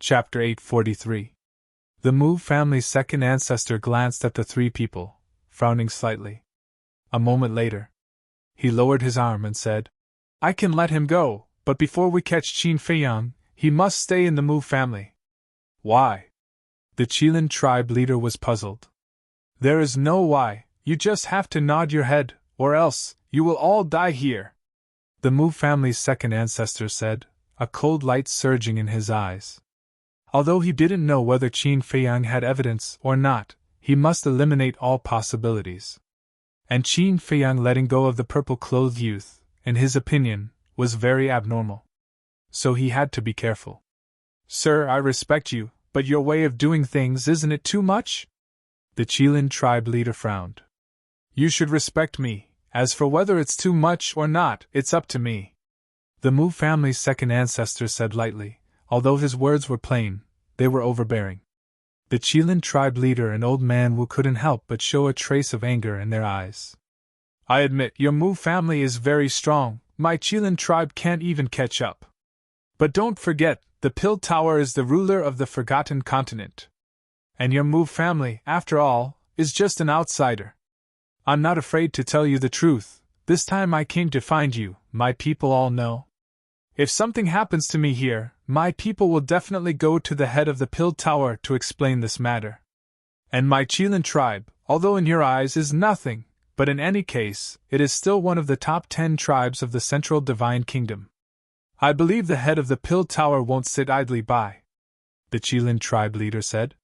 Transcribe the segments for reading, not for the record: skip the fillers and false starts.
Chapter 843. The Mu family's second ancestor glanced at the three people, frowning slightly. A moment later, he lowered his arm and said, "I can let him go, but before we catch Qin Feiyang, he must stay in the Mu family." "Why?" The Qilin tribe leader was puzzled. "There is no why, you just have to nod your head, or else, you will all die here," the Mu family's second ancestor said, a cold light surging in his eyes. Although he didn't know whether Qin Feiyang had evidence or not, he must eliminate all possibilities. And Qin Feiyang letting go of the purple-clothed youth, in his opinion, was very abnormal. So he had to be careful. "Sir, I respect you, but your way of doing things, isn't it too much?" The Qilin tribe leader frowned. "You should respect me. As for whether it's too much or not, it's up to me," the Mu family's second ancestor said lightly. Although his words were plain, they were overbearing. The Qilin tribe leader and old man Wu couldn't help but show a trace of anger in their eyes. "I admit your Mu family is very strong, my Qilin tribe can't even catch up. But don't forget, the Pill Tower is the ruler of the Forgotten Continent. And your Mu family, after all, is just an outsider. I'm not afraid to tell you the truth, this time I came to find you, my people all know. If something happens to me here, my people will definitely go to the head of the Pill Tower to explain this matter. And my Qilin tribe, although in your eyes is nothing, but in any case, it is still one of the top 10 tribes of the Central Divine Kingdom. I believe the head of the Pill Tower won't sit idly by," the Qilin tribe leader said.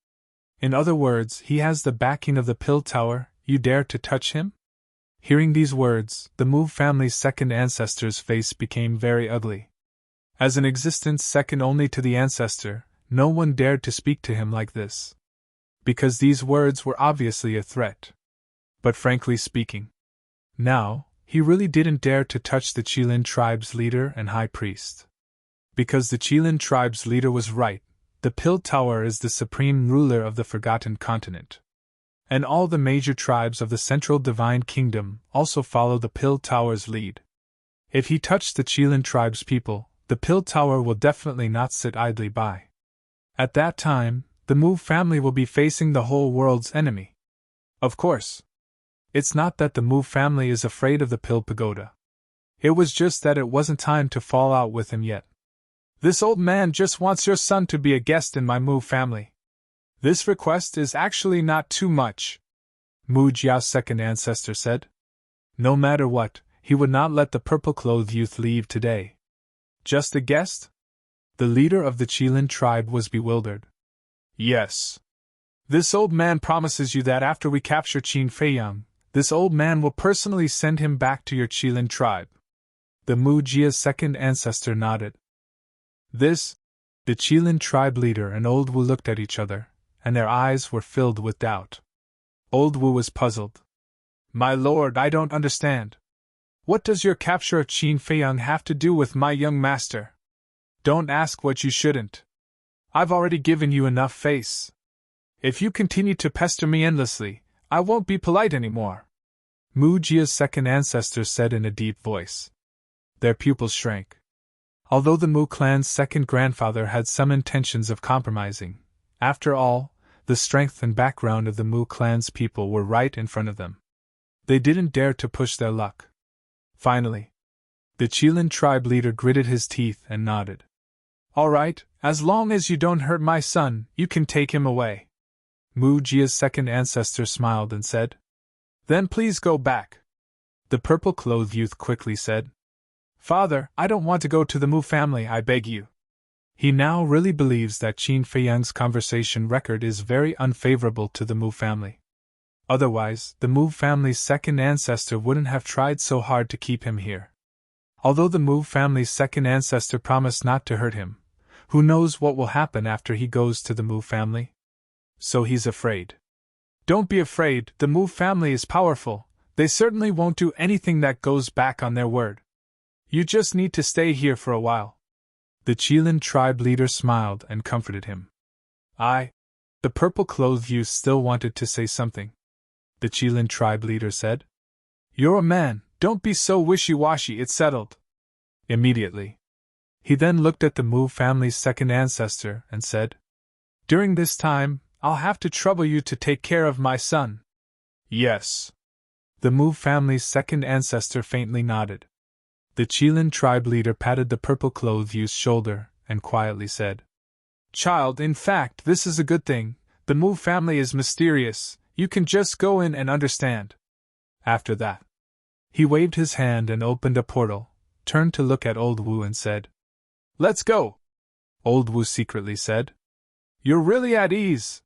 "In other words, he has the backing of the Pill Tower, you dare to touch him?" Hearing these words, the Mu family's second ancestor's face became very ugly. As an existence second only to the ancestor, no one dared to speak to him like this. Because these words were obviously a threat. But frankly speaking, now, he really didn't dare to touch the Qilin tribe's leader and high priest. Because the Qilin tribe's leader was right, the Pill Tower is the supreme ruler of the Forgotten Continent. And all the major tribes of the Central Divine Kingdom also follow the Pill Tower's lead. If he touched the Qilin tribe's people, the Pill Tower will definitely not sit idly by. At that time, the Mu family will be facing the whole world's enemy. Of course. It's not that the Mu family is afraid of the Pill Pagoda. It was just that it wasn't time to fall out with him yet. "This old man just wants your son to be a guest in my Mu family. This request is actually not too much," Mu Jiao's second ancestor said. No matter what, he would not let the purple-clothed youth leave today. "Just a guest?" The leader of the Qilin tribe was bewildered. "Yes. This old man promises you that after we capture Qin Feiyang, this old man will personally send him back to your Qilin tribe." The Mu Jia's second ancestor nodded. The Qilin tribe leader and Old Wu looked at each other, and their eyes were filled with doubt. Old Wu was puzzled. "My lord, I don't understand. What does your capture of Qin Feiyang have to do with my young master? Don't ask what you shouldn't. I've already given you enough face. If you continue to pester me endlessly, I won't be polite anymore," Mu Jia's second ancestor said in a deep voice. Their pupils shrank. Although the Mu clan's second grandfather had some intentions of compromising, after all, the strength and background of the Mu clan's people were right in front of them. They didn't dare to push their luck. Finally, the Qilin tribe leader gritted his teeth and nodded. "All right, as long as you don't hurt my son, you can take him away." Mu Jia's second ancestor smiled and said. "Then please go back," the purple-clothed youth quickly said. "Father, I don't want to go to the Mu family, I beg you." He now really believes that Qin Feiyang's conversation record is very unfavorable to the Mu family. Otherwise, the Mu family's second ancestor wouldn't have tried so hard to keep him here. Although the Mu family's second ancestor promised not to hurt him, who knows what will happen after he goes to the Mu family? So he's afraid. "Don't be afraid, the Mu family is powerful, they certainly won't do anything that goes back on their word. You just need to stay here for a while." The Qilin tribe leader smiled and comforted him. The purple-clothed youth still wanted to say something. The Qilin tribe leader said. "You're a man, don't be so wishy-washy, it's settled." Immediately, He then looked at the Mu family's second ancestor and said, "During this time, I'll have to trouble you to take care of my son." "Yes." The Mu family's second ancestor faintly nodded. The Qilin tribe leader patted the purple-clothed youth's shoulder and quietly said, "Child, in fact, this is a good thing. The Mu family is mysterious. You can just go in and understand." After that, he waved his hand and opened a portal, turned to look at Old Wu and said, "Let's go." Old Wu secretly said, "You're really at ease.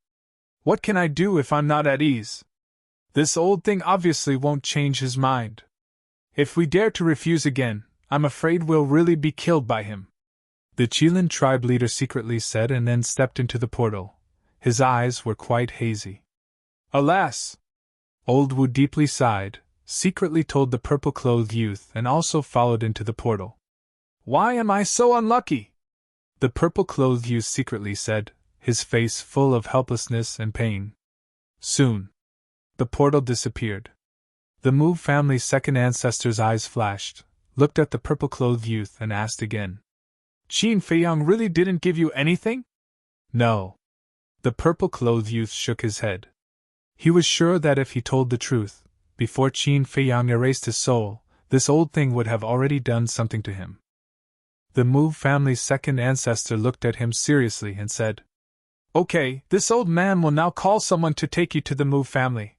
What can I do if I'm not at ease? This old thing obviously won't change his mind. If we dare to refuse again, I'm afraid we'll really be killed by him." The Qilin tribe leader secretly said and then stepped into the portal. His eyes were quite hazy. "Alas!" Old Wu deeply sighed, secretly told the purple-clothed youth and also followed into the portal. "Why am I so unlucky?" The purple-clothed youth secretly said, his face full of helplessness and pain. Soon, the portal disappeared. The Mu family's second ancestor's eyes flashed, looked at the purple-clothed youth and asked again, "Qin Feiyang really didn't give you anything?" "No." The purple-clothed youth shook his head. He was sure that if he told the truth, before Qin Feiyang erased his soul, this old thing would have already done something to him. The Mu family's second ancestor looked at him seriously and said, "Okay, this old man will now call someone to take you to the Mu family."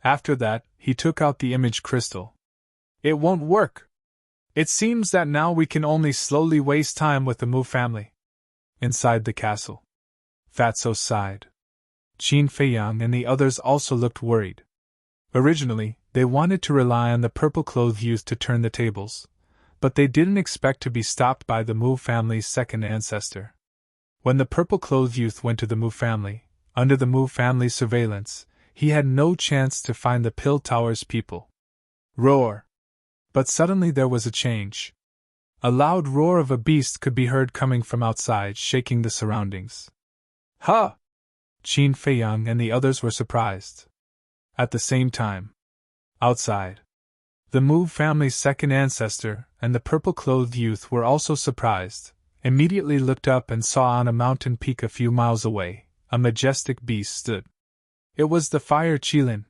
After that, he took out the image crystal. "It won't work. It seems that now we can only slowly waste time with the Mu family." Inside the castle, Fatso sighed. Qin Feiyang and the others also looked worried. Originally, they wanted to rely on the purple-clothed youth to turn the tables, but they didn't expect to be stopped by the Mu family's second ancestor. When the purple-clothed youth went to the Mu family, under the Mu family's surveillance, he had no chance to find the Pill Tower's people. Roar! But suddenly there was a change. A loud roar of a beast could be heard coming from outside, shaking the surroundings. "Huh!" Qin Feiyang and the others were surprised. At the same time, outside, the Mu family's second ancestor and the purple-clothed youth were also surprised, immediately looked up and saw on a mountain peak a few miles away, a majestic beast stood. It was the fire Qilin.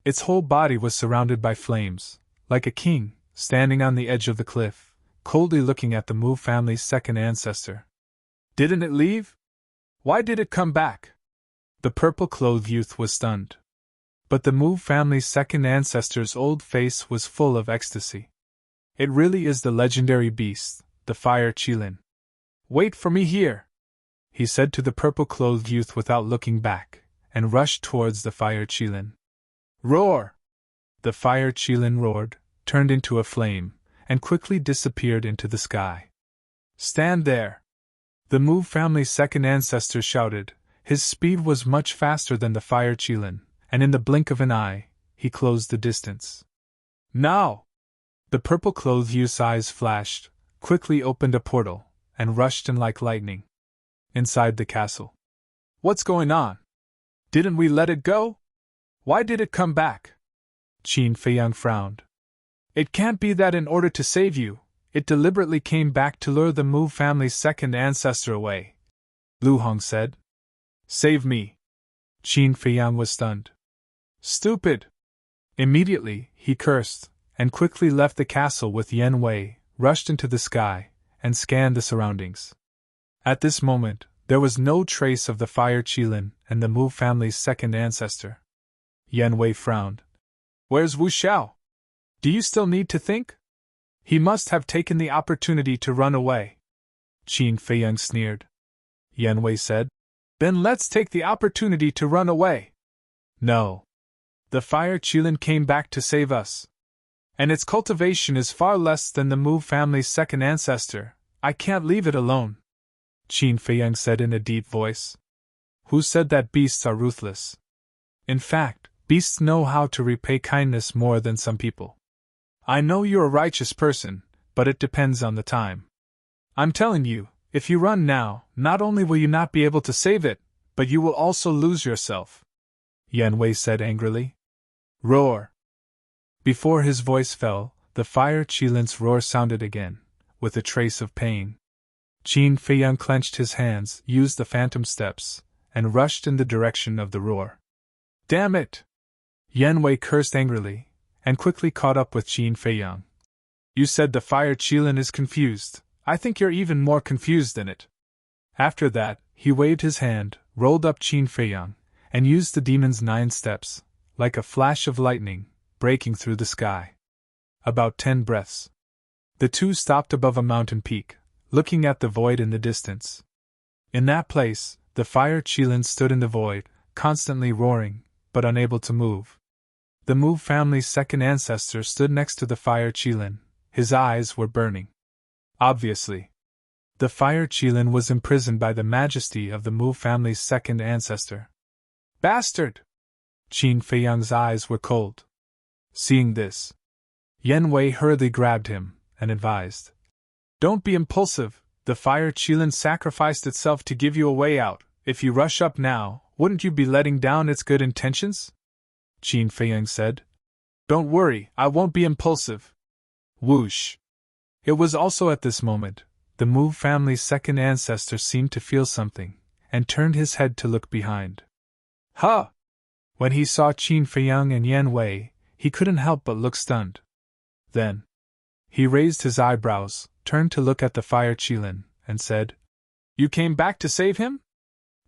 Its whole body was surrounded by flames, like a king, standing on the edge of the cliff, coldly looking at the Mu family's second ancestor. "Didn't it leave? Why did it come back?" The purple-clothed youth was stunned. But the Mu family's second ancestor's old face was full of ecstasy. "It really is the legendary beast, the fire Qilin. Wait for me here," he said to the purple-clothed youth without looking back, and rushed towards the fire Qilin. "Roar!" The fire Qilin roared, turned into a flame, and quickly disappeared into the sky. "Stand there!" The Mu family's second ancestor shouted. His speed was much faster than the fire Qilin, and in the blink of an eye, he closed the distance. "Now!" The purple-clothed youth's eyes flashed, quickly opened a portal, and rushed in like lightning. Inside the castle. "What's going on? Didn't we let it go? Why did it come back?" Qin Feiyang frowned. "It can't be that in order to save you, it deliberately came back to lure the Mu family's second ancestor away," Lu Hong said. "Save me." Qin Feiyang was stunned. "Stupid!" Immediately, he cursed, and quickly left the castle with Yan Wei, rushed into the sky, and scanned the surroundings. At this moment, there was no trace of the fire Qilin and the Mu family's second ancestor. Yan Wei frowned. "Where's Wu Xiao? Do you still need to think? He must have taken the opportunity to run away." Qin Feiyang sneered. Yan Wei said, "Then let's take the opportunity to run away." "No. The fire Qilin came back to save us. And its cultivation is far less than the Mu family's second ancestor. I can't leave it alone," Qin Feiyang said in a deep voice. "Who said that beasts are ruthless? In fact, beasts know how to repay kindness more than some people. I know you're a righteous person, but it depends on the time. I'm telling you, if you run now, not only will you not be able to save it, but you will also lose yourself," Yan Wei said angrily. "Roar!" Before his voice fell, the fire Qilin's roar sounded again, with a trace of pain. Qin Feiyang clenched his hands, used the phantom steps, and rushed in the direction of the roar. Damn it! Yan Wei cursed angrily, and quickly caught up with Qin Feiyang. You said the fire Qilin is confused. I think you're even more confused than it. After that, he waved his hand, rolled up Qin Feiyang, and used the demon's 9 steps, like a flash of lightning, breaking through the sky. About 10 breaths. The two stopped above a mountain peak, looking at the void in the distance. In that place, the fire Qilin stood in the void, constantly roaring, but unable to move. The Mu family's second ancestor stood next to the fire Qilin. His eyes were burning. Obviously, the fire Qilin was imprisoned by the majesty of the Mu family's second ancestor. Bastard! Qin Feiyang's eyes were cold. Seeing this, Yan Wei hurriedly grabbed him and advised. Don't be impulsive. The fire Qilin sacrificed itself to give you a way out. If you rush up now, wouldn't you be letting down its good intentions? Qin Feiyang said. Don't worry, I won't be impulsive. Whoosh! It was also at this moment, the Mu family's second ancestor seemed to feel something, and turned his head to look behind. Huh! When he saw Qin Feiyang and Yan Wei, he couldn't help but look stunned. Then, he raised his eyebrows, turned to look at the fire Qilin, and said, You came back to save him?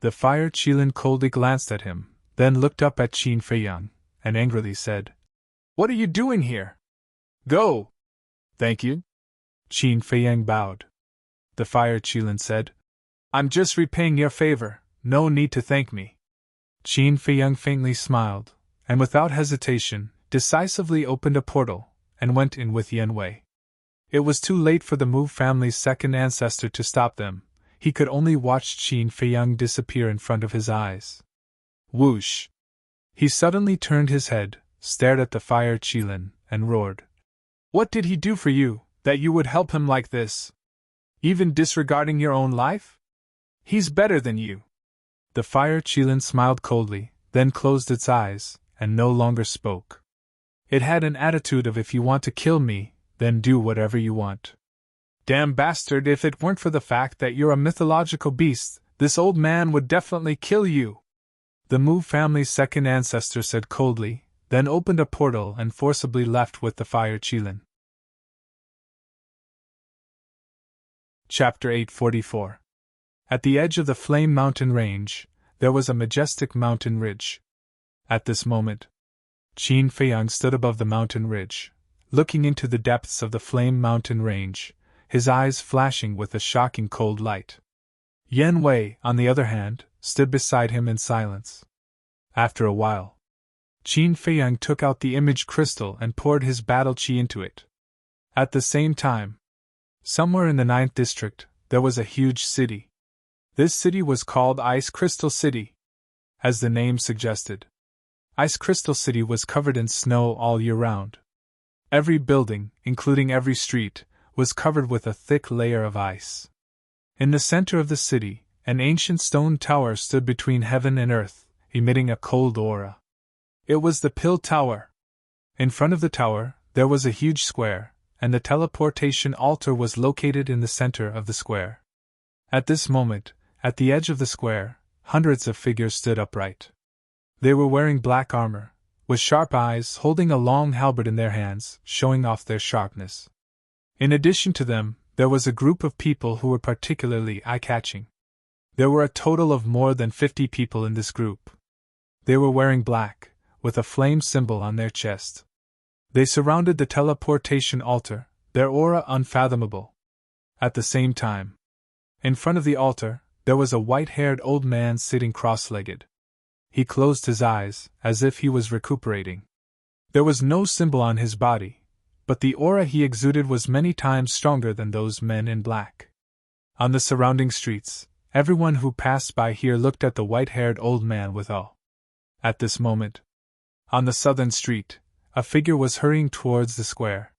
The fire Qilin coldly glanced at him, then looked up at Qin Feiyang, and angrily said, What are you doing here? Go! Thank you. Qin Feiyang bowed. The fire Qilin said, I'm just repaying your favor, no need to thank me. Qin Feiyang faintly smiled, and without hesitation, decisively opened a portal, and went in with Yan Wei. It was too late for the Mu family's second ancestor to stop them. He could only watch Qin Feiyang disappear in front of his eyes. Whoosh! He suddenly turned his head, stared at the fire Qilin, and roared. What did he do for you, that you would help him like this? Even disregarding your own life? He's better than you. The fire Qilin smiled coldly, then closed its eyes, and no longer spoke. It had an attitude of if you want to kill me, then do whatever you want. Damn bastard, if it weren't for the fact that you're a mythological beast, this old man would definitely kill you. The Mu family's second ancestor said coldly, then opened a portal and forcibly left with the fire Qilin. Chapter 844. At the edge of the Flame Mountain Range, there was a majestic mountain ridge. At this moment, Qin Feiyang stood above the mountain ridge, looking into the depths of the Flame Mountain Range, his eyes flashing with a shocking cold light. Yan Wei, on the other hand, stood beside him in silence. After a while, Qin Feiyang took out the image crystal and poured his battle qi into it. At the same time, somewhere in the 9th district, there was a huge city. This city was called Ice Crystal City. As the name suggested, Ice Crystal City was covered in snow all year round. Every building, including every street, was covered with a thick layer of ice. In the center of the city, an ancient stone tower stood between heaven and earth, emitting a cold aura. It was the Pill Tower. In front of the tower, there was a huge square, and the teleportation altar was located in the center of the square. At this moment, at the edge of the square, hundreds of figures stood upright. They were wearing black armor, with sharp eyes, holding a long halberd in their hands, showing off their sharpness. In addition to them, there was a group of people who were particularly eye-catching. There were a total of more than 50 people in this group. They were wearing black, with a flame symbol on their chest. They surrounded the teleportation altar, their aura unfathomable. At the same time, in front of the altar, there was a white-haired old man sitting cross-legged. He closed his eyes, as if he was recuperating. There was no symbol on his body, but the aura he exuded was many times stronger than those men in black. On the surrounding streets, everyone who passed by here looked at the white-haired old man with awe. At this moment, on the southern street, a figure was hurrying towards the square.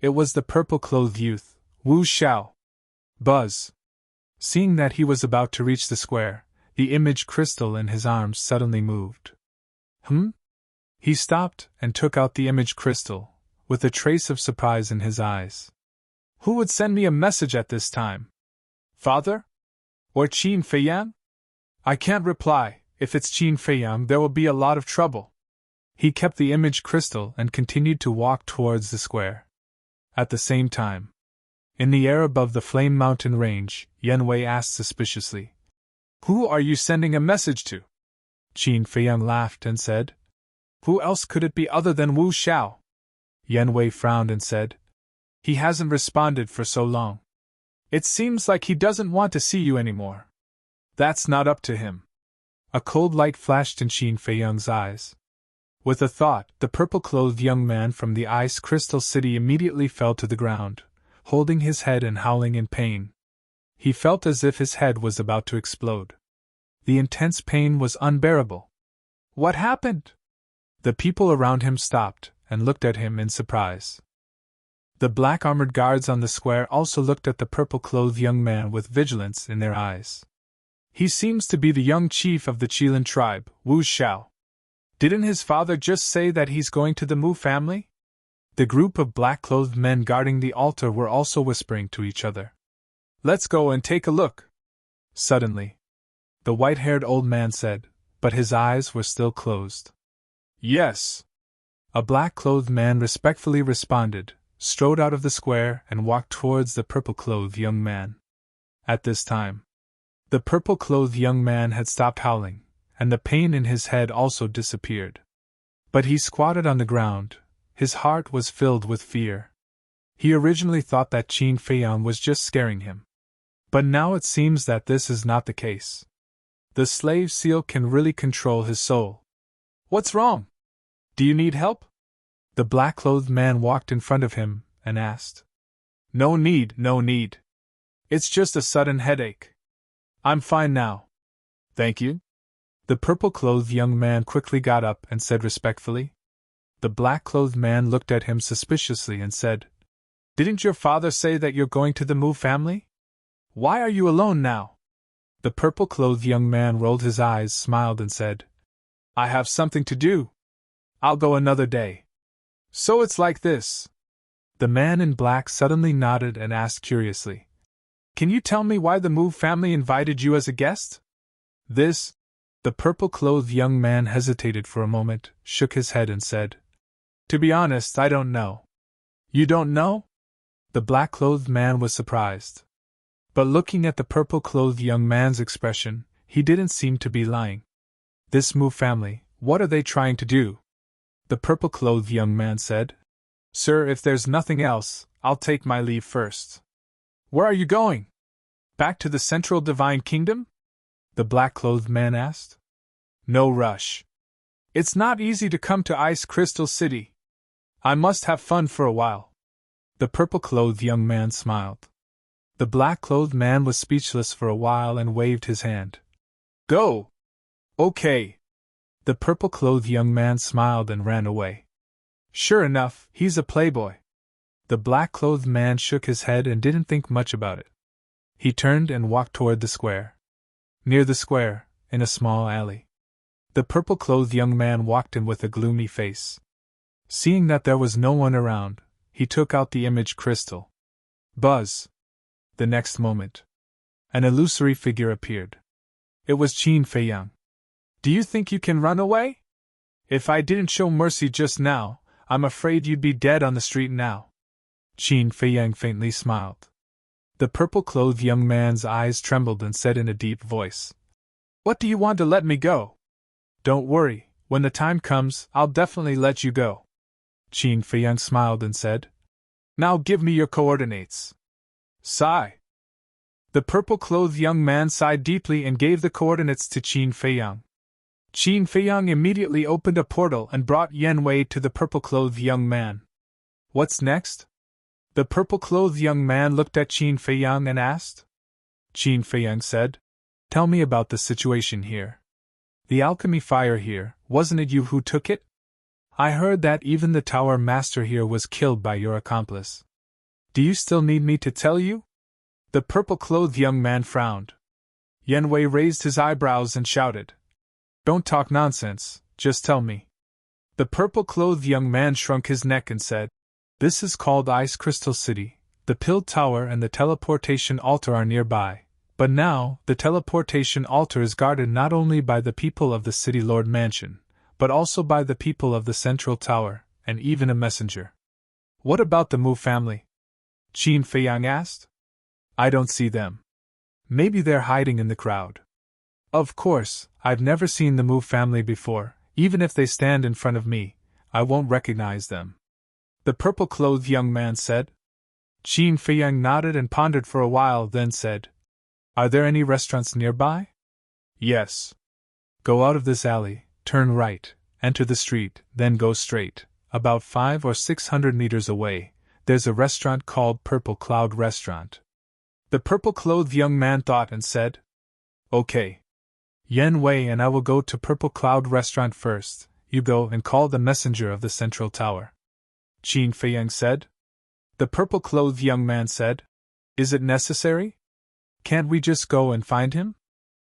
It was the purple-clothed youth, Wu Xiao. Buzz! Seeing that he was about to reach the square, the image crystal in his arms suddenly moved. He stopped and took out the image crystal, with a trace of surprise in his eyes. Who would send me a message at this time? Father? Or Qin Feiyang? I can't reply. If it's Qin Feiyang, there will be a lot of trouble. He kept the image crystal and continued to walk towards the square. At the same time, in the air above the Flame Mountain range, Yanwei asked suspiciously, Who are you sending a message to? Qin Feiyang laughed and said, Who else could it be other than Wu Xiao? Yanwei frowned and said, He hasn't responded for so long. It seems like he doesn't want to see you anymore. That's not up to him. A cold light flashed in Qin Feiyang's eyes. With a thought, the purple-clothed young man from the Ice Crystal City immediately fell to the ground, holding his head and howling in pain. He felt as if his head was about to explode. The intense pain was unbearable. What happened? The people around him stopped and looked at him in surprise. The black-armored guards on the square also looked at the purple-clothed young man with vigilance in their eyes. He seems to be the young chief of the Qilin tribe, Wu Xiao. Didn't his father just say that he's going to the Mu family? The group of black-clothed men guarding the altar were also whispering to each other. Let's go and take a look. Suddenly, the white-haired old man said, but his eyes were still closed. Yes. A black-clothed man respectfully responded, strode out of the square and walked towards the purple-clothed young man. At this time, the purple-clothed young man had stopped howling, and the pain in his head also disappeared. But he squatted on the ground. His heart was filled with fear. He originally thought that Qin Feiyang was just scaring him. But now it seems that this is not the case. The slave seal can really control his soul. What's wrong? Do you need help? The black-clothed man walked in front of him and asked. No need, no need. It's just a sudden headache. I'm fine now. Thank you. The purple-clothed young man quickly got up and said respectfully. The black-clothed man looked at him suspiciously and said, Didn't your father say that you're going to the Mu family? Why are you alone now? The purple-clothed young man rolled his eyes, smiled and said, I have something to do. I'll go another day. So it's like this. The man in black suddenly nodded and asked curiously, Can you tell me why the Mu family invited you as a guest? This? The purple-clothed young man hesitated for a moment, shook his head and said, To be honest, I don't know. You don't know? The black-clothed man was surprised. But looking at the purple-clothed young man's expression, he didn't seem to be lying. This Mu family, what are they trying to do? The purple-clothed young man said, Sir, if there's nothing else, I'll take my leave first. Where are you going? Back to the Central Divine Kingdom? The black-clothed man asked. No rush. It's not easy to come to Ice Crystal City. I must have fun for a while. The purple-clothed young man smiled. The black-clothed man was speechless for a while and waved his hand. Go! Okay. The purple-clothed young man smiled and ran away. Sure enough, he's a playboy. The black-clothed man shook his head and didn't think much about it. He turned and walked toward the square. Near the square, in a small alley, the purple-clothed young man walked in with a gloomy face. Seeing that there was no one around, he took out the image crystal. Buzz! The next moment, an illusory figure appeared. It was Qin Feiyang. Do you think you can run away? If I didn't show mercy just now, I'm afraid you'd be dead on the street now. Qin Feiyang faintly smiled. The purple-clothed young man's eyes trembled and said in a deep voice, What do you want to let me go? Don't worry, when the time comes, I'll definitely let you go. Qin Feiyang smiled and said, Now give me your coordinates. Sigh. The purple-clothed young man sighed deeply and gave the coordinates to Qin Feiyang. Qin Feiyang immediately opened a portal and brought Yanwei to the purple-clothed young man. What's next? The purple-clothed young man looked at Qin Feiyang and asked. Qin Feiyang said, Tell me about the situation here. The alchemy fire here, wasn't it you who took it? I heard that even the tower master here was killed by your accomplice. Do you still need me to tell you? The purple-clothed young man frowned. Yanwei raised his eyebrows and shouted, Don't talk nonsense, just tell me. The purple-clothed young man shrunk his neck and said, This is called Ice Crystal City. The Pill Tower and the teleportation altar are nearby, But now, the teleportation altar is guarded not only by the people of the City Lord Mansion, but also by the people of the Central Tower, and even a messenger. What about the Mu family? Qin Feiyang asked. I don't see them. Maybe they're hiding in the crowd. Of course, I've never seen the Mu family before. Even if they stand in front of me, I won't recognize them. The purple-clothed young man said. Qin Feiyang nodded and pondered for a while, then said, Are there any restaurants nearby? Yes. Go out of this alley, turn right, enter the street, then go straight. About 500 or 600 meters away, there's a restaurant called Purple Cloud Restaurant. The purple-clothed young man thought and said, Okay. Yan Wei and I will go to Purple Cloud Restaurant first. You go and call the messenger of the Central Tower. Qin Feiyang said. The purple-clothed young man said, Is it necessary? Can't we just go and find him?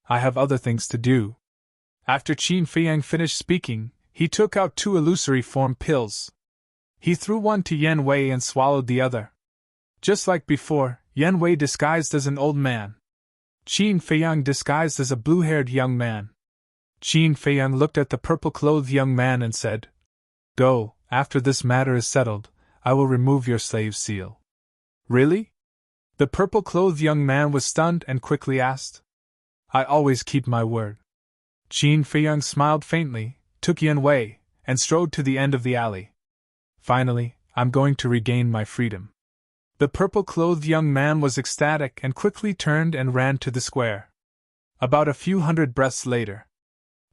I have other things to do. After Qin Feiyang finished speaking, he took out 2 illusory form pills. He threw one to Yan Wei and swallowed the other. Just like before, Yan Wei disguised as an old man. Qin Feiyang disguised as a blue-haired young man. Qin Feiyang looked at the purple-clothed young man and said, Go, after this matter is settled, I will remove your slave seal. Really? The purple-clothed young man was stunned and quickly asked. I always keep my word. Qin Feiyang smiled faintly, took Yan Wei, and strode to the end of the alley. Finally, I'm going to regain my freedom. The purple-clothed young man was ecstatic and quickly turned and ran to the square. About a few hundred breaths later,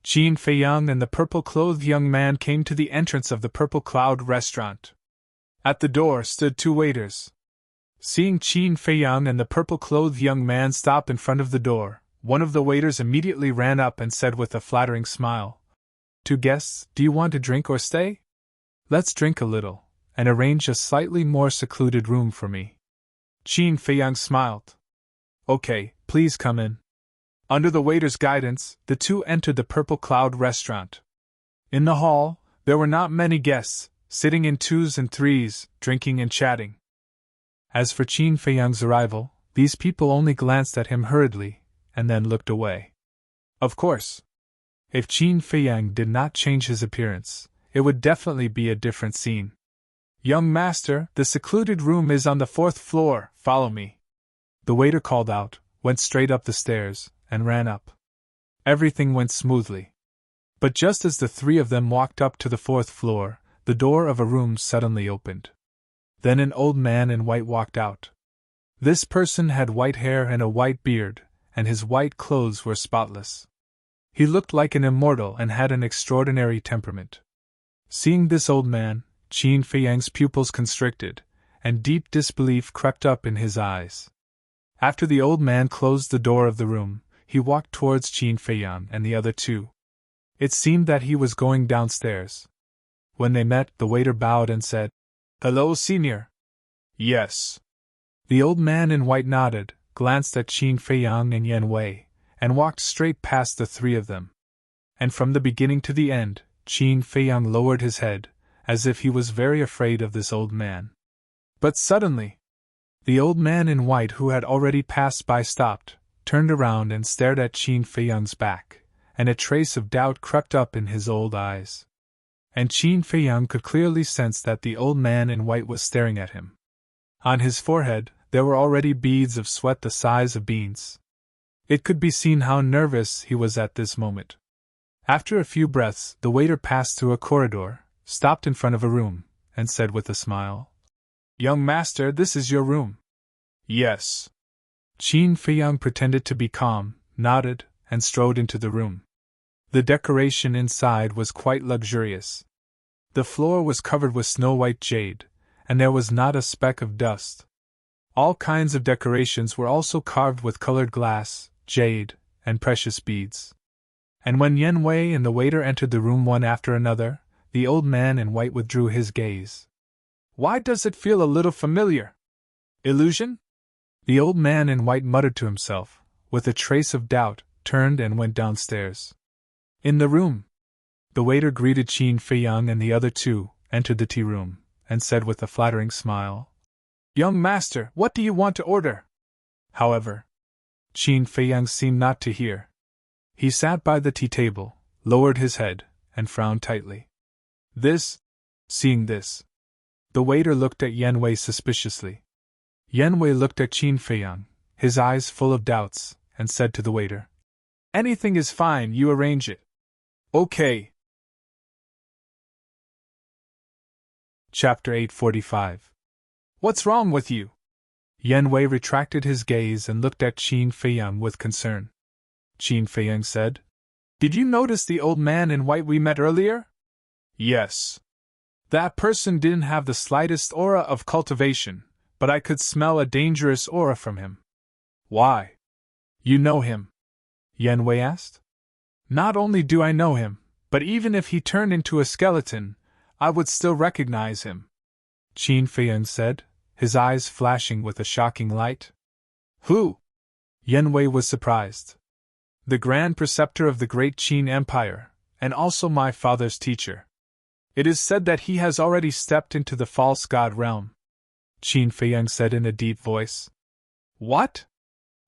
Qin Feiyang and the purple-clothed young man came to the entrance of the Purple Cloud Restaurant. At the door stood 2 waiters. Seeing Qin Feiyang and the purple-clothed young man stop in front of the door, one of the waiters immediately ran up and said with a flattering smile, 2 guests, do you want to drink or stay? Let's drink a little, and arrange a slightly more secluded room for me. Qin Feiyang smiled. Okay, please come in. Under the waiter's guidance, the 2 entered the Purple Cloud Restaurant. In the hall, there were not many guests, sitting in 2s and 3s, drinking and chatting. As for Qin Feiyang's arrival, these people only glanced at him hurriedly, and then looked away. Of course, if Qin Feiyang did not change his appearance, it would definitely be a different scene. Young master, the secluded room is on the 4th floor, follow me. The waiter called out, went straight up the stairs, and ran up. Everything went smoothly. But just as the 3 of them walked up to the 4th floor, the door of a room suddenly opened. Then an old man in white walked out. This person had white hair and a white beard, and his white clothes were spotless. He looked like an immortal and had an extraordinary temperament. Seeing this old man, Qin Feiyang's pupils constricted, and deep disbelief crept up in his eyes. After the old man closed the door of the room, he walked towards Qin Feiyang and the other 2. It seemed that he was going downstairs. When they met, the waiter bowed and said, Hello, senior. Yes. The old man in white nodded, glanced at Qin Feiyang and Yan Wei, and walked straight past the 3 of them. And from the beginning to the end, Qin Feiyang lowered his head, as if he was very afraid of this old man. But suddenly, the old man in white who had already passed by stopped, turned around and stared at Qin Feiyang's back, and a trace of doubt crept up in his old eyes. And Qin Feiyang could clearly sense that the old man in white was staring at him. On his forehead, there were already beads of sweat the size of beans. It could be seen how nervous he was at this moment. After a few breaths, the waiter passed through a corridor, stopped in front of a room, and said with a smile, Young master, this is your room. Yes. Qin Feiyang pretended to be calm, nodded, and strode into the room. The decoration inside was quite luxurious. The floor was covered with snow-white jade, and there was not a speck of dust. All kinds of decorations were also carved with colored glass, jade, and precious beads. And when Yan Wei and the waiter entered the room one after another, the old man in white withdrew his gaze. Why does it feel a little familiar? Illusion? The old man in white muttered to himself, with a trace of doubt, turned and went downstairs. In the room, the waiter greeted Qin Feiyang and the other 2, entered the tea room, and said with a flattering smile, Young master, what do you want to order? However, Qin Feiyang seemed not to hear. He sat by the tea table, lowered his head, and frowned tightly. Seeing this, the waiter looked at Yan Wei suspiciously. Yan Wei looked at Qin Feiyang, his eyes full of doubts, and said to the waiter, "Anything is fine, you arrange it." "Okay." Chapter 845. What's wrong with you? Yan Wei retracted his gaze and looked at Qin Feiyang with concern. Qin Feiyang said, "Did you notice the old man in white we met earlier?" "Yes." "That person didn't have the slightest aura of cultivation, but I could smell a dangerous aura from him." "Why? You know him?" Yan Wei asked. "Not only do I know him, but even if he turned into a skeleton, I would still recognize him," Qin Feiyang said, his eyes flashing with a shocking light. "Who?" Yan Wei was surprised. "The Grand Preceptor of the Great Qin Empire, and also my father's teacher. It is said that he has already stepped into the false god realm," Qin Feiyang said in a deep voice. "What?"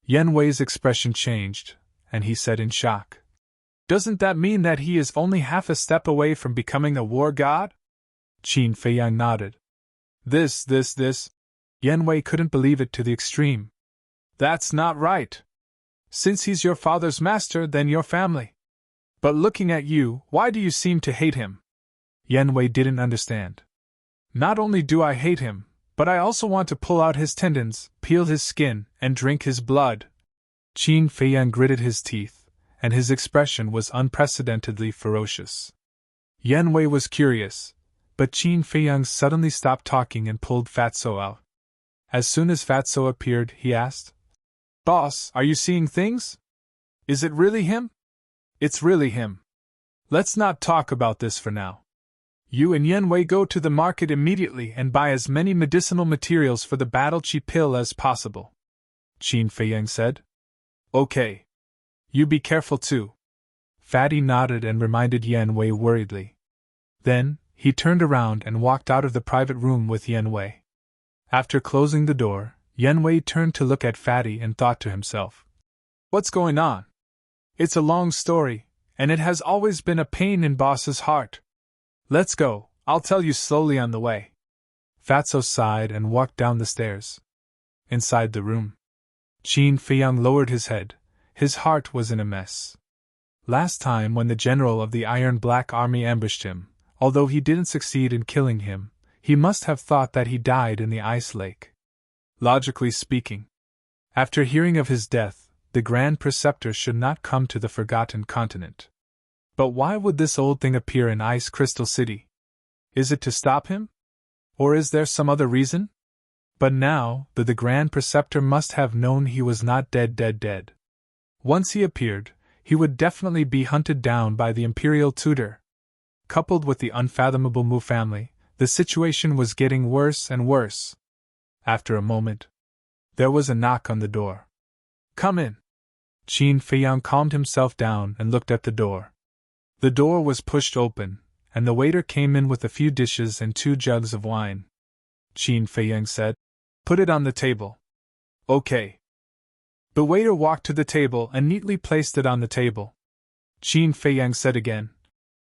Yan Wei's expression changed, and he said in shock, "Doesn't that mean that he is only half a step away from becoming a war god?" Qin Feiyang nodded. This. Yan Wei couldn't believe it to the extreme. "That's not right. Since he's your father's master, then your family. But looking at you, why do you seem to hate him?" Yan Wei didn't understand. "Not only do I hate him, but I also want to pull out his tendons, peel his skin, and drink his blood." Qin Feiyang gritted his teeth, and his expression was unprecedentedly ferocious. Yan Wei was curious, but Qin Feiyang suddenly stopped talking and pulled Fatso out. As soon as Fatso appeared, he asked, "Boss, are you seeing things? Is it really him?" "It's really him. Let's not talk about this for now. You and Yan Wei go to the market immediately and buy as many medicinal materials for the battle chi pill as possible," Qin Feiyang said. "Okay. You be careful too." Fatty nodded and reminded Yan Wei worriedly. Then, he turned around and walked out of the private room with Yan Wei. After closing the door, Yan Wei turned to look at Fatty and thought to himself, "What's going on? It's a long story, and it has always been a pain in Boss's heart. Let's go, I'll tell you slowly on the way." Fatso sighed and walked down the stairs. Inside the room, Qin Feiyang lowered his head. His heart was in a mess. Last time when the general of the Iron Black Army ambushed him, although he didn't succeed in killing him, he must have thought that he died in the ice lake. Logically speaking, after hearing of his death, the Grand Preceptor should not come to the Forgotten Continent. But why would this old thing appear in Ice Crystal City? Is it to stop him? Or is there some other reason? But now, the Grand Preceptor must have known he was not dead. Once he appeared, he would definitely be hunted down by the Imperial Tutor. Coupled with the unfathomable Mu family, the situation was getting worse and worse. After a moment, there was a knock on the door. "Come in." Qin Feiyang calmed himself down and looked at the door. The door was pushed open, and the waiter came in with a few dishes and 2 jugs of wine. Qin Feiyang said, "Put it on the table." "Okay." The waiter walked to the table and neatly placed it on the table. Qin Feiyang said again,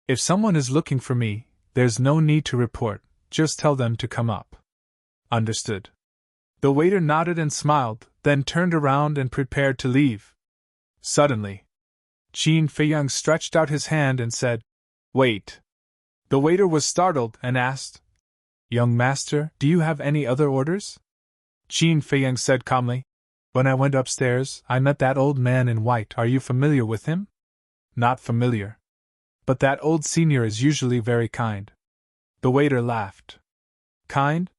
"If someone is looking for me, there's no need to report, just tell them to come up." "Understood." The waiter nodded and smiled, then turned around and prepared to leave. Suddenly, Qin Feiyang stretched out his hand and said, "Wait." The waiter was startled and asked, "Young master, do you have any other orders?" Qin Feiyang said calmly, "When I went upstairs, I met that old man in white. Are you familiar with him?" "Not familiar. But that old senior is usually very kind." The waiter laughed. "Kind?"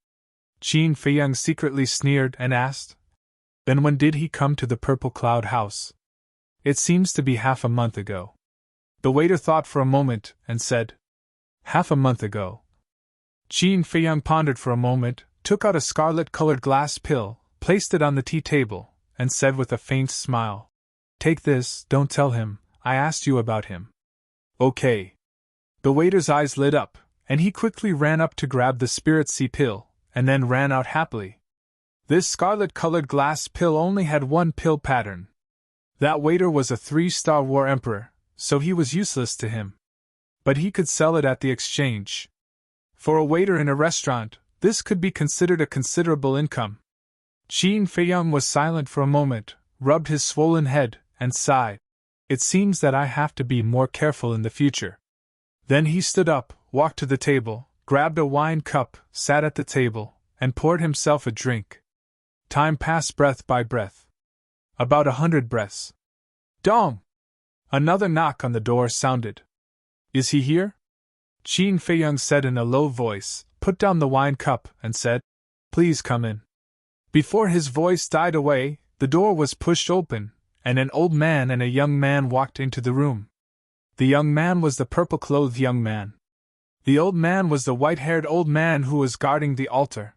Qin Feiyang secretly sneered and asked, "Then when did he come to the Purple Cloud House?" "It seems to be half a month ago." The waiter thought for a moment and said, "Half a month ago." Qin Feiyang pondered for a moment, took out a scarlet-colored glass pill, placed it on the tea table, and said with a faint smile, "Take this, don't tell him, I asked you about him." "Okay." The waiter's eyes lit up, and he quickly ran up to grab the Spirit Sea pill, and then ran out happily. This scarlet-colored glass pill only had 1 pill pattern, That waiter was a 3-star war emperor, so he was useless to him. But he could sell it at the exchange. For a waiter in a restaurant, this could be considered a considerable income. Qin Feiyang was silent for a moment, rubbed his swollen head, and sighed. It seems that I have to be more careful in the future. Then he stood up, walked to the table, grabbed a wine cup, sat at the table, and poured himself a drink. Time passed breath by breath. About 100 breaths. Dong! Another knock on the door sounded. Is he here? Qin Feiyang said in a low voice, put down the wine cup, and said, Please come in. Before his voice died away, the door was pushed open, and an old man and a young man walked into the room. The young man was the purple-clothed young man. The old man was the white-haired old man who was guarding the altar.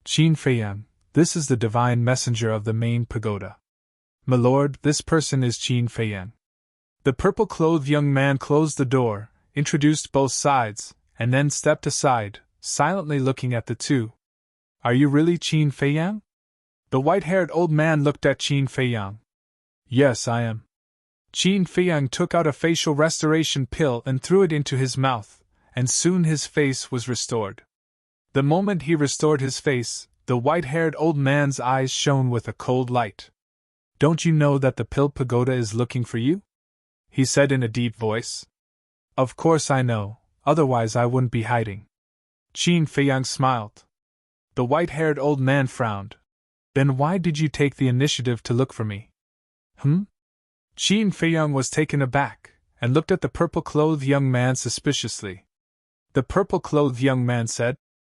Qin Feiyang, this is the divine messenger of the main pagoda. My lord, this person is Qin Feiyang. The purple-clothed young man closed the door, introduced both sides, and then stepped aside, silently looking at the two. Are you really Qin Feiyang? The white-haired old man looked at Qin Feiyang. Yes, I am. Qin Feiyang took out a facial restoration pill and threw it into his mouth, and soon his face was restored. The moment he restored his face, the white-haired old man's eyes shone with a cold light. Don't you know that the pill pagoda is looking for you? He said in a deep voice. Of course I know, otherwise I wouldn't be hiding. Qin Feiyang smiled. The white-haired old man frowned. Then why did you take the initiative to look for me? Qin Feiyang was taken aback, and looked at the purple-clothed young man suspiciously. The purple-clothed young man said,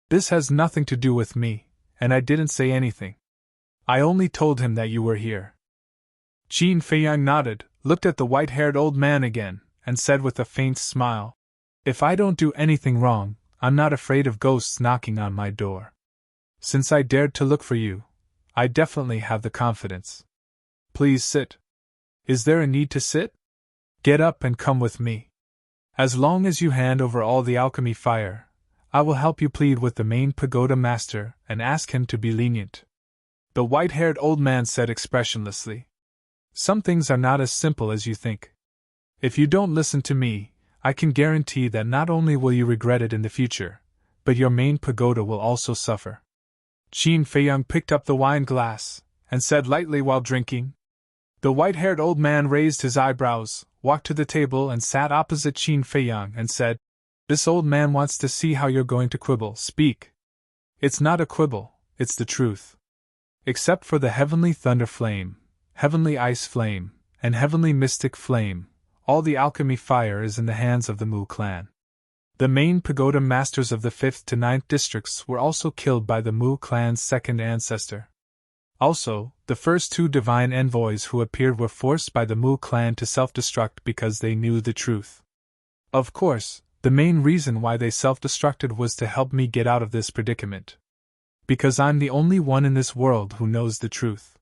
This has nothing to do with me, and I didn't say anything. I only told him that you were here. Qin Feiyang nodded, looked at the white-haired old man again, and said with a faint smile, If I don't do anything wrong, I'm not afraid of ghosts knocking on my door. Since I dared to look for you, I definitely have the confidence. Please sit. Is there a need to sit? Get up and come with me. As long as you hand over all the alchemy fire, I will help you plead with the main pagoda master and ask him to be lenient. The white-haired old man said expressionlessly. Some things are not as simple as you think. If you don't listen to me, I can guarantee that not only will you regret it in the future, but your main pagoda will also suffer. Qin Feiyang picked up the wine glass, and said lightly while drinking. The white-haired old man raised his eyebrows, walked to the table and sat opposite Qin Feiyang and said, This old man wants to see how you're going to quibble. Speak. It's not a quibble, it's the truth. Except for the heavenly thunder flame, heavenly ice flame, and heavenly mystic flame, all the alchemy fire is in the hands of the Mu clan. The main pagoda masters of the 5th to 9th districts were also killed by the Mu clan's second ancestor. Also, the first 2 divine envoys who appeared were forced by the Mu clan to self-destruct because they knew the truth. Of course, the main reason why they self-destructed was to help me get out of this predicament. Because I'm the only one in this world who knows the truth.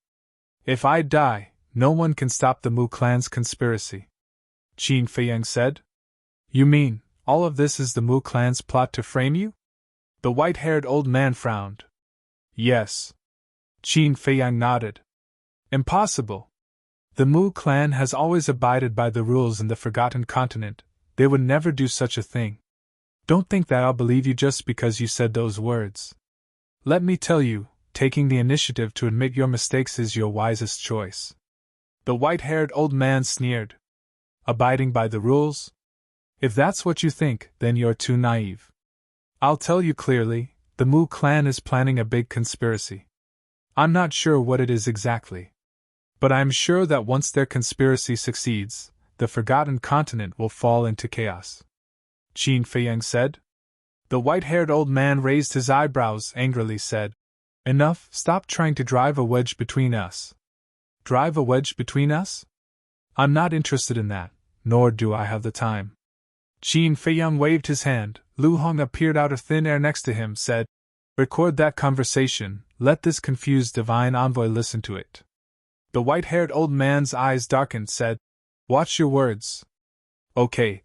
If I die, no one can stop the Mu clan's conspiracy. Qin Feiyang said. You mean, all of this is the Mu clan's plot to frame you? The white-haired old man frowned. Yes. Qin Feiyang nodded. Impossible. The Mu clan has always abided by the rules in the Forgotten Continent. They would never do such a thing. Don't think that I'll believe you just because you said those words. Let me tell you, taking the initiative to admit your mistakes is your wisest choice. The white-haired old man sneered. Abiding by the rules? If that's what you think, then you're too naive. I'll tell you clearly, the Mu clan is planning a big conspiracy. I'm not sure what it is exactly. But I'm sure that once their conspiracy succeeds, the Forgotten Continent will fall into chaos. Qin Feiyang said. The white-haired old man raised his eyebrows angrily said, Enough, stop trying to drive a wedge between us. Drive a wedge between us? I'm not interested in that, nor do I have the time. Qin Feiyang waved his hand. Lu Hong appeared out of thin air next to him, said, Record that conversation, let this confused divine envoy listen to it. The white-haired old man's eyes darkened, said, Watch your words. Okay.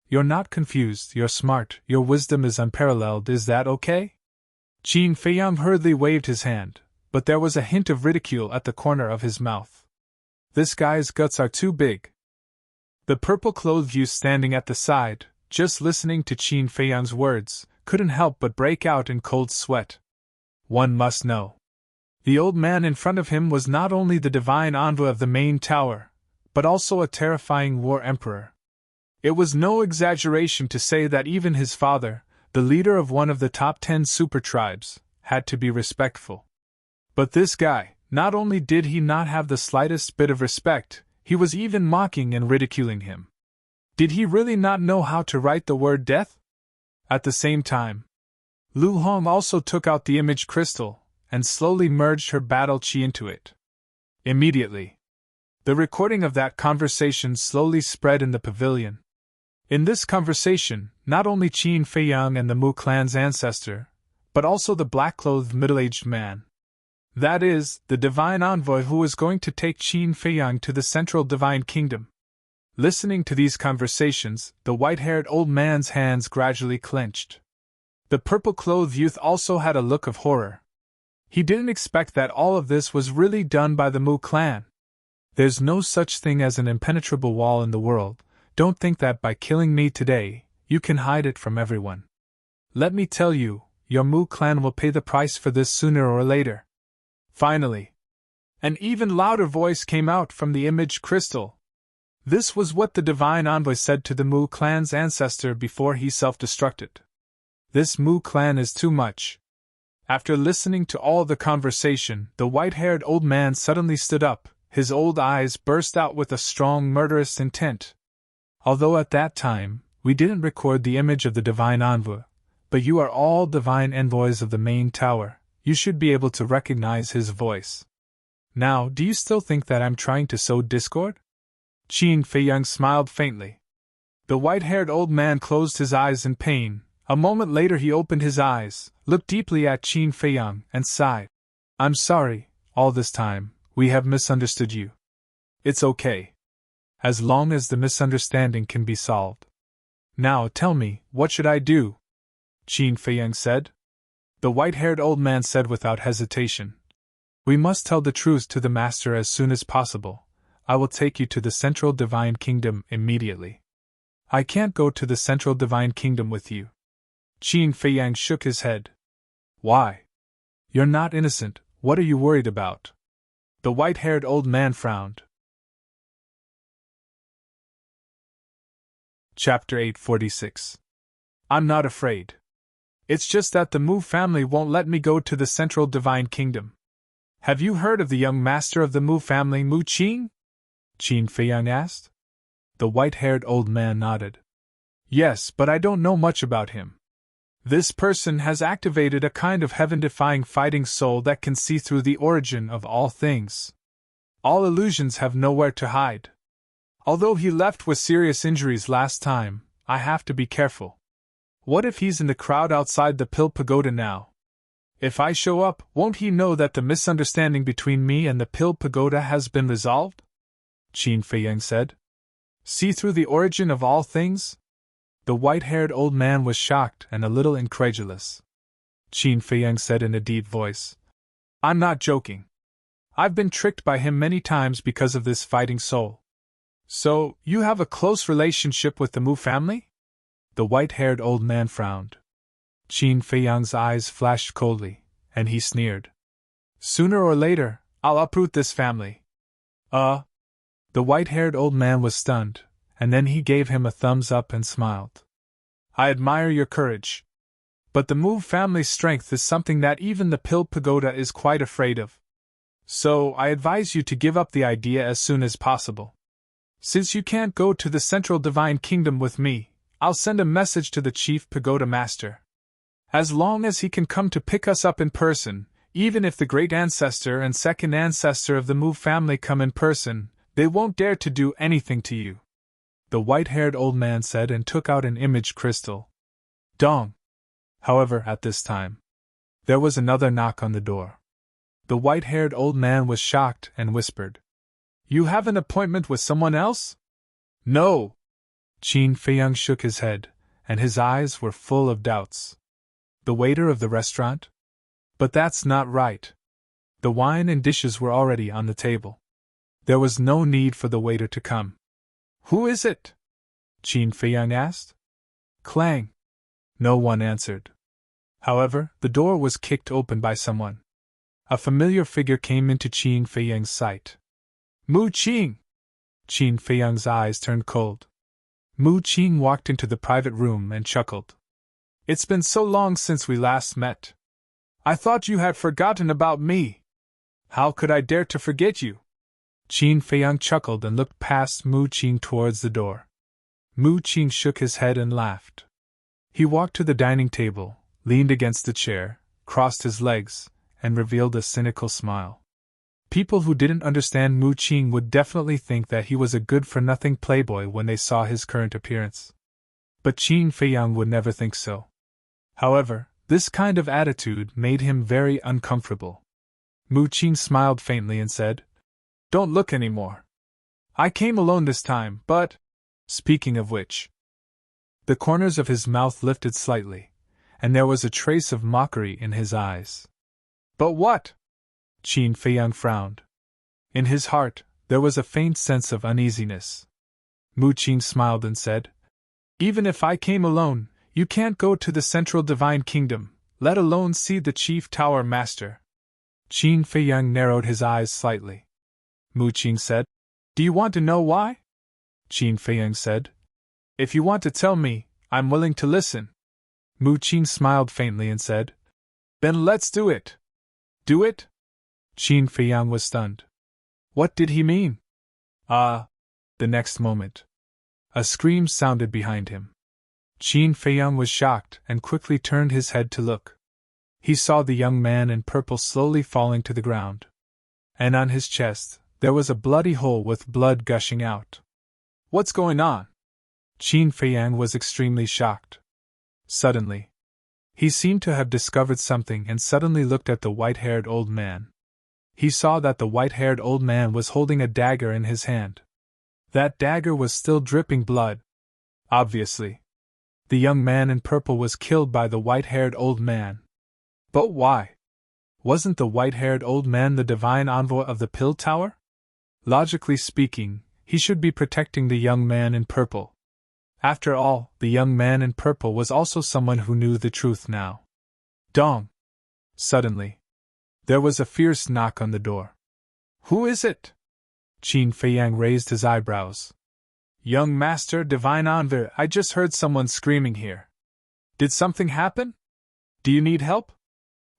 You're not confused, you're smart, your wisdom is unparalleled, is that okay? Qin Feiyang hurriedly waved his hand, but there was a hint of ridicule at the corner of his mouth. This guy's guts are too big. The purple-clothed youth standing at the side, just listening to Qin Feiyang's words, couldn't help but break out in cold sweat. One must know. The old man in front of him was not only the divine envoy of the main tower, but also a terrifying war emperor. It was no exaggeration to say that even his father, the leader of one of the top 10 super tribes, had to be respectful. But this guy, not only did he not have the slightest bit of respect, he was even mocking and ridiculing him. Did he really not know how to write the word death? At the same time, Lu Hong also took out the image crystal and slowly merged her battle chi into it. Immediately, the recording of that conversation slowly spread in the pavilion. In this conversation, not only Qin Feiyang and the Mu clan's ancestor, but also the black-clothed middle-aged man. That is, the divine envoy who was going to take Qin Feiyang to the central divine kingdom. Listening to these conversations, the white-haired old man's hands gradually clenched. The purple-clothed youth also had a look of horror. He didn't expect that all of this was really done by the Mu clan. There's no such thing as an impenetrable wall in the world. Don't think that by killing me today, you can hide it from everyone. Let me tell you, your Mu clan will pay the price for this sooner or later. Finally, an even louder voice came out from the image crystal. This was what the divine envoy said to the Mu clan's ancestor before he self-destructed. This Mu clan is too much. After listening to all the conversation, the white-haired old man suddenly stood up, his old eyes burst out with a strong murderous intent. Although at that time, we didn't record the image of the divine envoy, but you are all divine envoys of the main tower, you should be able to recognize his voice. Now, do you still think that I'm trying to sow discord? Qin Feiyang smiled faintly. The white-haired old man closed his eyes in pain. A moment later he opened his eyes, looked deeply at Qin Feiyang, and sighed. I'm sorry, all this time, we have misunderstood you. It's okay. As long as the misunderstanding can be solved. Now tell me, what should I do? Qin Feiyang said. The white-haired old man said without hesitation. We must tell the truth to the master as soon as possible. I will take you to the central divine kingdom immediately. I can't go to the central divine kingdom with you. Qin Feiyang shook his head. Why? You're not innocent, what are you worried about? The white-haired old man frowned. Chapter 846. I'm not afraid. It's just that the Mu family won't let me go to the central divine kingdom. Have you heard of the young master of the Mu family, Mu Qin? Qin Feiyang asked. The white-haired old man nodded. Yes, but I don't know much about him. This person has activated a kind of heaven-defying fighting soul that can see through the origin of all things. All illusions have nowhere to hide. Although he left with serious injuries last time, I have to be careful. What if he's in the crowd outside the Pill Pagoda now? If I show up, won't he know that the misunderstanding between me and the Pill Pagoda has been resolved? Qin Feiyang said. See through the origin of all things? The white-haired old man was shocked and a little incredulous. Qin Feiyang said in a deep voice. I'm not joking. I've been tricked by him many times because of this fighting soul. So, you have a close relationship with the Mu family? The white-haired old man frowned. Qin Feiyang's eyes flashed coldly, and he sneered. Sooner or later, I'll uproot this family. The white-haired old man was stunned, and then he gave him a thumbs up and smiled. I admire your courage. But the Mu family's strength is something that even the Pill Pagoda is quite afraid of. So, I advise you to give up the idea as soon as possible. Since you can't go to the central divine kingdom with me, I'll send a message to the chief pagoda master. As long as he can come to pick us up in person, even if the great ancestor and second ancestor of the Mu family come in person, they won't dare to do anything to you. The white-haired old man said and took out an image crystal. Dong! However, at this time, there was another knock on the door. The white-haired old man was shocked and whispered, You have an appointment with someone else? No! Qin Feiyang shook his head, and his eyes were full of doubts. The waiter of the restaurant? But that's not right. The wine and dishes were already on the table. There was no need for the waiter to come. "Who is it?" Qin Feiyang asked. Clang. No one answered. However, the door was kicked open by someone. A familiar figure came into Qin Feiyang's sight. "Mu Qing!" Qin Feiyang's eyes turned cold. Mu Qing walked into the private room and chuckled. "It's been so long since we last met. I thought you had forgotten about me. How could I dare to forget you?" Qin Feiyang chuckled and looked past Mu Qing towards the door. Mu Qing shook his head and laughed. He walked to the dining table, leaned against the chair, crossed his legs, and revealed a cynical smile. People who didn't understand Mu Qing would definitely think that he was a good-for-nothing playboy when they saw his current appearance. But Qin Feiyang would never think so. However, this kind of attitude made him very uncomfortable. Mu Qing smiled faintly and said, "Don't look anymore. I came alone this time, but… Speaking of which…" The corners of his mouth lifted slightly, and there was a trace of mockery in his eyes. "But what?" Qin Feiyang frowned. In his heart, there was a faint sense of uneasiness. Mu Qing smiled and said, "Even if I came alone, you can't go to the Central Divine Kingdom, let alone see the Chief Tower Master." Qin Feiyang narrowed his eyes slightly. Mu Qing said, "Do you want to know why?" Qin Feiyang said, "If you want to tell me, I'm willing to listen." Mu Qing smiled faintly and said, "Then let's do it." "Do it?" Qin Feiyang was stunned. What did he mean? The next moment, a scream sounded behind him. Qin Feiyang was shocked and quickly turned his head to look. He saw the young man in purple slowly falling to the ground. And on his chest, there was a bloody hole with blood gushing out. "What's going on?" Qin Feiyang was extremely shocked. Suddenly, he seemed to have discovered something and suddenly looked at the white-haired old man. He saw that the white-haired old man was holding a dagger in his hand. That dagger was still dripping blood. Obviously, the young man in purple was killed by the white-haired old man. But why? Wasn't the white-haired old man the divine envoy of the Pill Tower? Logically speaking, he should be protecting the young man in purple. After all, the young man in purple was also someone who knew the truth now. Dong! Suddenly, there was a fierce knock on the door. "Who is it?" Qin Feiyang raised his eyebrows. "Young Master Divine Envoy, I just heard someone screaming here. Did something happen? Do you need help?"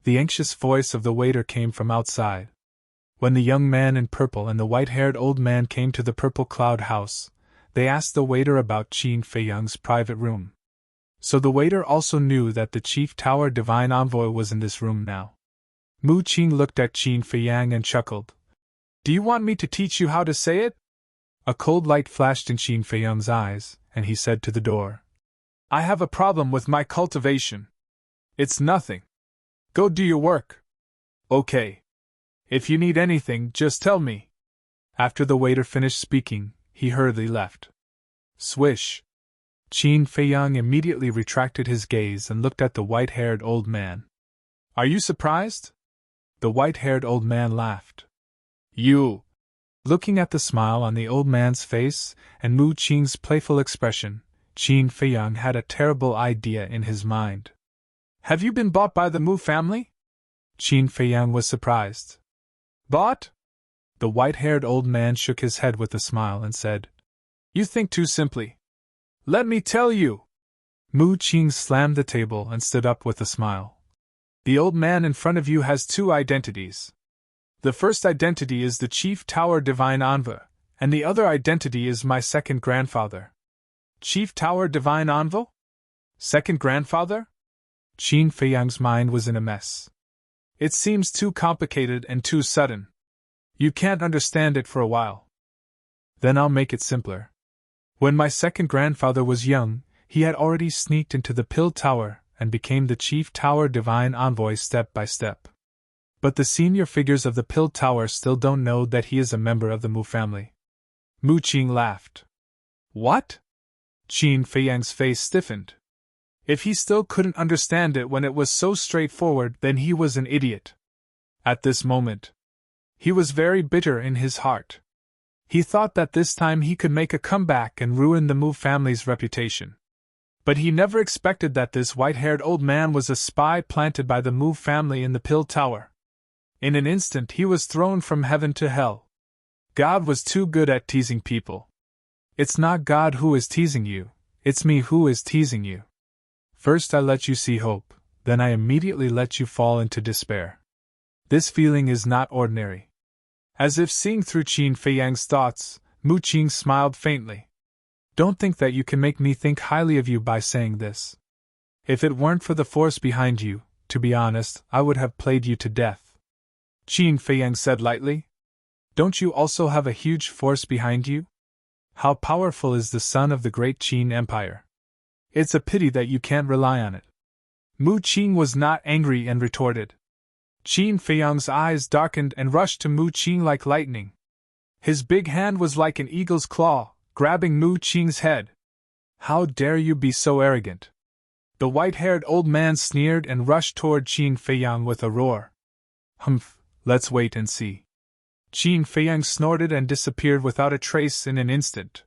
The anxious voice of the waiter came from outside. When the young man in purple and the white-haired old man came to the Purple Cloud House, they asked the waiter about Qin Feiyang's private room. So the waiter also knew that the Chief Tower Divine Envoy was in this room now. Mu Qing looked at Qin Feiyang and chuckled. "Do you want me to teach you how to say it?" A cold light flashed in Qin Feiyang's eyes, and he said to the door, "I have a problem with my cultivation. It's nothing. Go do your work." "Okay. If you need anything, just tell me." After the waiter finished speaking, he hurriedly left. Swish! Qin Feiyang immediately retracted his gaze and looked at the white-haired old man. "Are you surprised?" The white-haired old man laughed. "You!" Looking at the smile on the old man's face and Mu Qing's playful expression, Qin Feiyang had a terrible idea in his mind. "Have you been bought by the Mu family?" Qin Feiyang was surprised. "Bought?" The white-haired old man shook his head with a smile and said, "You think too simply. Let me tell you." Mu Qing slammed the table and stood up with a smile. "The old man in front of you has two identities. The first identity is the Chief Tower Divine Envoy, and the other identity is my second grandfather." "Chief Tower Divine Envoy? Second grandfather?" Qin Feiyang's mind was in a mess. "It seems too complicated and too sudden. You can't understand it for a while. Then I'll make it simpler. When my second grandfather was young, he had already sneaked into the Pill Tower and became the Chief Tower Divine Envoy step by step. But the senior figures of the Pill Tower still don't know that he is a member of the Mu family." Mu Qing laughed. "What?" Qin Feiyang's face stiffened. If he still couldn't understand it when it was so straightforward, then he was an idiot. At this moment, he was very bitter in his heart. He thought that this time he could make a comeback and ruin the Mu family's reputation. But he never expected that this white-haired old man was a spy planted by the Mu family in the Pill Tower. In an instant he was thrown from heaven to hell. God was too good at teasing people. It's not God who is teasing you, it's me who is teasing you. First I let you see hope, then I immediately let you fall into despair. This feeling is not ordinary. As if seeing through Qin Feiyang's thoughts, Mu Qing smiled faintly. Don't think that you can make me think highly of you by saying this. If it weren't for the force behind you, to be honest, I would have played you to death. Qin Feiyang said lightly. Don't you also have a huge force behind you? How powerful is the son of the great Qin Empire? It's a pity that you can't rely on it. Mu Qing was not angry and retorted. Qin Feiyang's eyes darkened and rushed to Mu Qing like lightning. His big hand was like an eagle's claw, grabbing Mu Qing's head. How dare you be so arrogant? The white-haired old man sneered and rushed toward Qin Feiyang with a roar. Humph, let's wait and see. Qin Feiyang snorted and disappeared without a trace in an instant.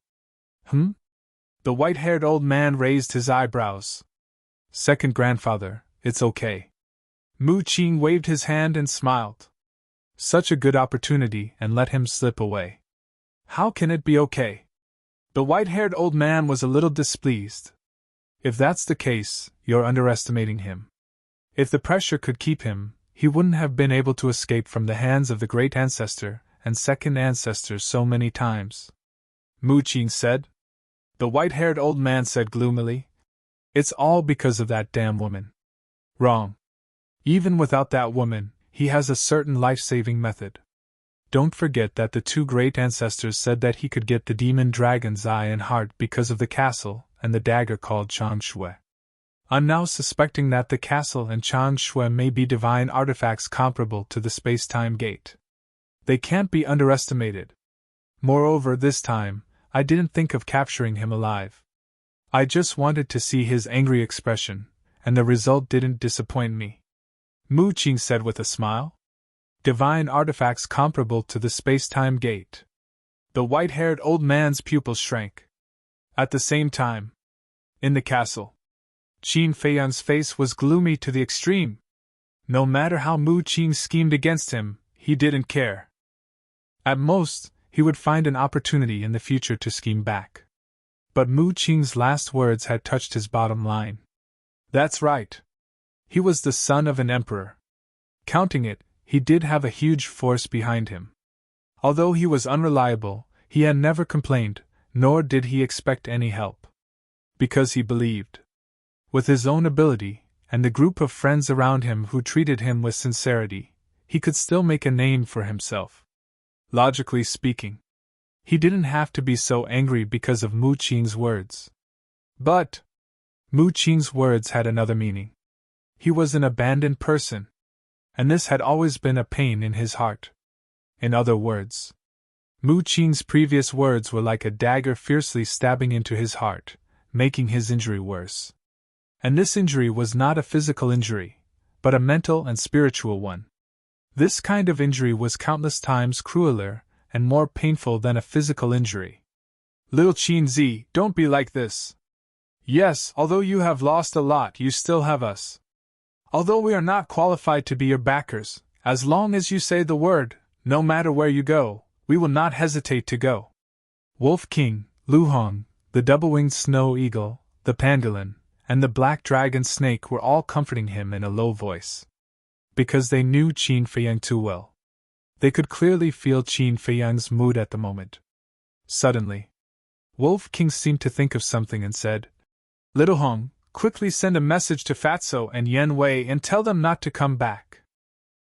The white-haired old man raised his eyebrows. Second grandfather, it's okay. Mu Qing waved his hand and smiled. Such a good opportunity, and let him slip away. How can it be okay? The white-haired old man was a little displeased. If that's the case, you're underestimating him. If the pressure could keep him, he wouldn't have been able to escape from the hands of the great ancestor and second ancestors so many times. Mu Qing said. The white-haired old man said gloomily. It's all because of that damn woman. Wrong. Even without that woman, he has a certain life-saving method. Don't forget that the two great ancestors said that he could get the demon dragon's eye and heart because of the castle and the dagger called Changshui. I'm now suspecting that the castle and Changshui may be divine artifacts comparable to the space-time gate. They can't be underestimated. Moreover, this time, I didn't think of capturing him alive. I just wanted to see his angry expression, and the result didn't disappoint me. Mu Qing said with a smile. Divine artifacts comparable to the space-time gate. The white-haired old man's pupils shrank. At the same time, in the castle, Qin Feiyang's face was gloomy to the extreme. No matter how Mu Qing schemed against him, he didn't care. At most, he would find an opportunity in the future to scheme back. But Mu Qing's last words had touched his bottom line. That's right. He was the son of an emperor. Counting it, he did have a huge force behind him. Although he was unreliable, he had never complained, nor did he expect any help. Because he believed. With his own ability, and the group of friends around him who treated him with sincerity, he could still make a name for himself. Logically speaking, he didn't have to be so angry because of Mu Qing's words. But Mu Qing's words had another meaning. He was an abandoned person, and this had always been a pain in his heart. In other words, Mu Qing's previous words were like a dagger fiercely stabbing into his heart, making his injury worse. And this injury was not a physical injury, but a mental and spiritual one. This kind of injury was countless times crueler and more painful than a physical injury. Little Qin Zi, don't be like this. Yes, although you have lost a lot, you still have us. Although we are not qualified to be your backers, as long as you say the word, no matter where you go, we will not hesitate to go. Wolf King, Lu Hong, the double-winged snow eagle, the pangolin, and the black dragon snake were all comforting him in a low voice. Because they knew Qin Feiyang too well. They could clearly feel Qin Feiyang's mood at the moment. Suddenly, Wolf King seemed to think of something and said, Little Hong, quickly send a message to Fatso and Yan Wei and tell them not to come back.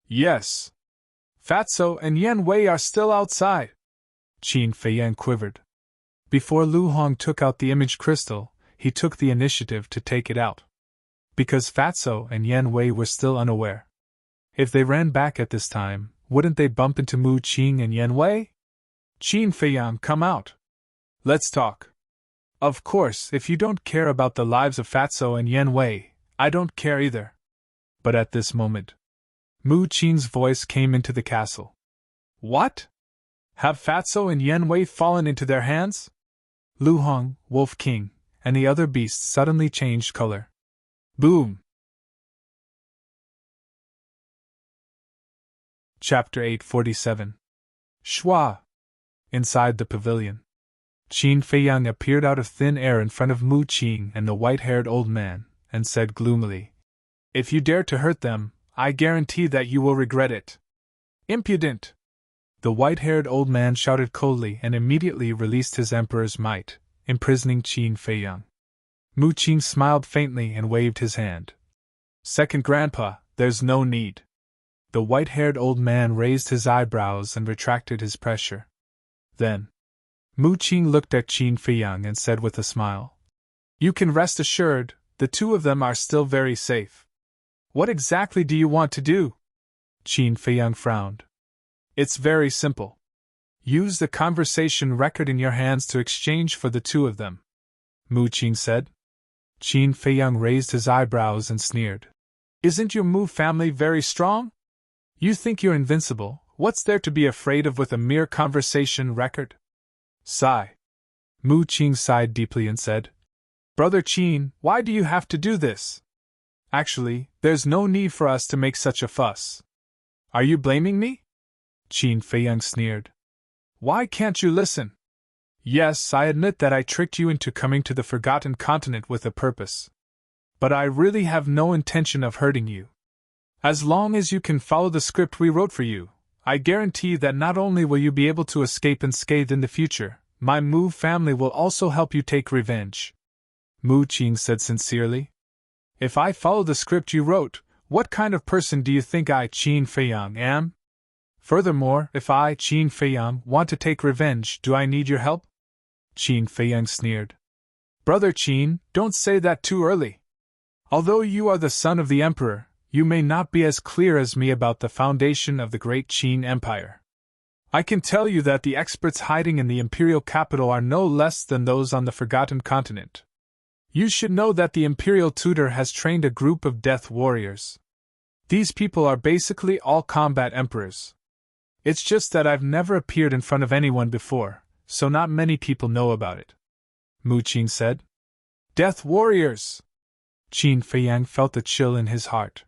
Yes. Fatso and Yan Wei are still outside. Qin Feiyang quivered. Before Lu Hong took out the image crystal, he took the initiative to take it out. Because Fatso and Yan Wei were still unaware. If they ran back at this time, wouldn't they bump into Mu Qing and Yan Wei? Qin Feiyang, come out. Let's talk. Of course, if you don't care about the lives of Fatso and Yan Wei, I don't care either. But at this moment, Mu Qing's voice came into the castle. What? Have Fatso and Yen Wei fallen into their hands? Lu Hong, Wolf King, and the other beasts suddenly changed color. Boom! Chapter 847. Shua! Inside the pavilion, Qin Feiyang appeared out of thin air in front of Mu Qing and the white-haired old man, and said gloomily, "If you dare to hurt them, I guarantee that you will regret it." Impudent! The white-haired old man shouted coldly and immediately released his emperor's might, imprisoning Qin Feiyang. Mu Qing smiled faintly and waved his hand. "Second Grandpa, there's no need." The white-haired old man raised his eyebrows and retracted his pressure. Then, Mu Qing looked at Qin Feiyang and said with a smile, "You can rest assured, the two of them are still very safe." "What exactly do you want to do?" Qin Feiyang frowned. "It's very simple. Use the conversation record in your hands to exchange for the two of them," Mu Qing said. Qin Feiyang raised his eyebrows and sneered. "Isn't your Mu family very strong? You think you're invincible, what's there to be afraid of with a mere conversation record?" Sigh. Mu Qing sighed deeply and said, "Brother Qin, why do you have to do this? Actually, there's no need for us to make such a fuss." "Are you blaming me?" Qin Feiyang sneered. "Why can't you listen? Yes, I admit that I tricked you into coming to the Forgotten Continent with a purpose. But I really have no intention of hurting you. As long as you can follow the script we wrote for you, I guarantee that not only will you be able to escape unscathed in the future, my Mu family will also help you take revenge," Mu Qing said sincerely. "If I follow the script you wrote, what kind of person do you think I, Qin Feiyang, am? Furthermore, if I, Qin Feiyang, want to take revenge, do I need your help?" Qin Feiyang sneered. "Brother Qin, don't say that too early. Although you are the son of the emperor, you may not be as clear as me about the foundation of the great Qin Empire. I can tell you that the experts hiding in the imperial capital are no less than those on the Forgotten Continent. You should know that the imperial tutor has trained a group of death warriors. These people are basically all combat emperors. It's just that I've never appeared in front of anyone before, so not many people know about it," Mu Qing said. "Death warriors!" Qin Feiyang felt a chill in his heart.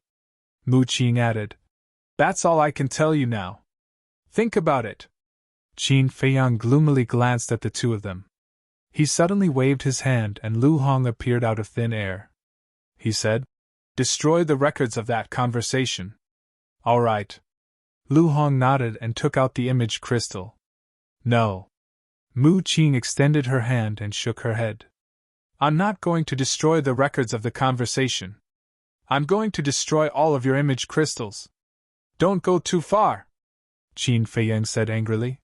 Mu Qing added, "That's all I can tell you now. Think about it." Qin Feiyang gloomily glanced at the two of them. He suddenly waved his hand and Lu Hong appeared out of thin air. He said, "Destroy the records of that conversation." "All right." Lu Hong nodded and took out the image crystal. "No." Mu Qing extended her hand and shook her head. "I'm not going to destroy the records of the conversation. I'm going to destroy all of your image crystals." "Don't go too far," Qin Feiyang said angrily.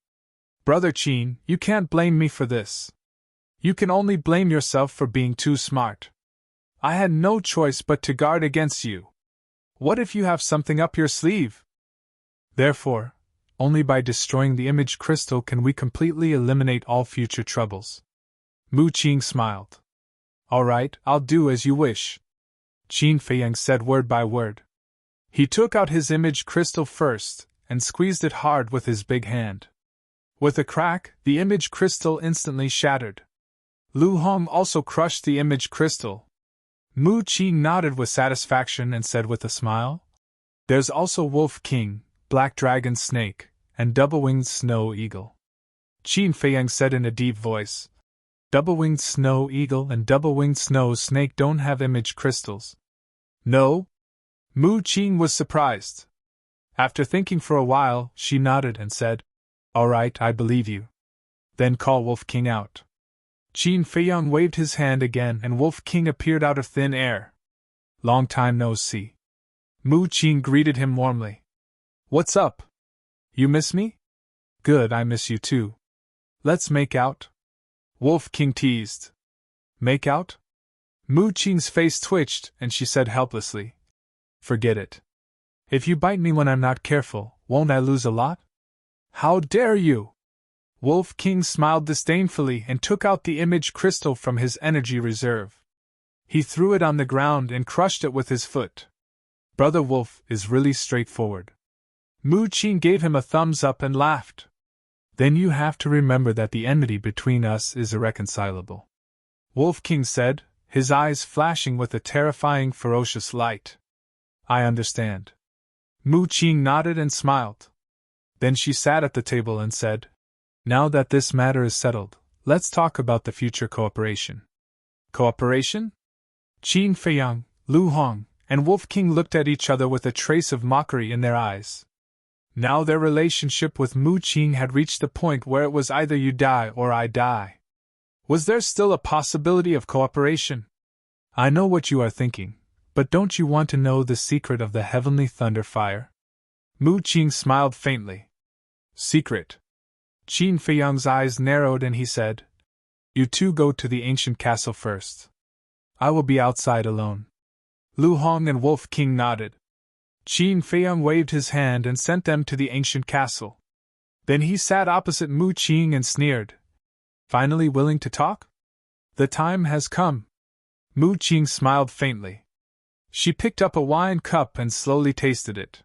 "Brother Qin, you can't blame me for this. You can only blame yourself for being too smart. I had no choice but to guard against you. What if you have something up your sleeve? Therefore, only by destroying the image crystal can we completely eliminate all future troubles." Mu Qing smiled. "All right, I'll do as you wish," Qin Feiyang said word by word. He took out his image crystal first, and squeezed it hard with his big hand. With a crack, the image crystal instantly shattered. Lu Hong also crushed the image crystal. Mu Qing nodded with satisfaction and said with a smile, "There's also Wolf King, Black Dragon Snake, and Double-Winged Snow Eagle." Qin Feiyang said in a deep voice, "Double-Winged Snow Eagle and Double-Winged Snow Snake don't have image crystals." "No?" Mu Qing was surprised. After thinking for a while, she nodded and said, "All right, I believe you. Then call Wolf King out." Qin Feiyang waved his hand again and Wolf King appeared out of thin air. "Long time no see." Mu Qing greeted him warmly. "What's up? You miss me?" "Good, I miss you too. Let's make out?" Wolf King teased. "Make out?" Mu Qing's face twitched and she said helplessly, "Forget it. If you bite me when I'm not careful, won't I lose a lot?" "How dare you!" Wolf King smiled disdainfully and took out the image crystal from his energy reserve. He threw it on the ground and crushed it with his foot. "Brother Wolf is really straightforward." Mu Qing gave him a thumbs up and laughed. Then you have to remember that the enmity between us is irreconcilable. Wolf King said, his eyes flashing with a terrifying, ferocious light. I understand. Mu Qing nodded and smiled. Then she sat at the table and said, now that this matter is settled, let's talk about the future cooperation. Cooperation? Qin Feiyang, Lu Hong, and Wolf King looked at each other with a trace of mockery in their eyes. Now their relationship with Mu Qing had reached the point where it was either you die or I die. Was there still a possibility of cooperation? I know what you are thinking, but don't you want to know the secret of the heavenly thunder fire? Mu Qing smiled faintly. Secret? Qin Feiyang's eyes narrowed and he said, you two go to the ancient castle first. I will be outside alone. Lu Hong and Wolf King nodded. Qin Feiyang waved his hand and sent them to the ancient castle. Then he sat opposite Mu Qing and sneered. Finally willing to talk? The time has come. Mu Qing smiled faintly. She picked up a wine cup and slowly tasted it.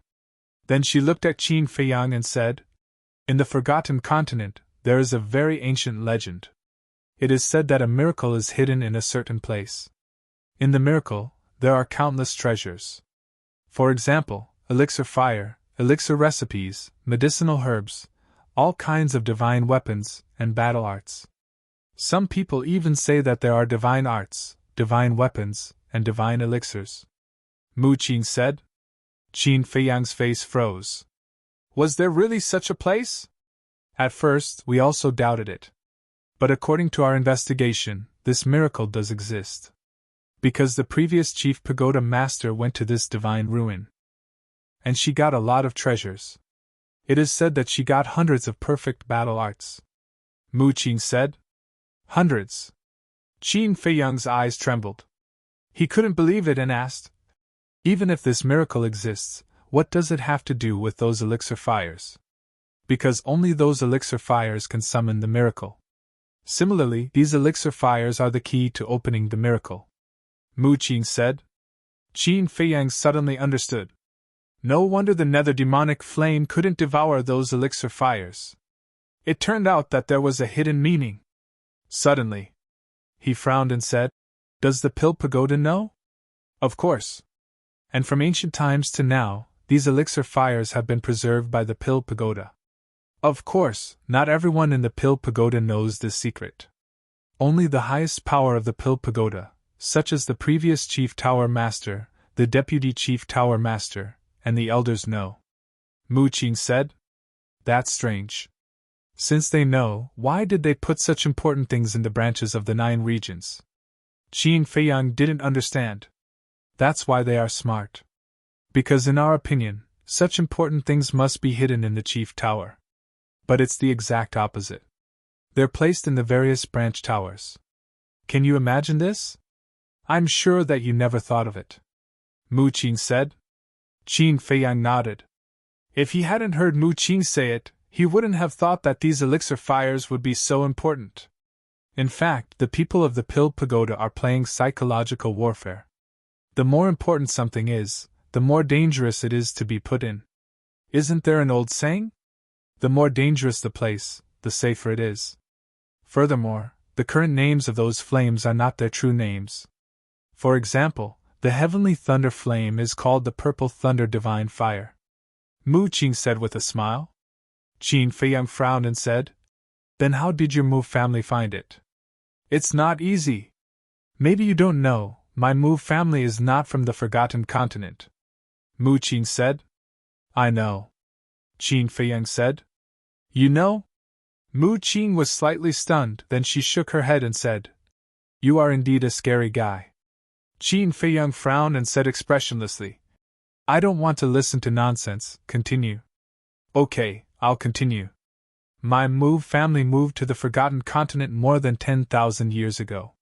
Then she looked at Qin Feiyang and said, in the Forgotten Continent, there is a very ancient legend. It is said that a miracle is hidden in a certain place. In the miracle, there are countless treasures. For example, elixir fire, elixir recipes, medicinal herbs, all kinds of divine weapons, and battle arts. Some people even say that there are divine arts, divine weapons, and divine elixirs. Mu Qing said. Qin Feiyang's face froze. Was there really such a place? At first, we also doubted it. But according to our investigation, this miracle does exist. Because the previous chief pagoda master went to this divine ruin. And she got a lot of treasures. It is said that she got hundreds of perfect battle arts. Mu Qing said. Hundreds. Qin Feiyang's eyes trembled. He couldn't believe it and asked, even if this miracle exists, what does it have to do with those elixir fires? Because only those elixir fires can summon the miracle. Similarly, these elixir fires are the key to opening the miracle. Mu Qing said. Qin Feiyang suddenly understood. No wonder the nether demonic flame couldn't devour those elixir fires. It turned out that there was a hidden meaning. Suddenly, he frowned and said, does the Pill Pagoda know? Of course. And from ancient times to now, these elixir fires have been preserved by the Pill Pagoda. Of course, not everyone in the Pill Pagoda knows this secret. Only the highest power of the Pill Pagoda, such as the previous Chief Tower Master, the Deputy Chief Tower Master, and the elders know. Mu Qing said. That's strange. Since they know, why did they put such important things in the branches of the 9 regions? Qin Feiyang didn't understand. That's why they are smart. Because in our opinion, such important things must be hidden in the Chief Tower. But it's the exact opposite. They're placed in the various branch towers. Can you imagine this? I'm sure that you never thought of it. Mu Qing said. Qin Feiyang nodded. If he hadn't heard Mu Qing say it, he wouldn't have thought that these elixir fires would be so important. In fact, the people of the Pill Pagoda are playing psychological warfare. The more important something is, the more dangerous it is to be put in. Isn't there an old saying? The more dangerous the place, the safer it is. Furthermore, the current names of those flames are not their true names. For example, the heavenly thunder flame is called the Purple Thunder Divine Fire. Mu Qing said with a smile. Qin Feiyang frowned and said, then how did your Mu family find it? It's not easy. Maybe you don't know, my Mu family is not from the Forgotten Continent. Mu Qing said. I know. Qin Feiyang said. You know? Mu Qing was slightly stunned, then she shook her head and said, you are indeed a scary guy. Qin Feiyang frowned and said expressionlessly, I don't want to listen to nonsense, continue. Okay, I'll continue. My Mu family moved to the Forgotten Continent more than 10,000 years ago.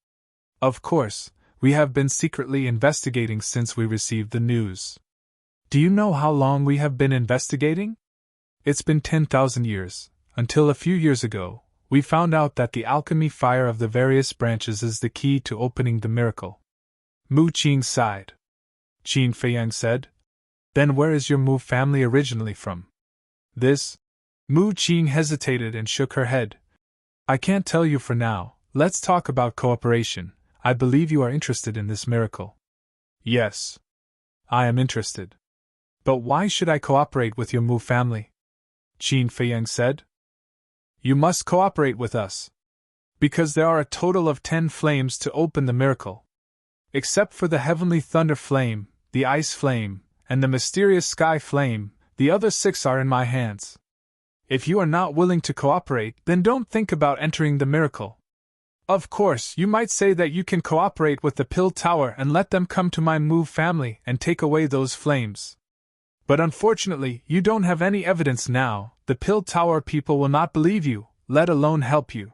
Of course, we have been secretly investigating since we received the news. Do you know how long we have been investigating? It's been 10,000 years, until a few years ago, we found out that the alchemy fire of the various branches is the key to opening the miracle. Mu Qing sighed. Qin Feiyang said, then where is your Mu family originally from? This? Mu Qing hesitated and shook her head. I can't tell you for now. Let's talk about cooperation. I believe you are interested in this miracle. Yes. I am interested. But why should I cooperate with your Mu family? Qin Feiyang said. You must cooperate with us. Because there are a total of 10 flames to open the miracle. Except for the heavenly thunder flame, the ice flame, and the mysterious sky flame, the other 6 are in my hands. If you are not willing to cooperate, then don't think about entering the miracle. Of course, you might say that you can cooperate with the Pill Tower and let them come to my Mu family and take away those flames. But unfortunately, you don't have any evidence now. The Pill Tower people will not believe you, let alone help you.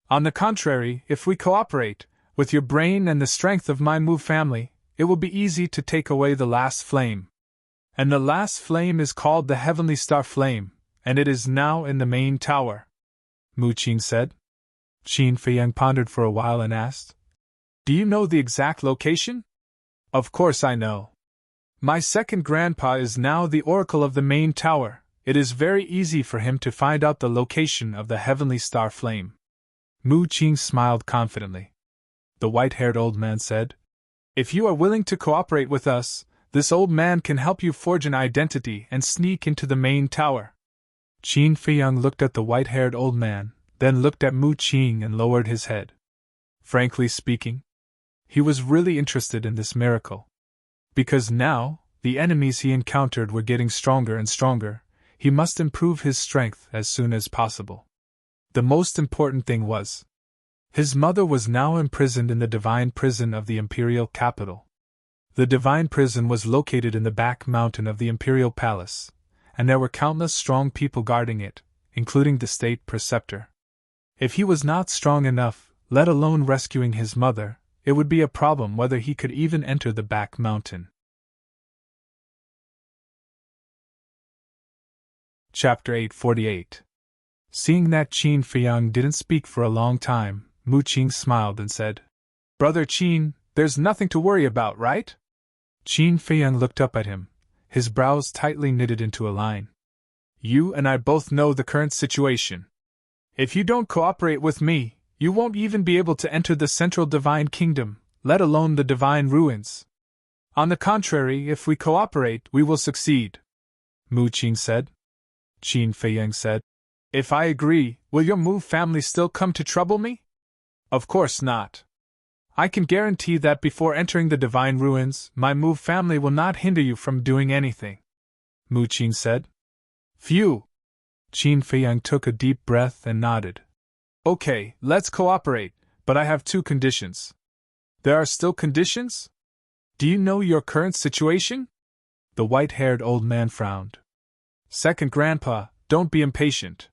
On the contrary, if we cooperate, with your brain and the strength of my Mu family, it will be easy to take away the last flame. And the last flame is called the Heavenly Star Flame, and it is now in the main tower. Mu Qing said. Qin Feiyang pondered for a while and asked, Do you know the exact location? Of course I know. My second grandpa is now the oracle of the main tower. It is very easy for him to find out the location of the Heavenly Star Flame. Mu Qing smiled confidently. The white-haired old man said, If you are willing to cooperate with us, this old man can help you forge an identity and sneak into the main tower. Qin Feiyang looked at the white-haired old man, then looked at Mu Qing and lowered his head. Frankly speaking, he was really interested in this miracle. Because now, the enemies he encountered were getting stronger and stronger, he must improve his strength as soon as possible. The most important thing was, his mother was now imprisoned in the divine prison of the imperial capital. The divine prison was located in the back mountain of the imperial palace, and there were countless strong people guarding it, including the state preceptor. If he was not strong enough, let alone rescuing his mother, it would be a problem whether he could even enter the back mountain. Chapter 848. Seeing that Qin Feiyang didn't speak for a long time, Mu Qing smiled and said, Brother Qin, there's nothing to worry about, right? Qin Feiyang looked up at him, his brows tightly knitted into a line. You and I both know the current situation. If you don't cooperate with me, you won't even be able to enter the central divine kingdom, let alone the divine ruins. On the contrary, if we cooperate, we will succeed. Mu Qing said. Qin Feiyang said, If I agree, will your Mu family still come to trouble me? Of course not. I can guarantee that before entering the divine ruins, my Mu family will not hinder you from doing anything. Mu Qing said. Phew! Qin Feiyang took a deep breath and nodded. Okay, let's cooperate, but I have 2 conditions. There are still conditions? Do you know your current situation? The white-haired old man frowned. Second grandpa, don't be impatient.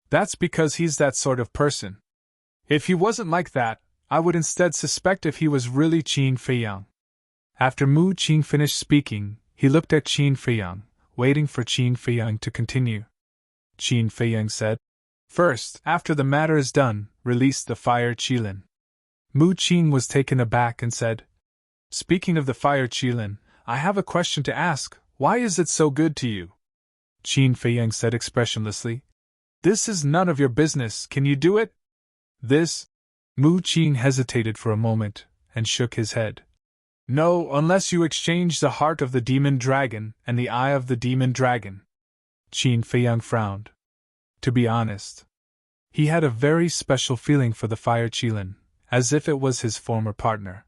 That's because he's that sort of person. If he wasn't like that, I would instead suspect if he was really Qin Feiyang. After Mu Qing finished speaking, he looked at Qin Feiyang, waiting for Qin Feiyang to continue. Qin Feiyang said, First, after the matter is done, release the fire Qilin. Mu Qing was taken aback and said, Speaking of the fire Qilin, I have a question to ask. Why is it so good to you? Qin Feiyang said expressionlessly, This is none of your business, can you do it? This? Mu Qing hesitated for a moment, and shook his head. No, unless you exchange the heart of the demon dragon and the eye of the demon dragon. Qin Feiyang frowned. To be honest, he had a very special feeling for the fire Qilin, as if it was his former partner.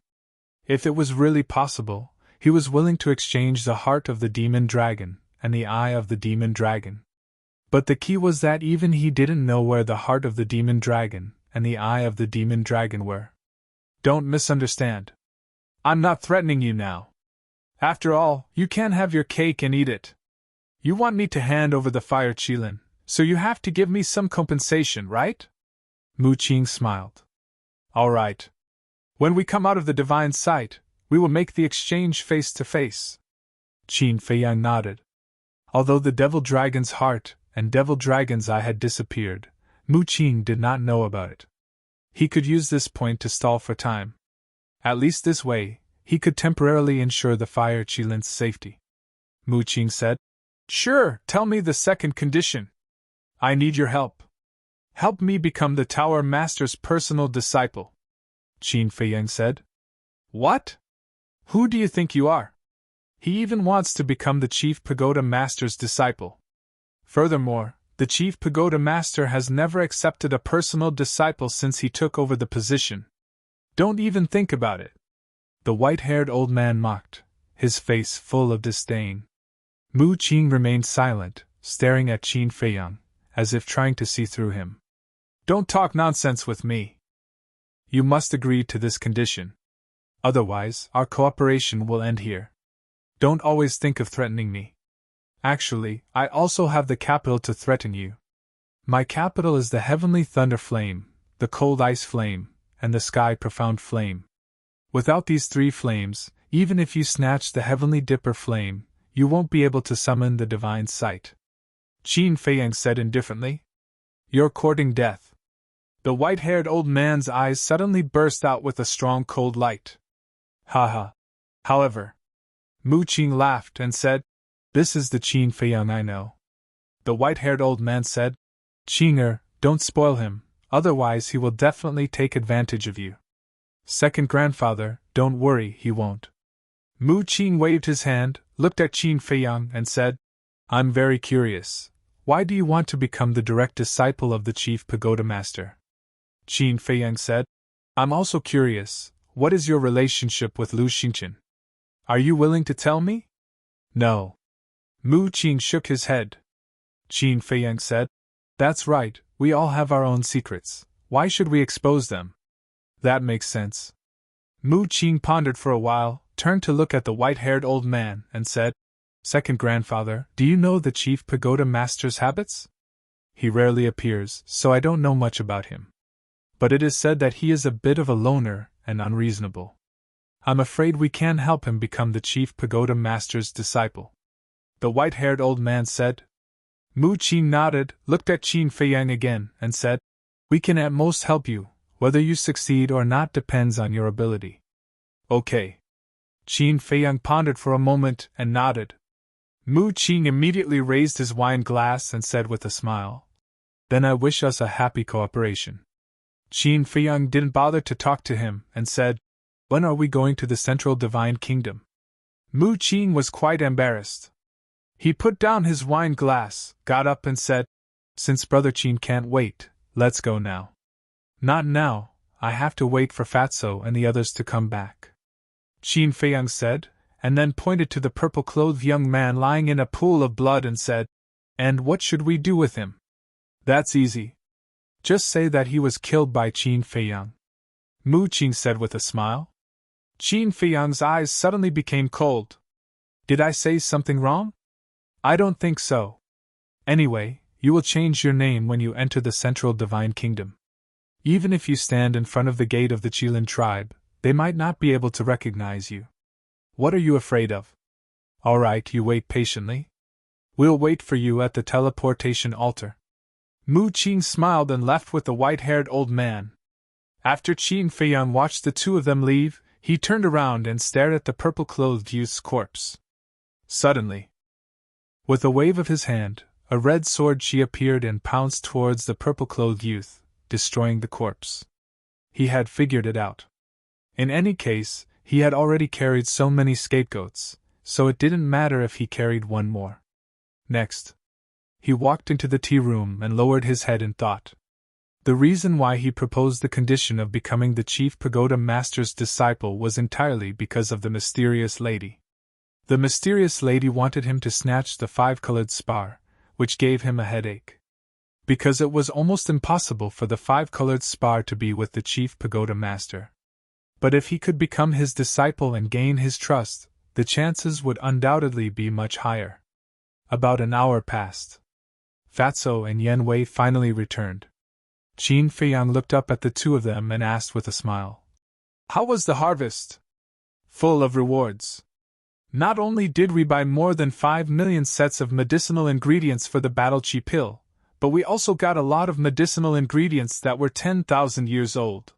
If it was really possible, he was willing to exchange the heart of the demon dragon and the eye of the demon dragon. But the key was that even he didn't know where the heart of the demon dragon and the eye of the demon dragon were. Don't misunderstand. I'm not threatening you now. After all, you can't have your cake and eat it. You want me to hand over the fire Qilin, so you have to give me some compensation, right? Mu Qing smiled. All right. When we come out of the divine sight, we will make the exchange face to face. Qin Feiyang nodded. Although the devil dragon's heart and devil dragon's eye had disappeared, Mu Qing did not know about it. He could use this point to stall for time. At least this way, he could temporarily ensure the fire Qilin's safety. Mu Qing said, Sure, tell me the second condition. I need your help. Help me become the Tower Master's personal disciple, Qin Feiyang said. What? Who do you think you are? He even wants to become the Chief Pagoda Master's disciple. Furthermore, the Chief Pagoda Master has never accepted a personal disciple since he took over the position. Don't even think about it. The white-haired old man mocked, his face full of disdain. Mu Qing remained silent, staring at Qin Feiyang, as if trying to see through him. Don't talk nonsense with me. You must agree to this condition. Otherwise, our cooperation will end here. Don't always think of threatening me. Actually, I also have the capital to threaten you. My capital is the heavenly thunder flame, the cold ice flame, and the sky profound flame. Without these three flames, even if you snatch the heavenly dipper flame, you won't be able to summon the divine sight. Qin Feiyang said indifferently. You're courting death. The white-haired old man's eyes suddenly burst out with a strong cold light. Ha. However, Mu Qing laughed and said, This is the Qin Feiyang I know. The white-haired old man said, Qing'er, don't spoil him, otherwise he will definitely take advantage of you. Second grandfather, don't worry, he won't. Mu Qing waved his hand, looked at Qin Feiyang and said, I'm very curious. Why do you want to become the direct disciple of the Chief Pagoda Master? Qin Feiyang said, I'm also curious, what is your relationship with Lu Xingqian? Are you willing to tell me? No. Mu Qing shook his head. Qin Feiyang said, That's right, we all have our own secrets. Why should we expose them? That makes sense. Mu Qing pondered for a while, turned to look at the white-haired old man, and said, Second grandfather, do you know the Chief Pagoda Master's habits? He rarely appears, so I don't know much about him. But it is said that he is a bit of a loner and unreasonable. I'm afraid we can't help him become the Chief Pagoda Master's disciple. The white-haired old man said. Mu Qing nodded, looked at Qin Feiyang again, and said, We can at most help you. Whether you succeed or not depends on your ability. Okay. Qin Feiyang pondered for a moment and nodded. Mu Qing immediately raised his wine glass and said with a smile, Then I wish us a happy cooperation. Qin Feiyang didn't bother to talk to him and said, When are we going to the Central Divine Kingdom? Mu Qing was quite embarrassed. He put down his wine glass, got up and said, Since Brother Qin can't wait, let's go now. Not now, I have to wait for Fatso and the others to come back. Qin Feiyang said, and then pointed to the purple-clothed young man lying in a pool of blood and said, And what should we do with him? That's easy. Just say that he was killed by Qin Feiyang. Mu Qing said with a smile. Qin Feiyang's eyes suddenly became cold. Did I say something wrong? I don't think so. Anyway, you will change your name when you enter the Central Divine Kingdom. Even if you stand in front of the gate of the Qilin tribe, they might not be able to recognize you. What are you afraid of? All right, you wait patiently. We'll wait for you at the teleportation altar. Mu Qing smiled and left with the white-haired old man. After Qin Feiyang watched the two of them leave, he turned around and stared at the purple-clothed youth's corpse. Suddenly, with a wave of his hand, a red sword she appeared and pounced towards the purple-clothed youth, destroying the corpse. He had figured it out. In any case, he had already carried so many scapegoats, so it didn't matter if he carried one more. Next, he walked into the tea room and lowered his head in thought. The reason why he proposed the condition of becoming the Chief Pagoda Master's disciple was entirely because of the mysterious lady. The mysterious lady wanted him to snatch the five-colored spar, which gave him a headache. Because it was almost impossible for the five-colored spar to be with the Chief Pagoda Master. But if he could become his disciple and gain his trust, the chances would undoubtedly be much higher. About an hour passed. Fatso and Yen Wei finally returned. Qin Feiyang looked up at the two of them and asked with a smile, How was the harvest? Full of rewards. Not only did we buy more than 5 million sets of medicinal ingredients for the battle chi pill, but we also got a lot of medicinal ingredients that were 10,000 years old.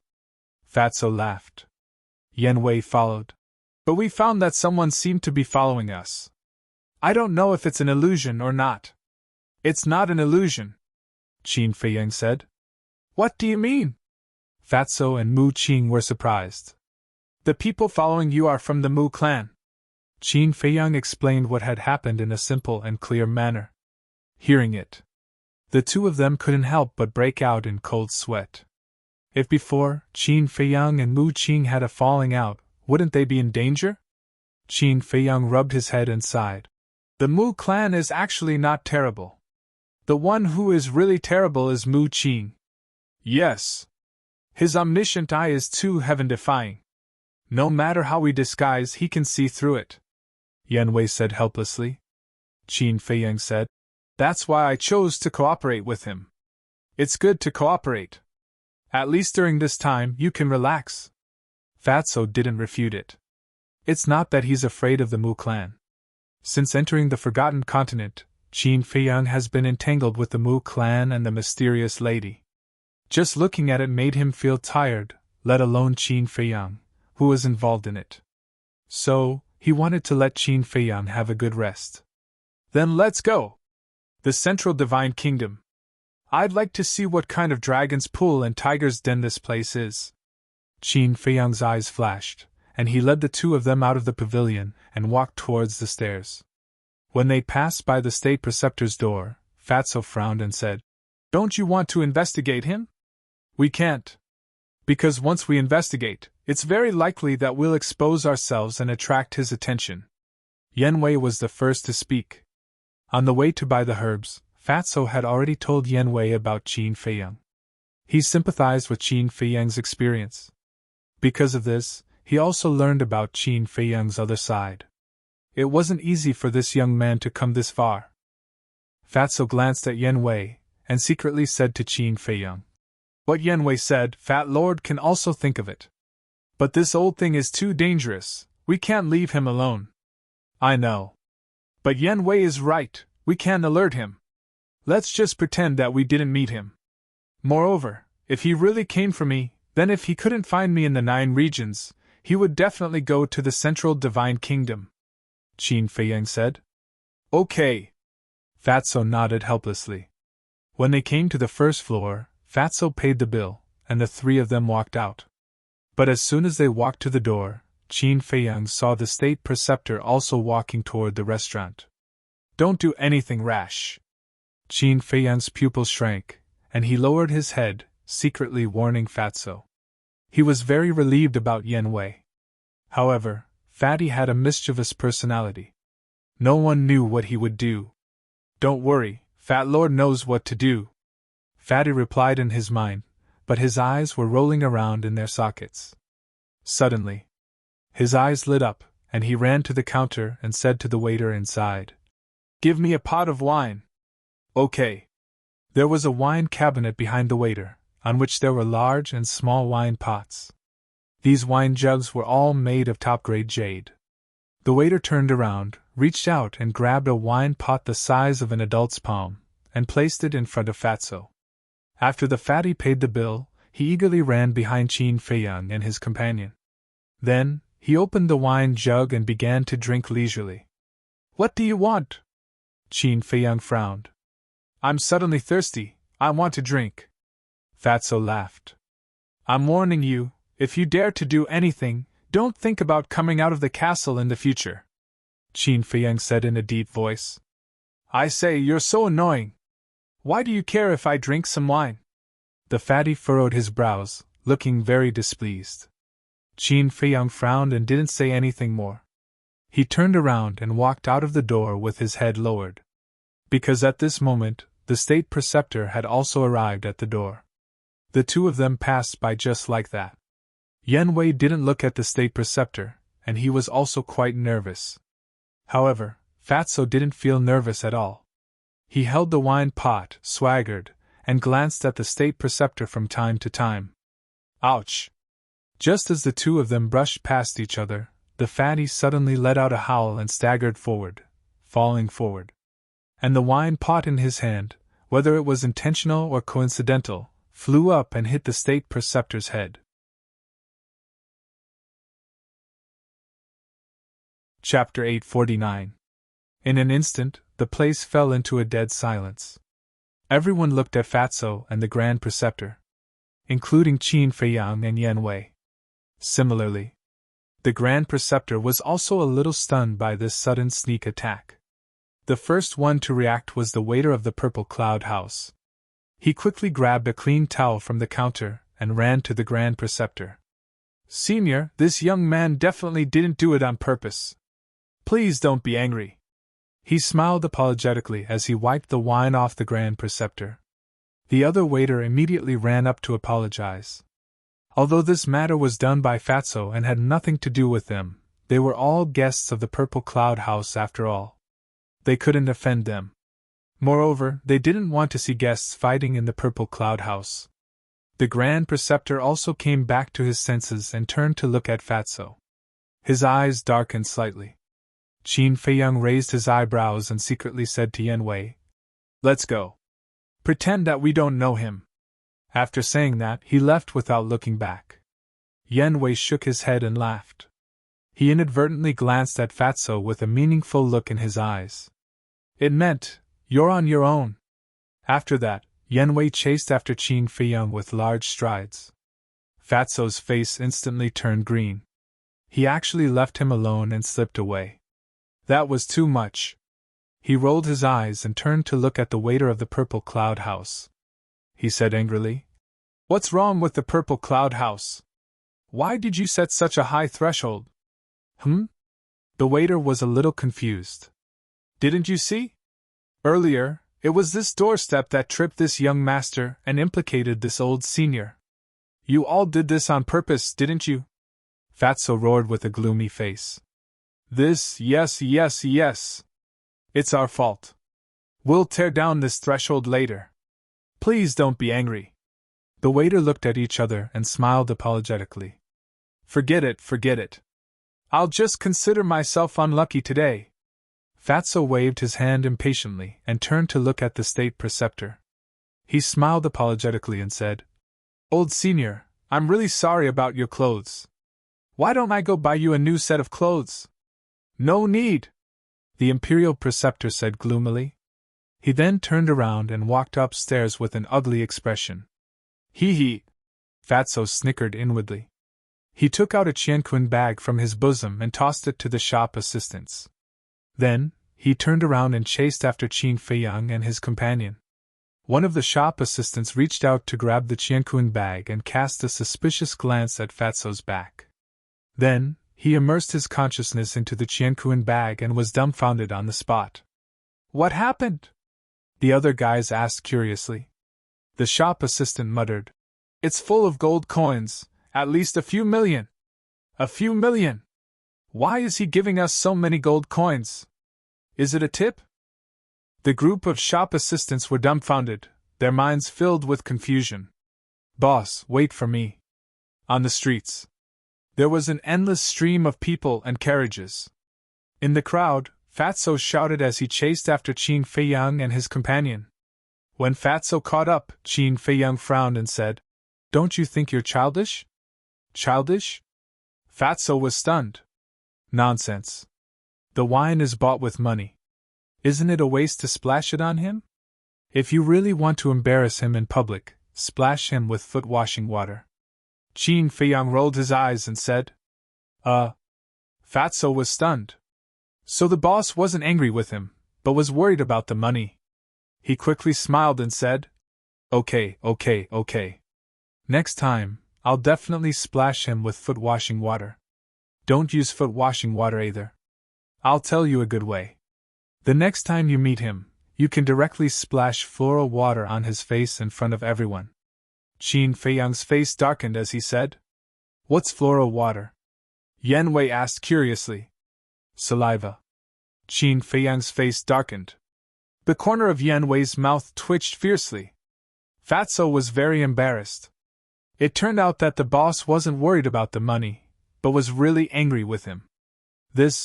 Fatso laughed. Yen Wei followed. But we found that someone seemed to be following us. I don't know if it's an illusion or not. It's not an illusion. Qin Feiyang said. What do you mean? Fatso and Mu Qing were surprised. The people following you are from the Mu clan. Qin Feiyang explained what had happened in a simple and clear manner. Hearing it, the two of them couldn't help but break out in cold sweat. If before Qin Feiyang and Mu Qing had a falling out, wouldn't they be in danger? Qin Feiyang rubbed his head and sighed. The Mu clan is actually not terrible. The one who is really terrible is Mu Qing. Yes. His omniscient eye is too heaven-defying. No matter how we disguise, he can see through it. Yan Wei said helplessly. Qin Feiyang said, That's why I chose to cooperate with him. It's good to cooperate. At least during this time, you can relax. Fatso didn't refute it. It's not that he's afraid of the Mu clan. Since entering the Forgotten Continent, Qin Feiyang has been entangled with the Mu clan and the mysterious lady. Just looking at it made him feel tired, let alone Qin Feiyang, who was involved in it. So, he wanted to let Qin Feiyang have a good rest. Then let's go! The Central Divine Kingdom. I'd like to see what kind of dragon's pool and tiger's den this place is. Qin Feiyang's eyes flashed, and he led the two of them out of the pavilion and walked towards the stairs. When they passed by the state preceptor's door, Fatso frowned and said, Don't you want to investigate him? We can't. Because once we investigate, it's very likely that we'll expose ourselves and attract his attention. Yan Wei was the first to speak. On the way to buy the herbs, Fatso had already told Yan Wei about Qin Feiyang. He sympathized with Qin Feiyang's experience. Because of this, he also learned about Qin Feiyang's other side. It wasn't easy for this young man to come this far. Fatso glanced at Yan Wei, and secretly said to Qin Feiyang, What Yan Wei said, Fat Lord can also think of it. But this old thing is too dangerous, we can't leave him alone. I know. But Yan Wei is right, we can alert him. Let's just pretend that we didn't meet him. Moreover, if he really came for me, then if he couldn't find me in the 9 regions, he would definitely go to the Central Divine Kingdom. Qin Feiyang said. Okay. Fatso nodded helplessly. When they came to the first floor, Fatso paid the bill, and the three of them walked out. But as soon as they walked to the door, Qin Feiyang saw the state preceptor also walking toward the restaurant. Don't do anything rash. Qin Feiyang's pupils shrank, and he lowered his head, secretly warning Fatso. He was very relieved about Yan Wei. However, Fatty had a mischievous personality. No one knew what he would do. Don't worry, Fat Lord knows what to do. Fatty replied in his mind, but his eyes were rolling around in their sockets. Suddenly, his eyes lit up, and he ran to the counter and said to the waiter inside, Give me a pot of wine. Okay. There was a wine cabinet behind the waiter, on which there were large and small wine pots. These wine jugs were all made of top-grade jade. The waiter turned around, reached out and grabbed a wine pot the size of an adult's palm, and placed it in front of Fatso. After the fatty paid the bill, he eagerly ran behind Qin Feiyang and his companion. Then, he opened the wine jug and began to drink leisurely. What do you want? Qin Feiyang frowned. I'm suddenly thirsty, I want to drink. Fatso laughed. I'm warning you, if you dare to do anything, don't think about coming out of the castle in the future. Qin Feiyang said in a deep voice. I say, you're so annoying. Why do you care if I drink some wine? The fatty furrowed his brows, looking very displeased. Qin Feiyang frowned and didn't say anything more. He turned around and walked out of the door with his head lowered. Because at this moment, the state preceptor had also arrived at the door. The two of them passed by just like that. Yan Wei didn't look at the state preceptor, and he was also quite nervous. However, Fatso didn't feel nervous at all. He held the wine pot, swaggered, and glanced at the state preceptor from time to time. Ouch! Just as the two of them brushed past each other, the fatty suddenly let out a howl and staggered forward, falling forward. And the wine pot in his hand, whether it was intentional or coincidental, flew up and hit the state preceptor's head. Chapter 849. In an instant, the place fell into a dead silence. Everyone looked at Fatso and the Grand Preceptor, including Qin Feiyang and Yan Wei. Similarly, the Grand Preceptor was also a little stunned by this sudden sneak attack. The first one to react was the waiter of the Purple Cloud House. He quickly grabbed a clean towel from the counter and ran to the Grand Preceptor. "Senior, this young man definitely didn't do it on purpose. Please don't be angry." He smiled apologetically as he wiped the wine off the Grand Preceptor. The other waiter immediately ran up to apologize. Although this matter was done by Fatso and had nothing to do with them, they were all guests of the Purple Cloud House after all. They couldn't offend them. Moreover, they didn't want to see guests fighting in the Purple Cloud House. The Grand Preceptor also came back to his senses and turned to look at Fatso. His eyes darkened slightly. Qin Feiyang raised his eyebrows and secretly said to Yan Wei, "Let's go. Pretend that we don't know him." After saying that, he left without looking back. Yan Wei shook his head and laughed. He inadvertently glanced at Fatso with a meaningful look in his eyes. It meant, "You're on your own." After that, Yan Wei chased after Qin Feiyang with large strides. Fatso's face instantly turned green. He actually left him alone and slipped away. That was too much. He rolled his eyes and turned to look at the waiter of the Purple Cloud House. He said angrily, "What's wrong with the Purple Cloud House? Why did you set such a high threshold?" The waiter was a little confused. "Didn't you see? Earlier, it was this doorstep that tripped this young master and implicated this old senior. You all did this on purpose, didn't you?" Fatso roared with a gloomy face. Yes. It's our fault. We'll tear down this threshold later. Please don't be angry." The waiter looked at each other and smiled apologetically. Forget it. I'll just consider myself unlucky today." Fatso waved his hand impatiently and turned to look at the State Preceptor. He smiled apologetically and said, "Old Senior, I'm really sorry about your clothes. Why don't I go buy you a new set of clothes?" "No need," the Imperial Preceptor said gloomily. He then turned around and walked upstairs with an ugly expression. Hee, Fatso snickered inwardly. He took out a Qianquan bag from his bosom and tossed it to the shop assistants. Then, he turned around and chased after Qin Feiyang and his companion. One of the shop assistants reached out to grab the Qianquan bag and cast a suspicious glance at Fatso's back. Then, he immersed his consciousness into the Qianquan bag and was dumbfounded on the spot. "What happened?" the other guys asked curiously. The shop assistant muttered, "It's full of gold coins, at least a few million." "A few million? Why is he giving us so many gold coins? Is it a tip?" The group of shop assistants were dumbfounded, their minds filled with confusion. "Boss, wait for me." On the streets, there was an endless stream of people and carriages. In the crowd, Fatso shouted as he chased after Qin Feiyang and his companion. When Fatso caught up, Qin Feiyang frowned and said, "Don't you think you're childish?" "Childish?" Fatso was stunned. "Nonsense. The wine is bought with money. Isn't it a waste to splash it on him? If you really want to embarrass him in public, splash him with foot-washing water." Qin Feiyang rolled his eyes and said, Fatso was stunned. So the boss wasn't angry with him, but was worried about the money. He quickly smiled and said, Okay. Next time, I'll definitely splash him with foot-washing water. Don't use foot-washing water either. I'll tell you a good way. The next time you meet him, you can directly splash floral water on his face in front of everyone. Qin Feiyang's face darkened as he said, "What's floral water?" Yan Wei asked curiously. "Saliva." Qin Feiyang's face darkened. The corner of Yan Wei's mouth twitched fiercely. Fatso was very embarrassed. It turned out that the boss wasn't worried about the money, but was really angry with him.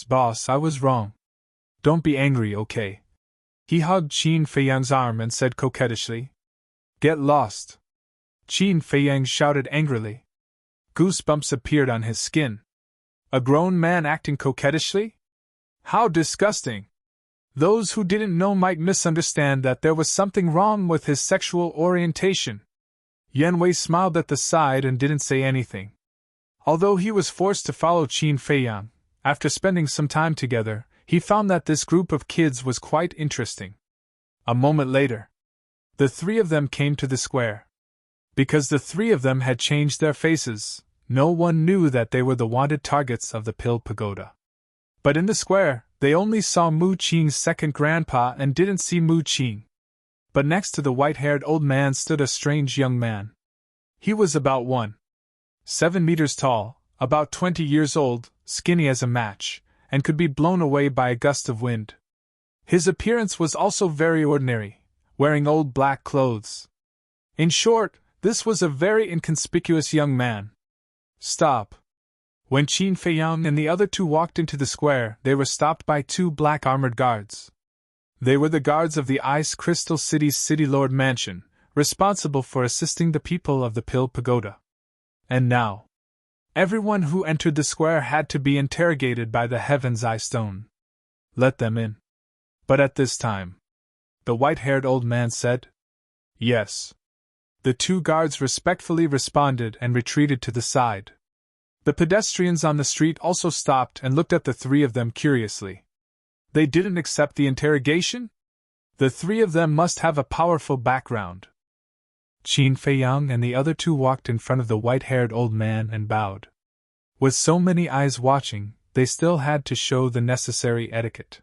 Boss, I was wrong. Don't be angry, okay?" He hugged Qin Feiyang's arm and said coquettishly, "Get lost." Qin Feiyang shouted angrily. Goosebumps appeared on his skin. A grown man acting coquettishly? How disgusting! Those who didn't know might misunderstand that there was something wrong with his sexual orientation. Yan Wei smiled at the side and didn't say anything. Although he was forced to follow Qin Feiyang, after spending some time together, he found that this group of kids was quite interesting. A moment later, the three of them came to the square. Because the three of them had changed their faces, no one knew that they were the wanted targets of the Pill Pagoda. But in the square, they only saw Mu Qing's second grandpa and didn't see Mu Qing. But next to the white-haired old man stood a strange young man. He was about 1.7 meters tall, about 20 years old, skinny as a match, and could be blown away by a gust of wind. His appearance was also very ordinary, wearing old black clothes. In short, this was a very inconspicuous young man. Stop. When Qin Feiyang and the other two walked into the square, they were stopped by two black armored guards. They were the guards of the Ice Crystal City's City Lord Mansion, responsible for assisting the people of the Pill Pagoda. And now, everyone who entered the square had to be interrogated by the Heaven's Eye Stone. Let them in. But at this time, the white-haired old man said, "Yes." The two guards respectfully responded and retreated to the side. The pedestrians on the street also stopped and looked at the three of them curiously. They didn't accept the interrogation? The three of them must have a powerful background. Qin Feiyang and the other two walked in front of the white-haired old man and bowed. With so many eyes watching, they still had to show the necessary etiquette.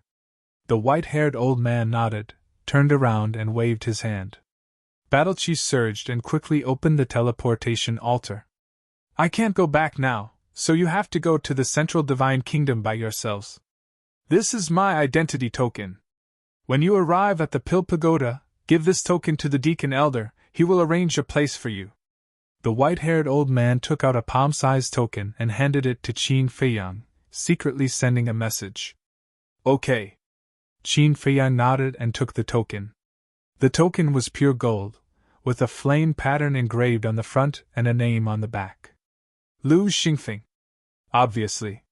The white-haired old man nodded, turned around and waved his hand. Battle Chi surged and quickly opened the teleportation altar. "I can't go back now, so you have to go to the Central Divine Kingdom by yourselves. This is my identity token. When you arrive at the Pill Pagoda, give this token to the Deacon Elder, he will arrange a place for you." The white-haired old man took out a palm-sized token and handed it to Qin Feiyang, secretly sending a message. "Okay." Qin Feiyang nodded and took the token. The token was pure gold, with a flame pattern engraved on the front and a name on the back. Lu Xingfeng. Obviously.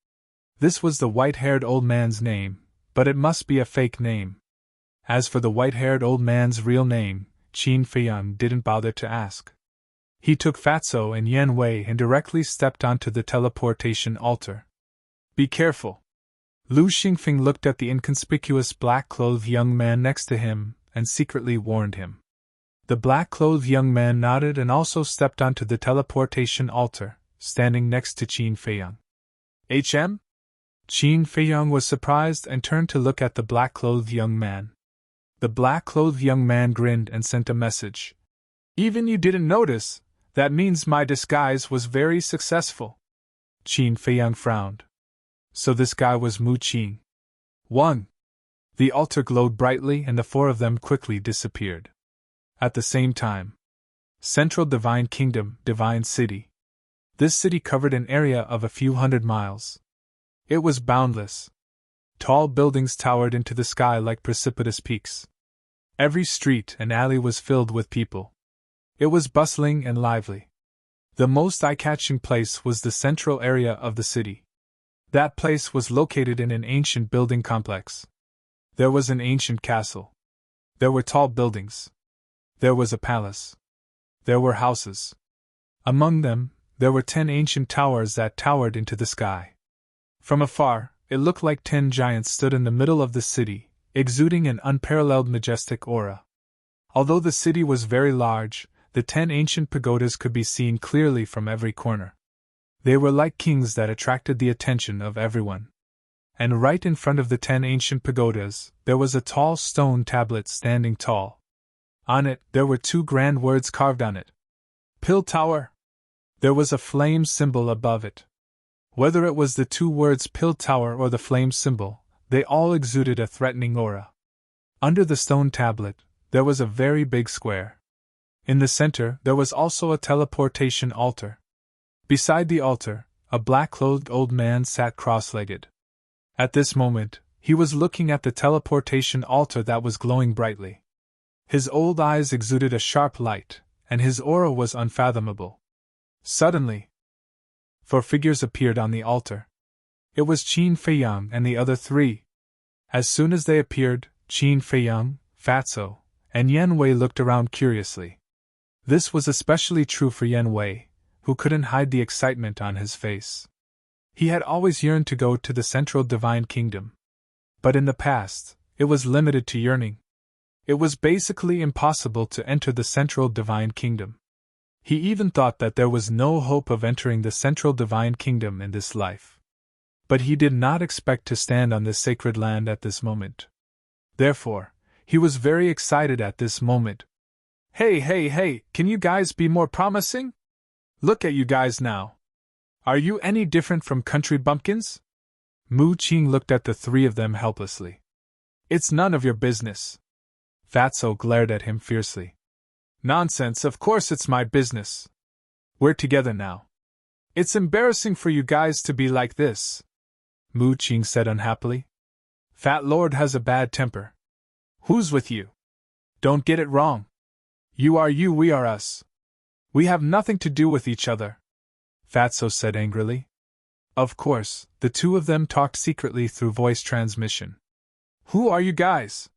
This was the white-haired old man's name, but it must be a fake name. As for the white-haired old man's real name, Qin Feiyang didn't bother to ask. He took Fatso and Yan Wei and directly stepped onto the teleportation altar. "Be careful." Lu Xingfeng looked at the inconspicuous black-clothed young man next to him and secretly warned him. The black-clothed young man nodded and also stepped onto the teleportation altar, standing next to Qin Feiyang. "HM?" Qin Feiyang was surprised and turned to look at the black-clothed young man. The black-clothed young man grinned and sent a message. "Even you didn't notice? That means my disguise was very successful." Qin Feiyang frowned. So this guy was Mu Qing. 1. The altar glowed brightly and the four of them quickly disappeared. At the same time, Central Divine Kingdom, Divine City. This city covered an area of a few hundred miles. It was boundless. Tall buildings towered into the sky like precipitous peaks. Every street and alley was filled with people. It was bustling and lively. The most eye-catching place was the central area of the city. That place was located in an ancient building complex. There was an ancient castle. There were tall buildings. There was a palace. There were houses. Among them, there were 10 ancient towers that towered into the sky. From afar, it looked like 10 giants stood in the middle of the city, exuding an unparalleled majestic aura. Although the city was very large, the 10 ancient pagodas could be seen clearly from every corner. They were like kings that attracted the attention of everyone. And right in front of the 10 ancient pagodas, there was a tall stone tablet standing tall. On it, there were 2 grand words carved on it. Pill Tower. There was a flame symbol above it. Whether it was the 2 words Pill Tower or the flame symbol, they all exuded a threatening aura. Under the stone tablet, there was a very big square. In the center, there was also a teleportation altar. Beside the altar, a black-clothed old man sat cross-legged. At this moment, he was looking at the teleportation altar that was glowing brightly. His old eyes exuded a sharp light, and his aura was unfathomable. Suddenly, 4 figures appeared on the altar. It was Qin Feiyang and the other 3. As soon as they appeared, Qin Feiyang, Fatso, and Yan Wei looked around curiously. This was especially true for Yan Wei, who couldn't hide the excitement on his face. He had always yearned to go to the Central Divine Kingdom. But in the past, it was limited to yearning. It was basically impossible to enter the Central Divine Kingdom. He even thought that there was no hope of entering the Central Divine Kingdom in this life. But he did not expect to stand on this sacred land at this moment. Therefore, he was very excited at this moment. Hey, can you guys be more promising? Look at you guys now. Are you any different from country bumpkins? Mu Qing looked at the three of them helplessly. It's none of your business. Fatso glared at him fiercely. Nonsense, of course it's my business. We're together now. It's embarrassing for you guys to be like this, Mu Qing said unhappily. Fat Lord has a bad temper. Who's with you? Don't get it wrong. You are you, we are us. We have nothing to do with each other, Fatso said angrily. Of course, the two of them talked secretly through voice transmission. Who are you guys?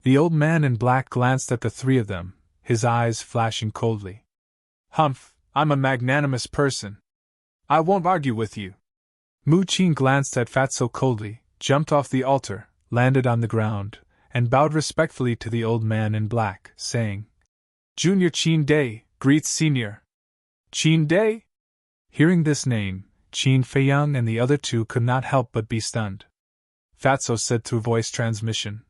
The old man in black glanced at the three of them, his eyes flashing coldly. Humph, I'm a magnanimous person. I won't argue with you. Mu Qing glanced at Fatso coldly, jumped off the altar, landed on the ground, and bowed respectfully to the old man in black, saying, Junior Qin Day greets Senior. Qin Day? Hearing this name, Qin Feiyang and the other two could not help but be stunned. Fatso said through voice transmission,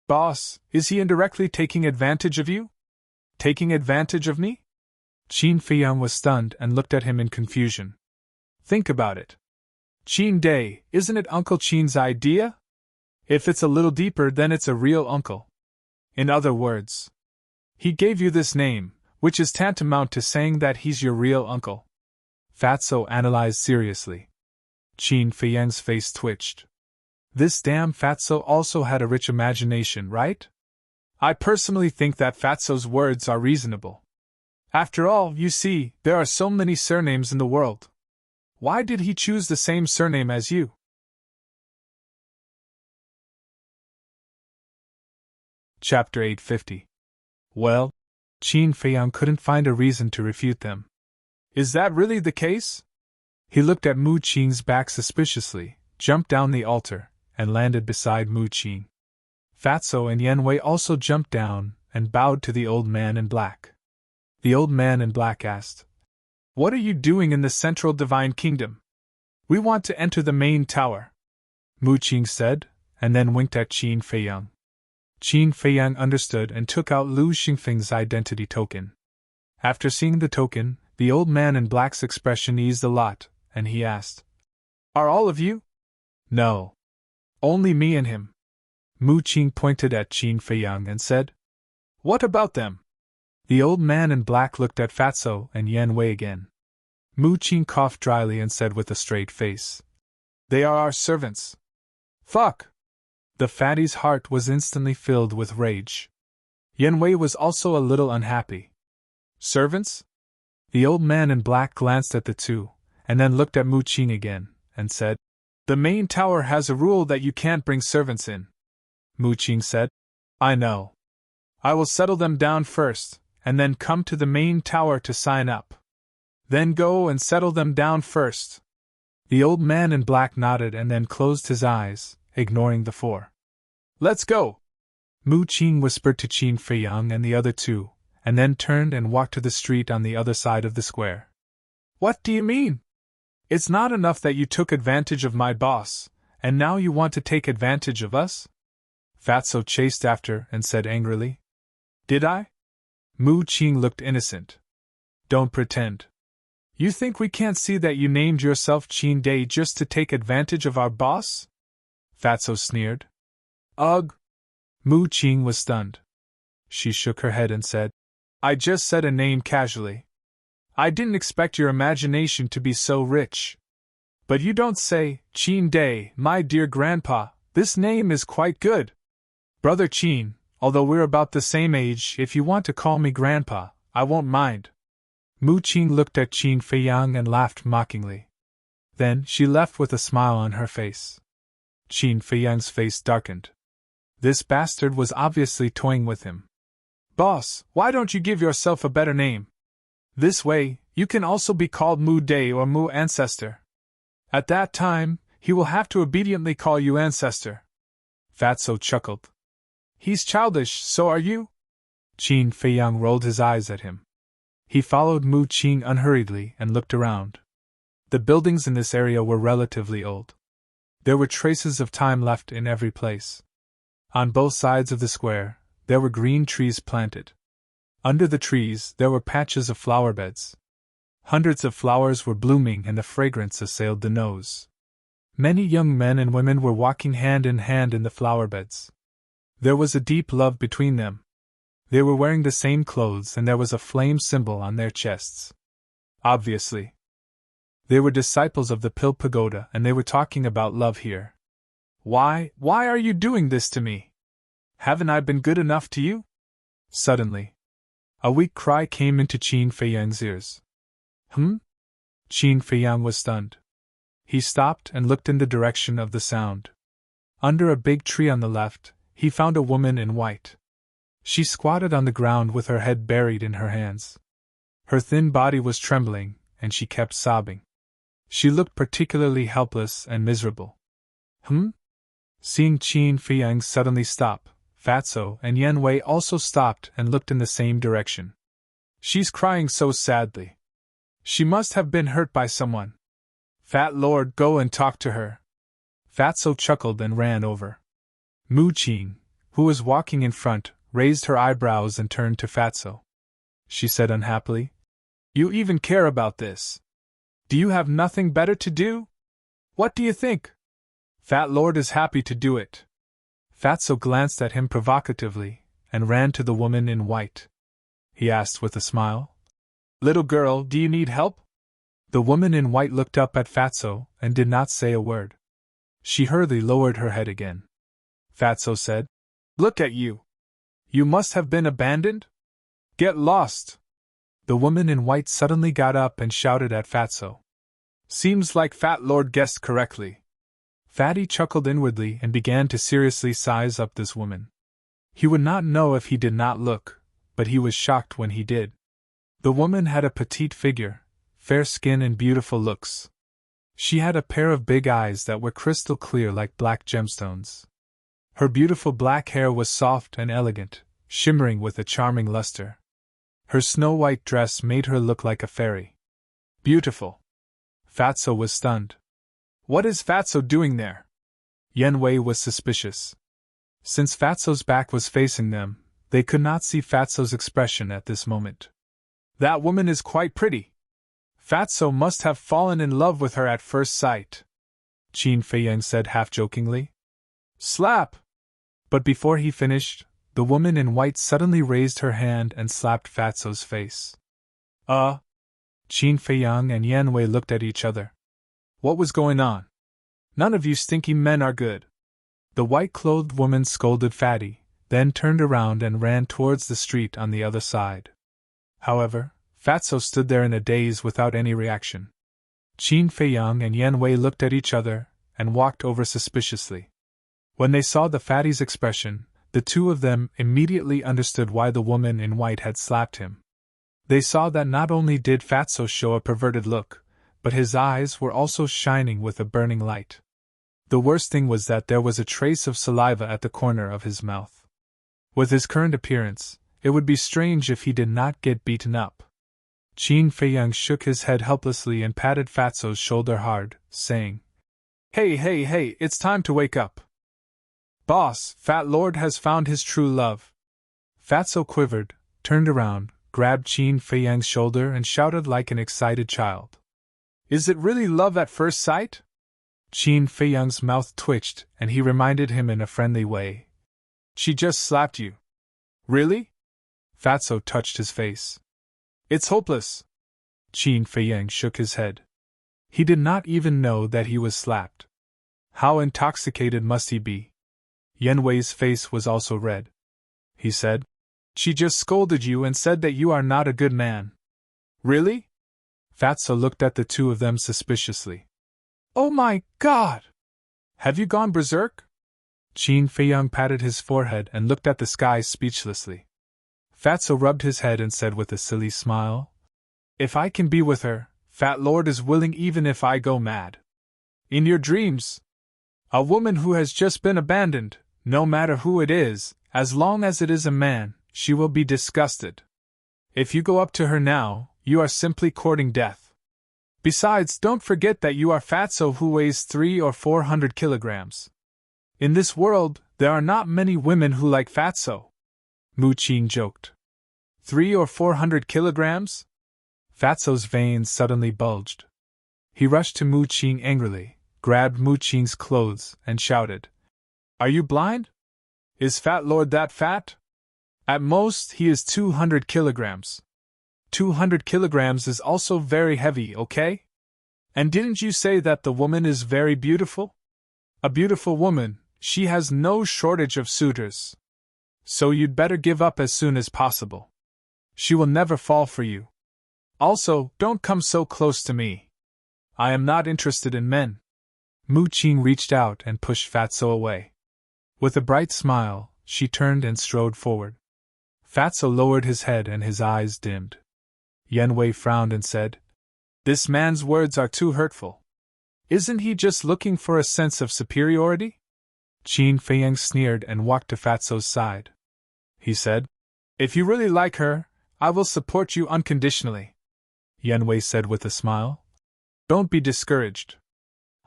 Boss, is he indirectly taking advantage of you? Taking advantage of me? Qin Feiyang was stunned and looked at him in confusion. Think about it. Qin Day, isn't it Uncle Qin's idea? If it's a little deeper, then it's a real uncle. In other words, he gave you this name, which is tantamount to saying that he's your real uncle. Fatso analyzed seriously. Qin Feiyang's face twitched. This damn Fatso also had a rich imagination, right? I personally think that Fatso's words are reasonable. After all, you see, there are so many surnames in the world. Why did he choose the same surname as you? Chapter 850. Well, Qin Feiyang couldn't find a reason to refute them. Is that really the case? He looked at Mu Qing's back suspiciously, jumped down the altar, and landed beside Mu Qing. Fatso and Yan Wei also jumped down and bowed to the old man in black. The old man in black asked, What are you doing in the Central Divine Kingdom? We want to enter the main tower, Mu Qing said, and then winked at Qin Feiyang. Qin Feiyang understood and took out Lu Xingfeng's identity token. After seeing the token, the old man in black's expression eased a lot, and he asked, Are all of you? No. Only me and him. Mu Qing pointed at Qin Feiyang and said, What about them? The old man in black looked at Fatso and Yan Wei again. Mu Qing coughed dryly and said with a straight face, They are our servants. Fuck! The fatty's heart was instantly filled with rage. Yan Wei was also a little unhappy. Servants? The old man in black glanced at the two, and then looked at Mu Qing again, and said, The main tower has a rule that you can't bring servants in. Mu Qing said, I know. I will settle them down first, and then come to the main tower to sign up. Then go and settle them down first. The old man in black nodded and then closed his eyes, ignoring the four. Let's go! Mu Qing whispered to Qin Feiyang and the other two, and then turned and walked to the street on the other side of the square. What do you mean? It's not enough that you took advantage of my boss, and now you want to take advantage of us? Fatso chased after and said angrily. Did I? Mu Qing looked innocent. Don't pretend. You think we can't see that you named yourself Qin Day just to take advantage of our boss? Fatso sneered. Ugh! Mu Qing was stunned. She shook her head and said, I just said a name casually. I didn't expect your imagination to be so rich. But you don't say, Qin Day, my dear grandpa, this name is quite good. Brother Qin, although we're about the same age, if you want to call me grandpa, I won't mind. Mu Qing looked at Qin Feiyang and laughed mockingly. Then she left with a smile on her face. Qin Feiyang's face darkened. This bastard was obviously toying with him. Boss, why don't you give yourself a better name? This way, you can also be called Mu Day or Mu Ancestor. At that time, he will have to obediently call you Ancestor. Fatso chuckled. He's childish, so are you? Qin Feiyang rolled his eyes at him. He followed Mu Qing unhurriedly and looked around. The buildings in this area were relatively old. There were traces of time left in every place. On both sides of the square, there were green trees planted. Under the trees, there were patches of flower beds. Hundreds of flowers were blooming and the fragrance assailed the nose. Many young men and women were walking hand in hand in the flower beds. There was a deep love between them. They were wearing the same clothes and there was a flame symbol on their chests. Obviously. They were disciples of the Pill Pagoda and they were talking about love here. Why are you doing this to me? Haven't I been good enough to you? Suddenly, a weak cry came into Qin Feiyang's ears. Qin Feiyang was stunned. He stopped and looked in the direction of the sound. Under a big tree on the left, he found a woman in white. She squatted on the ground with her head buried in her hands. Her thin body was trembling, and she kept sobbing. She looked particularly helpless and miserable. Seeing Qin Feiyang suddenly stop, Fatso and Yan Wei also stopped and looked in the same direction. She's crying so sadly. She must have been hurt by someone. Fat Lord, go and talk to her. Fatso chuckled and ran over. Mu Qing, who was walking in front, raised her eyebrows and turned to Fatso. She said unhappily, You even care about this? Do you have nothing better to do? What do you think? Fat Lord is happy to do it. Fatso glanced at him provocatively and ran to the woman in white. He asked with a smile, Little girl, do you need help? The woman in white looked up at Fatso and did not say a word. She hurriedly lowered her head again. Fatso said, Look at you. You must have been abandoned? Get lost. The woman in white suddenly got up and shouted at Fatso. Seems like Fat Lord guessed correctly. Fatty chuckled inwardly and began to seriously size up this woman. He would not know if he did not look, but he was shocked when he did. The woman had a petite figure, fair skin and beautiful looks. She had a pair of big eyes that were crystal clear like black gemstones. Her beautiful black hair was soft and elegant, shimmering with a charming luster. Her snow-white dress made her look like a fairy. Beautiful. Fatso was stunned. What is Fatso doing there? Yan Wei was suspicious. Since Fatso's back was facing them, they could not see Fatso's expression at this moment. That woman is quite pretty. Fatso must have fallen in love with her at first sight, Qin Feiyang said half-jokingly. Slap! But before he finished, the woman in white suddenly raised her hand and slapped Fatso's face. Qin Feiyang and Yan Wei looked at each other. What was going on? None of you stinky men are good. The white-clothed woman scolded Fatty, then turned around and ran towards the street on the other side. However, Fatso stood there in a daze without any reaction. Qin Feiyang and Yan Wei looked at each other and walked over suspiciously. When they saw the fatty's expression, the two of them immediately understood why the woman in white had slapped him. They saw that not only did Fatso show a perverted look, but his eyes were also shining with a burning light. The worst thing was that there was a trace of saliva at the corner of his mouth. With his current appearance, it would be strange if he did not get beaten up. Qin Feiyang shook his head helplessly and patted Fatso's shoulder hard, saying, Hey, it's time to wake up. Boss, Fat Lord has found his true love. Fatso quivered, turned around, grabbed Qin Feiyang's shoulder and shouted like an excited child. Is it really love at first sight? Qin Feiyang's mouth twitched and he reminded him in a friendly way. She just slapped you. Really? Fatso touched his face. It's hopeless. Qin Feiyang shook his head. He did not even know that he was slapped. How intoxicated must he be? Yan Wei's face was also red. He said, She just scolded you and said that you are not a good man. Really? Fatso looked at the two of them suspiciously. Oh my God! Have you gone berserk? Qin Feiyang patted his forehead and looked at the sky speechlessly. Fatso rubbed his head and said with a silly smile, If I can be with her, Fat Lord is willing even if I go mad. In your dreams? A woman who has just been abandoned, no matter who it is, as long as it is a man, she will be disgusted. If you go up to her now, you are simply courting death. Besides, don't forget that you are Fatso who weighs 300 or 400 kilograms. In this world, there are not many women who like Fatso. Mu Qing joked. 300 or 400 kilograms? Fatso's veins suddenly bulged. He rushed to Mu Qing angrily, grabbed Mu Qing's clothes, and shouted, Are you blind? Is Fat Lord that fat? At most, he is 200 kilograms. 200 kilograms is also very heavy, okay? And didn't you say that the woman is very beautiful? A beautiful woman, she has no shortage of suitors. So you'd better give up as soon as possible. She will never fall for you. Also, don't come so close to me. I am not interested in men. Mu Qing reached out and pushed Fatso away. With a bright smile, she turned and strode forward. Fatso lowered his head and his eyes dimmed. Yan Wei frowned and said, This man's words are too hurtful. Isn't he just looking for a sense of superiority? Qin Feiyang sneered and walked to Fatso's side. He said, If you really like her, I will support you unconditionally. Yan Wei said with a smile. Don't be discouraged.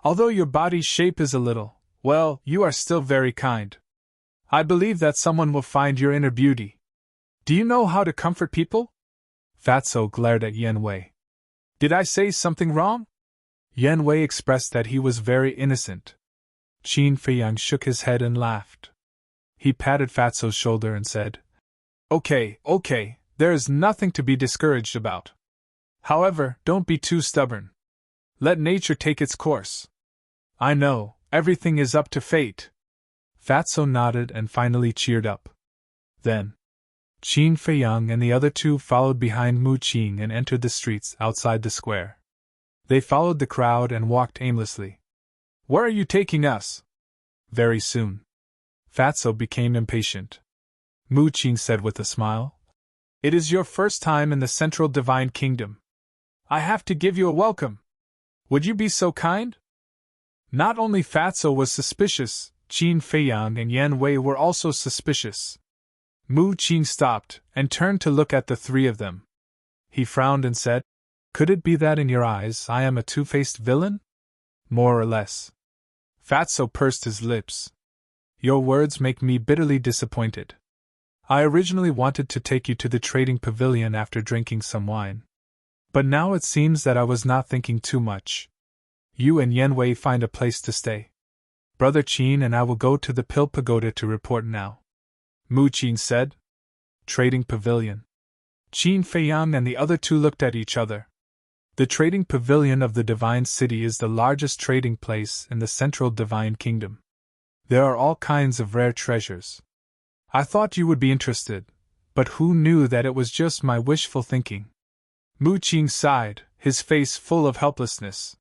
Although your body shape is a little, well, you are still very kind. I believe that someone will find your inner beauty. Do you know how to comfort people? Fatso glared at Yan Wei. Did I say something wrong? Yan Wei expressed that he was very innocent. Qin Feiyang shook his head and laughed. He patted Fatso's shoulder and said, Okay, there is nothing to be discouraged about. However, don't be too stubborn. Let nature take its course. I know, everything is up to fate. Fatso nodded and finally cheered up. Then, Qin Feiyang and the other two followed behind Mu Qing and entered the streets outside the square. They followed the crowd and walked aimlessly. Where are you taking us? Very soon. Fatso became impatient. Mu Qing said with a smile, It is your first time in the Central Divine Kingdom. I have to give you a welcome. Would you be so kind? Not only Fatso was suspicious, Qin Feiyang and Yan Wei were also suspicious. Mu Qing stopped and turned to look at the three of them. He frowned and said, Could it be that in your eyes I am a two-faced villain? More or less. Fatso pursed his lips. Your words make me bitterly disappointed. I originally wanted to take you to the trading pavilion after drinking some wine. But now it seems that I was not thinking too much. You and Yan Wei find a place to stay. Brother Qin and I will go to the Pill Pagoda to report now. Mu Qing said. Trading pavilion. Qin Feiyang and the other two looked at each other. The trading pavilion of the Divine City is the largest trading place in the Central Divine Kingdom. There are all kinds of rare treasures. I thought you would be interested, but who knew that it was just my wishful thinking? Mu Qing sighed, his face full of helplessness.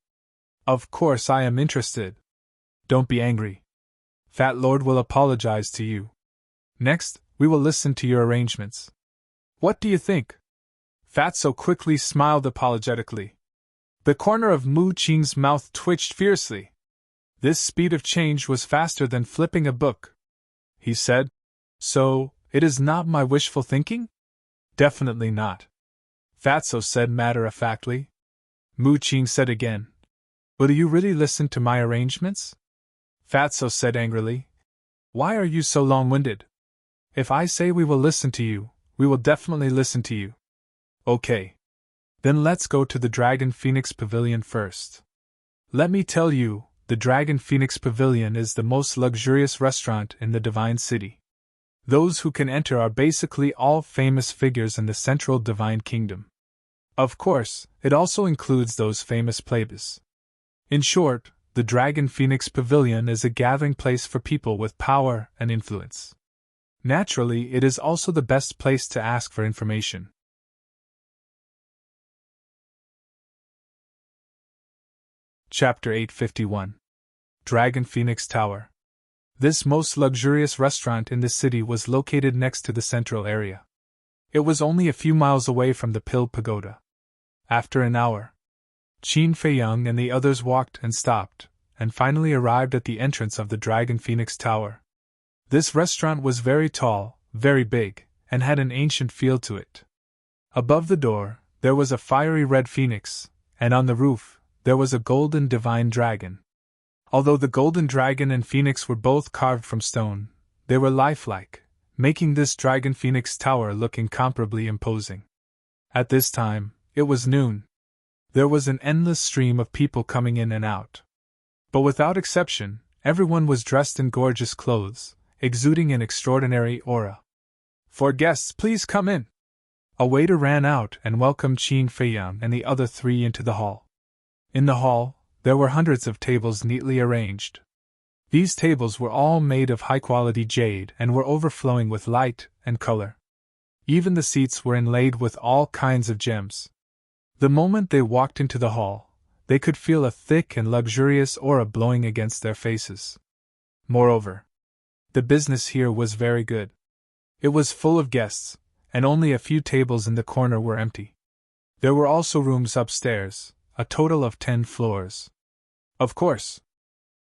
Of course I am interested. Don't be angry. Fat Lord will apologize to you. Next, we will listen to your arrangements. What do you think? Fatso quickly smiled apologetically. The corner of Mu Qing's mouth twitched fiercely. This speed of change was faster than flipping a book. He said, So, it is not my wishful thinking? Definitely not. Fatso said matter-of-factly. Mu Qing said again, Will you really listen to my arrangements? Fatso said angrily, Why are you so long-winded? If I say we will listen to you, we will definitely listen to you. Okay. Then let's go to the Dragon Phoenix Pavilion first. Let me tell you, the Dragon Phoenix Pavilion is the most luxurious restaurant in the Divine City. Those who can enter are basically all famous figures in the Central Divine Kingdom. Of course, it also includes those famous plebeians. In short, the Dragon Phoenix Pavilion is a gathering place for people with power and influence. Naturally, it is also the best place to ask for information. Chapter 851. Dragon Phoenix Tower. This most luxurious restaurant in the city was located next to the central area. It was only a few miles away from the Pill Pagoda. After an hour, Qin Feiyang and the others walked and stopped, and finally arrived at the entrance of the Dragon Phoenix Tower. This restaurant was very tall, very big, and had an ancient feel to it. Above the door, there was a fiery red phoenix, and on the roof, there was a golden divine dragon. Although the golden dragon and phoenix were both carved from stone, they were lifelike, making this Dragon Phoenix Tower look incomparably imposing. At this time, it was noon. There was an endless stream of people coming in and out. But without exception, everyone was dressed in gorgeous clothes, exuding an extraordinary aura. "For guests, please come in." A waiter ran out and welcomed Qin Feiyang and the other three into the hall. In the hall, there were hundreds of tables neatly arranged. These tables were all made of high-quality jade and were overflowing with light and color. Even the seats were inlaid with all kinds of gems. The moment they walked into the hall, they could feel a thick and luxurious aura blowing against their faces. Moreover, the business here was very good. It was full of guests, and only a few tables in the corner were empty. There were also rooms upstairs, a total of 10 floors. Of course,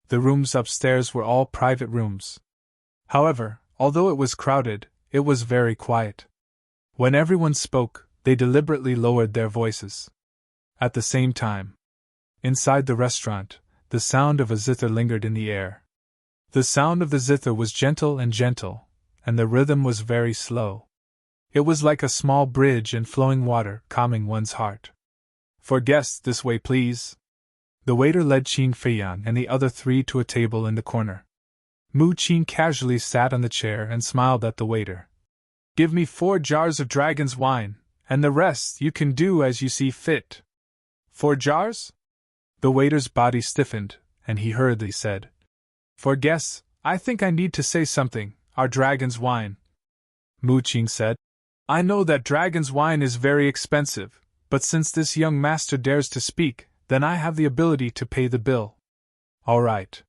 the rooms upstairs were all private rooms. However, although it was crowded, it was very quiet. When everyone spoke, they deliberately lowered their voices. At the same time, inside the restaurant, the sound of a zither lingered in the air. The sound of the zither was gentle, and the rhythm was very slow. It was like a small bridge and flowing water, calming one's heart. "For guests, this way, please." The waiter led Qin Feiyang and the other three to a table in the corner. Mu Qin casually sat on the chair and smiled at the waiter. "Give me 4 jars of dragon's wine, and the rest you can do as you see fit." 4 jars? The waiter's body stiffened, and he hurriedly said, "For guests, I think I need to say something, our dragon's wine." Mu Qin said, "I know that dragon's wine is very expensive, but since this young master dares to speak, then I have the ability to pay the bill." "All right."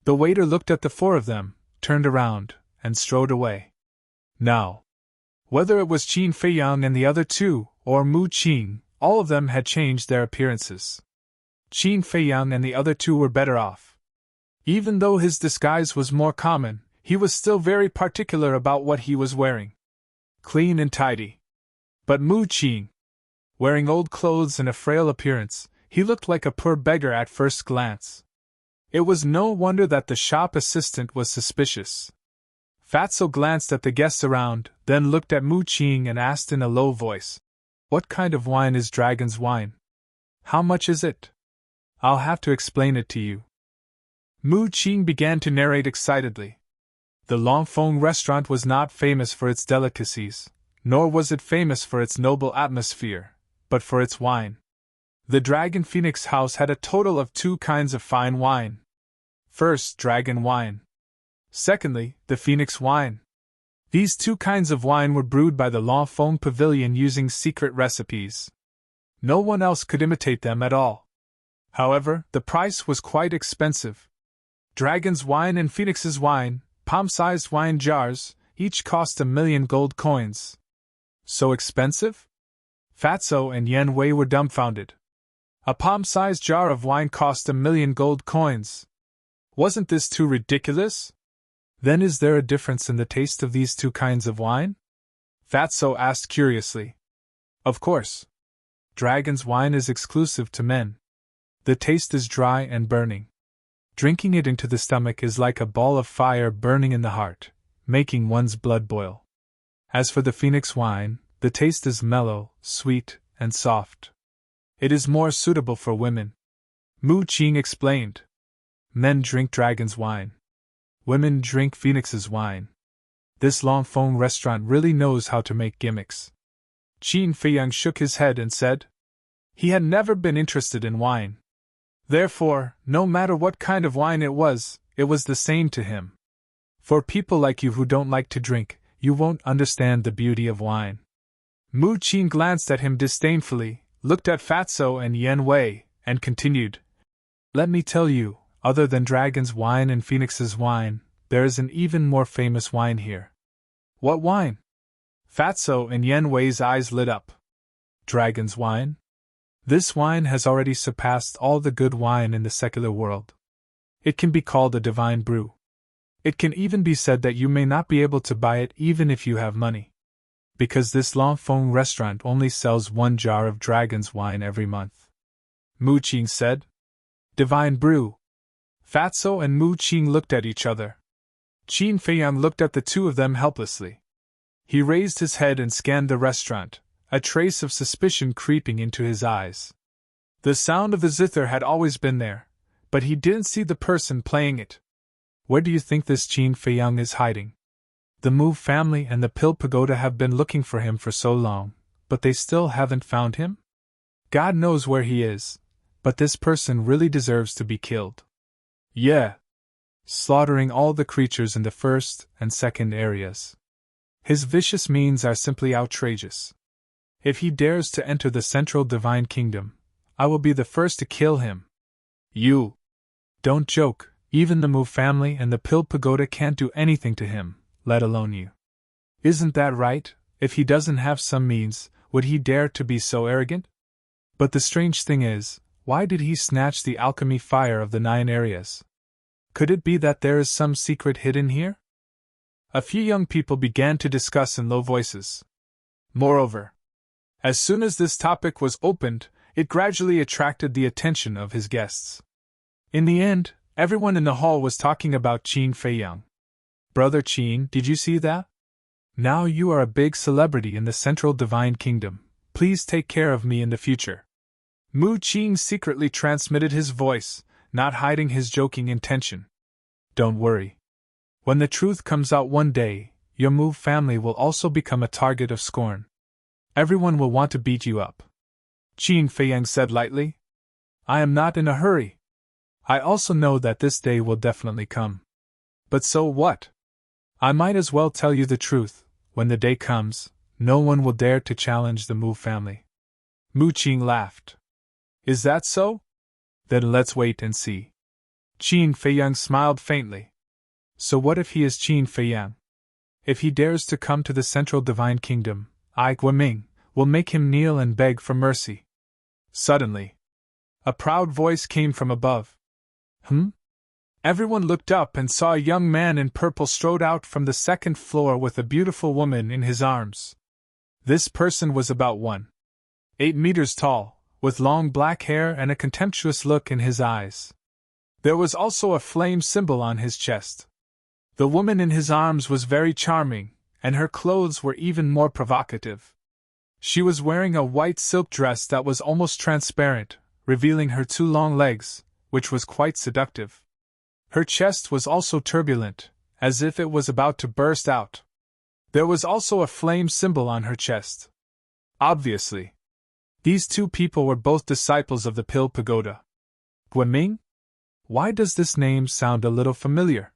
The waiter looked at the 4 of them, turned around, and strode away. Now, whether it was Qin Feiyang and the other 2, or Mu Qin, all of them had changed their appearances. Qin Feiyang and the other 2 were better off. Even though his disguise was more common, he was still very particular about what he was wearing. Clean and tidy. But Mu Qin, wearing old clothes and a frail appearance, he looked like a poor beggar at first glance. It was no wonder that the shop assistant was suspicious. Fatso glanced at the guests around, then looked at Mu Qin and asked in a low voice, "What kind of wine is dragon's wine? How much is it? I'll have to explain it to you." Mu Qin began to narrate excitedly. The Longfeng restaurant was not famous for its delicacies, nor was it famous for its noble atmosphere, but for its wine. The Dragon Phoenix House had a total of 2 kinds of fine wine. First, dragon wine. Secondly, the Phoenix wine. These 2 kinds of wine were brewed by the Longfeng Pavilion using secret recipes. No one else could imitate them at all. However, the price was quite expensive. Dragon's wine and Phoenix's wine, palm-sized wine jars, each cost 1,000,000 gold coins. So expensive? Fatso and Yen Wei were dumbfounded. A palm-sized jar of wine cost 1,000,000 gold coins. Wasn't this too ridiculous? Then is there a difference in the taste of these 2 kinds of wine? Fatso asked curiously. Of course. Dragon's wine is exclusive to men. The taste is dry and burning. Drinking it into the stomach is like a ball of fire burning in the heart, making one's blood boil. As for the Phoenix wine, the taste is mellow, sweet, and soft. It is more suitable for women. Mu Qin explained. Men drink dragon's wine. Women drink Phoenix's wine. This Longfeng restaurant really knows how to make gimmicks. Qin Feiyang shook his head and said he had never been interested in wine. Therefore, no matter what kind of wine it was the same to him. For people like you who don't like to drink, you won't understand the beauty of wine. Mu Qin glanced at him disdainfully, looked at Fatso and Yen Wei, and continued, "Let me tell you, Other than Dragon's wine and Phoenix's wine, there is an even more famous wine here. What wine? Fatso and Yen Wei's eyes lit up. Dragon's wine? This wine has already surpassed all the good wine in the secular world. It can be called a divine brew. It can even be said that you may not be able to buy it even if you have money. Because this L'Enfant restaurant only sells 1 jar of Dragon's wine every month. Mu Qing said. Divine brew. Fatso and Mu Qing looked at each other. Qin Feiyang looked at the two of them helplessly. He raised his head and scanned the restaurant, a trace of suspicion creeping into his eyes. The sound of the zither had always been there, but he didn't see the person playing it. Where do you think this Qin Feiyang is hiding? The Mu family and the Pill Pagoda have been looking for him for so long, but they still haven't found him? God knows where he is, but this person really deserves to be killed. Yeah. Slaughtering all the creatures in the first and second areas. His vicious means are simply outrageous. If he dares to enter the central divine kingdom, I will be the first to kill him. You. Don't joke, even the Mu family and the Pill Pagoda can't do anything to him, let alone you. Isn't that right? If he doesn't have some means, would he dare to be so arrogant? But the strange thing is, why did he snatch the alchemy fire of the 9 areas? Could it be that there is some secret hidden here? A few young people began to discuss in low voices. Moreover, as soon as this topic was opened, it gradually attracted the attention of his guests. In the end, everyone in the hall was talking about Qin Feiyang. Brother Qin, did you see that? Now you are a big celebrity in the central divine kingdom. Please take care of me in the future. Mu Qin secretly transmitted his voice, not hiding his joking intention. Don't worry. When the truth comes out one day, your Mu family will also become a target of scorn. Everyone will want to beat you up. Qin Feiyang said lightly. I am not in a hurry. I also know that this day will definitely come. But so what? I might as well tell you the truth. When the day comes, no one will dare to challenge the Mu family. Mu Qing laughed. Is that so? Then let's wait and see. Qin Feiyang smiled faintly. So what if he is Qin Feiyang? If he dares to come to the central divine kingdom, I, Guoming, will make him kneel and beg for mercy. Suddenly, a proud voice came from above. Everyone looked up and saw a young man in purple strode out from the second floor with a beautiful woman in his arms. This person was about 1.8 meters tall, with long black hair and a contemptuous look in his eyes. There was also a flame symbol on his chest. The woman in his arms was very charming, and her clothes were even more provocative. She was wearing a white silk dress that was almost transparent, revealing her 2 long legs, which was quite seductive. Her chest was also turbulent, as if it was about to burst out. There was also a flame symbol on her chest. Obviously, these 2 people were both disciples of the Pill Pagoda. Guoming? Why does this name sound a little familiar?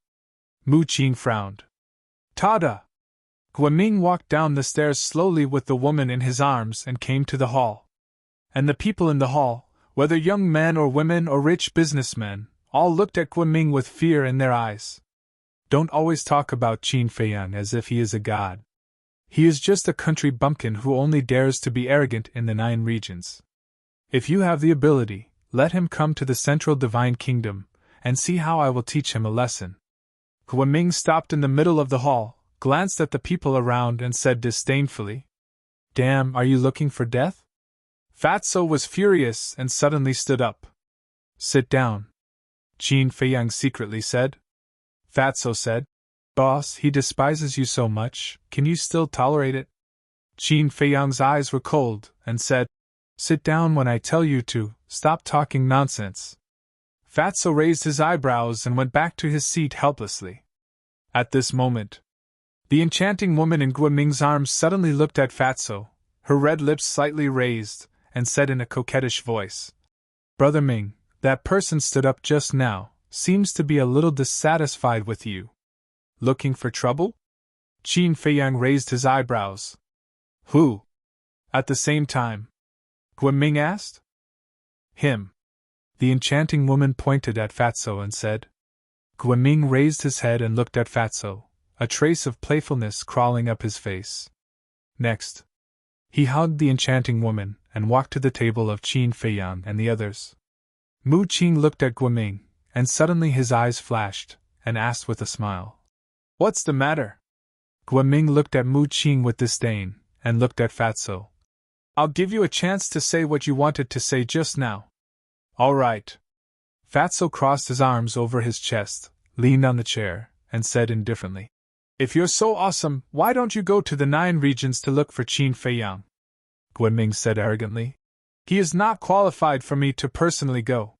Mu Qing frowned. Tada! Guoming walked down the stairs slowly with the woman in his arms and came to the hall. And the people in the hall, whether young men or women or rich businessmen, all looked at Guoming with fear in their eyes. Don't always talk about Qin Feiyang as if he is a god. He is just a country bumpkin who only dares to be arrogant in the 9 regions. If you have the ability, let him come to the central divine kingdom, and see how I will teach him a lesson. Guoming stopped in the middle of the hall, glanced at the people around and said disdainfully, Damn, are you looking for death? Fatso was furious and suddenly stood up. Sit down, Qin Feiyang secretly said. Fatso said, Boss, he despises you so much, can you still tolerate it? Qin Feiyang's eyes were cold, and said, Sit down when I tell you to, stop talking nonsense. Fatso raised his eyebrows and went back to his seat helplessly. At this moment, the enchanting woman in Guoming's arms suddenly looked at Fatso, her red lips slightly raised, and said in a coquettish voice, Brother Ming, that person stood up just now, seems to be a little dissatisfied with you. Looking for trouble? Qin Feiyang raised his eyebrows. Who? At the same time, Guoming asked. Him. The enchanting woman pointed at Fatso and said. Guiming raised his head and looked at Fatso, a trace of playfulness crawling up his face. Next, he hugged the enchanting woman and walked to the table of Qin Feiyang and the others. Mu Qing looked at Guiming, and suddenly his eyes flashed, and asked with a smile, "What's the matter?" Guiming looked at Mu Qing with disdain, and looked at Fatso. "I'll give you a chance to say what you wanted to say just now." "All right." Fatso crossed his arms over his chest, leaned on the chair, and said indifferently, "If you're so awesome, why don't you go to the 9 regions to look for Qin Feiyang?" Guiming said arrogantly. "He is not qualified for me to personally go."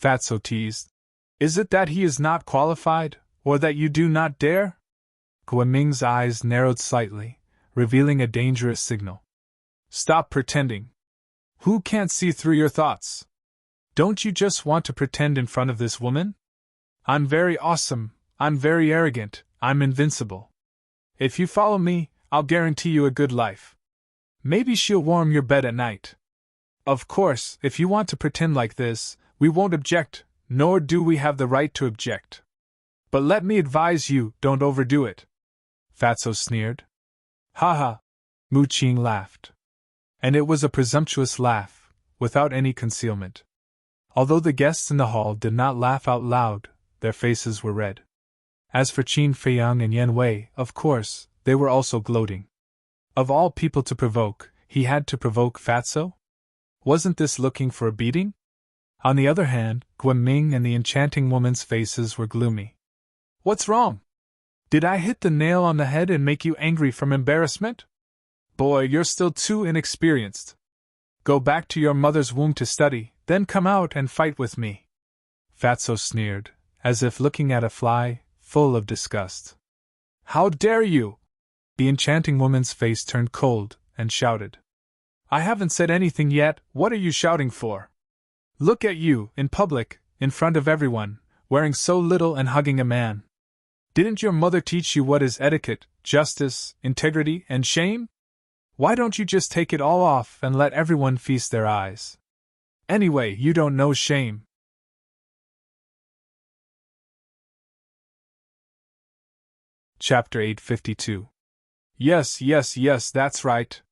Fatso teased. "Is it that he is not qualified, or that you do not dare?" Guiming's eyes narrowed slightly, revealing a dangerous signal. "Stop pretending. Who can't see through your thoughts? Don't you just want to pretend in front of this woman? I'm very awesome, I'm very arrogant, I'm invincible. If you follow me, I'll guarantee you a good life. Maybe she'll warm your bed at night. Of course, if you want to pretend like this, we won't object, nor do we have the right to object. But let me advise you, don't overdo it." Fatso sneered. "Ha ha!" Mu Qing laughed. And it was a presumptuous laugh, without any concealment. Although the guests in the hall did not laugh out loud, their faces were red. As for Qin Feiyang and Yan Wei, of course, they were also gloating. Of all people to provoke, he had to provoke Fatso? Wasn't this looking for a beating? On the other hand, Guiming and the enchanting woman's faces were gloomy. "What's wrong? Did I hit the nail on the head and make you angry from embarrassment? Boy, you're still too inexperienced. Go back to your mother's womb to study, then come out and fight with me." Fatso sneered, as if looking at a fly, full of disgust. "How dare you!" The enchanting woman's face turned cold, and shouted. "I haven't said anything yet, what are you shouting for? Look at you, in public, in front of everyone, wearing so little and hugging a man. Didn't your mother teach you what is etiquette, justice, integrity, and shame? Why don't you just take it all off and let everyone feast their eyes? Anyway, you don't know shame." Chapter 852. Yes, that's right.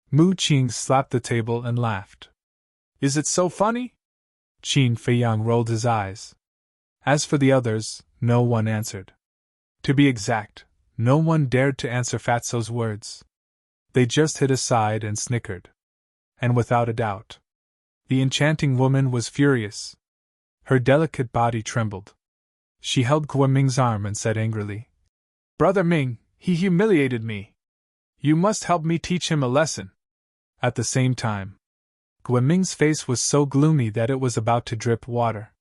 Mu Qing slapped the table and laughed. "Is it so funny?" Qin Feiyang rolled his eyes. As for the others, no one answered. To be exact, no one dared to answer Fatso's words. They just hid aside and snickered. And without a doubt, the enchanting woman was furious. Her delicate body trembled. She held Guiming's arm and said angrily, "Brother Ming, he humiliated me. You must help me teach him a lesson." At the same time, Guiming's face was so gloomy that it was about to drip water.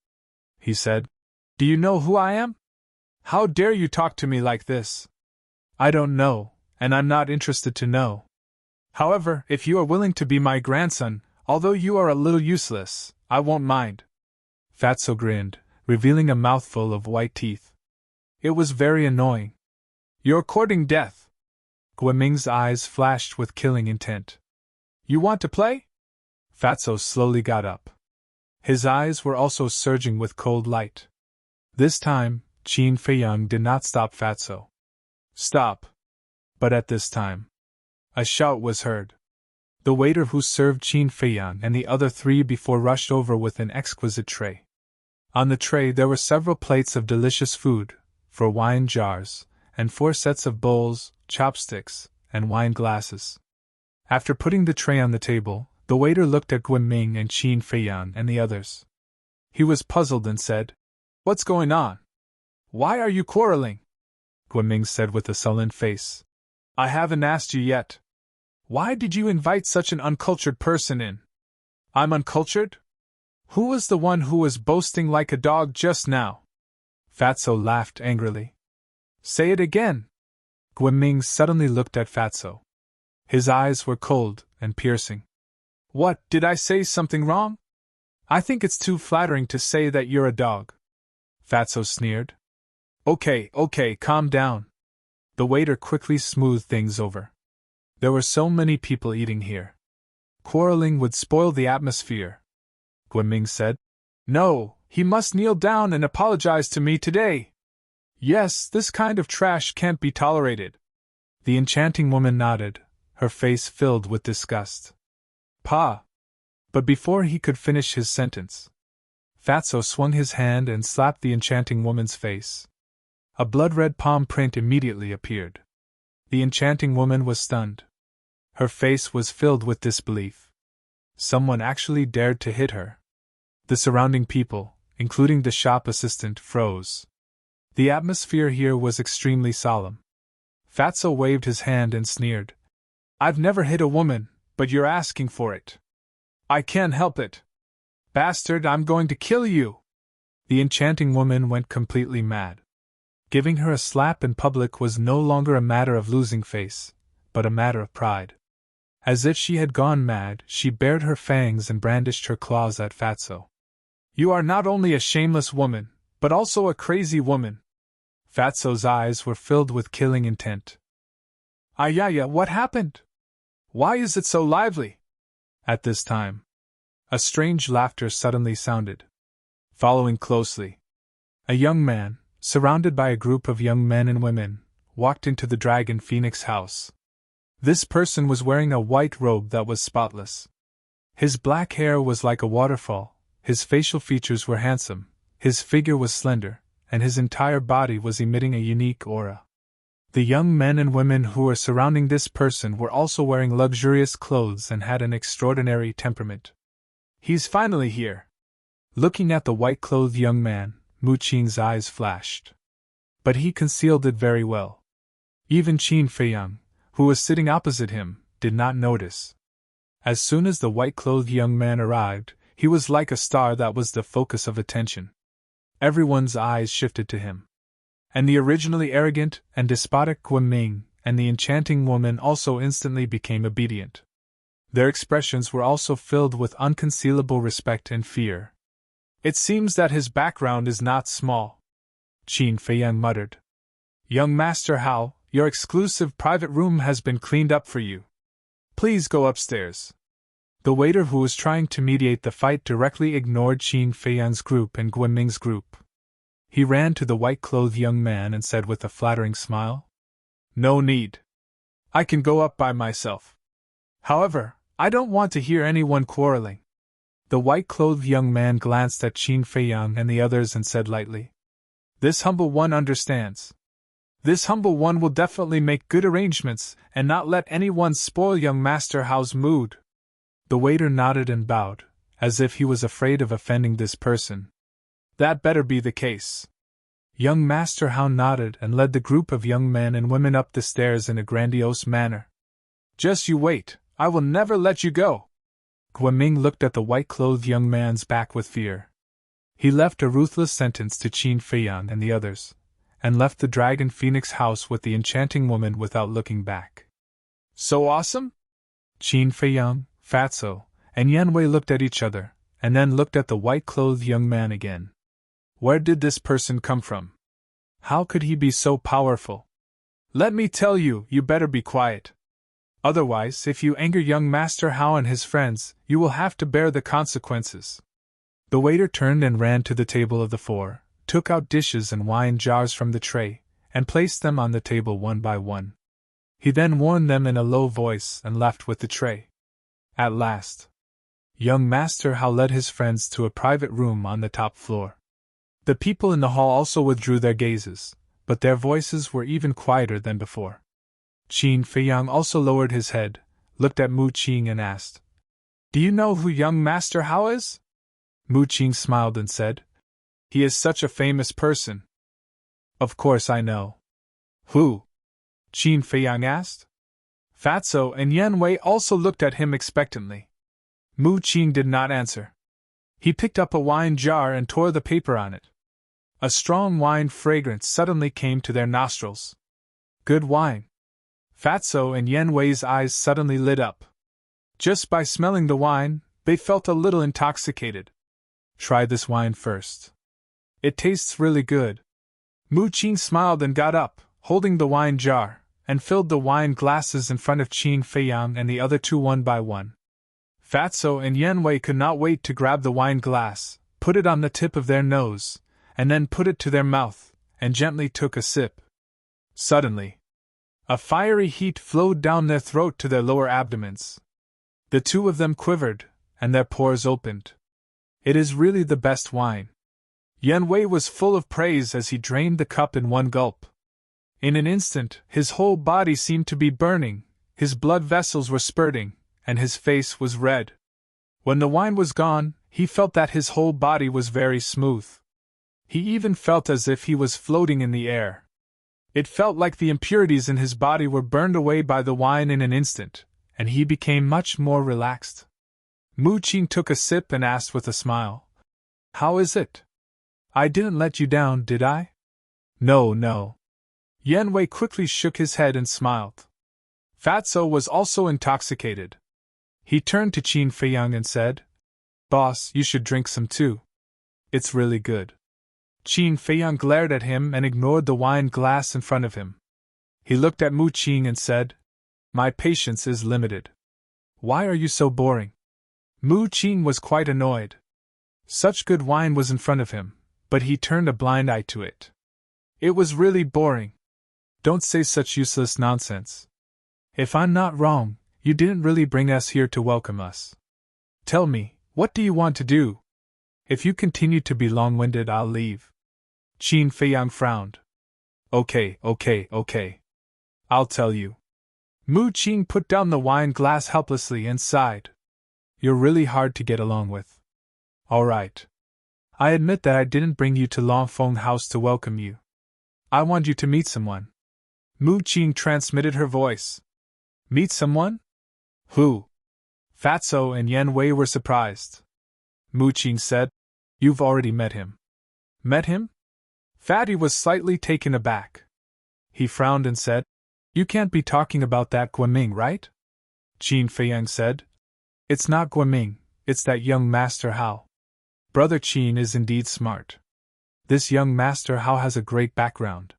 He said, "Do you know who I am? How dare you talk to me like this?" "I don't know, and I'm not interested to know. However, if you are willing to be my grandson, although you are a little useless, I won't mind." Fatso grinned, revealing a mouthful of white teeth. It was very annoying. "You're courting death." Guiming's eyes flashed with killing intent. "You want to play?" Fatso slowly got up. His eyes were also surging with cold light. This time, Qin Feiyang did not stop Fatso. "Stop!" But at this time, a shout was heard. The waiter who served Qin Feiyang and the other 3 before rushed over with an exquisite tray. On the tray there were several plates of delicious food, 4 wine jars, and 4 sets of bowls, chopsticks, and wine glasses. After putting the tray on the table, the waiter looked at Guiming and Qin Feiyang and the others. He was puzzled and said, "What's going on? Why are you quarreling?" Guiming said with a sullen face, "I haven't asked you yet. Why did you invite such an uncultured person in?" "I'm uncultured? Who was the one who was boasting like a dog just now?" Fatso laughed angrily. "Say it again." Guiming suddenly looked at Fatso. His eyes were cold and piercing. "What, did I say something wrong? I think it's too flattering to say that you're a dog." Fatso sneered. Okay, calm down." The waiter quickly smoothed things over. There were so many people eating here. Quarreling would spoil the atmosphere. Guiming said, No, he must kneel down and apologize to me today. Yes, this kind of trash can't be tolerated. The enchanting woman nodded, her face filled with disgust. Pa! But before he could finish his sentence, Fatso swung his hand and slapped the enchanting woman's face. A blood-red palm print immediately appeared. The enchanting woman was stunned. Her face was filled with disbelief. Someone actually dared to hit her. The surrounding people, including the shop assistant, froze. The atmosphere here was extremely solemn. Fatso waved his hand and sneered. I've never hit a woman, but you're asking for it. I can't help it. Bastard, I'm going to kill you! The enchanting woman went completely mad. Giving her a slap in public was no longer a matter of losing face, but a matter of pride. As if she had gone mad, she bared her fangs and brandished her claws at Fatso. You are not only a shameless woman, but also a crazy woman. Fatso's eyes were filled with killing intent. Ayaya, what happened? Why is it so lively? At this time, a strange laughter suddenly sounded. Following closely, a young man, surrounded by a group of young men and women, walked into the Dragon Phoenix house. This person was wearing a white robe that was spotless. His black hair was like a waterfall, his facial features were handsome, his figure was slender, and his entire body was emitting a unique aura. The young men and women who were surrounding this person were also wearing luxurious clothes and had an extraordinary temperament. He's finally here. Looking at the white-clothed young man, Mu Qing's eyes flashed. But he concealed it very well. Even Qin Feiyang, who was sitting opposite him, did not notice. As soon as the white-clothed young man arrived, he was like a star that was the focus of attention. Everyone's eyes shifted to him. And the originally arrogant and despotic Guiming and the enchanting woman also instantly became obedient. Their expressions were also filled with unconcealable respect and fear. It seems that his background is not small, Qin Feiyang muttered. Young Master Hao, your exclusive private room has been cleaned up for you. Please go upstairs. The waiter who was trying to mediate the fight directly ignored Qin Feiyang's group and Guiming's group. He ran to the white-clothed young man and said with a flattering smile, No need. I can go up by myself. However, I don't want to hear anyone quarreling. The white-clothed young man glanced at Qin Feiyang and the others and said lightly, This humble one understands. This humble one will definitely make good arrangements and not let anyone spoil young Master Hao's mood. The waiter nodded and bowed, as if he was afraid of offending this person. That better be the case. Young Master Hao nodded and led the group of young men and women up the stairs in a grandiose manner. Just you wait, I will never let you go. Guiming looked at the white-clothed young man's back with fear. He left a ruthless sentence to Qin Feiyang and the others, and left the Dragon Phoenix house with the enchanting woman without looking back. So awesome? Qin Feiyang, Fatso, and Yanwei looked at each other, and then looked at the white-clothed young man again. Where did this person come from? How could he be so powerful? Let me tell you, you better be quiet. Otherwise, if you anger young Master Hao and his friends, you will have to bear the consequences. The waiter turned and ran to the table of the four, took out dishes and wine jars from the tray, and placed them on the table one by one. He then warned them in a low voice and left with the tray. At last, young Master Hao led his friends to a private room on the top floor. The people in the hall also withdrew their gazes, but their voices were even quieter than before. Qin Feiyang also lowered his head, looked at Mu Qing and asked, Do you know who young Master Hao is? Mu Qing smiled and said, He is such a famous person. Of course I know. Who? Qin Feiyang asked. Fatso and Yanwei also looked at him expectantly. Mu Qing did not answer. He picked up a wine jar and tore the paper on it. A strong wine fragrance suddenly came to their nostrils. Good wine. Fatso and Yanwei's eyes suddenly lit up. Just by smelling the wine, they felt a little intoxicated. Try this wine first. It tastes really good. Mu Qing smiled and got up, holding the wine jar, and filled the wine glasses in front of Qin Feiyang and the other two one by one. Fatso and Yanwei could not wait to grab the wine glass, put it on the tip of their nose, and then put it to their mouth, and gently took a sip. Suddenly, a fiery heat flowed down their throat to their lower abdomens. The two of them quivered, and their pores opened. It is really the best wine. Yen Wei was full of praise as he drained the cup in one gulp. In an instant, his whole body seemed to be burning, his blood vessels were spurting, and his face was red. When the wine was gone, he felt that his whole body was very smooth. He even felt as if he was floating in the air. It felt like the impurities in his body were burned away by the wine in an instant, and he became much more relaxed. Mu Qing took a sip and asked with a smile, "How is it? I didn't let you down, did I?" "No, no." Yen Wei quickly shook his head and smiled. Fatso was also intoxicated. He turned to Qin Feiyang and said, "Boss, you should drink some too. It's really good." Qin Feiyang glared at him and ignored the wine glass in front of him. He looked at Mu Qing and said, "My patience is limited. Why are you so boring?" Mu Qing was quite annoyed. Such good wine was in front of him, but he turned a blind eye to it. It was really boring. "Don't say such useless nonsense. If I'm not wrong, you didn't really bring us here to welcome us. Tell me, what do you want to do? If you continue to be long-winded, I'll leave." Qin Feiyang frowned. Okay. I'll tell you." Mu Qing put down the wine glass helplessly and sighed. "You're really hard to get along with. All right. I admit that I didn't bring you to Longfeng House to welcome you. I want you to meet someone." Mu Qing transmitted her voice. "Meet someone? Who?" Fatso and Yen Wei were surprised. Mu Qing said, "You've already met him." "Met him?" Fatty was slightly taken aback. He frowned and said, "You can't be talking about that Guoming, right?" Qin Feiyang said, "It's not Guoming, it's that young Master Hao. Brother Qin is indeed smart. This young Master Hao has a great background.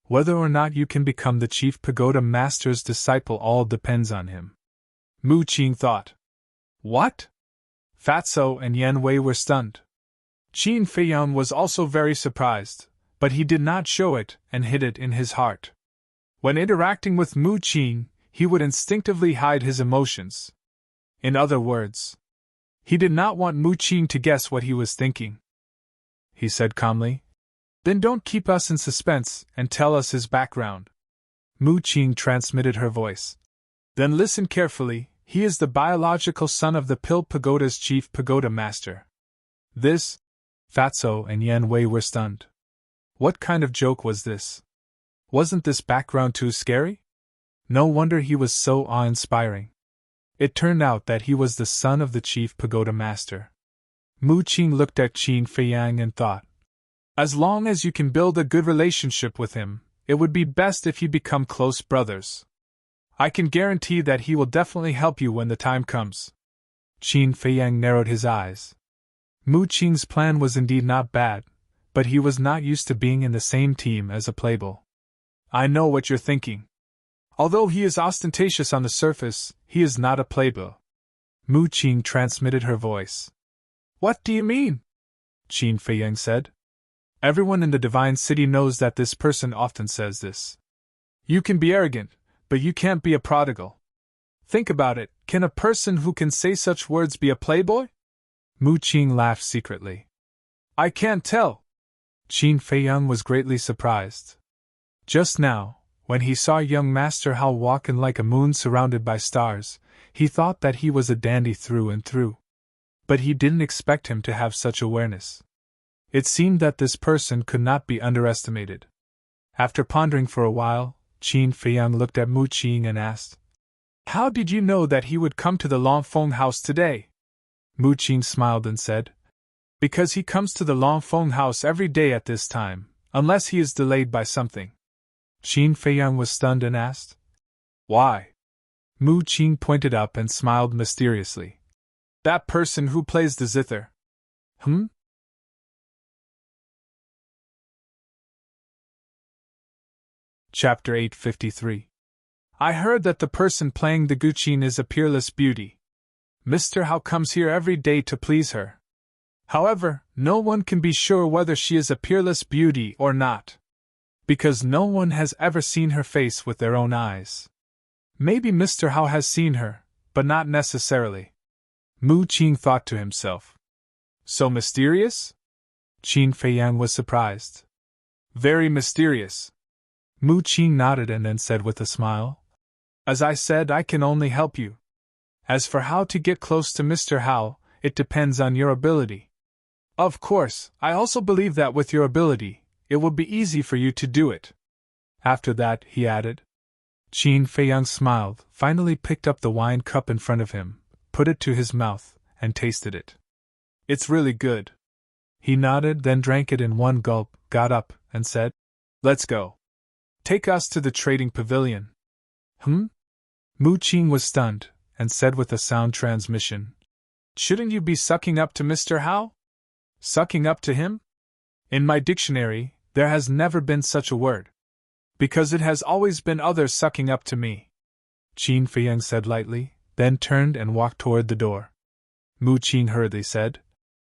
Whether or not you can become the chief pagoda master's disciple all depends on him." Mu Qing thought. "What?" Fatso and Yen Wei were stunned. Qin Feiyang was also very surprised, but he did not show it and hid it in his heart. When interacting with Mu Qing, he would instinctively hide his emotions. In other words, he did not want Mu Qing to guess what he was thinking. He said calmly, "Then don't keep us in suspense and tell us his background." Mu Qing transmitted her voice. "Then listen carefully, he is the biological son of the Pill Pagoda's chief pagoda master." This, Fatso and Yen Wei were stunned. What kind of joke was this? Wasn't this background too scary? No wonder he was so awe-inspiring. It turned out that he was the son of the chief pagoda master. Mu Qing looked at Qin Feiyang and thought, "As long as you can build a good relationship with him, it would be best if you become close brothers. I can guarantee that he will definitely help you when the time comes." Qin Feiyang narrowed his eyes. Mu Qing's plan was indeed not bad, but he was not used to being in the same team as a playboy. "I know what you're thinking. Although he is ostentatious on the surface, he is not a playboy." Mu Qing transmitted her voice. "What do you mean?" Qin Feiyang said. "Everyone in the Divine City knows that this person often says this. You can be arrogant, but you can't be a prodigal. Think about it, can a person who can say such words be a playboy?" Mu Qing laughed secretly. "I can't tell." Qin Feiyang was greatly surprised. Just now, when he saw young Master Hao walking like a moon surrounded by stars, he thought that he was a dandy through and through. But he didn't expect him to have such awareness. It seemed that this person could not be underestimated. After pondering for a while, Qin Feiyang looked at Mu Qing and asked, "How did you know that he would come to the Longfeng House today?" Mu Qing smiled and said, "Because he comes to the Longfeng House every day at this time, unless he is delayed by something." Qin Feiyang was stunned and asked, "Why?" Mu Qing pointed up and smiled mysteriously. "That person who plays the zither." Chapter 853. I heard that the person playing the guqin is a peerless beauty. Mr. Hao comes here every day to please her. However, no one can be sure whether she is a peerless beauty or not, because no one has ever seen her face with their own eyes. Maybe Mr. Hao has seen her, but not necessarily. Mu Qing thought to himself. So mysterious? Qin Feiyang was surprised. Very mysterious. Mu Qing nodded and then said with a smile, As I said, I can only help you. As for how to get close to Mr. Hao, it depends on your ability. Of course, I also believe that with your ability, it will be easy for you to do it. After that, he added. Qin Feiyang smiled, finally picked up the wine cup in front of him, put it to his mouth, and tasted it. It's really good. He nodded, then drank it in one gulp, got up, and said, Let's go. Take us to the trading pavilion. Mu Qing was stunned, and said with a sound transmission, Shouldn't you be sucking up to Mr. Hao? Sucking up to him? In my dictionary, there has never been such a word. Because it has always been others sucking up to me. Qin Feiyang said lightly, then turned and walked toward the door. Mu Qing hurriedly said,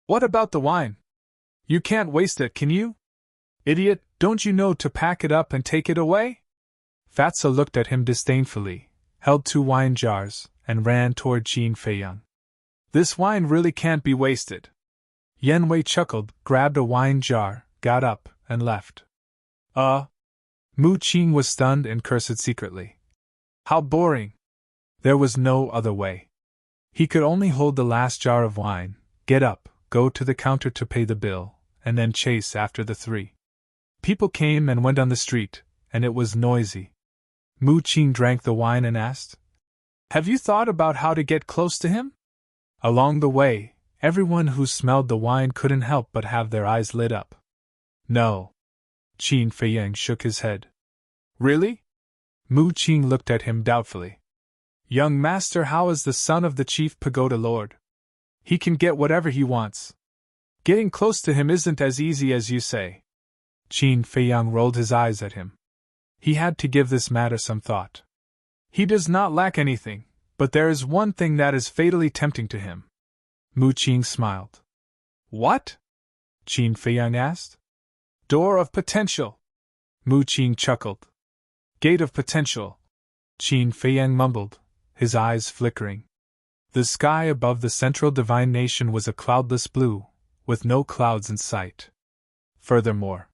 What about the wine? You can't waste it, can you? Idiot, don't you know to pack it up and take it away? Fatso looked at him disdainfully, held 2 wine jars, and ran toward Qin Feiyang. This wine really can't be wasted. Yen Wei chuckled, grabbed a wine jar, got up, and left. Mu Qing was stunned and cursed secretly. How boring! There was no other way. He could only hold the last jar of wine, get up, go to the counter to pay the bill, and then chase after the 3. People came and went on the street, and it was noisy. Mu Qing drank the wine and asked, Have you thought about how to get close to him? Along the way, everyone who smelled the wine couldn't help but have their eyes lit up. No. Qin Feiyang shook his head. Really? Mu Qing looked at him doubtfully. Young Master Hao is the son of the chief pagoda lord. He can get whatever he wants. Getting close to him isn't as easy as you say. Qin Feiyang rolled his eyes at him. He had to give this matter some thought. He does not lack anything, but there is one thing that is fatally tempting to him. Mu Qing smiled. What? Qin Feiyang asked. Door of potential. Mu Qing chuckled. Gate of potential. Qin Feiyang mumbled, his eyes flickering. The sky above the central divine nation was a cloudless blue, with no clouds in sight. Furthermore,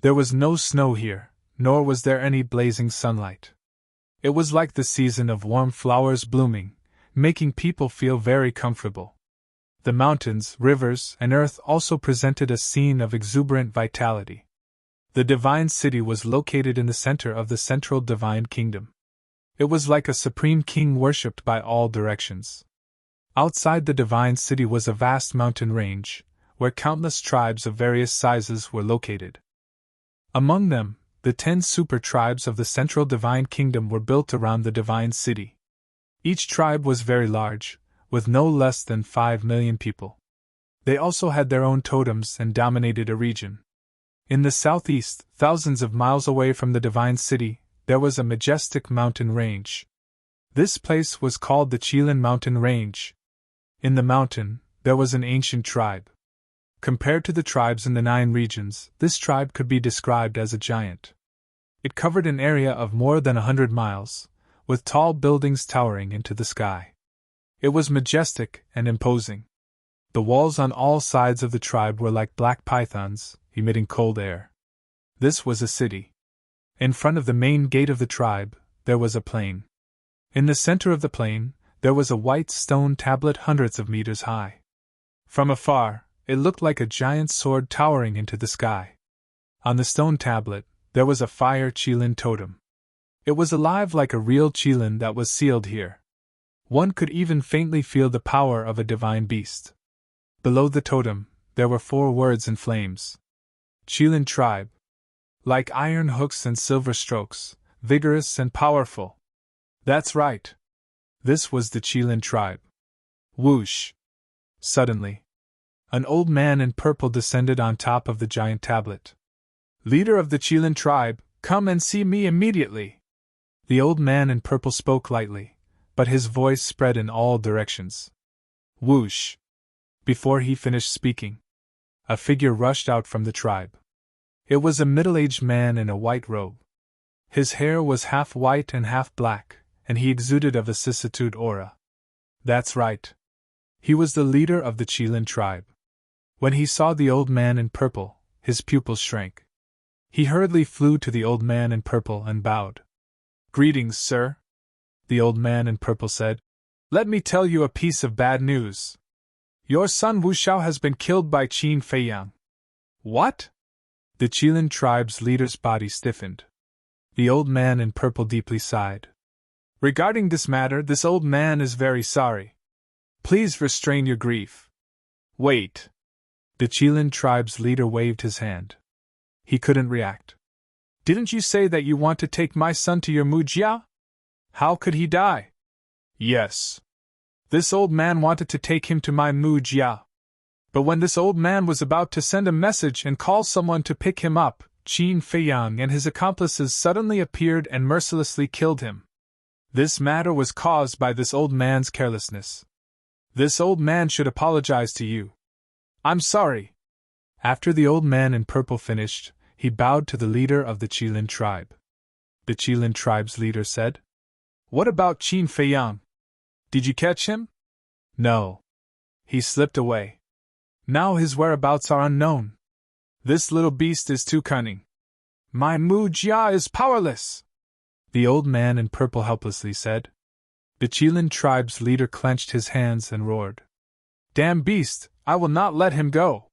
there was no snow here, nor was there any blazing sunlight. It was like the season of warm flowers blooming, making people feel very comfortable. The mountains, rivers, and earth also presented a scene of exuberant vitality. The divine city was located in the center of the central divine kingdom. It was like a supreme king worshipped by all directions. Outside the divine city was a vast mountain range, where countless tribes of various sizes were located. Among them, the 10 super tribes of the central divine kingdom were built around the divine city. Each tribe was very large, with no less than 5 million people. They also had their own totems and dominated a region. In the southeast, thousands of miles away from the divine city, there was a majestic mountain range. This place was called the Qilin Mountain Range. In the mountain, there was an ancient tribe. Compared to the tribes in the 9 regions, this tribe could be described as a giant. It covered an area of more than 100 miles, with tall buildings towering into the sky. It was majestic and imposing. The walls on all sides of the tribe were like black pythons, emitting cold air. This was a city. In front of the main gate of the tribe, there was a plain. In the center of the plain, there was a white stone tablet hundreds of meters high. From afar, it looked like a giant sword towering into the sky. On the stone tablet, there was a fire Qilin totem. It was alive like a real Qilin that was sealed here. One could even faintly feel the power of a divine beast. Below the totem, there were 4 words in flames. Qilin tribe. Like iron hooks and silver strokes, vigorous and powerful. That's right. This was the Qilin tribe. Whoosh! Suddenly, an old man in purple descended on top of the giant tablet. Leader of the Qilin tribe, come and see me immediately. The old man in purple spoke lightly, but his voice spread in all directions. Whoosh! Before he finished speaking, a figure rushed out from the tribe. It was a middle-aged man in a white robe. His hair was half white and half black, and he exuded a vicissitude aura. That's right. He was the leader of the Qilin tribe. When he saw the old man in purple, his pupils shrank. He hurriedly flew to the old man in purple and bowed. "Greetings, sir," the old man in purple said. "Let me tell you a piece of bad news. Your son Wu Xiao has been killed by Qin Feiyang." "What?" The Qilin tribe's leader's body stiffened. The old man in purple deeply sighed. "Regarding this matter, this old man is very sorry. Please restrain your grief." "Wait." The Qilin tribe's leader waved his hand. He couldn't react. "Didn't you say that you want to take my son to your Mujia? How could he die?" "Yes. This old man wanted to take him to my Mujia. But when this old man was about to send a message and call someone to pick him up, Qin Feiyang and his accomplices suddenly appeared and mercilessly killed him. This matter was caused by this old man's carelessness. This old man should apologize to you." "I'm sorry." After the old man in purple finished, he bowed to the leader of the Qilin tribe. The Qilin tribe's leader said, "What about Qin Feiyang? Did you catch him?" "No. He slipped away. Now his whereabouts are unknown. This little beast is too cunning. My Mujia is powerless," the old man in purple helplessly said. The Qilin tribe's leader clenched his hands and roared, "Damn beast, I will not let him go."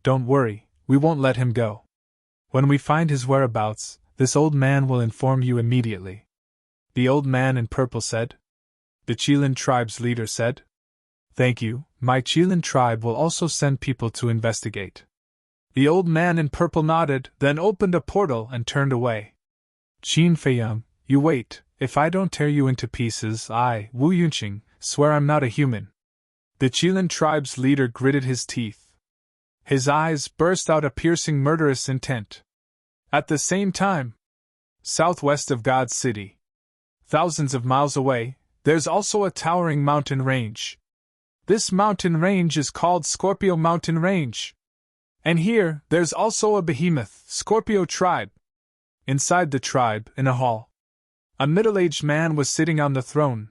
"Don't worry, we won't let him go. When we find his whereabouts, this old man will inform you immediately," the old man in purple said. The Qilin tribe's leader said, "Thank you, my Qilin tribe will also send people to investigate." The old man in purple nodded, then opened a portal and turned away. "Qin Feiyang, you wait, if I don't tear you into pieces, I, Wu Yunqing, swear I'm not a human." The Qilin tribe's leader gritted his teeth. His eyes burst out a piercing murderous intent. At the same time, southwest of God's city, thousands of miles away, there's also a towering mountain range. This mountain range is called Scorpio Mountain Range. And here, there's also a behemoth, Scorpio tribe. Inside the tribe, in a hall, a middle-aged man was sitting on the throne.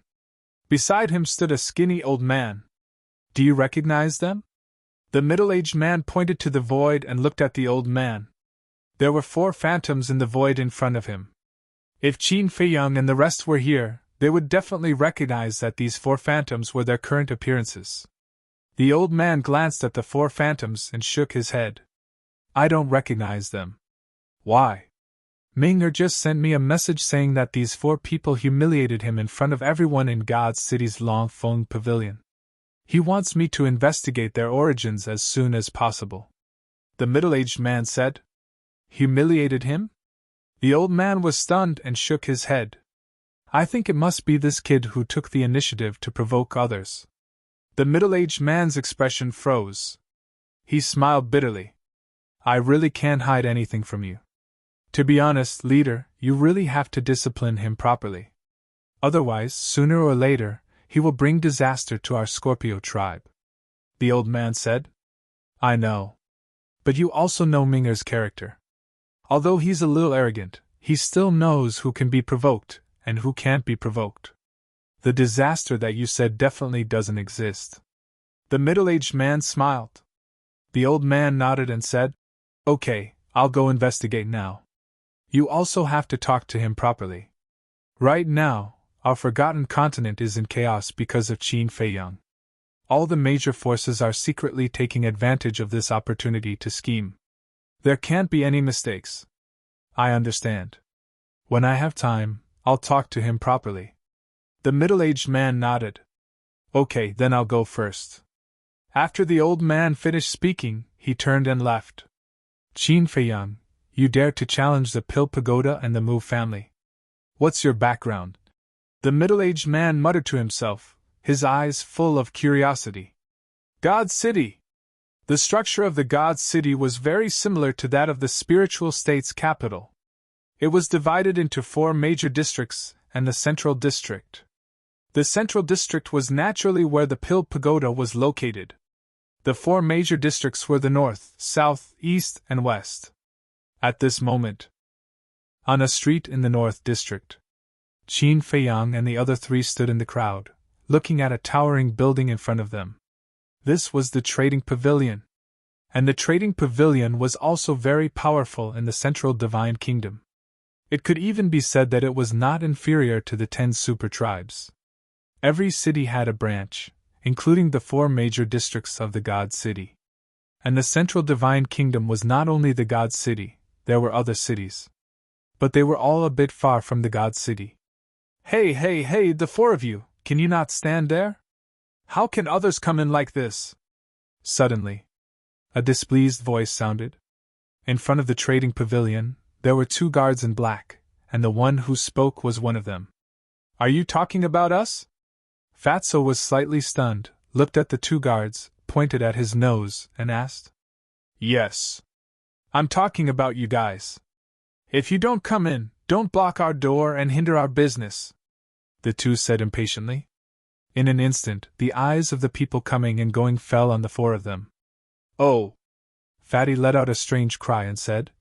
Beside him stood a skinny old man. "Do you recognize them?" The middle-aged man pointed to the void and looked at the old man. There were 4 phantoms in the void in front of him. If Qin Feiyang and the rest were here, they would definitely recognize that these 4 phantoms were their current appearances. The old man glanced at the 4 phantoms and shook his head. "I don't recognize them." "Why?" "Ming'er just sent me a message saying that these 4 people humiliated him in front of everyone in God's city's Long Feng Pavilion. He wants me to investigate their origins as soon as possible." The middle-aged man said. "Humiliated him?" The old man was stunned and shook his head. "I think it must be this kid who took the initiative to provoke others." The middle-aged man's expression froze. He smiled bitterly. "I really can't hide anything from you. To be honest, leader, you really have to discipline him properly. Otherwise, sooner or later, he will bring disaster to our Scorpio tribe," the old man said. "I know. But you also know Ming'er's character. Although he's a little arrogant, he still knows who can be provoked and who can't be provoked. The disaster that you said definitely doesn't exist." The middle-aged man smiled. The old man nodded and said, "Okay, I'll go investigate now. You also have to talk to him properly. Right now, our forgotten continent is in chaos because of Qin Feiyang. All the major forces are secretly taking advantage of this opportunity to scheme. There can't be any mistakes." "I understand. When I have time, I'll talk to him properly." The middle-aged man nodded. "Okay, then I'll go first." After the old man finished speaking, he turned and left. "Qin Feiyang, you dare to challenge the Pill Pagoda and the Mu family. What's your background?" The middle-aged man muttered to himself, his eyes full of curiosity. "God's City." The structure of the God's City was very similar to that of the spiritual state's capital. It was divided into 4 major districts and the Central District. The Central District was naturally where the Pill Pagoda was located. The 4 major districts were the north, south, east, and west. At this moment, on a street in the north district, Qin Feiyang and the other 3 stood in the crowd, looking at a towering building in front of them. This was the trading pavilion. And the trading pavilion was also very powerful in the central divine kingdom. It could even be said that it was not inferior to the 10 super tribes. Every city had a branch, including the 4 major districts of the God City. And the central divine kingdom was not only the God City, there were other cities. But they were all a bit far from the God City. Hey, the 4 of you, can you not stand there? How can others come in like this? Suddenly, a displeased voice sounded. In front of the trading pavilion, there were 2 guards in black, and the one who spoke was one of them. Are you talking about us? Fatso was slightly stunned, looked at the 2 guards, pointed at his nose, and asked. Yes. I'm talking about you guys. If you don't come in, don't block our door and hinder our business, the 2 said impatiently. In an instant, the eyes of the people coming and going fell on the 4 of them. Oh! Fatty let out a strange cry and said,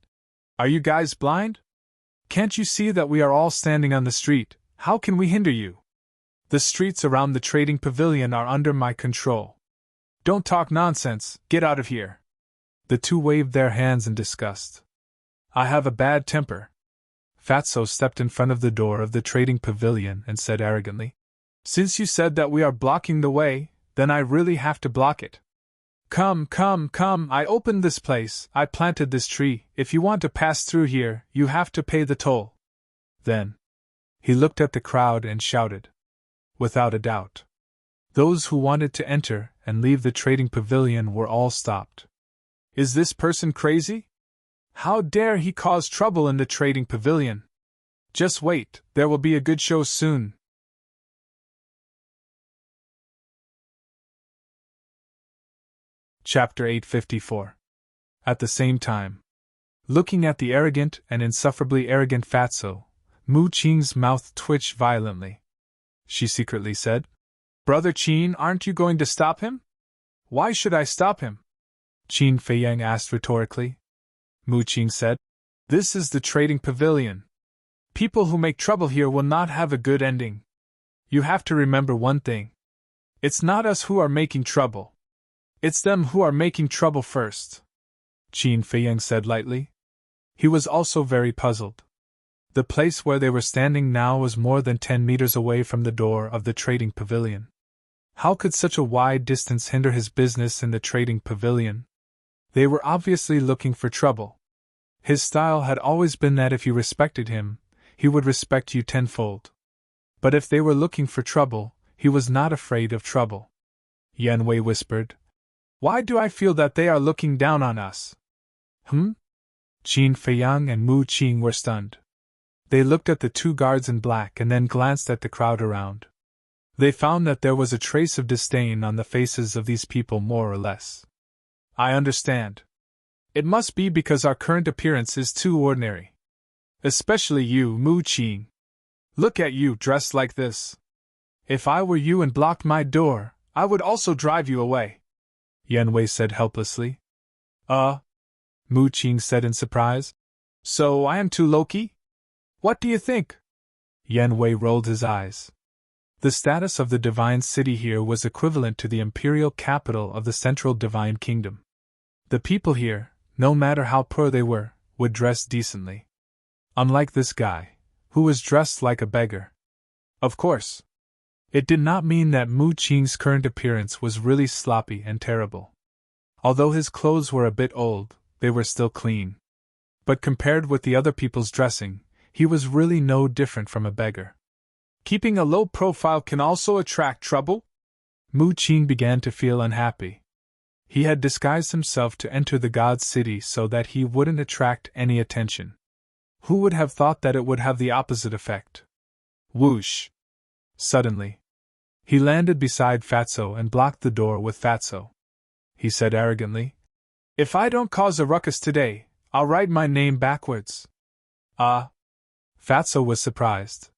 Are you guys blind? Can't you see that we are all standing on the street? How can we hinder you? The streets around the trading pavilion are under my control. Don't talk nonsense, get out of here. The 2 waved their hands in disgust. I have a bad temper. Fatso stepped in front of the door of the trading pavilion and said arrogantly, Since you said that we are blocking the way, then I really have to block it. Come, I opened this place, I planted this tree, if you want to pass through here, you have to pay the toll. Then, he looked at the crowd and shouted. Without a doubt, those who wanted to enter and leave the trading pavilion were all stopped. Is this person crazy? How dare he cause trouble in the trading pavilion? Just wait, there will be a good show soon. Chapter 854. At the same time, looking at the arrogant and insufferably arrogant Fatso, Mu Qing's mouth twitched violently. She secretly said, Brother Qin, aren't you going to stop him? Why should I stop him? Qin Feiyang asked rhetorically. Mu Qing said, This is the trading pavilion. People who make trouble here will not have a good ending. You have to remember one thing. It's not us who are making trouble. It's them who are making trouble first. Qin Feiyang said lightly. He was also very puzzled. The place where they were standing now was more than 10 meters away from the door of the trading pavilion. How could such a wide distance hinder his business in the trading pavilion? They were obviously looking for trouble. His style had always been that if you respected him, he would respect you tenfold. But if they were looking for trouble, he was not afraid of trouble. Yan Wei whispered, Why do I feel that they are looking down on us? Qin Feiyang and Mu Qing were stunned. They looked at the 2 guards in black and then glanced at the crowd around. They found that there was a trace of disdain on the faces of these people more or less. I understand. It must be because our current appearance is too ordinary. Especially you, Mu Qing. Look at you dressed like this. If I were you and blocked my door, I would also drive you away. Yan Wei said helplessly. Mu Qing said in surprise. So I am too low-key? What do you think? Yan Wei rolled his eyes. The status of the divine city here was equivalent to the imperial capital of the central divine kingdom. The people here, no matter how poor they were, would dress decently. Unlike this guy, who was dressed like a beggar. Of course, it did not mean that Mu Qing's current appearance was really sloppy and terrible. Although his clothes were a bit old, they were still clean. But compared with the other people's dressing, he was really no different from a beggar. Keeping a low profile can also attract trouble? Mu Qing began to feel unhappy. He had disguised himself to enter the God City so that he wouldn't attract any attention. Who would have thought that it would have the opposite effect? Whoosh! Suddenly, he landed beside Fatso and blocked the door with Fatso. He said arrogantly, If I don't cause a ruckus today, I'll write my name backwards. Fatso was surprised.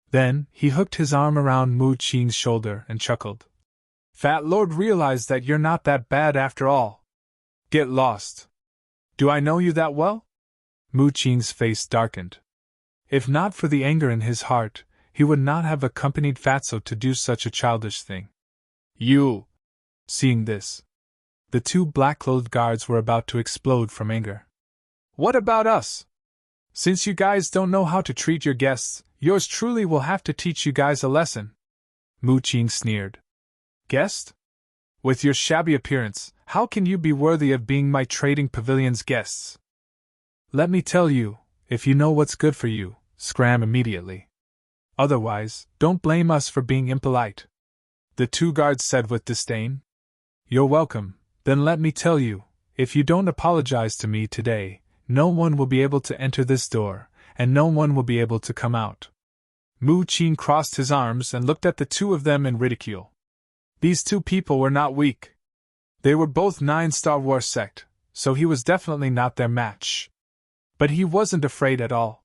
Then, he hooked his arm around Mu Qing's shoulder and chuckled. Fat Lord realized that you're not that bad after all. Get lost. Do I know you that well? Mu Qing's face darkened. If not for the anger in his heart, he would not have accompanied Fatso to do such a childish thing. You! Seeing this, the two black-clothed guards were about to explode from anger. What about us? Since you guys don't know how to treat your guests, yours truly will have to teach you guys a lesson. Mu Qing sneered. Guest? With your shabby appearance, how can you be worthy of being my trading pavilion's guests? Let me tell you, if you know what's good for you, scram immediately. Otherwise, don't blame us for being impolite. The two guards said with disdain. You're welcome, then let me tell you, if you don't apologize to me today, no one will be able to enter this door, and no one will be able to come out. Mu Qing crossed his arms and looked at the two of them in ridicule. These two people were not weak. They were both 9-Star Wars sect, so he was definitely not their match. But he wasn't afraid at all.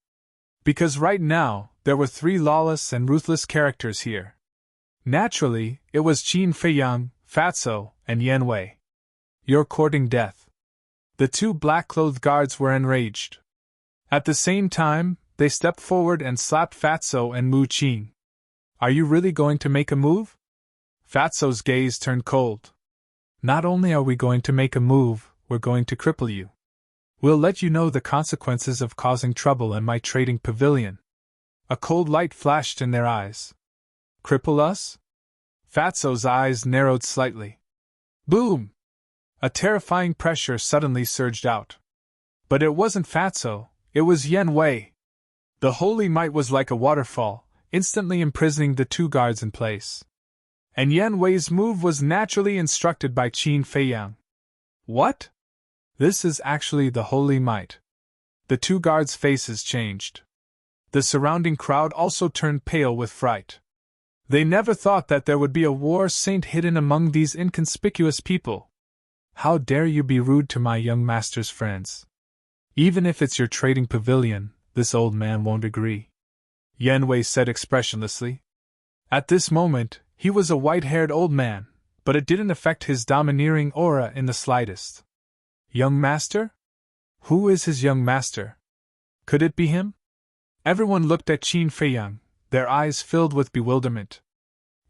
Because right now, there were 3 lawless and ruthless characters here. Naturally, it was Qin Feiyang, Fatso, and Yan Wei. You're courting death. The two black-clothed guards were enraged. At the same time, they stepped forward and slapped Fatso and Mu Qing. Are you really going to make a move? Fatso's gaze turned cold. Not only are we going to make a move, we're going to cripple you. We'll let you know the consequences of causing trouble in my trading pavilion. A cold light flashed in their eyes. Cripple us? Fatso's eyes narrowed slightly. Boom! A terrifying pressure suddenly surged out. But it wasn't Fatso, it was Yan Wei. The holy might was like a waterfall, instantly imprisoning the two guards in place. And Yan Wei's move was naturally instructed by Qin Feiyang. What? This is actually the holy might. The two guards' faces changed. The surrounding crowd also turned pale with fright. They never thought that there would be a war saint hidden among these inconspicuous people. How dare you be rude to my young master's friends? Even if it's your trading pavilion, this old man won't agree. Yan Wei said expressionlessly. At this moment, he was a white-haired old man, but it didn't affect his domineering aura in the slightest. Young master? Who is his young master? Could it be him? Everyone looked at Qin Feiyang, their eyes filled with bewilderment.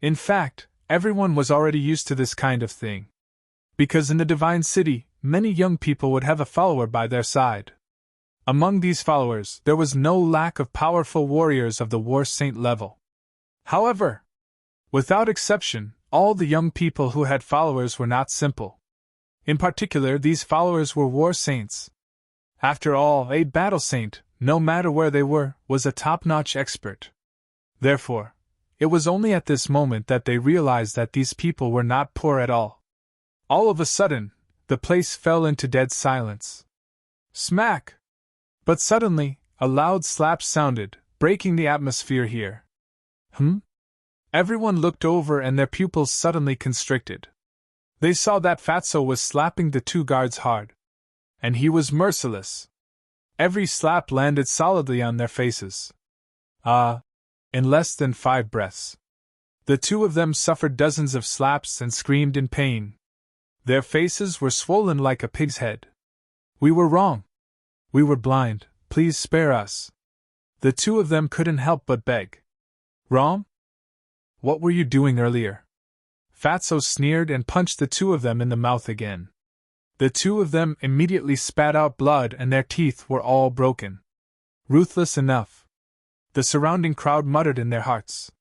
In fact, everyone was already used to this kind of thing. Because in the Divine City, many young people would have a follower by their side. Among these followers, there was no lack of powerful warriors of the War Saint level. However, without exception, all the young people who had followers were not simple. In particular, these followers were War Saints. After all, a battle saint, no matter where they were, was a top-notch expert. Therefore, it was only at this moment that they realized that these people were not poor at all. All of a sudden, the place fell into dead silence. Smack! But suddenly, a loud slap sounded, breaking the atmosphere here. Everyone looked over and their pupils suddenly constricted. They saw that Fatso was slapping the two guards hard. And he was merciless. Every slap landed solidly on their faces. In less than 5 breaths. The two of them suffered dozens of slaps and screamed in pain. Their faces were swollen like a pig's head. We were wrong. We were blind, please spare us. The two of them couldn't help but beg. Wrong? What were you doing earlier? Fatso sneered and punched the two of them in the mouth again. The two of them immediately spat out blood and their teeth were all broken. Ruthless enough. The surrounding crowd muttered in their hearts.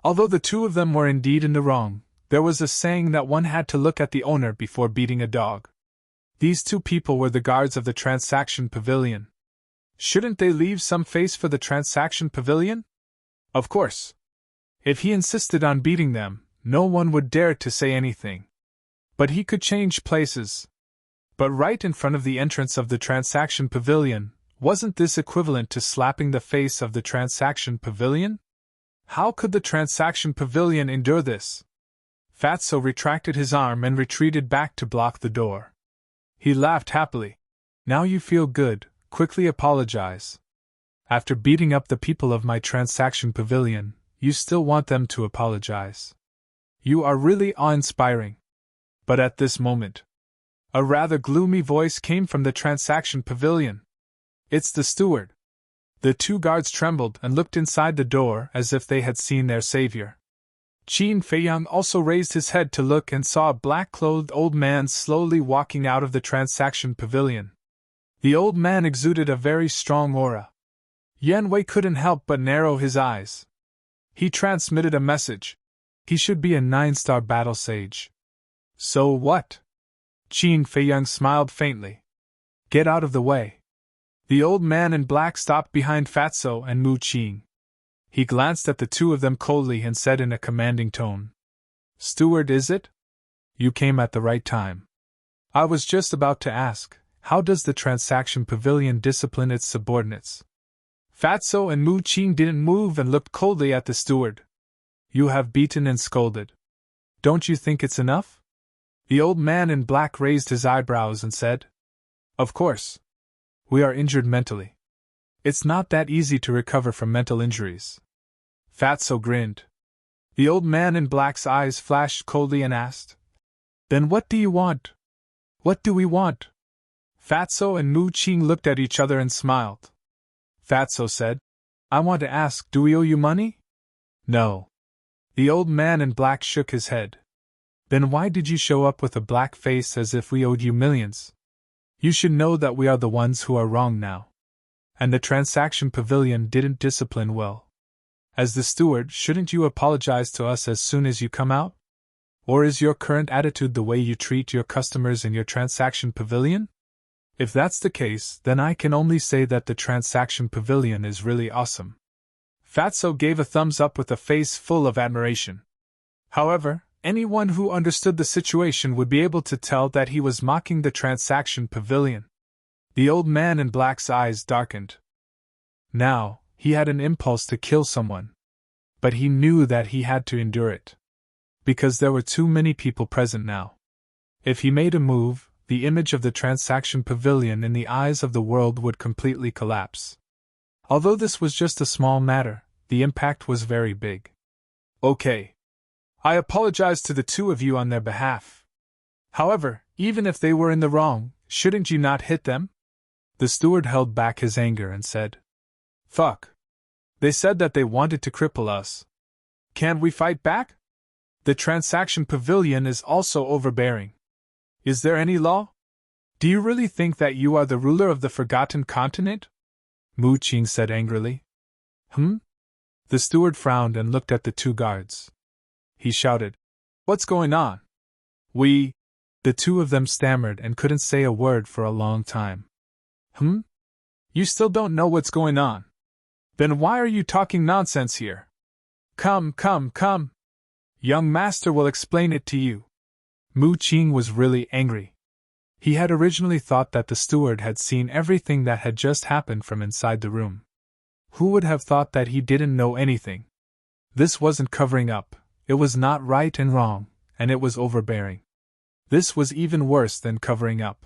Although the two of them were indeed in the wrong, there was a saying that one had to look at the owner before beating a dog. These two people were the guards of the Transaction Pavilion. Shouldn't they leave some face for the Transaction Pavilion? Of course. If he insisted on beating them, no one would dare to say anything. But he could change places. But right in front of the entrance of the Transaction Pavilion, wasn't this equivalent to slapping the face of the Transaction Pavilion? How could the Transaction Pavilion endure this? Fatso retracted his arm and retreated back to block the door. He laughed happily. Now you feel good, quickly apologize. After beating up the people of my Transaction Pavilion, you still want them to apologize. You are really awe-inspiring. But at this moment, a rather gloomy voice came from the transaction pavilion. It's the steward. The two guards trembled and looked inside the door as if they had seen their savior. Qin Feiyang also raised his head to look and saw a black-clothed old man slowly walking out of the transaction pavilion. The old man exuded a very strong aura. Yan Wei couldn't help but narrow his eyes. He transmitted a message. He should be a 9-star battle sage. So what? Qin Feiyang smiled faintly. Get out of the way. The old man in black stopped behind Fatso and Mu Qing. He glanced at the two of them coldly and said in a commanding tone, Steward, is it? You came at the right time. I was just about to ask, how does the transaction pavilion discipline its subordinates? Fatso and Mu Qing didn't move and looked coldly at the steward. You have beaten and scolded. Don't you think it's enough? The old man in black raised his eyebrows and said, Of course. We are injured mentally. It's not that easy to recover from mental injuries. Fatso grinned. The old man in black's eyes flashed coldly and asked, Then what do you want? What do we want? Fatso and Mu Qing looked at each other and smiled. Fatso said, I want to ask, do we owe you money? No. The old man in black shook his head. Then why did you show up with a black face as if we owed you millions? You should know that we are the ones who are wrong now. And the transaction pavilion didn't discipline well. As the steward, shouldn't you apologize to us as soon as you come out? Or is your current attitude the way you treat your customers in your transaction pavilion? If that's the case, then I can only say that the transaction pavilion is really awesome. Fatso gave a thumbs up with a face full of admiration. However, anyone who understood the situation would be able to tell that he was mocking the transaction pavilion. The old man in black's eyes darkened. Now, he had an impulse to kill someone. But he knew that he had to endure it. Because there were too many people present now. If he made a move, the image of the transaction pavilion in the eyes of the world would completely collapse. Although this was just a small matter, the impact was very big. Okay. I apologize to the two of you on their behalf. However, even if they were in the wrong, shouldn't you not hit them? The steward held back his anger and said, Fuck. They said that they wanted to cripple us. Can't we fight back? The transaction pavilion is also overbearing. Is there any law? Do you really think that you are the ruler of the forgotten continent? Mu Qing said angrily. The steward frowned and looked at the two guards. He shouted, What's going on? The two of them stammered and couldn't say a word for a long time. You still don't know what's going on? Then why are you talking nonsense here? Come. Young master will explain it to you. Mu Qing was really angry. He had originally thought that the steward had seen everything that had just happened from inside the room. Who would have thought that he didn't know anything? This wasn't covering up, it was not right and wrong, and it was overbearing. This was even worse than covering up.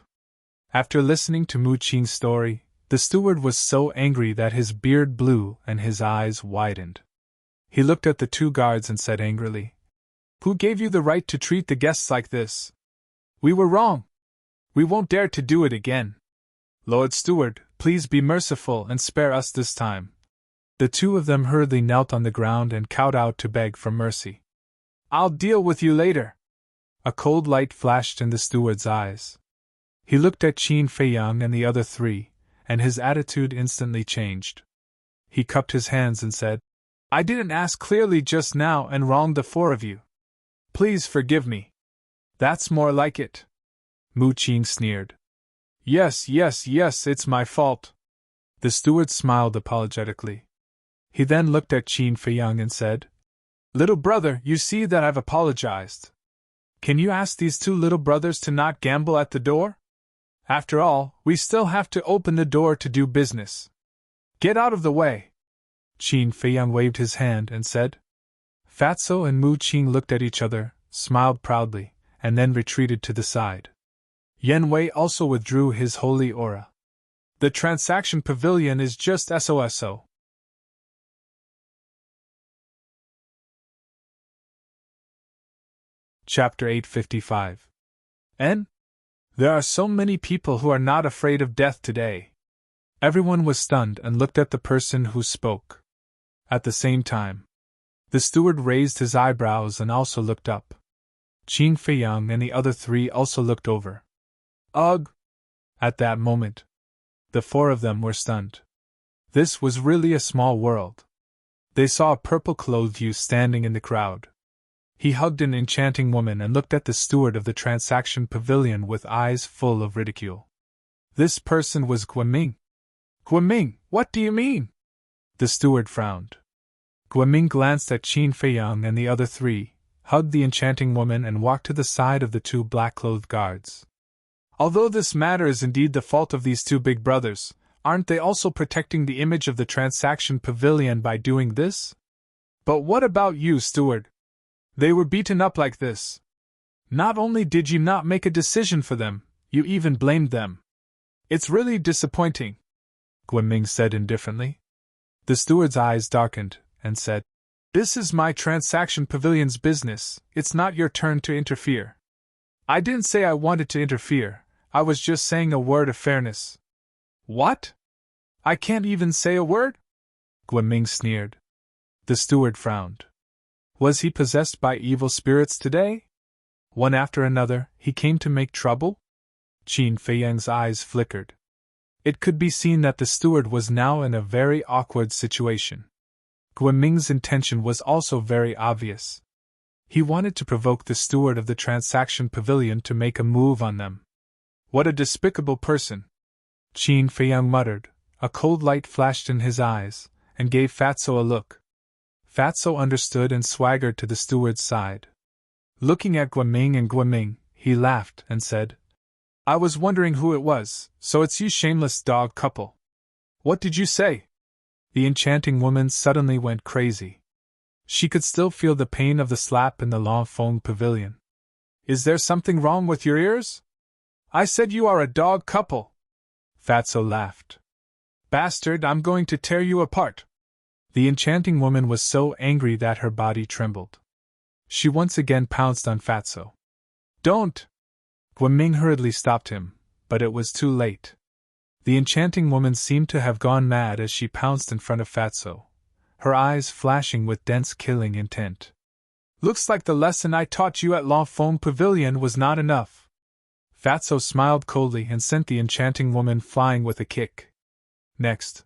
After listening to Mu Qing's story, the steward was so angry that his beard blew and his eyes widened. He looked at the two guards and said angrily, Who gave you the right to treat the guests like this? We were wrong. We won't dare to do it again. Lord Steward, please be merciful and spare us this time. The two of them hurriedly knelt on the ground and cowed out to beg for mercy. I'll deal with you later. A cold light flashed in the steward's eyes. He looked at Qin Feiyang and the other three, and his attitude instantly changed. He cupped his hands and said, I didn't ask clearly just now and wronged the four of you. Please forgive me. That's more like it. Mu Qing sneered. Yes, it's my fault. The steward smiled apologetically. He then looked at Qin Feiyang and said, Little brother, you see that I've apologized. Can you ask these two little brothers to not gamble at the door? After all, we still have to open the door to do business. Get out of the way. Qin Feiyang waved his hand and said. Fatso and Mu Qing looked at each other, smiled proudly, and then retreated to the side. Yan Wei also withdrew his holy aura. The transaction pavilion is just SOSO. Chapter 855. N. There are so many people who are not afraid of death today. Everyone was stunned and looked at the person who spoke. At the same time, the steward raised his eyebrows and also looked up. Qin Feiyang and the other three also looked over. Ugh! At that moment, the four of them were stunned. This was really a small world. They saw a purple-clothed youth standing in the crowd. He hugged an enchanting woman and looked at the steward of the transaction pavilion with eyes full of ridicule. This person was Guoming. Guoming, what do you mean? The steward frowned. Guoming glanced at Qin Feiyang and the other three, hugged the enchanting woman and walked to the side of the two black-clothed guards. Although this matter is indeed the fault of these two big brothers, aren't they also protecting the image of the transaction pavilion by doing this? But what about you, steward? They were beaten up like this. Not only did you not make a decision for them, you even blamed them. It's really disappointing, Guoming said indifferently. The steward's eyes darkened, and said, This is my transaction pavilion's business, it's not your turn to interfere. I didn't say I wanted to interfere, I was just saying a word of fairness. What? I can't even say a word? Guoming sneered. The steward frowned. Was he possessed by evil spirits today? One after another, he came to make trouble? Qin Feiyang's eyes flickered. It could be seen that the steward was now in a very awkward situation. Guoming's intention was also very obvious. He wanted to provoke the steward of the transaction pavilion to make a move on them. What a despicable person! Qin Feiyang muttered. A cold light flashed in his eyes, and gave Fatso a look. Fatso understood and swaggered to the steward's side. Looking at Guoming, he laughed and said, I was wondering who it was, so it's you shameless dog couple. What did you say? The enchanting woman suddenly went crazy. She could still feel the pain of the slap in the Lanfeng pavilion. Is there something wrong with your ears? I said you are a dog couple. Fatso laughed. Bastard, I'm going to tear you apart. The enchanting woman was so angry that her body trembled. She once again pounced on Fatso. Don't! Guoming hurriedly stopped him, but it was too late. The enchanting woman seemed to have gone mad as she pounced in front of Fatso, her eyes flashing with dense killing intent. Looks like the lesson I taught you at Lanfeng Pavilion was not enough. Fatso smiled coldly and sent the enchanting woman flying with a kick. Next,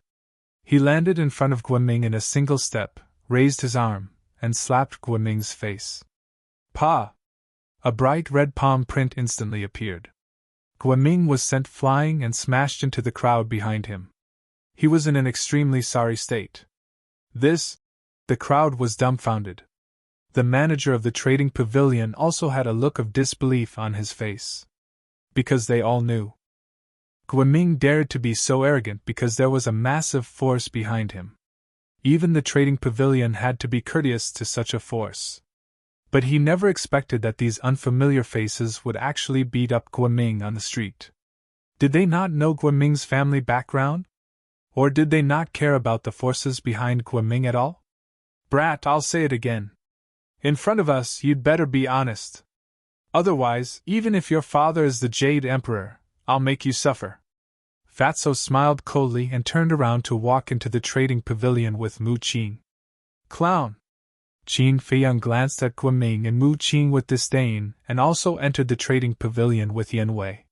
he landed in front of Guoming in a single step, raised his arm, and slapped Guoming's face. Pa! A bright red palm print instantly appeared. Guoming was sent flying and smashed into the crowd behind him. He was in an extremely sorry state. The crowd was dumbfounded. The manager of the trading pavilion also had a look of disbelief on his face. Because they all knew. Guoming dared to be so arrogant because there was a massive force behind him. Even the trading pavilion had to be courteous to such a force. But he never expected that these unfamiliar faces would actually beat up Guoming on the street. Did they not know Guoming's family background? Or did they not care about the forces behind Guoming at all? Brat, I'll say it again. In front of us, you'd better be honest. Otherwise, even if your father is the Jade Emperor, I'll make you suffer. Fatso smiled coldly and turned around to walk into the trading pavilion with Mu Qing. Clown! Qin Feiyang glanced at Guoming and Mu Qing with disdain and also entered the trading pavilion with Yan Wei.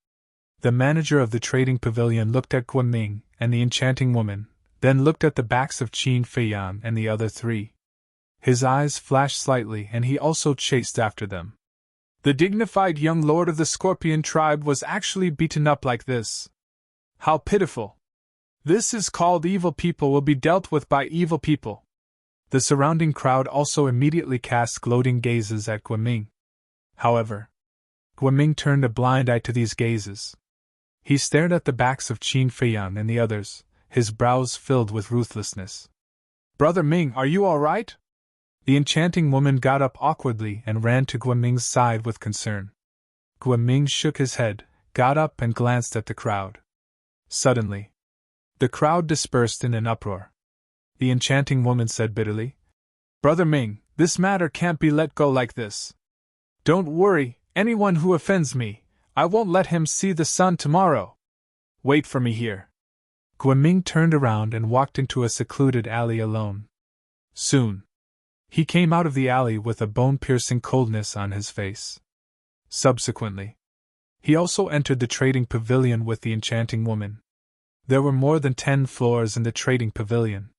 The manager of the trading pavilion looked at Guoming and the enchanting woman, then looked at the backs of Qin Feiyang and the other three. His eyes flashed slightly and he also chased after them. The dignified young lord of the Scorpion tribe was actually beaten up like this. How pitiful! This is called evil people will be dealt with by evil people. The surrounding crowd also immediately cast gloating gazes at Guoming. However, Guoming turned a blind eye to these gazes. He stared at the backs of Qin Feiyang and the others, his brows filled with ruthlessness. Brother Ming, are you all right? The enchanting woman got up awkwardly and ran to Guoming's side with concern. Guoming shook his head, got up and glanced at the crowd. Suddenly, the crowd dispersed in an uproar. The enchanting woman said bitterly, Brother Ming, this matter can't be let go like this. Don't worry, anyone who offends me, I won't let him see the sun tomorrow. Wait for me here. Guiming turned around and walked into a secluded alley alone. Soon, he came out of the alley with a bone-piercing coldness on his face. Subsequently, he also entered the trading pavilion with the enchanting woman. There were more than 10 floors in the trading pavilion.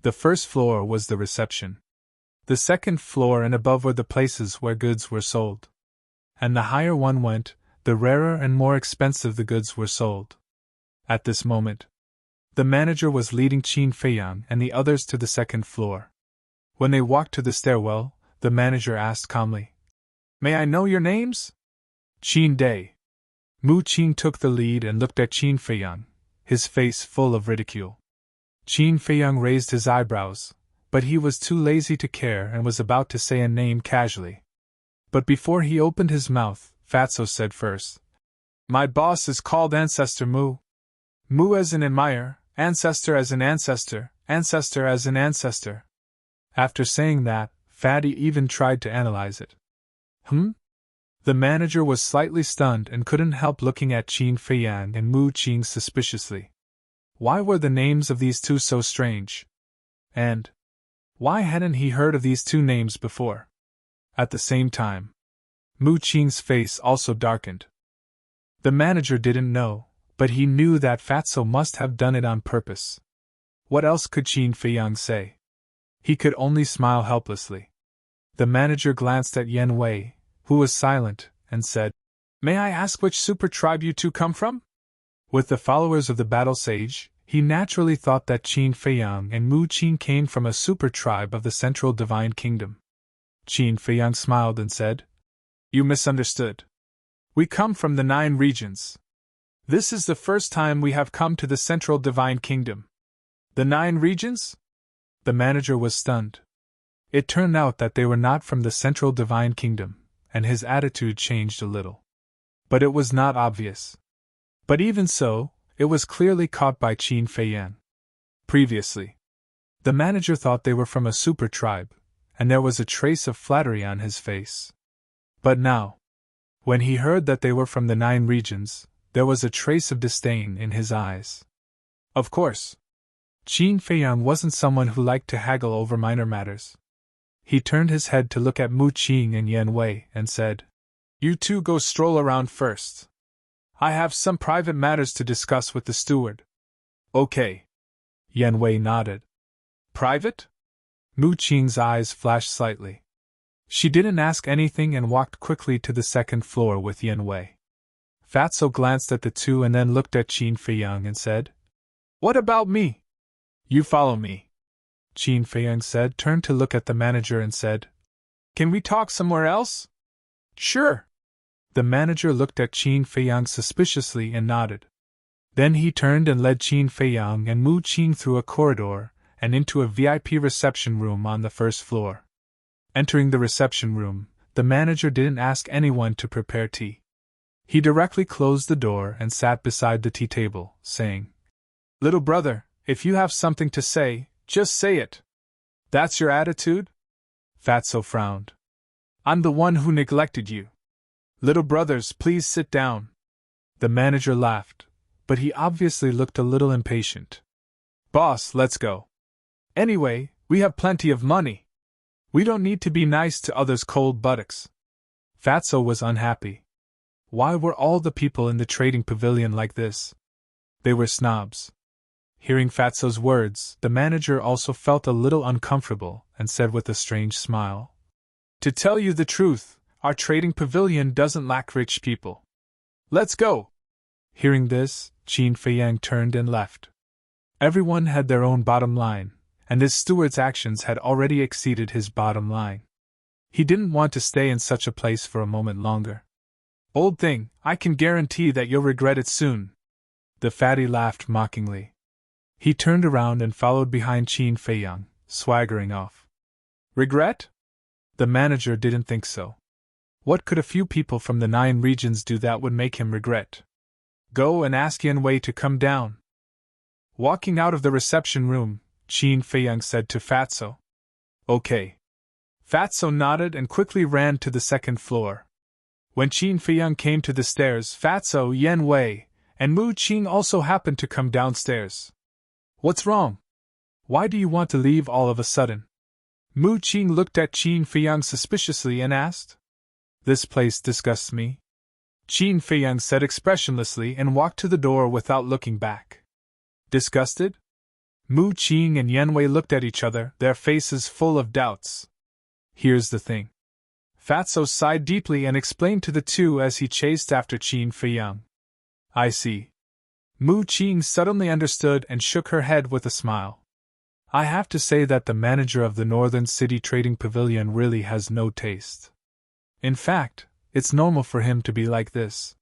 The first floor was the reception. The second floor and above were the places where goods were sold. And the higher one went, the rarer and more expensive the goods were sold. At this moment, the manager was leading Qin Feiyang and the others to the second floor. When they walked to the stairwell, the manager asked calmly, "May I know your names?" "Qin Day." Mu Qing took the lead and looked at Qin Feiyang, his face full of ridicule. Qin Feiyang raised his eyebrows, but he was too lazy to care and was about to say a name casually. But before he opened his mouth, Fatso said first, "My boss is called Ancestor Mu. Mu as in admire, ancestor as in ancestor, ancestor as in ancestor." After saying that, Fatty even tried to analyze it. The manager was slightly stunned and couldn't help looking at Qin Feiyang and Mu Qing suspiciously. Why were the names of these two so strange? And why hadn't he heard of these two names before? At the same time, Mu Qing's face also darkened. The manager didn't know, but he knew that Fatso must have done it on purpose. What else could Qin Feiyang say? He could only smile helplessly. The manager glanced at Yen Wei, who was silent, and said, "May I ask which super tribe you two come from?" With the followers of the battle sage, he naturally thought that Qin Feiyang and Mu Qing came from a super tribe of the Central Divine Kingdom. Qin Feiyang smiled and said, "You misunderstood. We come from the 9 regions. This is the first time we have come to the Central Divine Kingdom." "The 9 regions?" The manager was stunned. It turned out that they were not from the Central Divine Kingdom, and his attitude changed a little. But it was not obvious. But even so, it was clearly caught by Qin Feiyang. Previously, the manager thought they were from a super tribe, and there was a trace of flattery on his face. But now, when he heard that they were from the 9 regions, there was a trace of disdain in his eyes. Of course, Qin Feiyang wasn't someone who liked to haggle over minor matters. He turned his head to look at Mu Qing and Yen Wei and said, "You two go stroll around first. I have some private matters to discuss with the steward." "Okay." Yen Wei nodded. "Private?" Mu Qing's eyes flashed slightly. She didn't ask anything and walked quickly to the second floor with Yen Wei. Fatso glanced at the two and then looked at Qin Feiyang and said, "What about me?" "You follow me," Qin Feiyang said, turned to look at the manager and said, "Can we talk somewhere else?" "Sure." The manager looked at Qin Feiyang suspiciously and nodded. Then he turned and led Qin Feiyang and Mu Qing through a corridor and into a VIP reception room on the first floor. Entering the reception room, the manager didn't ask anyone to prepare tea. He directly closed the door and sat beside the tea table, saying, "Little brother, if you have something to say, just say it." "That's your attitude?" Fatso frowned. "I'm the one who neglected you. Little brothers, please sit down." The manager laughed, but he obviously looked a little impatient. "Boss, let's go. Anyway, we have plenty of money. We don't need to be nice to others' cold buttocks." Fatso was unhappy. Why were all the people in the trading pavilion like this? They were snobs. Hearing Fatso's words, the manager also felt a little uncomfortable and said with a strange smile, "To tell you the truth, our trading pavilion doesn't lack rich people. Let's go." Hearing this, Qin Feiyang turned and left. Everyone had their own bottom line, and this steward's actions had already exceeded his bottom line. He didn't want to stay in such a place for a moment longer. "Old thing, I can guarantee that you'll regret it soon." The fatty laughed mockingly. He turned around and followed behind Qin Feiyang, swaggering off. Regret? The manager didn't think so. What could a few people from the 9 regions do that would make him regret? "Go and ask Yen Wei to come down." Walking out of the reception room, Qin Feiyang said to Fatso. "Okay." Fatso nodded and quickly ran to the second floor. When Qin Feiyang came to the stairs, Fatso, Yan Wei, and Mu Qing also happened to come downstairs. What's wrong? Why do you want to leave all of a sudden? Mu Qing looked at Qin Feiyang suspiciously and asked. This place disgusts me. Qin Feiyang said expressionlessly and walked to the door without looking back. Disgusted? Mu Qing and Yan Wei looked at each other, their faces full of doubts. Here's the thing. Fatso sighed deeply and explained to the two as he chased after Qin Feiyang. I see. Mu Qing suddenly understood and shook her head with a smile. I have to say that the manager of the Northern City Trading Pavilion really has no taste. In fact, it's normal for him to be like this.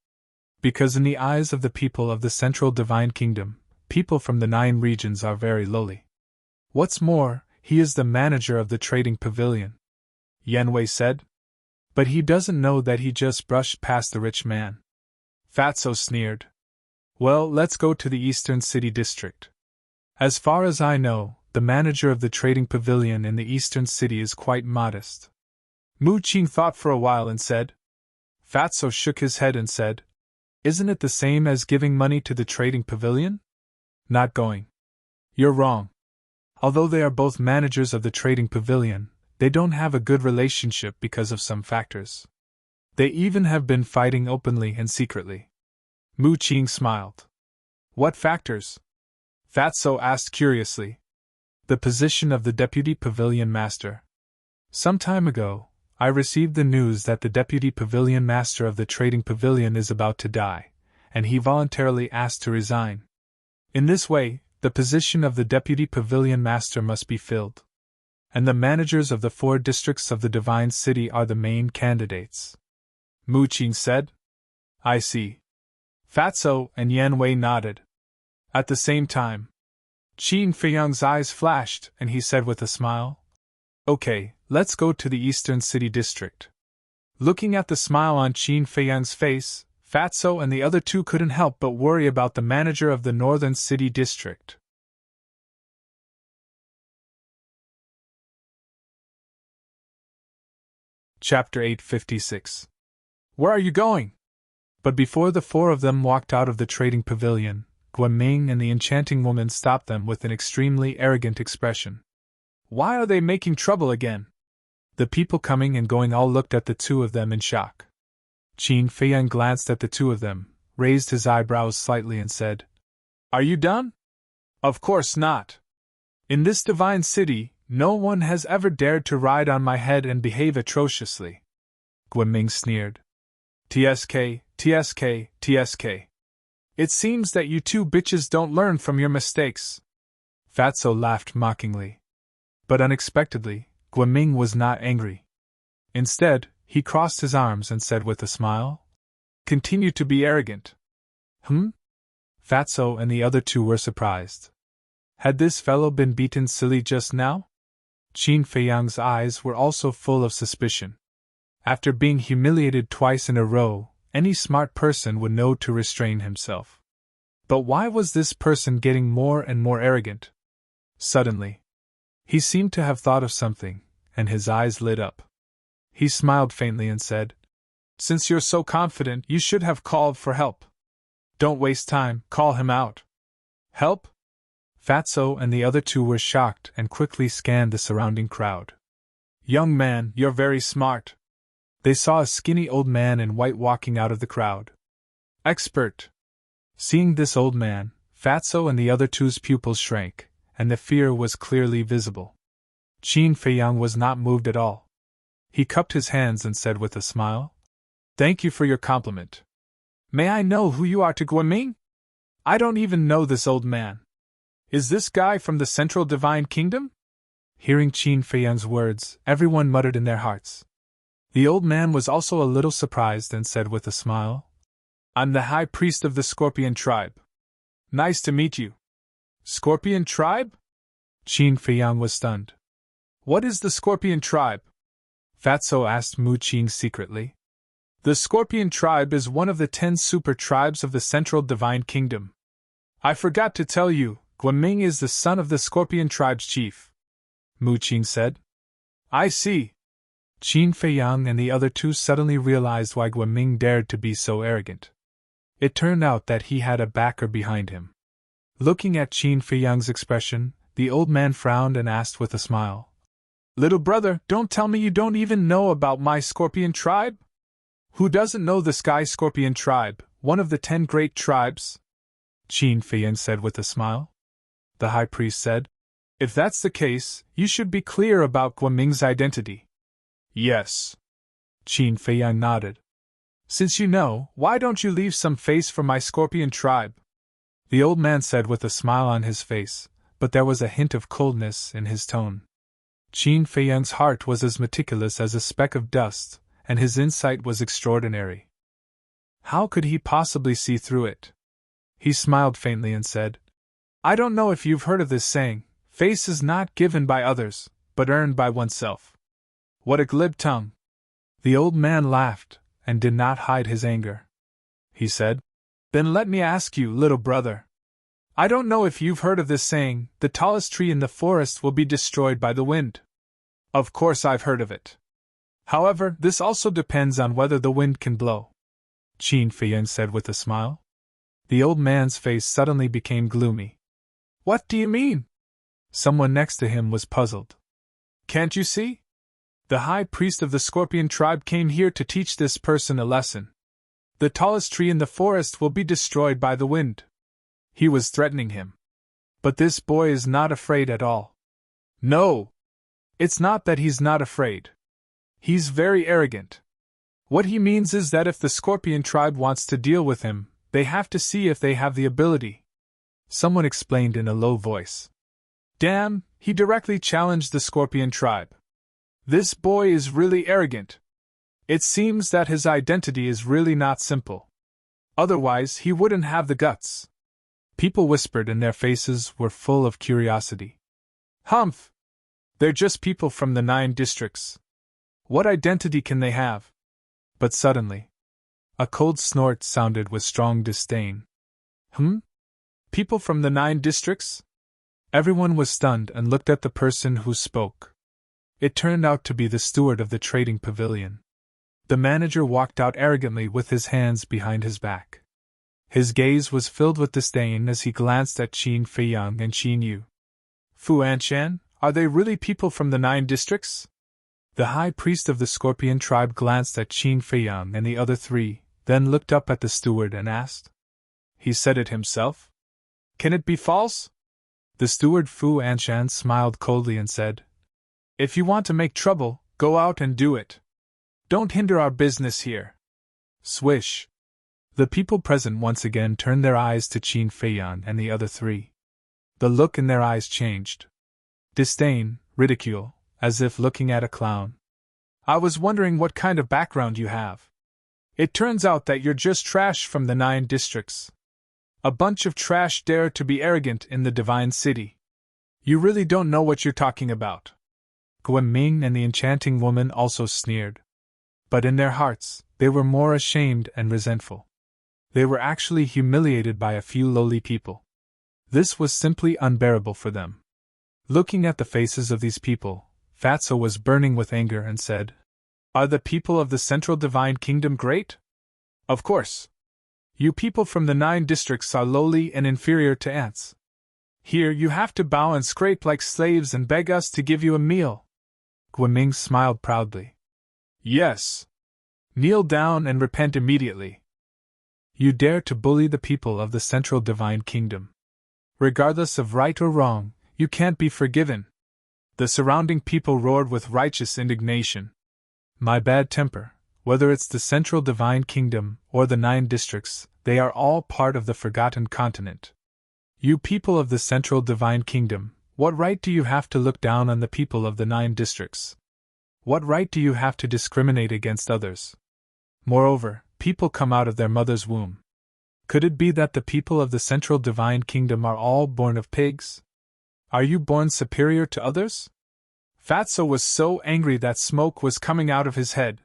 Because in the eyes of the people of the Central Divine Kingdom, people from the 9 regions are very lowly. What's more, he is the manager of the Trading Pavilion. Yan Wei said. But he doesn't know that he just brushed past the rich man. Fatso sneered. Well, let's go to the Eastern City District. As far as I know, the manager of the Trading Pavilion in the Eastern City is quite modest. Mu Qing thought for a while and said. Fatso shook his head and said, Isn't it the same as giving money to the Trading Pavilion? Not going. You're wrong. Although they are both managers of the Trading Pavilion, they don't have a good relationship because of some factors. They even have been fighting openly and secretly. Mu Qing smiled. What factors? Fatso asked curiously. The position of the Deputy Pavilion Master. Some time ago, I received the news that the Deputy Pavilion Master of the Trading Pavilion is about to die, and he voluntarily asked to resign. In this way, the position of the Deputy Pavilion Master must be filled. And the managers of the 4 districts of the Divine City are the main candidates. Mu Qing said. I see. Fatso and Yan Wei nodded. At the same time, Qin Feiyang's eyes flashed and he said with a smile, Okay, let's go to the Eastern City District. Looking at the smile on Qin Feiyang's face, Fatso and the other two couldn't help but worry about the manager of the Northern City District. Chapter 856. Where are you going? But before the 4 of them walked out of the trading pavilion, Guaming and the enchanting woman stopped them with an extremely arrogant expression. Why are they making trouble again? The people coming and going all looked at the two of them in shock. Qin Feiyang glanced at the two of them, raised his eyebrows slightly and said, Are you done? Of course not. In this divine city, no one has ever dared to ride on my head and behave atrociously. Guaming sneered. TSK, TSK, TSK. It seems that you two bitches don't learn from your mistakes. Fatso laughed mockingly. But unexpectedly, Guaming was not angry. Instead, he crossed his arms and said with a smile, Continue to be arrogant. Fatso and the other two were surprised. Had this fellow been beaten silly just now? Qin Feiyang's eyes were also full of suspicion. After being humiliated twice in a row, any smart person would know to restrain himself. But why was this person getting more and more arrogant? Suddenly, he seemed to have thought of something, and his eyes lit up. He smiled faintly and said, Since you're so confident, you should have called for help. Don't waste time, call him out. Help? Fatso and the other two were shocked and quickly scanned the surrounding crowd. Young man, you're very smart. They saw a skinny old man in white walking out of the crowd. Expert. Seeing this old man, Fatso and the other two's pupils shrank, and the fear was clearly visible. Qin Feiyang was not moved at all. He cupped his hands and said with a smile, Thank you for your compliment. May I know who you are to Guaming? I don't even know this old man. Is this guy from the Central Divine Kingdom? Hearing Qin Feiyang's words, everyone muttered in their hearts. The old man was also a little surprised and said with a smile, I'm the High Priest of the Scorpion Tribe. Nice to meet you. Scorpion Tribe? Qin Feiyang was stunned. What is the Scorpion Tribe? Fatso asked Mu Qing secretly. The Scorpion Tribe is one of the 10 super tribes of the Central Divine Kingdom. I forgot to tell you, Guaming is the son of the Scorpion Tribe's chief. Mu Qing said. I see. Qin Feiyang and the other two suddenly realized why Guoming dared to be so arrogant. It turned out that he had a backer behind him. Looking at Qin Feiyang's expression, the old man frowned and asked with a smile, "Little brother, don't tell me you don't even know about my scorpion tribe? Who doesn't know the Sky Scorpion tribe, one of the 10 great tribes?" Qin Feiyang said with a smile. The high priest said, "If that's the case, you should be clear about Guoming's identity." "Yes." Qin Feiyang nodded. "Since you know, why don't you leave some face for my scorpion tribe?" The old man said with a smile on his face, but there was a hint of coldness in his tone. Qin Feiyang's heart was as meticulous as a speck of dust, and his insight was extraordinary. How could he possibly see through it? He smiled faintly and said, "I don't know if you've heard of this saying, face is not given by others, but earned by oneself." What a glib tongue! The old man laughed, and did not hide his anger. He said, "Then let me ask you, little brother. I don't know if you've heard of this saying, the tallest tree in the forest will be destroyed by the wind. Of course I've heard of it. However, this also depends on whether the wind can blow," Qin Feiyang said with a smile. The old man's face suddenly became gloomy. "What do you mean?" Someone next to him was puzzled. "Can't you see? The high priest of the scorpion tribe came here to teach this person a lesson. The tallest tree in the forest will be destroyed by the wind." He was threatening him. But this boy is not afraid at all. No! It's not that he's not afraid. He's very arrogant. What he means is that if the scorpion tribe wants to deal with him, they have to see if they have the ability. Someone explained in a low voice. Damn, he directly challenged the scorpion tribe. This boy is really arrogant. It seems that his identity is really not simple. Otherwise, he wouldn't have the guts. People whispered and their faces were full of curiosity. Humph! They're just people from the 9 districts. What identity can they have? But suddenly, a cold snort sounded with strong disdain. People from the 9 districts? Everyone was stunned and looked at the person who spoke. It turned out to be the steward of the trading pavilion. The manager walked out arrogantly with his hands behind his back. His gaze was filled with disdain as he glanced at Qin Feiyang and Qin Yu. Fu Anshan, are they really people from the 9 districts? The high priest of the scorpion tribe glanced at Qin Feiyang and the other 3, then looked up at the steward and asked. He said it himself? Can it be false? The steward Fu Anshan smiled coldly and said, If you want to make trouble, go out and do it. Don't hinder our business here. Swish. The people present once again turned their eyes to Qin Feiyang and the other 3. The look in their eyes changed. Disdain, ridicule, as if looking at a clown. I was wondering what kind of background you have. It turns out that you're just trash from the 9 districts. A bunch of trash dare to be arrogant in the divine city. You really don't know what you're talking about. Guanming and the enchanting woman also sneered. But in their hearts, they were more ashamed and resentful. They were actually humiliated by a few lowly people. This was simply unbearable for them. Looking at the faces of these people, Fatso was burning with anger and said, Are the people of the Central Divine Kingdom great? Of course. You people from the 9 districts are lowly and inferior to ants. Here you have to bow and scrape like slaves and beg us to give you a meal. Guanming smiled proudly. Yes. Kneel down and repent immediately. You dare to bully the people of the Central Divine Kingdom. Regardless of right or wrong, you can't be forgiven. The surrounding people roared with righteous indignation. My bad temper, whether it's the Central Divine Kingdom or the 9 districts, they are all part of the Forgotten Continent. You people of the Central Divine Kingdom, what right do you have to look down on the people of the 9 districts? What right do you have to discriminate against others? Moreover, people come out of their mother's womb. Could it be that the people of the Central Divine Kingdom are all born of pigs? Are you born superior to others? Fatso was so angry that smoke was coming out of his head.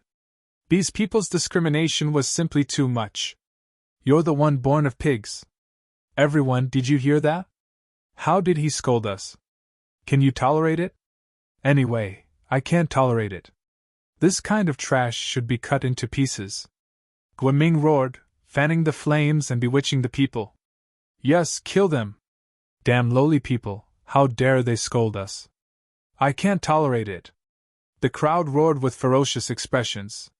These people's discrimination was simply too much. You're the one born of pigs. Everyone, did you hear that? How did he scold us? Can you tolerate it? Anyway, I can't tolerate it. This kind of trash should be cut into pieces. Guiming roared, fanning the flames and bewitching the people. Yes, kill them! Damn lowly people, how dare they scold us! I can't tolerate it! The crowd roared with ferocious expressions.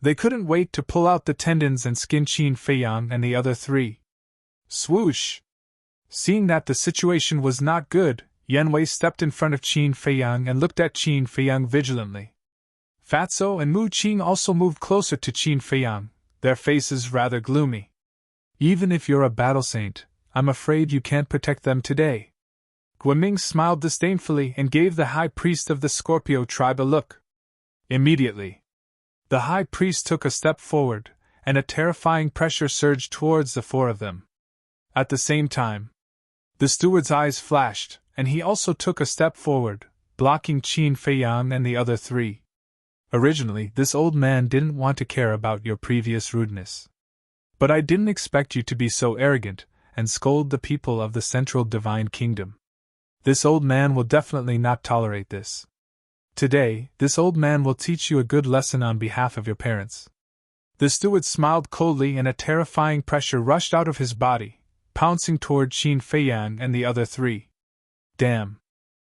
They couldn't wait to pull out the tendons and skin Qin Feiyang and the other three. Swoosh! Seeing that the situation was not good, Yan Wei stepped in front of Qin Feiyang and looked at Qin Feiyang vigilantly. Fatso and Mu Qing also moved closer to Qin Feiyang, their faces rather gloomy. Even if you're a battle saint, I'm afraid you can't protect them today. Guiming smiled disdainfully and gave the high priest of the Scorpio tribe a look. Immediately, the high priest took a step forward, and a terrifying pressure surged towards the four of them. At the same time, the steward's eyes flashed, and he also took a step forward, blocking Qin Feiyang and the other three. Originally, this old man didn't want to care about your previous rudeness. But I didn't expect you to be so arrogant and scold the people of the Central Divine Kingdom. This old man will definitely not tolerate this. Today, this old man will teach you a good lesson on behalf of your parents. The steward smiled coldly and a terrifying pressure rushed out of his body, pouncing toward Qin Feiyang and the other three. Damn.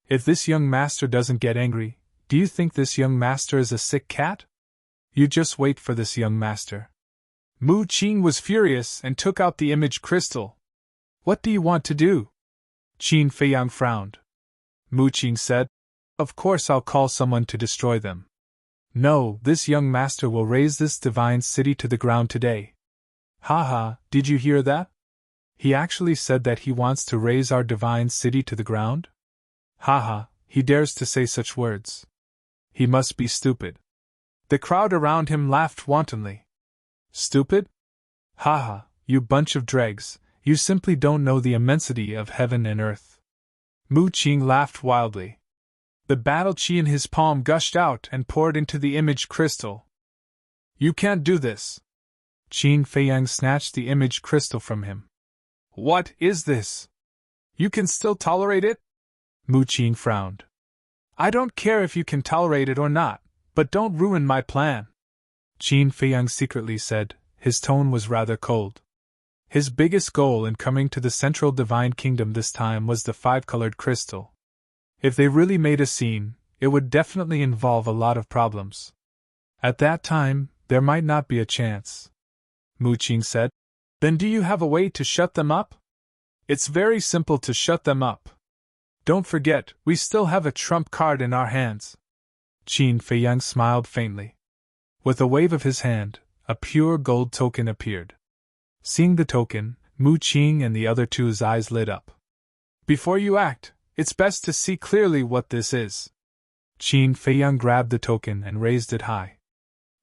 If this young master doesn't get angry, do you think this young master is a sick cat? You just wait for this young master. Mu Qing was furious and took out the image crystal. What do you want to do? Qin Feiyang frowned. Mu Qing said, Of course I'll call someone to destroy them. No, this young master will raze this divine city to the ground today. Haha, did you hear that? He actually said that he wants to raze our divine city to the ground? Haha, he dares to say such words. He must be stupid. The crowd around him laughed wantonly. Stupid? Haha, you bunch of dregs, you simply don't know the immensity of heaven and earth. Mu Qing laughed wildly. The battle chi in his palm gushed out and poured into the image crystal. You can't do this. Qin Feiyang snatched the image crystal from him. What is this? You can still tolerate it? Mu Qing frowned. I don't care if you can tolerate it or not, but don't ruin my plan. Qin Feiyang secretly said. His tone was rather cold. His biggest goal in coming to the Central Divine Kingdom this time was the five-colored crystal. If they really made a scene, it would definitely involve a lot of problems. At that time, there might not be a chance. Mu Qing said. Then do you have a way to shut them up? It's very simple to shut them up. Don't forget, we still have a trump card in our hands. Qin Feiyang smiled faintly. With a wave of his hand, a pure gold token appeared. Seeing the token, Mu Qing and the other two's eyes lit up. Before you act, it's best to see clearly what this is. Qin Feiyang grabbed the token and raised it high.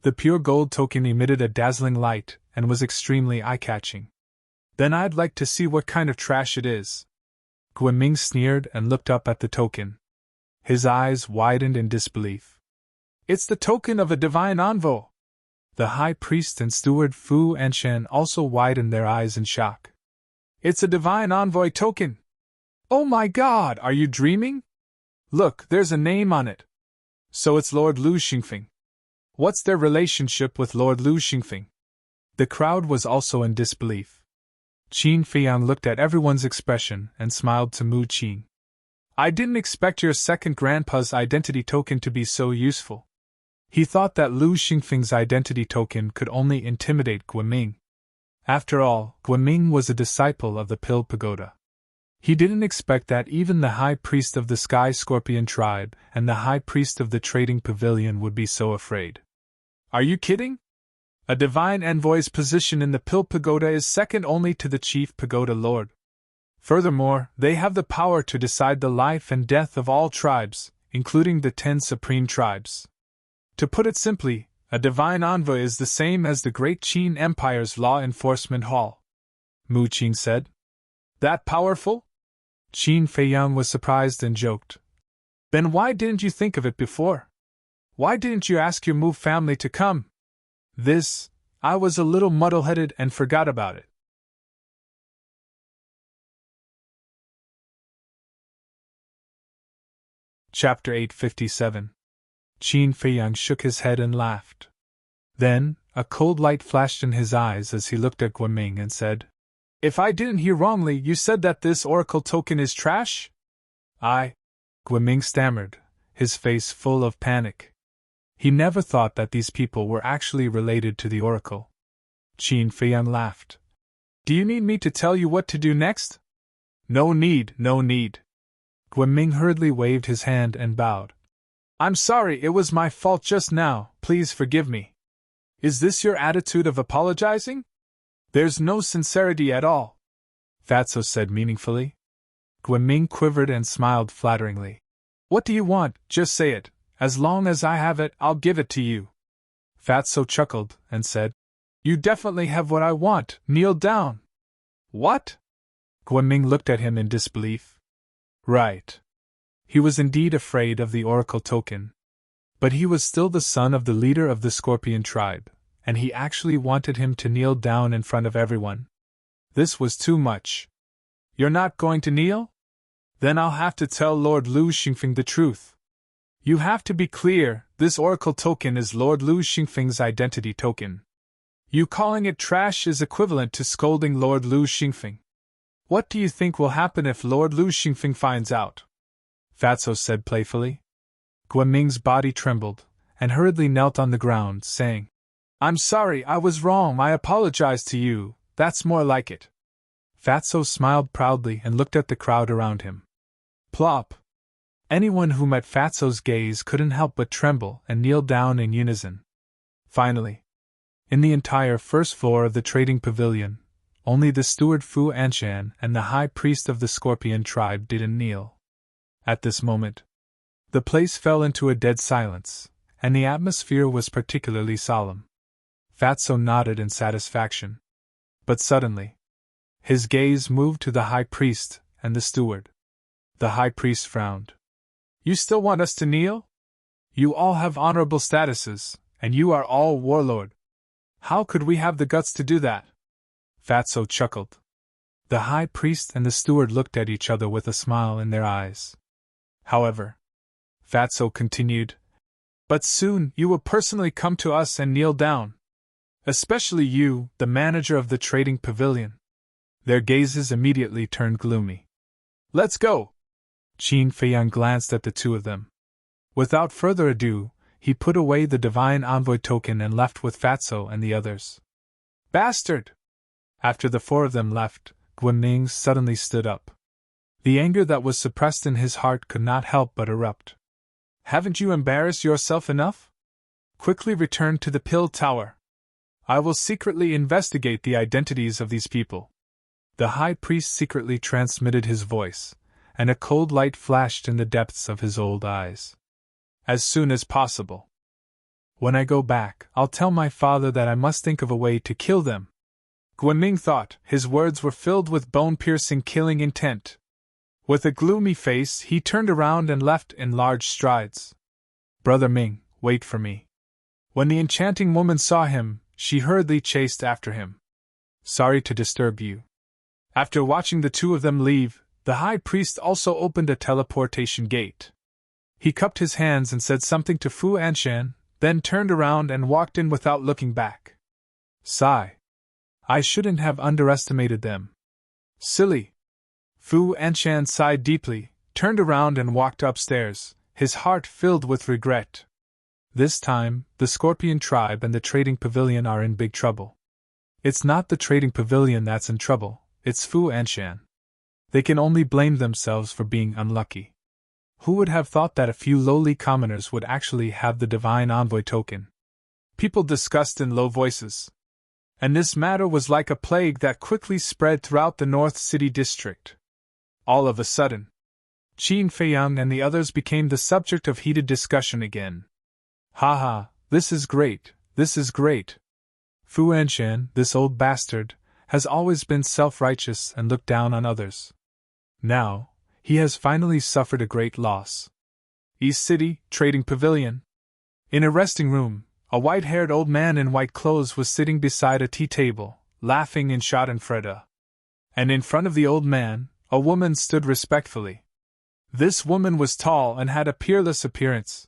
The pure gold token emitted a dazzling light and was extremely eye-catching. Then I'd like to see what kind of trash it is. Guiming sneered and looked up at the token. His eyes widened in disbelief. It's the token of a divine envoy! The high priest and steward Fu Anshan also widened their eyes in shock. It's a divine envoy token! Oh my god, are you dreaming? Look, there's a name on it. So it's Lord Lu Xingfeng. What's their relationship with Lord Lu Xingfeng? The crowd was also in disbelief. Qin Feiyang looked at everyone's expression and smiled to Mu Qing. I didn't expect your second grandpa's identity token to be so useful. He thought that Lu Xingfeng's identity token could only intimidate Guiming. After all, Guiming was a disciple of the Pill Pagoda. He didn't expect that even the High Priest of the Sky Scorpion tribe and the High Priest of the Trading Pavilion would be so afraid. Are you kidding? A divine envoy's position in the Pill Pagoda is second only to the Chief Pagoda Lord. Furthermore, they have the power to decide the life and death of all tribes, including the 10 supreme tribes. To put it simply, a divine envoy is the same as the Great Qin Empire's law enforcement hall. Mu Qing said. That powerful? Qin Feiyang was surprised and joked. Then why didn't you think of it before? Why didn't you ask your Mu family to come? I was a little muddle-headed and forgot about it. Chapter 857. Qin Feiyang shook his head and laughed. Then, a cold light flashed in his eyes as he looked at Guoming and said, "If I didn't hear wrongly, you said that this oracle token is trash?" Guoming stammered, his face full of panic. He never thought that these people were actually related to the oracle. Qin Feiyang laughed. "Do you need me to tell you what to do next?" No need. Guoming hurriedly waved his hand and bowed. "I'm sorry, it was my fault just now, please forgive me." "Is this your attitude of apologizing? There's no sincerity at all," Fatso said meaningfully. Guoming quivered and smiled flatteringly. "What do you want? Just say it. As long as I have it, I'll give it to you." Fatso chuckled and said, "You definitely have what I want. Kneel down." "What?" Guoming looked at him in disbelief. Right. He was indeed afraid of the oracle token. But he was still the son of the leader of the Scorpion tribe, and he actually wanted him to kneel down in front of everyone. This was too much. "You're not going to kneel? Then I'll have to tell Lord Lu Xingfeng the truth. You have to be clear, this oracle token is Lord Lu Xingfeng's identity token. You calling it trash is equivalent to scolding Lord Lu Xingfeng. What do you think will happen if Lord Lu Xingfeng finds out?" Fatso said playfully. Guoming's body trembled, and hurriedly knelt on the ground, saying, "I'm sorry, I was wrong, I apologize to you, that's more like it." Fatso smiled proudly and looked at the crowd around him. Plop! Anyone who met Fatso's gaze couldn't help but tremble and kneel down in unison. Finally, in the entire first floor of the trading pavilion, only the steward Fu Anshan and the high priest of the Scorpion tribe didn't kneel. At this moment, the place fell into a dead silence, and the atmosphere was particularly solemn. Fatso nodded in satisfaction. But suddenly, his gaze moved to the high priest and the steward. The high priest frowned. "You still want us to kneel? You all have honorable statuses, and you are all warlord. How could we have the guts to do that?" Fatso chuckled. The high priest and the steward looked at each other with a smile in their eyes. However, Fatso continued, "But soon you will personally come to us and kneel down. Especially you, the manager of the trading pavilion." Their gazes immediately turned gloomy. "Let's go!" Qin Feiyang glanced at the two of them. Without further ado, he put away the divine envoy token and left with Fatso and the others. "Bastard!" After the four of them left, Guoming suddenly stood up. The anger that was suppressed in his heart could not help but erupt. "Haven't you embarrassed yourself enough? Quickly return to the Pill Tower. I will secretly investigate the identities of these people." The high priest secretly transmitted his voice, and a cold light flashed in the depths of his old eyes. "As soon as possible. When I go back, I'll tell my father that I must think of a way to kill them." Guoming thought his words were filled with bone-piercing killing intent. With a gloomy face, he turned around and left in large strides. "Brother Ming, wait for me." When the enchanting woman saw him, she hurriedly chased after him. "Sorry to disturb you." After watching the two of them leave, the high priest also opened a teleportation gate. He cupped his hands and said something to Fu Anshan, then turned around and walked in without looking back. Sigh. I shouldn't have underestimated them. Silly. Fu Anshan sighed deeply, turned around and walked upstairs, his heart filled with regret. This time, the Scorpion tribe and the trading pavilion are in big trouble. It's not the trading pavilion that's in trouble, it's Fu Anshan. They can only blame themselves for being unlucky. Who would have thought that a few lowly commoners would actually have the divine envoy token? People discussed in low voices. And this matter was like a plague that quickly spread throughout the North City district. All of a sudden, Qin Feiyang and the others became the subject of heated discussion again. "Haha, this is great, this is great. Fu Anshan, this old bastard, has always been self-righteous and looked down on others. Now, he has finally suffered a great loss." East City, Trading Pavilion. In a resting room, a white-haired old man in white clothes was sitting beside a tea table, laughing in schadenfreude. And in front of the old man, a woman stood respectfully. This woman was tall and had a peerless appearance.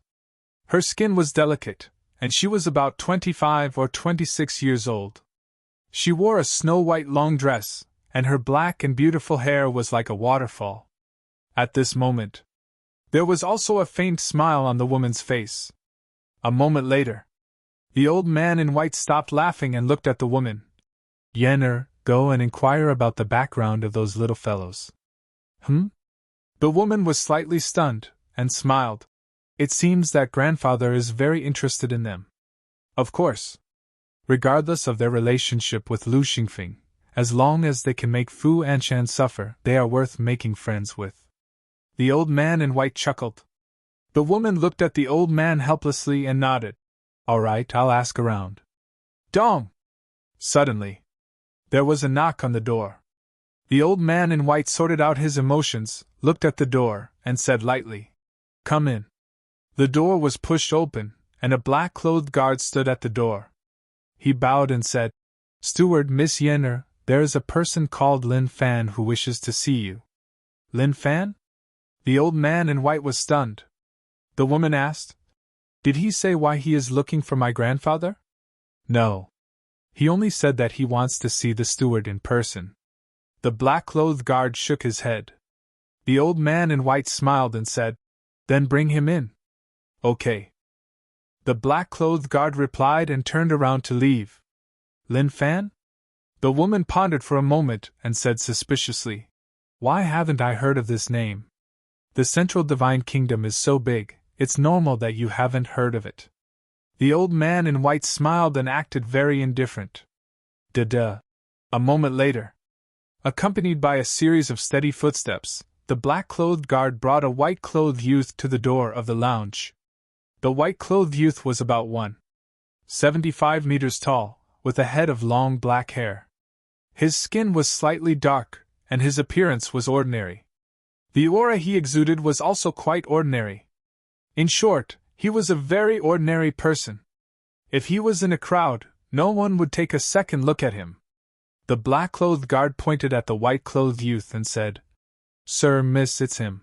Her skin was delicate, and she was about 25 or 26 years old. She wore a snow-white long dress, and her black and beautiful hair was like a waterfall. At this moment, there was also a faint smile on the woman's face. A moment later, the old man in white stopped laughing and looked at the woman. Yenner, go and inquire about the background of those little fellows. The woman was slightly stunned, and smiled. It seems that grandfather is very interested in them. Of course. Regardless of their relationship with Lu Xingfeng, as long as they can make Fu Anshan suffer, they are worth making friends with. The old man in white chuckled. The woman looked at the old man helplessly and nodded. All right, I'll ask around. Dong! Suddenly, there was a knock on the door. The old man in white sorted out his emotions, looked at the door, and said lightly, Come in. The door was pushed open, and a black-clothed guard stood at the door. He bowed and said, Steward Miss Yenner, there is a person called Lin Fan who wishes to see you. Lin Fan? The old man in white was stunned. The woman asked, Did he say why he is looking for my grandfather? No. He only said that he wants to see the steward in person. The black-clothed guard shook his head. The old man in white smiled and said, Then bring him in. Okay. The black-clothed guard replied and turned around to leave. Lin Fan? The woman pondered for a moment and said suspiciously, Why haven't I heard of this name? The Central Divine Kingdom is so big, it's normal that you haven't heard of it. The old man in white smiled and acted very indifferent. Duh. A moment later, accompanied by a series of steady footsteps, the black-clothed guard brought a white-clothed youth to the door of the lounge. The white-clothed youth was about 1.75 meters tall, with a head of long black hair. His skin was slightly dark, and his appearance was ordinary. The aura he exuded was also quite ordinary. In short, he was a very ordinary person. If he was in a crowd, no one would take a second look at him. The black-clothed guard pointed at the white-clothed youth and said, Sir, miss, it's him.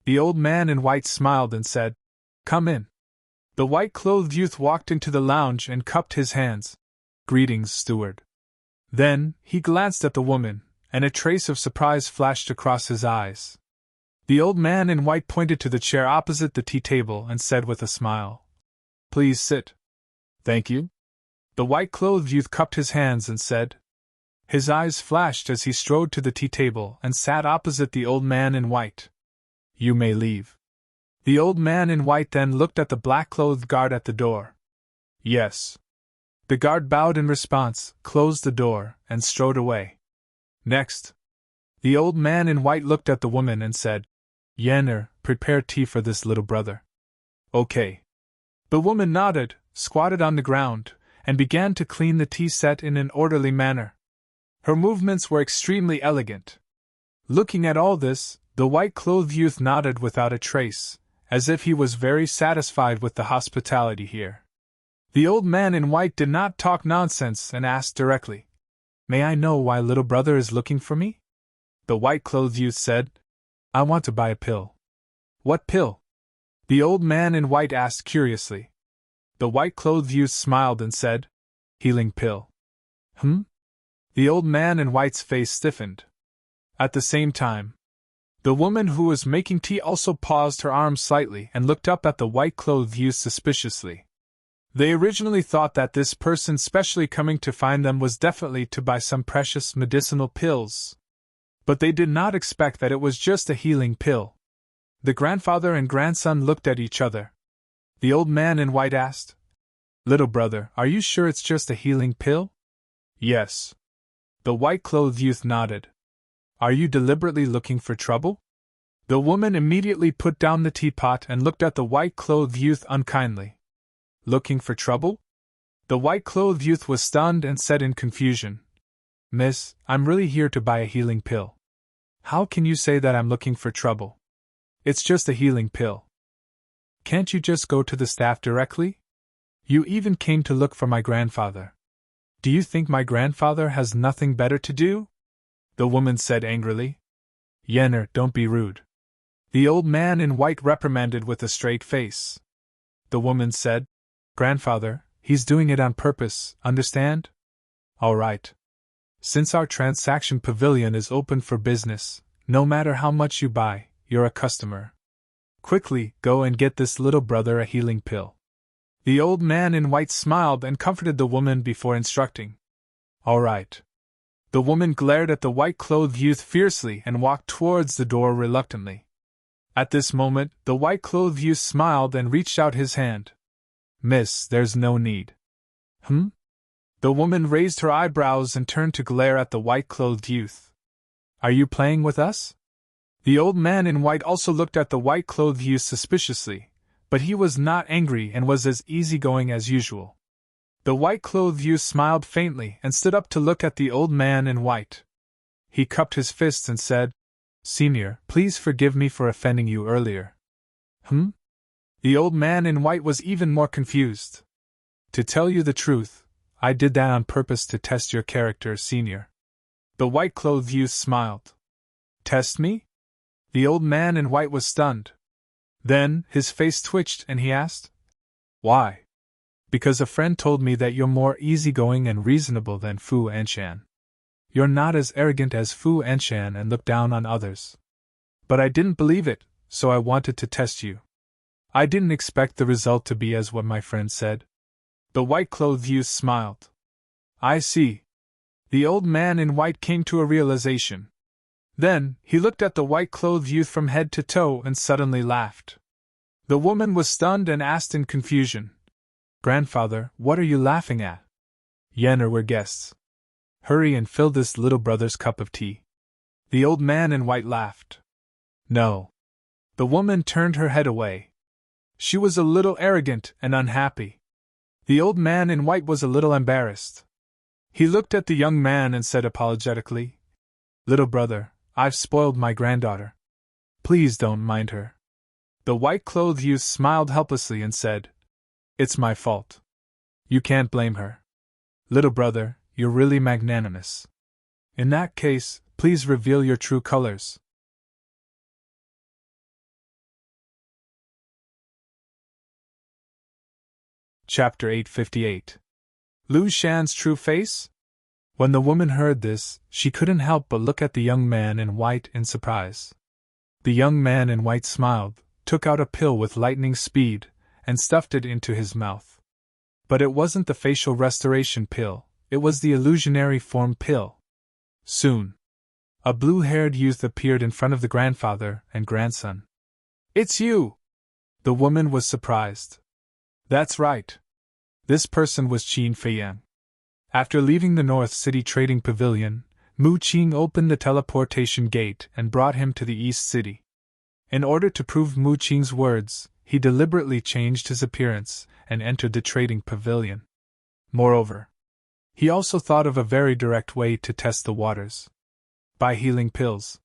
The old man in white smiled and said, Come in. The white-clothed youth walked into the lounge and cupped his hands. Greetings, steward. Then, he glanced at the woman, and a trace of surprise flashed across his eyes. The old man in white pointed to the chair opposite the tea table and said with a smile, Please sit. Thank you. The white-clothed youth cupped his hands and said. His eyes flashed as he strode to the tea table and sat opposite the old man in white. You may leave. The old man in white then looked at the black-clothed guard at the door. Yes. The guard bowed in response, closed the door, and strode away. Next, the old man in white looked at the woman and said, Yenner, prepare tea for this little brother. Okay. The woman nodded, squatted on the ground, and began to clean the tea set in an orderly manner. Her movements were extremely elegant. Looking at all this, the white-clothed youth nodded without a trace, as if he was very satisfied with the hospitality here. The old man in white did not talk nonsense and asked directly, May I know why little brother is looking for me? The white-clothed youth said, I want to buy a pill. What pill? The old man in white asked curiously. The white-clothed youth smiled and said, Healing pill. The old man in white's face stiffened. At the same time, the woman who was making tea also paused her arms slightly and looked up at the white-clothed youth suspiciously. They originally thought that this person specially coming to find them was definitely to buy some precious medicinal pills. But they did not expect that it was just a healing pill. The grandfather and grandson looked at each other. The old man in white asked, Little brother, are you sure it's just a healing pill? Yes. The white-clothed youth nodded. Are you deliberately looking for trouble? The woman immediately put down the teapot and looked at the white-clothed youth unkindly. Looking for trouble? The white-clothed youth was stunned and said in confusion, Miss, I'm really here to buy a healing pill. How can you say that I'm looking for trouble? It's just a healing pill. Can't you just go to the staff directly? You even came to look for my grandfather. Do you think my grandfather has nothing better to do? The woman said angrily. Yenner, don't be rude. The old man in white reprimanded with a straight face. the woman said. Grandfather, he's doing it on purpose, understand? All right. Since our transaction pavilion is open for business, no matter how much you buy, you're a customer. Quickly, go and get this little brother a healing pill. The old man in white smiled and comforted the woman before instructing. All right. The woman glared at the white-clothed youth fiercely and walked towards the door reluctantly. At this moment, the white-clothed youth smiled and reached out his hand. Miss, there's no need. The woman raised her eyebrows and turned to glare at the white-clothed youth. Are you playing with us? The old man in white also looked at the white-clothed youth suspiciously, but he was not angry and was as easygoing as usual. The white-clothed youth smiled faintly and stood up to look at the old man in white. He cupped his fists and said, Senior, please forgive me for offending you earlier. The old man in white was even more confused. To tell you the truth, I did that on purpose to test your character, Senior. The white-clothed youth smiled. Test me? The old man in white was stunned. Then, his face twitched and he asked, Why? Because a friend told me that you're more easygoing and reasonable than Fu Anshan. You're not as arrogant as Fu Anshan and look down on others. But I didn't believe it, so I wanted to test you. I didn't expect the result to be as what my friend said. The white-clothed youth smiled. I see. The old man in white came to a realization. Then, he looked at the white-clothed youth from head to toe and suddenly laughed. The woman was stunned and asked in confusion, Grandfather, what are you laughing at? Yen, we're guests. Hurry and fill this little brother's cup of tea. The old man in white laughed. No. The woman turned her head away. She was a little arrogant and unhappy. The old man in white was a little embarrassed. He looked at the young man and said apologetically, Little brother, I've spoiled my granddaughter. Please don't mind her. The white-clothed youth smiled helplessly and said, It's my fault. You can't blame her. Little brother, you're really magnanimous. In that case, please reveal your true colors. Chapter 858. Lu Shan's True Face? When the woman heard this, she couldn't help but look at the young man in white in surprise. The young man in white smiled, took out a pill with lightning speed, and stuffed it into his mouth. But it wasn't the facial restoration pill, it was the illusionary form pill. Soon, a blue-haired youth appeared in front of the grandfather and grandson. It's you! The woman was surprised. That's right. This person was Qin Feiyang. After leaving the North City Trading Pavilion, Mu Qing opened the teleportation gate and brought him to the East City. In order to prove Mu Qing's words, he deliberately changed his appearance and entered the trading pavilion. Moreover, he also thought of a very direct way to test the waters. Buy healing pills.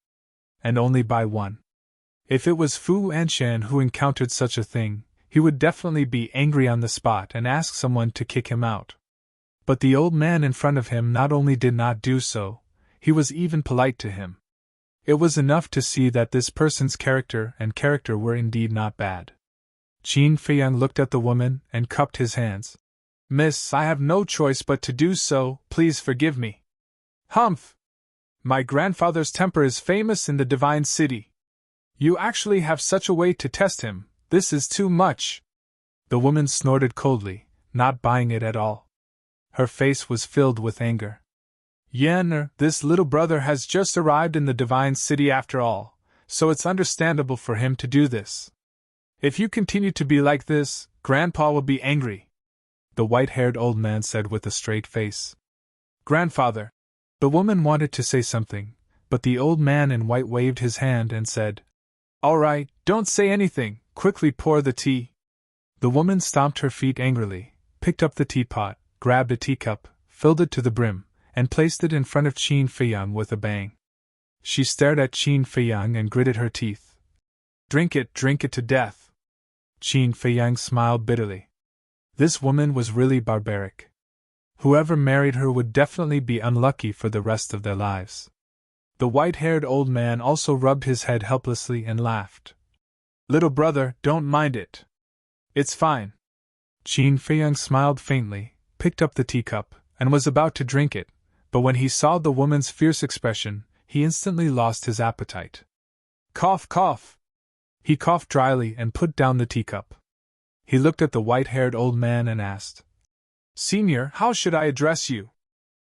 And only buy one. If it was Fu Anshan who encountered such a thing, he would definitely be angry on the spot and ask someone to kick him out. But the old man in front of him not only did not do so, he was even polite to him. It was enough to see that this person's character were indeed not bad. Qin Feiyang looked at the woman and cupped his hands. Miss, I have no choice but to do so, please forgive me. Humph! My grandfather's temper is famous in the Divine City. You actually have such a way to test him, this is too much. The woman snorted coldly, not buying it at all. Her face was filled with anger. Yen, this little brother has just arrived in the Divine City after all, so it's understandable for him to do this. If you continue to be like this, Grandpa will be angry. The white-haired old man said with a straight face. Grandfather. The woman wanted to say something, but the old man in white waved his hand and said, All right, don't say anything, quickly pour the tea. The woman stomped her feet angrily, picked up the teapot, grabbed a teacup, filled it to the brim, and placed it in front of Qin Feiyang with a bang. She stared at Qin Feiyang and gritted her teeth. Drink it to death. Qin Feiyang smiled bitterly. This woman was really barbaric. Whoever married her would definitely be unlucky for the rest of their lives. The white-haired old man also rubbed his head helplessly and laughed. Little brother, don't mind it. It's fine. Qin Feiyang smiled faintly, picked up the teacup, and was about to drink it, but when he saw the woman's fierce expression, he instantly lost his appetite. Cough, cough! He coughed dryly and put down the teacup. He looked at the white-haired old man and asked, Senior, how should I address you?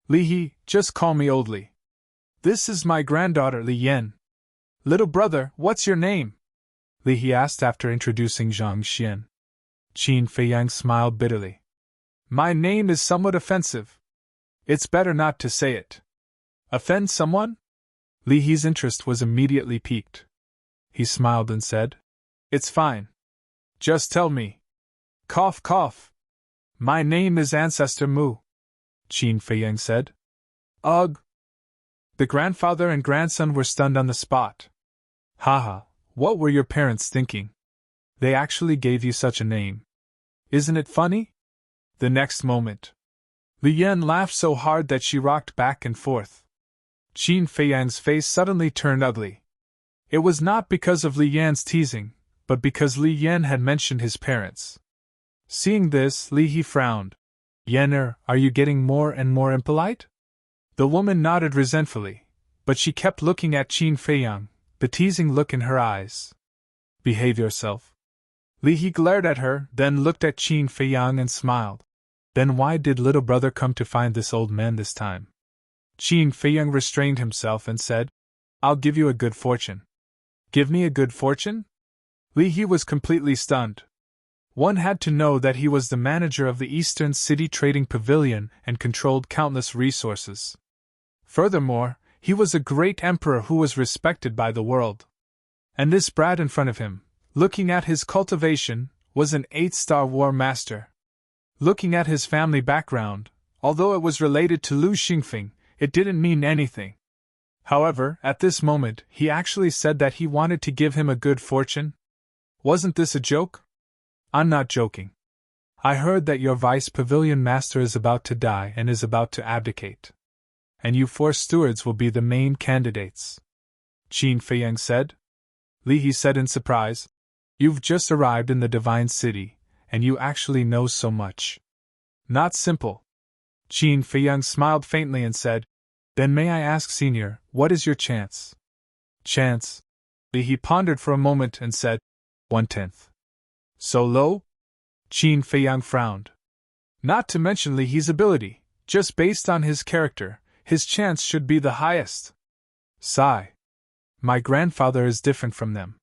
Li He, just call me Old Li. This is my granddaughter Li Yan. Little brother, what's your name? Li He asked after introducing Zhang Xian. Qin Feiyang smiled bitterly. My name is somewhat offensive. It's better not to say it. Offend someone? Li He's interest was immediately piqued. He smiled and said, It's fine. Just tell me. Cough, cough. My name is Ancestor Mu, Qin Feiyang said. Ugh! The grandfather and grandson were stunned on the spot. Haha, what were your parents thinking? They actually gave you such a name. Isn't it funny? The next moment, Li Yan laughed so hard that she rocked back and forth. Qin Feiyang's face suddenly turned ugly. It was not because of Li Yan's teasing, but because Li Yan had mentioned his parents. Seeing this, Li He frowned. Yanner, are you getting more and more impolite? The woman nodded resentfully, but she kept looking at Qin Feiyang, the teasing look in her eyes. Behave yourself. Li He glared at her, then looked at Qin Feiyang and smiled. Then why did little brother come to find this old man this time? Qin Feiyang restrained himself and said, I'll give you a good fortune. Give me a good fortune? Li He was completely stunned. One had to know that he was the manager of the Eastern City Trading Pavilion and controlled countless resources. Furthermore, he was a great emperor who was respected by the world. And this brat in front of him, looking at his cultivation, was an 8-star war master. Looking at his family background, although it was related to Lu Xingfeng, it didn't mean anything. However, at this moment, he actually said that he wanted to give him a good fortune. Wasn't this a joke? I'm not joking. I heard that your vice pavilion master is about to die and is about to abdicate. And you 4 stewards will be the main candidates. Qin Feiyang said. Li He said in surprise, You've just arrived in the Divine City, and you actually know so much. Not simple. Qin Feiyang smiled faintly and said, Then may I ask, Senior, what is your chance? Chance? Li He pondered for a moment and said, 1/10. So low? Qin Feiyang frowned. Not to mention Li He's ability, just based on his character, his chance should be the highest. Sigh. My grandfather is different from them.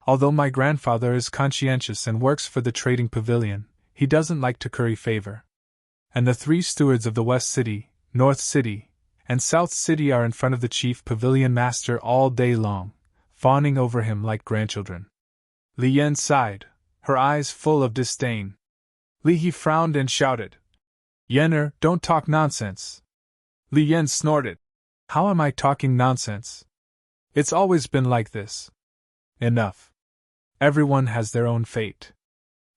Although my grandfather is conscientious and works for the trading pavilion, he doesn't like to curry favor. And the 3 stewards of the West City, North City, and South City are in front of the chief pavilion master all day long, fawning over him like grandchildren. Li Yan sighed, her eyes full of disdain. Li He frowned and shouted, Yenner, don't talk nonsense. Li Yan snorted. How am I talking nonsense? It's always been like this. Enough. Everyone has their own fate.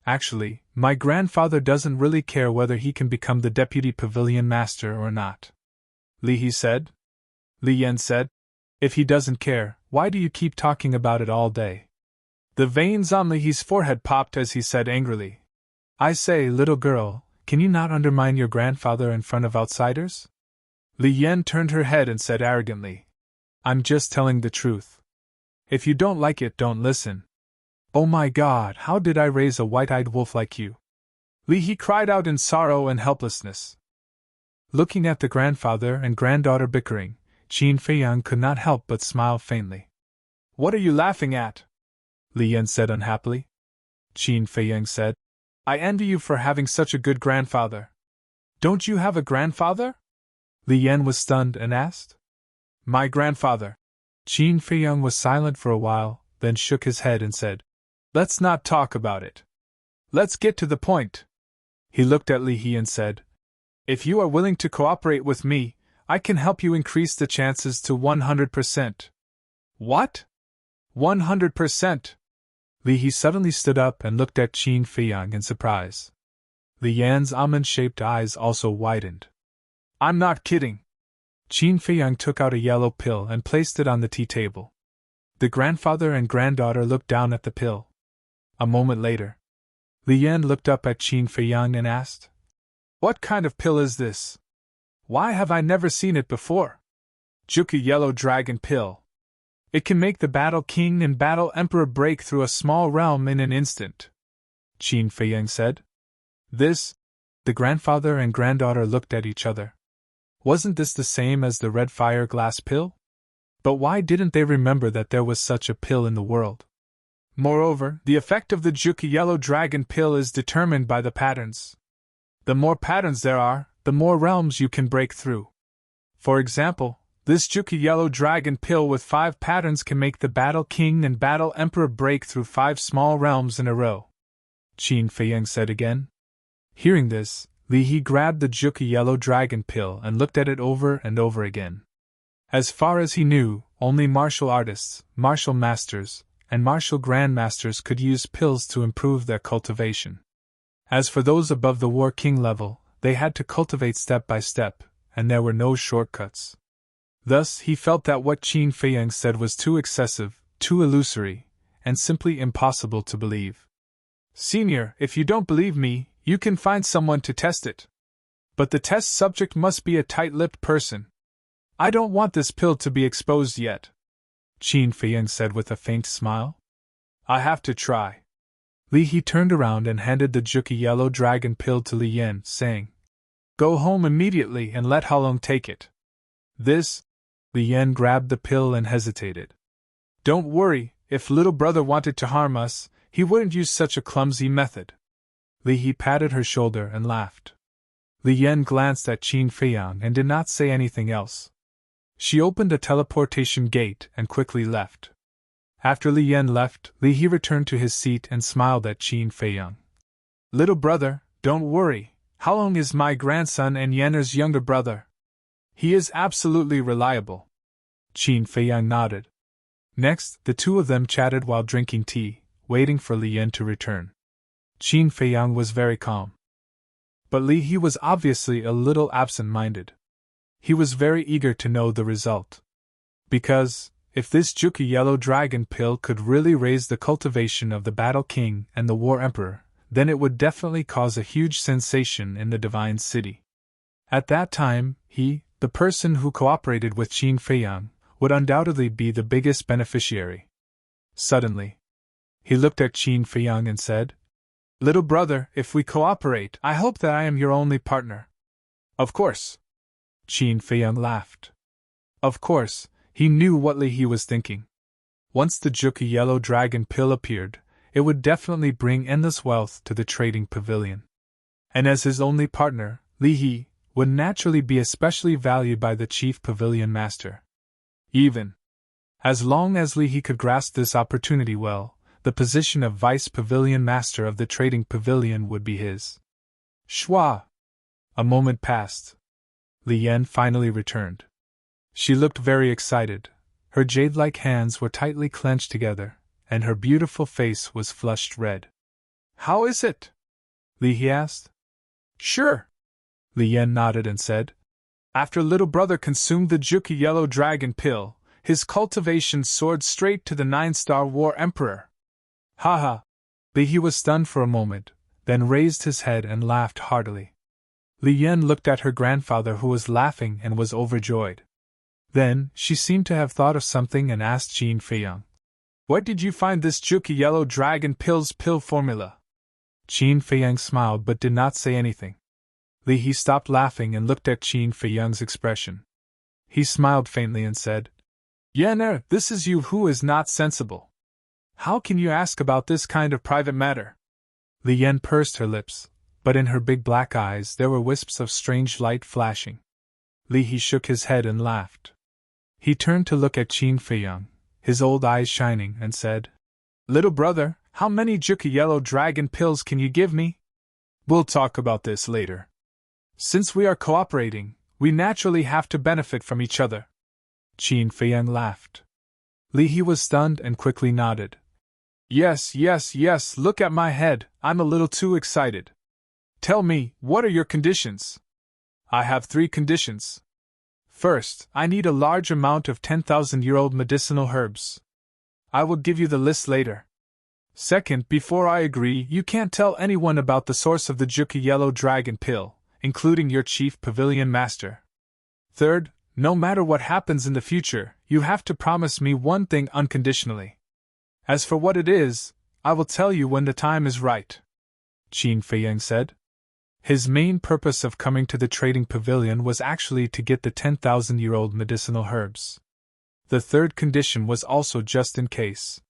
Actually, my grandfather doesn't really care whether he can become the deputy pavilion master or not. Li He said. Li Yan said, If he doesn't care, why do you keep talking about it all day? The veins on Li He's forehead popped as he said angrily, I say, little girl, can you not undermine your grandfather in front of outsiders? Li Yan turned her head and said arrogantly, I'm just telling the truth. If you don't like it, don't listen. Oh my God, how did I raise a white-eyed wolf like you? Li He cried out in sorrow and helplessness. Looking at the grandfather and granddaughter bickering, Qin Feiyang could not help but smile faintly. What are you laughing at? Li Yan said unhappily. Qin Feiyang said, I envy you for having such a good grandfather. Don't you have a grandfather? Li Yan was stunned and asked. My grandfather. Qin Feiyang was silent for a while, then shook his head and said, Let's not talk about it. Let's get to the point. He looked at Li He and said, If you are willing to cooperate with me, I can help you increase the chances to 100%. What? 100%? Li He suddenly stood up and looked at Qin Feiyang in surprise. Li Yan's almond-shaped eyes also widened. I'm not kidding. Qin Feiyang took out a yellow pill and placed it on the tea table. The grandfather and granddaughter looked down at the pill. A moment later, Li Yan looked up at Qin Feiyang and asked, "What kind of pill is this? Why have I never seen it before?" "Juki Yellow Dragon Pill. It can make the Battle King and Battle Emperor break through a small realm in an instant," Qin Feiyang said. "This?" The grandfather and granddaughter looked at each other. Wasn't this the same as the red fire glass pill? But why didn't they remember that there was such a pill in the world? Moreover, the effect of the Juki Yellow Dragon Pill is determined by the patterns. The more patterns there are, the more realms you can break through. For example, this Juki Yellow Dragon Pill with 5 patterns can make the Battle King and Battle Emperor break through 5 small realms in a row, Qin Feiyang said again. Hearing this, Li He grabbed the Juki Yellow Dragon Pill and looked at it over and over again. As far as he knew, only martial artists, martial masters, and martial grandmasters could use pills to improve their cultivation. As for those above the War King level, they had to cultivate step by step, and there were no shortcuts. Thus, he felt that what Qin Feiyang said was too excessive, too illusory, and simply impossible to believe. "Senior, if you don't believe me, you can find someone to test it. But the test subject must be a tight-lipped person. I don't want this pill to be exposed yet," Qin Feiyang said with a faint smile. "I have to try." Li He turned around and handed the Juki Yellow Dragon Pill to Li Yan, saying, "Go home immediately and let Halong take it." "This?" Li Yan grabbed the pill and hesitated. "Don't worry, if little brother wanted to harm us, he wouldn't use such a clumsy method." Li He patted her shoulder and laughed. Li Yan glanced at Qin Feiyang and did not say anything else. She opened a teleportation gate and quickly left. After Li Yan left, Li He returned to his seat and smiled at Qin Feiyang. "Little brother, don't worry, Halong is my grandson and Yanner's younger brother. He is absolutely reliable." Qin Feiyang nodded. Next, the two of them chatted while drinking tea, waiting for Li Yan to return. Qin Feiyang was very calm. But Li He was obviously a little absent-minded. He was very eager to know the result. Because, if this Juki Yellow Dragon Pill could really raise the cultivation of the Battle King and the War Emperor, then it would definitely cause a huge sensation in the Divine City. At that time, he, the person who cooperated with Qin Feiyang, would undoubtedly be the biggest beneficiary. Suddenly, he looked at Qin Feiyang and said, "Little brother, if we cooperate, I hope that I am your only partner." "Of course." Qin Feiyang laughed. Of course, he knew what Li He was thinking. Once the Juki Yellow Dragon Pill appeared, it would definitely bring endless wealth to the trading pavilion. And as his only partner, Li He would naturally be especially valued by the chief pavilion master. Even as long as Li He could grasp this opportunity well, the position of vice pavilion master of the trading pavilion would be his. Schwa! A moment passed. Li Yan finally returned. She looked very excited. Her jade-like hands were tightly clenched together, and her beautiful face was flushed red. "How is it?" Li He asked. "Sure." Li Yan nodded and said, "After little brother consumed the Juki Yellow Dragon Pill, his cultivation soared straight to the 9-star War Emperor." "Ha!" Li He was stunned for a moment, then raised his head and laughed heartily. Li Yan looked at her grandfather, who was laughing and was overjoyed. Then, she seemed to have thought of something and asked Qin Feiyang, "Where did you find this Juki Yellow Dragon Pill's pill formula?" Qin Feiyang smiled but did not say anything. Li He stopped laughing and looked at Qin Feiyang's expression. He smiled faintly and said, "Yanner, this is you who is not sensible. How can you ask about this kind of private matter?" Li Yan pursed her lips, but in her big black eyes there were wisps of strange light flashing. Li He shook his head and laughed. He turned to look at Qin Feiyang, his old eyes shining, and said, "Little brother, how many Juki Yellow Dragon Pills can you give me? We'll talk about this later. Since we are cooperating, we naturally have to benefit from each other." Qin Feiyang laughed. Li He was stunned and quickly nodded. Yes, look at my head, I'm a little too excited. Tell me, what are your conditions?" "I have 3 conditions. First, I need a large amount of 10,000-year-old medicinal herbs. I will give you the list later. Second, before I agree, you can't tell anyone about the source of the Juki Yellow Dragon Pill, including your chief pavilion master. Third, no matter what happens in the future, you have to promise me one thing unconditionally. As for what it is, I will tell you when the time is right, Qin Feiyang said. His main purpose of coming to the trading pavilion was actually to get the 10,000-year-old medicinal herbs. The third condition was also just in case.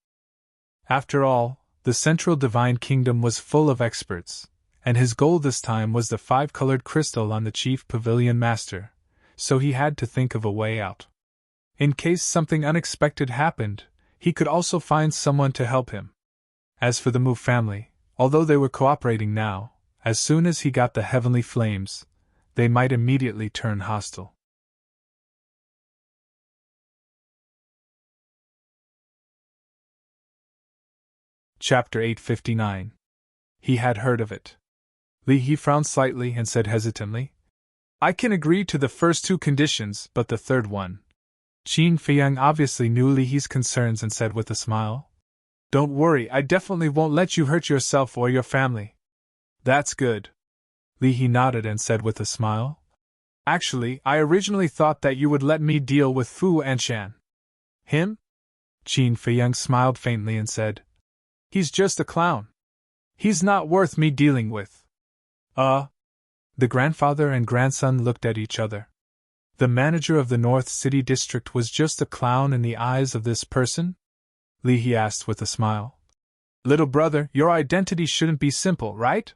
After all, the Central Divine Kingdom was full of experts, and his goal this time was the 5-colored crystal on the Chief Pavilion Master, so he had to think of a way out. In case something unexpected happened, he could also find someone to help him. As for the Mu family, although they were cooperating now, as soon as he got the heavenly flames, they might immediately turn hostile. Chapter 859. He had heard of it. Li He frowned slightly and said hesitantly, I can agree to the first 2 conditions, but the third one. Qin Feiyang obviously knew Li He's concerns and said with a smile, Don't worry, I definitely won't let you hurt yourself or your family. That's good. Li He nodded and said with a smile, Actually, I originally thought that you would let me deal with Fu Anshan. Him? Qin Feiyang smiled faintly and said, He's just a clown. He's not worth me dealing with. The grandfather and grandson looked at each other. The manager of the North City District was just a clown in the eyes of this person? Li He asked with a smile. Little brother, your identity shouldn't be simple, right?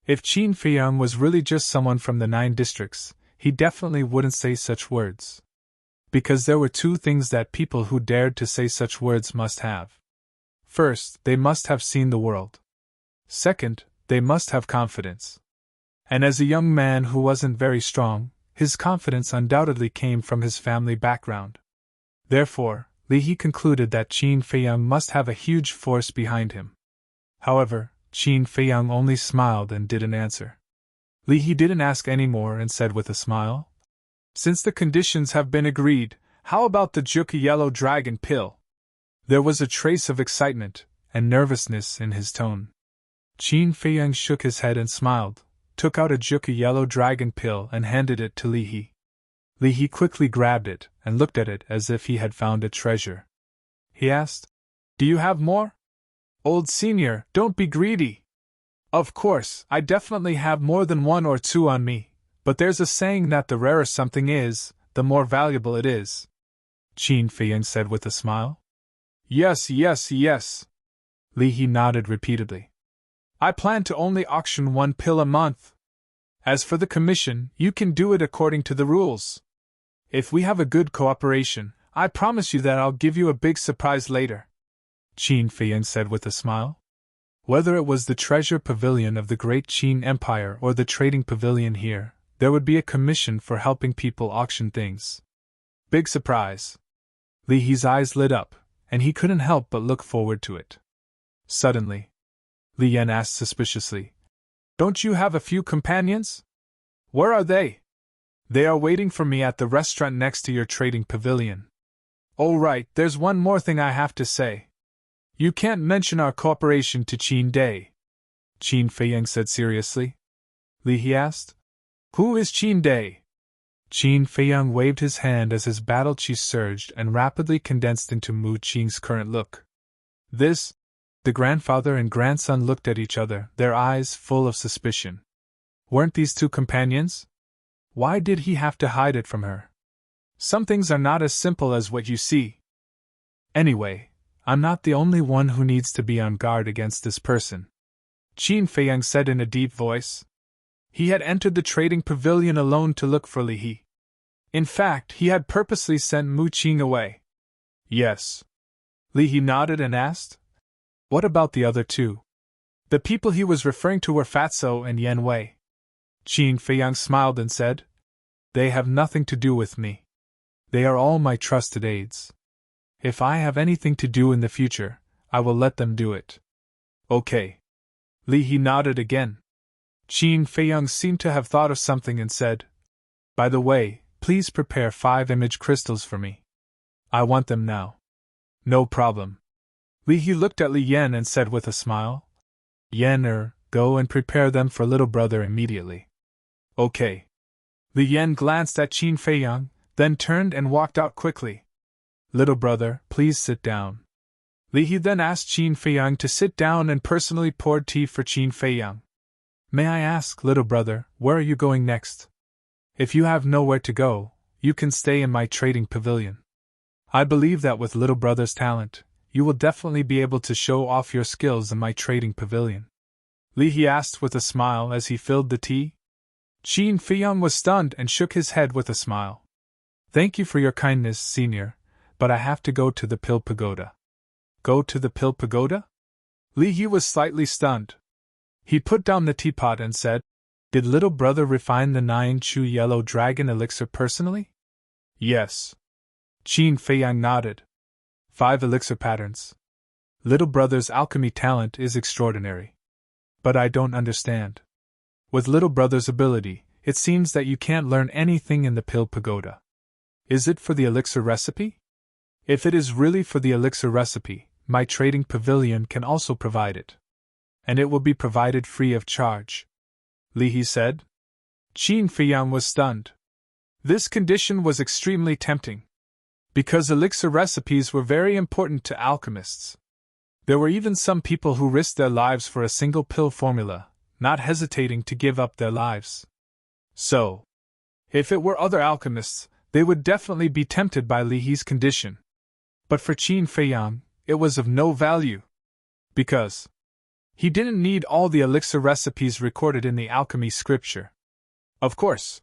If Qin Feiyang was really just someone from the 9 districts, he definitely wouldn't say such words. Because there were 2 things that people who dared to say such words must have. First, they must have seen the world. Second, they must have confidence. And as a young man who wasn't very strong, his confidence undoubtedly came from his family background. Therefore, Li He concluded that Qin Feiyang must have a huge force behind him. However, Qin Feiyang only smiled and didn't answer. Li He didn't ask any more and said with a smile, Since the conditions have been agreed, how about the Juki Yellow Dragon Pill? There was a trace of excitement and nervousness in his tone. Qin Feiyang shook his head and smiled, took out a Juki Yellow Dragon Pill and handed it to Li He. Li He quickly grabbed it and looked at it as if he had found a treasure. He asked, Do you have more? Old senior, don't be greedy. Of course, I definitely have more than 1 or 2 on me, but there's a saying that the rarer something is, the more valuable it is. Qin Feiyang said with a smile. Yes. Li He nodded repeatedly. I plan to only auction 1 pill a month. As for the commission, you can do it according to the rules. If we have a good cooperation, I promise you that I'll give you a big surprise later. Qin Feiyang said with a smile. Whether it was the treasure pavilion of the great Qin Empire or the trading pavilion here, there would be a commission for helping people auction things. Big surprise. Li He's eyes lit up, and he couldn't help but look forward to it. Suddenly, Li Yan asked suspiciously, Don't you have a few companions? Where are they? They are waiting for me at the restaurant next to your trading pavilion. Oh right, there's one more thing I have to say. You can't mention our cooperation to Qin Day. Qin Feiyang said seriously. Li He asked, Who is Qin Day? Qin Feiyang waved his hand as his battle chi surged and rapidly condensed into Mu Qing's current look. This? The grandfather and grandson looked at each other, their eyes full of suspicion. Weren't these 2 companions? Why did he have to hide it from her? Some things are not as simple as what you see. Anyway, I'm not the only one who needs to be on guard against this person, Qin Feiyang said in a deep voice. He had entered the trading pavilion alone to look for Li He. In fact, he had purposely sent Mu Qing away. Yes. Li He nodded and asked, What about the other 2? The people he was referring to were Fatso and Yan Wei. Qin Feiyang smiled and said, They have nothing to do with me. They are all my trusted aides. If I have anything to do in the future, I will let them do it. Okay. Li He nodded again. Qin Feiyang seemed to have thought of something and said, By the way, please prepare 5 image crystals for me. I want them now. No problem. Li He looked at Li Yan and said with a smile, Yan, go and prepare them for little brother immediately. Okay. Li Yan glanced at Qin Feiyang, then turned and walked out quickly. Little brother, please sit down. Li He then asked Qin Feiyang to sit down and personally poured tea for Qin Feiyang. May I ask, little brother, where are you going next? If you have nowhere to go, you can stay in my trading pavilion. I believe that with little brother's talent, you will definitely be able to show off your skills in my trading pavilion. Li He asked with a smile as he filled the tea. Qin Feiyang was stunned and shook his head with a smile. Thank you for your kindness, senior, but I have to go to the Pill Pagoda. Go to the Pill Pagoda? Li He was slightly stunned. He put down the teapot and said, Did little brother refine the 9-chu yellow dragon elixir personally? Yes. Qin Feiyang nodded. 5 elixir patterns. Little brother's alchemy talent is extraordinary. But I don't understand. With little brother's ability, it seems that you can't learn anything in the Pill Pagoda. Is it for the elixir recipe? If it is really for the elixir recipe, my trading pavilion can also provide it. And it will be provided free of charge. Li He said. Qin Feiyang was stunned. This condition was extremely tempting. Because elixir recipes were very important to alchemists. There were even some people who risked their lives for a single pill formula, not hesitating to give up their lives. So, if it were other alchemists, they would definitely be tempted by Li He's condition. But for Qin Feiyang, it was of no value. Because he didn't need all the elixir recipes recorded in the alchemy scripture. Of course,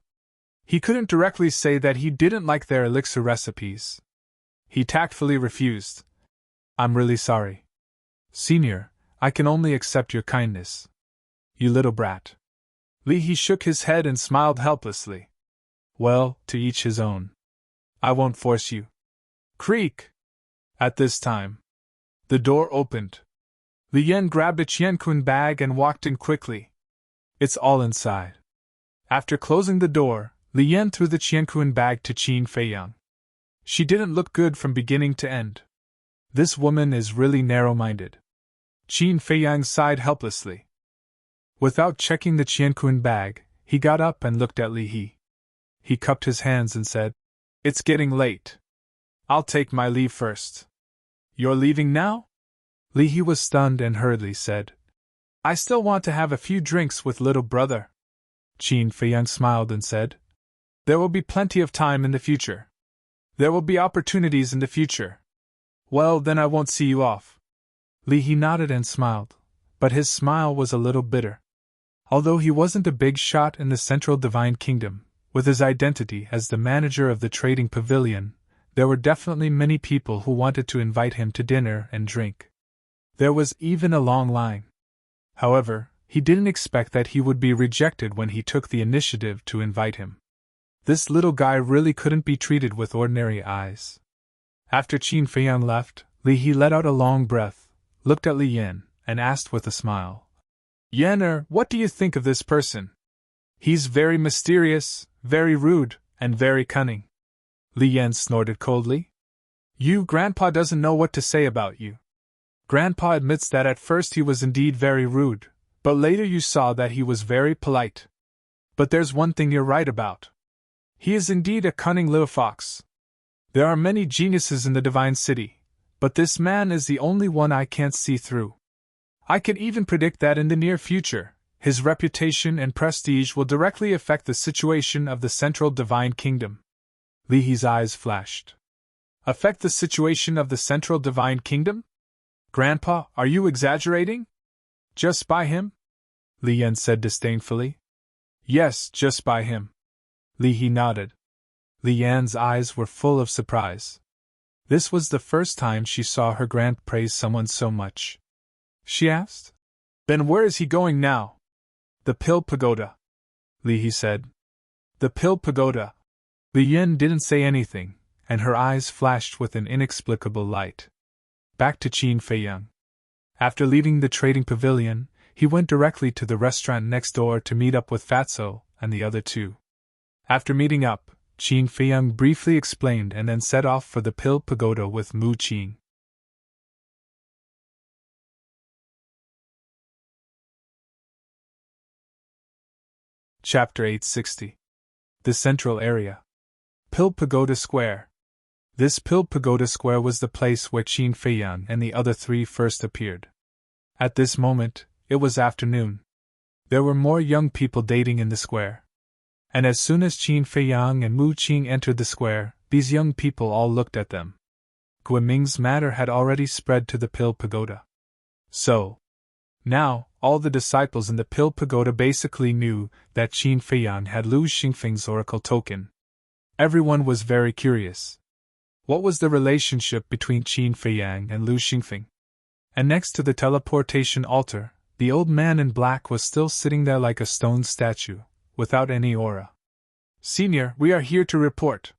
he couldn't directly say that he didn't like their elixir recipes. He tactfully refused. I'm really sorry. Senior, I can only accept your kindness. You little brat. Li He shook his head and smiled helplessly. Well, to each his own. I won't force you. Creak! At this time, the door opened. Li Yan grabbed a qiankun bag and walked in quickly. It's all inside. After closing the door, Li Yan threw the qiankun bag to Qin Feiyang. She didn't look good from beginning to end. This woman is really narrow-minded. Qin Feiyang sighed helplessly. Without checking the qiankun bag, he got up and looked at Li He. He cupped his hands and said, It's getting late. I'll take my leave first. You're leaving now? Li He was stunned and hurriedly said, I still want to have a few drinks with little brother. Qin Feiyang smiled and said, There will be plenty of time in the future. There will be opportunities in the future. Well, then I won't see you off. Li He nodded and smiled, but his smile was a little bitter. Although he wasn't a big shot in the Central Divine Kingdom, with his identity as the manager of the trading pavilion, there were definitely many people who wanted to invite him to dinner and drink. There was even a long line. However, he didn't expect that he would be rejected when he took the initiative to invite him. This little guy really couldn't be treated with ordinary eyes. After Qin Feiyang left, Li He let out a long breath, looked at Li Yan, and asked with a smile, Yan, what do you think of this person? He's very mysterious, very rude, and very cunning. Li Yan snorted coldly. Grandpa doesn't know what to say about you. Grandpa admits that at first he was indeed very rude, but later you saw that he was very polite. But there's one thing you're right about. He is indeed a cunning little fox. There are many geniuses in the Divine City, but this man is the only one I can't see through. I can even predict that in the near future, his reputation and prestige will directly affect the situation of the Central Divine Kingdom. Li He's eyes flashed. Affect the situation of the Central Divine Kingdom? Grandpa, are you exaggerating? Just by him? Li Yan said disdainfully. Yes, just by him. Li He nodded. Li Yan's eyes were full of surprise. This was the first time she saw her grand praise someone so much. She asked, Then where is he going now? The Pill Pagoda. Li He said. The Pill Pagoda. Li Yan didn't say anything, and her eyes flashed with an inexplicable light. Back to Qin Feiyang. After leaving the trading pavilion, he went directly to the restaurant next door to meet up with Fatso and the other two. After meeting up, Qin Feiyang briefly explained and then set off for the Pill Pagoda with Mu Qing. Chapter 860. The Central Area. Pill Pagoda Square. This Pill Pagoda Square was the place where Qin Feiyang and the other three first appeared. At this moment, it was afternoon. There were more young people dating in the square. And as soon as Qin Feiyang and Mu Qing entered the square, these young people all looked at them. Guiming's matter had already spread to the Pill Pagoda. So, now, all the disciples in the Pill Pagoda basically knew that Qin Feiyang had Lu Xingfeng's oracle token. Everyone was very curious. What was the relationship between Qin Feiyang and Lu Xingfeng? And next to the teleportation altar, the old man in black was still sitting there like a stone statue, without any aura. "Senior, we are here to report."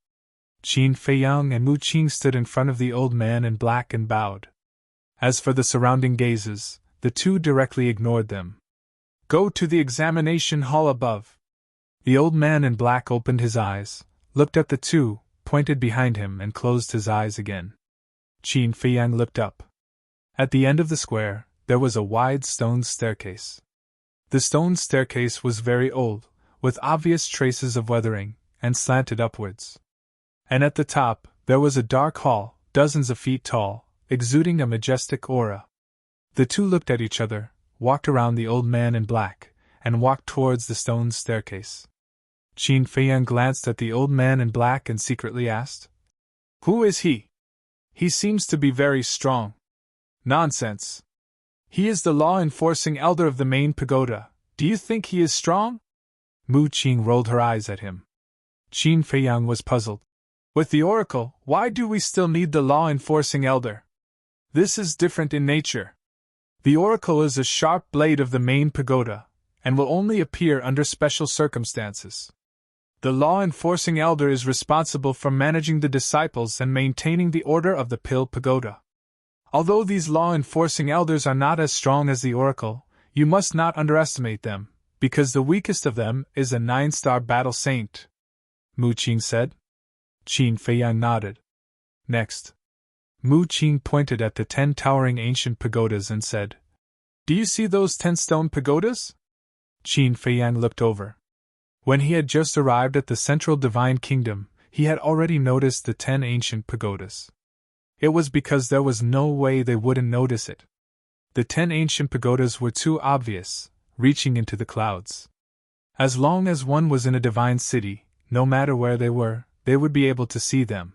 Qin Feiyang and Mu Qing stood in front of the old man in black and bowed. As for the surrounding gazes, the two directly ignored them. "Go to the examination hall above." The old man in black opened his eyes, looked at the two, pointed behind him and closed his eyes again. Qin Feiyang looked up. At the end of the square, there was a wide stone staircase. The stone staircase was very old, with obvious traces of weathering, and slanted upwards. And at the top, there was a dark hall, dozens of feet tall, exuding a majestic aura. The two looked at each other, walked around the old man in black, and walked towards the stone staircase. Qin Feiyang glanced at the old man in black and secretly asked, "Who is he? He seems to be very strong." "Nonsense. He is the law-enforcing elder of the main pagoda. Do you think he is strong?" Mu Qing rolled her eyes at him. Qin Feiyang was puzzled. "With the oracle, why do we still need the law-enforcing elder? This is different in nature. The oracle is a sharp blade of the main pagoda, and will only appear under special circumstances. The law-enforcing elder is responsible for managing the disciples and maintaining the order of the Pill Pagoda. Although these law-enforcing elders are not as strong as the oracle, you must not underestimate them, because the weakest of them is a 9-star battle saint," Mu Qing said. Qin Feiyang nodded. Next, Mu Qing pointed at the 10 towering ancient pagodas and said, "Do you see those 10 stone pagodas?" Qin Feiyang looked over. When he had just arrived at the central divine kingdom, he had already noticed the 10 ancient pagodas. It was because there was no way they wouldn't notice it. The 10 ancient pagodas were too obvious, reaching into the clouds. As long as one was in a divine city, no matter where they were, they would be able to see them.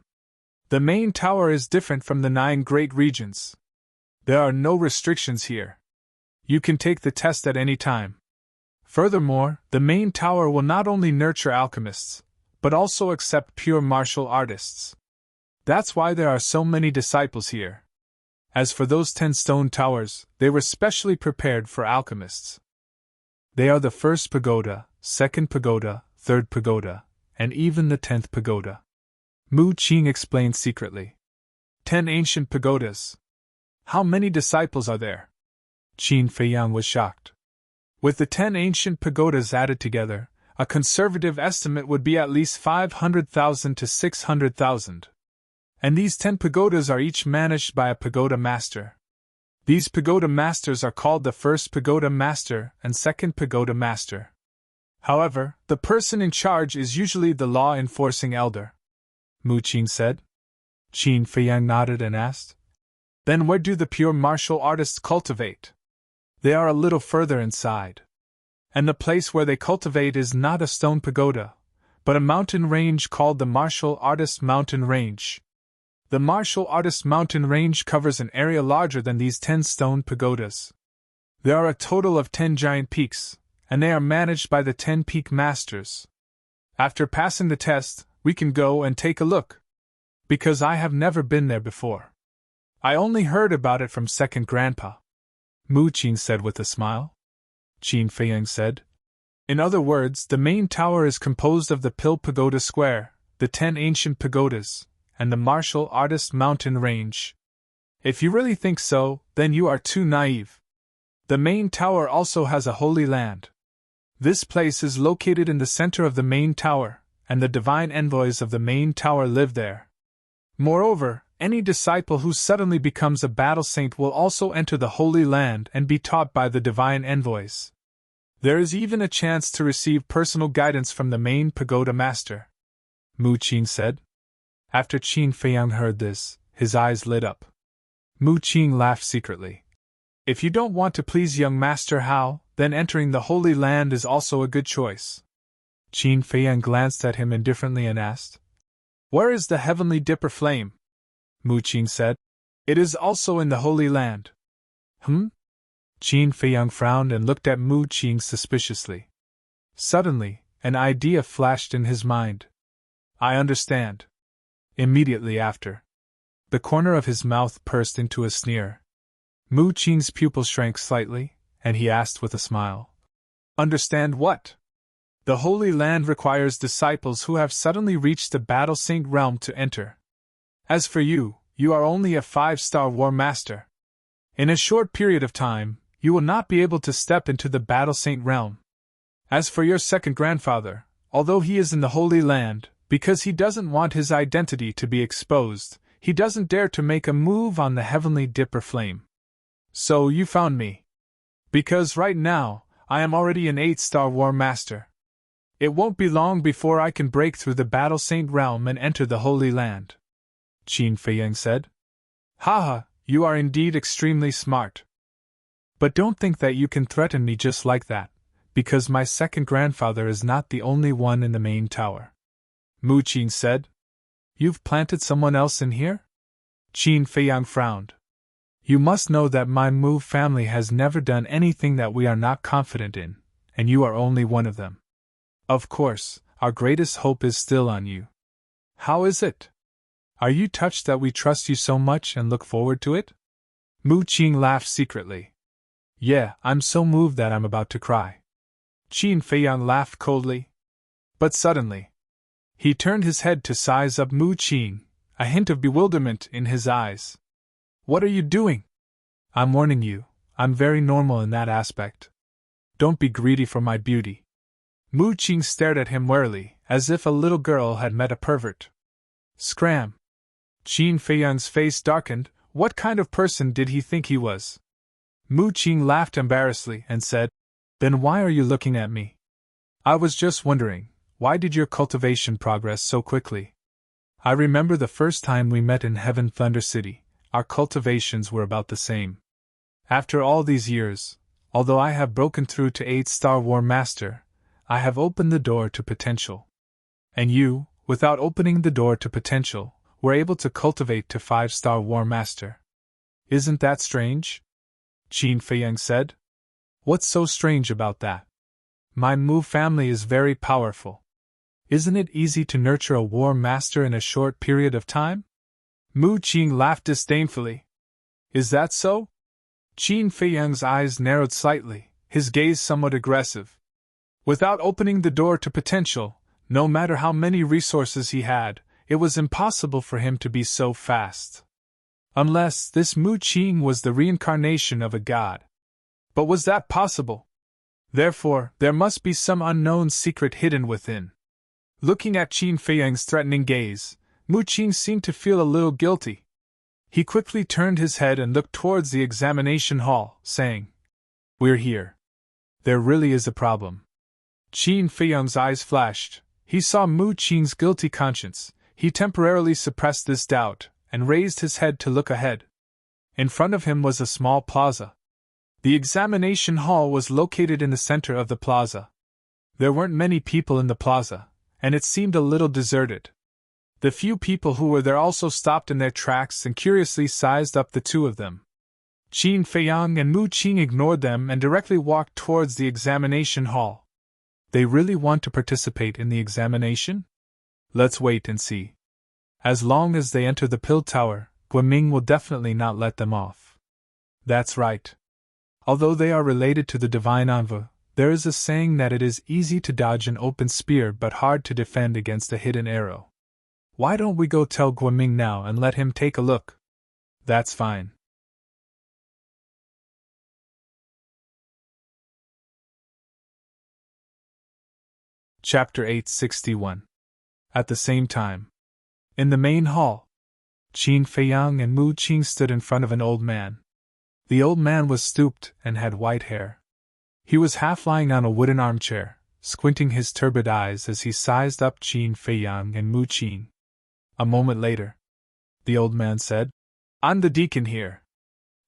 The main tower is different from the 9 great regions. There are no restrictions here. You can take the test at any time. Furthermore, the main tower will not only nurture alchemists, but also accept pure martial artists. That's why there are so many disciples here. As for those 10 stone towers, they were specially prepared for alchemists. They are the first pagoda, second pagoda, third pagoda, and even the 10th pagoda. Mu Qing explained secretly. 10 ancient pagodas. How many disciples are there? Qin Feiyang was shocked. With the 10 ancient pagodas added together, a conservative estimate would be at least 500,000 to 600,000. And these 10 pagodas are each managed by a pagoda master. These pagoda masters are called the first pagoda master and second pagoda master. However, the person in charge is usually the law-enforcing elder, Mu Qing said. Qin Feiyang nodded and asked, "Then where do the pure martial artists cultivate?" "They are a little further inside. And the place where they cultivate is not a stone pagoda, but a mountain range called the Martial Artist Mountain Range. The Martial Artist Mountain Range covers an area larger than these 10 stone pagodas. There are a total of 10 giant peaks, and they are managed by the 10 peak masters. After passing the test, we can go and take a look. Because I have never been there before. I only heard about it from second grandpa," Mu Qing said with a smile. Qin Feiyang said, "In other words, the main tower is composed of the Pill Pagoda Square, the 10 ancient pagodas, and the Martial Artist Mountain Range. If you really think so, then you are too naive. The main tower also has a holy land. This place is located in the center of the main tower, and the divine envoys of the main tower live there. Moreover, any disciple who suddenly becomes a battle saint will also enter the Holy Land and be taught by the divine envoys. There is even a chance to receive personal guidance from the main pagoda master, Mu Qing said. After Qin Feiyang heard this, his eyes lit up. Mu Qing laughed secretly. If you don't want to please young Master Hao, then entering the Holy Land is also a good choice. Qin Feiyang glanced at him indifferently and asked, Where is the heavenly dipper flame? Mu Qing said, It is also in the Holy Land. Qin Feiyang frowned and looked at Mu Qing suspiciously. Suddenly, an idea flashed in his mind. I understand. Immediately after, the corner of his mouth pursed into a sneer. Mu Qing's pupil shrank slightly, and he asked with a smile, Understand what? The Holy Land requires disciples who have suddenly reached the Battle Saint realm to enter. As for you, you are only a 5-star war master. In a short period of time, you will not be able to step into the Battle Saint realm. As for your second grandfather, although he is in the Holy Land, because he doesn't want his identity to be exposed, he doesn't dare to make a move on the heavenly dipper flame. So you found me. Because right now, I am already an 8-star war master. It won't be long before I can break through the Battle Saint realm and enter the Holy Land. Qin Feiyang said. Haha, you are indeed extremely smart. But don't think that you can threaten me just like that, because my second grandfather is not the only one in the main tower. Mu Qing said. You've planted someone else in here? Qin Feiyang frowned. You must know that my Mu family has never done anything that we are not confident in, and you are only one of them. Of course, our greatest hope is still on you. How is it? Are you touched that we trust you so much and look forward to it? Mu Qing laughed secretly. Yeah, I'm so moved that I'm about to cry. Qin Feiyang laughed coldly. But suddenly, he turned his head to size up Mu Qing, a hint of bewilderment in his eyes. What are you doing? I'm warning you, I'm very normal in that aspect. Don't be greedy for my beauty. Mu Qing stared at him warily, as if a little girl had met a pervert. Scram! Qin Feiyang's face darkened. What kind of person did he think he was? Mu Qing laughed embarrassedly and said, Then why are you looking at me? I was just wondering, why did your cultivation progress so quickly? I remember the first time we met in Heaven Thunder City, our cultivations were about the same. After all these years, although I have broken through to 8-star war master, I have opened the door to potential. And you, without opening the door to potential, were able to cultivate to 5-star war master. Isn't that strange? Qin Feiyang said. What's so strange about that? My Mu family is very powerful. Isn't it easy to nurture a war master in a short period of time? Mu Qing laughed disdainfully. Is that so? Qin Feiyang's eyes narrowed slightly, his gaze somewhat aggressive. Without opening the door to potential, no matter how many resources he had, it was impossible for him to be so fast. Unless this Mu Qing was the reincarnation of a god. But was that possible? Therefore, there must be some unknown secret hidden within. Looking at Qin Feiyang's threatening gaze, Mu Qing seemed to feel a little guilty. He quickly turned his head and looked towards the examination hall, saying, We're here. There really is a problem. Qin Feiyang's eyes flashed. He saw Mu Qing's guilty conscience. He temporarily suppressed this doubt, and raised his head to look ahead. In front of him was a small plaza. The examination hall was located in the center of the plaza. There weren't many people in the plaza, and it seemed a little deserted. The few people who were there also stopped in their tracks and curiously sized up the two of them. Qin Feiyang and Mu Qing ignored them and directly walked towards the examination hall. They really want to participate in the examination? Let's wait and see. As long as they enter the pill tower, Guiming will definitely not let them off. That's right. Although they are related to the divine envoy, there is a saying that it is easy to dodge an open spear but hard to defend against a hidden arrow. Why don't we go tell Guiming now and let him take a look? That's fine. Chapter 861. At the same time, in the main hall, Qin Feiyang and Mu Qing stood in front of an old man. The old man was stooped and had white hair. He was half lying on a wooden armchair, squinting his turbid eyes as he sized up Qin Feiyang and Mu Qing. A moment later, the old man said, "I'm the deacon here.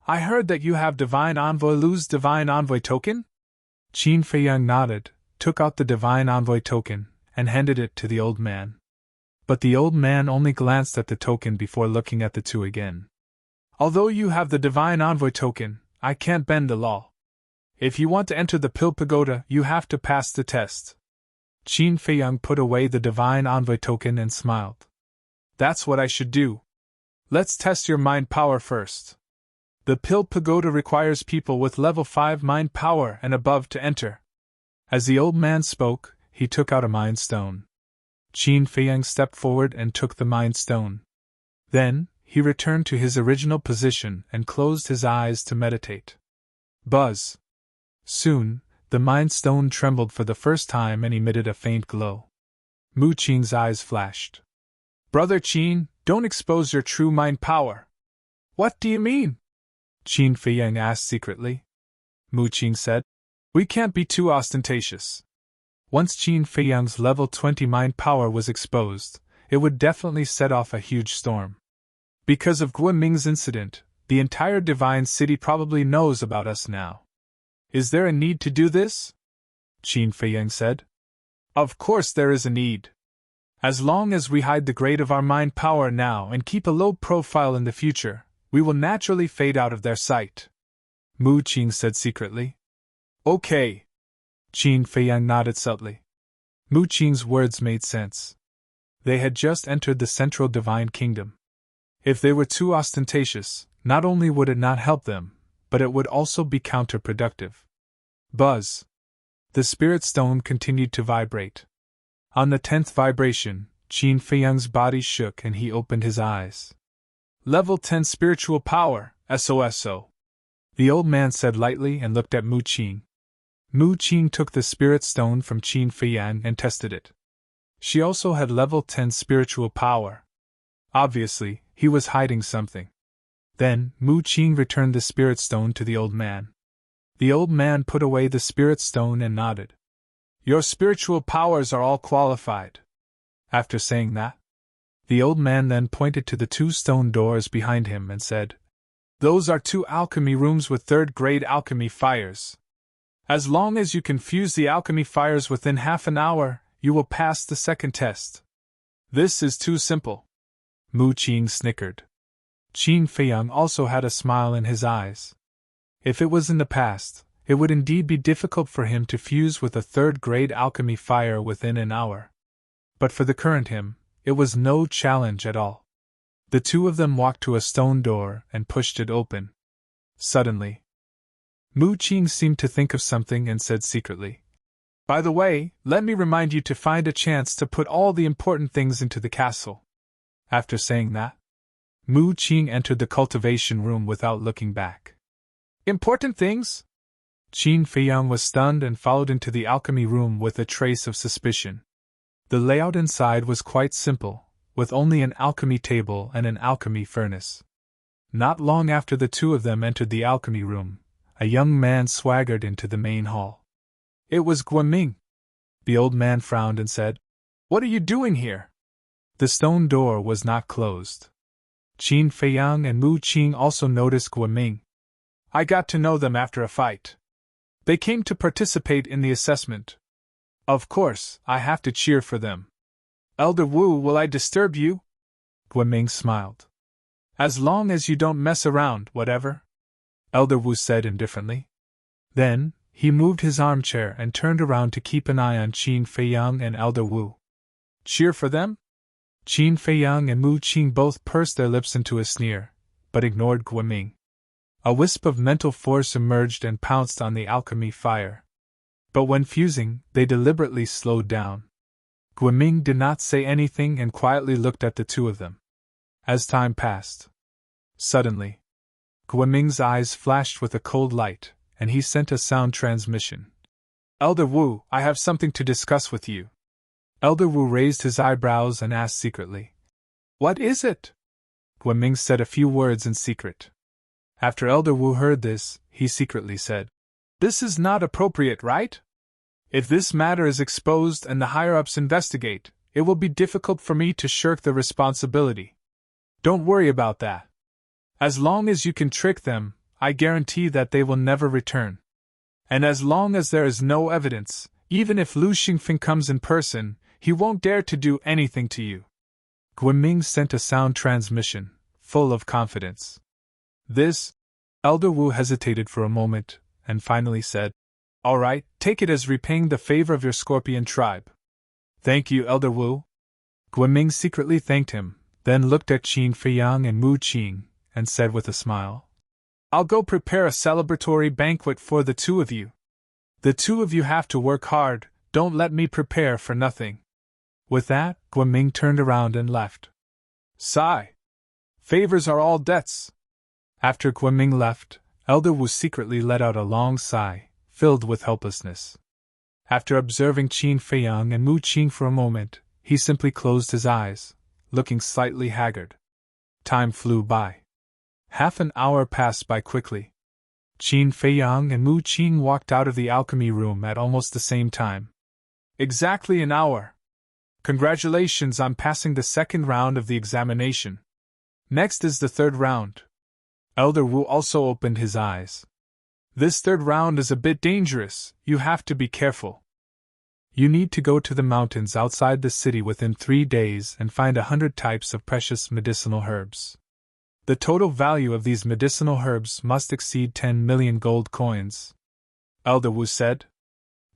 I heard that you have Divine Envoy Lu's Divine Envoy token?" Qin Feiyang nodded, took out the Divine Envoy token, and handed it to the old man. But the old man only glanced at the token before looking at the two again. "Although you have the Divine Envoy token, I can't bend the law. If you want to enter the Pill Pagoda, you have to pass the test." Qin Feiyang put away the Divine Envoy token and smiled. "That's what I should do. Let's test your mind power first. The Pill Pagoda requires people with level 5 mind power and above to enter." As the old man spoke, he took out a mind stone. Qin Feiyang stepped forward and took the mind stone. Then, he returned to his original position and closed his eyes to meditate. Buzz! Soon, the Mind Stone trembled for the first time and emitted a faint glow. Mu Qing's eyes flashed. "Brother Qin, don't expose your true mind power." "What do you mean?" Qin Feiyang asked secretly. Mu Qing said, "We can't be too ostentatious. Once Qin Feiyang's level 20 mind power was exposed, it would definitely set off a huge storm. Because of Guiming's incident, the entire Divine City probably knows about us now. Is there a need to do this?" Qin Feiyang said. "Of course there is a need. As long as we hide the grade of our mind power now and keep a low profile in the future, we will naturally fade out of their sight," Mu Qing said secretly. "Okay." Qin Feiyang nodded subtly. Mu Qing's words made sense. They had just entered the Central Divine Kingdom. If they were too ostentatious, not only would it not help them, but it would also be counterproductive. Buzz! The Spirit Stone continued to vibrate. On the 10th vibration, Qin Feiyang's body shook and he opened his eyes. "Level 10 spiritual power, SOSO," the old man said lightly and looked at Mu Qing. Mu Qing took the Spirit Stone from Qin Feiyang and tested it. She also had level 10 spiritual power. Obviously, he was hiding something. Then, Mu Qing returned the Spirit Stone to the old man. The old man put away the Spirit Stone and nodded. "Your spiritual powers are all qualified." After saying that, the old man then pointed to the 2 stone doors behind him and said, "Those are 2 alchemy rooms with 3rd-grade alchemy fires. As long as you can fuse the alchemy fires within half an hour, you will pass the second test." "This is too simple." Mu Qing snickered. Qin Feiyang also had a smile in his eyes. If it was in the past, it would indeed be difficult for him to fuse with a 3rd-grade alchemy fire within an hour. But for the current him, it was no challenge at all. The two of them walked to a stone door and pushed it open. Suddenly, Mu Qing seemed to think of something and said secretly, "By the way, let me remind you to find a chance to put all the important things into the castle." After saying that, Mu Qing entered the cultivation room without looking back. "Important things?" Qin Feiyang was stunned and followed into the alchemy room with a trace of suspicion. The layout inside was quite simple, with only an alchemy table and an alchemy furnace. Not long after the two of them entered the alchemy room, a young man swaggered into the main hall. It was Guiming. The old man frowned and said, "What are you doing here?" The stone door was not closed. Qin Feiyang and Mu Qing also noticed Guiming. "I got to know them after a fight. They came to participate in the assessment. Of course, I have to cheer for them." "Elder Wu, will I disturb you?" Guiming smiled. "As long as you don't mess around, whatever," Elder Wu said indifferently. Then, he moved his armchair and turned around to keep an eye on Qin Feiyang and Elder Wu. "Cheer for them?" Qin Feiyang and Mu Qing both pursed their lips into a sneer, but ignored Guiming. A wisp of mental force emerged and pounced on the alchemy fire. But when fusing, they deliberately slowed down. Guiming did not say anything and quietly looked at the two of them. As time passed, suddenly, Guiming's eyes flashed with a cold light, and he sent a sound transmission. "Elder Wu, I have something to discuss with you." Elder Wu raised his eyebrows and asked secretly, "What is it?" Guiming said a few words in secret. After Elder Wu heard this, he secretly said, This is not appropriate, right? If this matter is exposed and the higher-ups investigate, it will be difficult for me to shirk the responsibility. Don't worry about that. As long as you can trick them, I guarantee that they will never return. And as long as there is no evidence, even if Lu Xingfeng comes in person, he won't dare to do anything to you. Guiming sent a sound transmission, full of confidence. This, Elder Wu hesitated for a moment, and finally said, "All right, take it as repaying the favor of your scorpion tribe." "Thank you, Elder Wu." Guiming secretly thanked him, then looked at Qin Feiyang and Mu Qing, and said with a smile, "I'll go prepare a celebratory banquet for the two of you. The two of you have to work hard, don't let me prepare for nothing." With that, Guiming turned around and left. Sigh. Favors are all debts. After Guiming left, Elder Wu secretly let out a long sigh, filled with helplessness. After observing Qin Feiyang and Mu Qing for a moment, he simply closed his eyes, looking slightly haggard. Time flew by. Half an hour passed by quickly. Qin Feiyang and Mu Qing walked out of the alchemy room at almost the same time. Exactly an hour. Congratulations on passing the second round of the examination. Next is the third round. Elder Wu also opened his eyes. This third round is a bit dangerous, you have to be careful. You need to go to the mountains outside the city within 3 days and find 100 types of precious medicinal herbs. The total value of these medicinal herbs must exceed 10 million gold coins. Elder Wu said.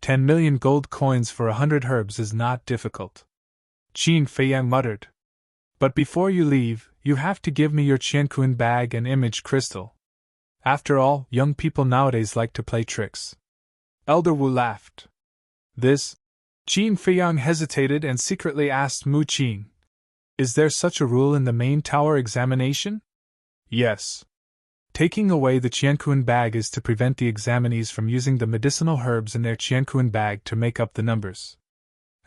10 million gold coins for 100 herbs is not difficult. Qin Feiyang muttered. But before you leave, you have to give me your Qianquan bag and image crystal. After all, young people nowadays like to play tricks. Elder Wu laughed. This? Qin Feiyang hesitated and secretly asked Mu Qing. Is there such a rule in the main tower examination? Yes. Taking away the Qianquan bag is to prevent the examinees from using the medicinal herbs in their Qianquan bag to make up the numbers.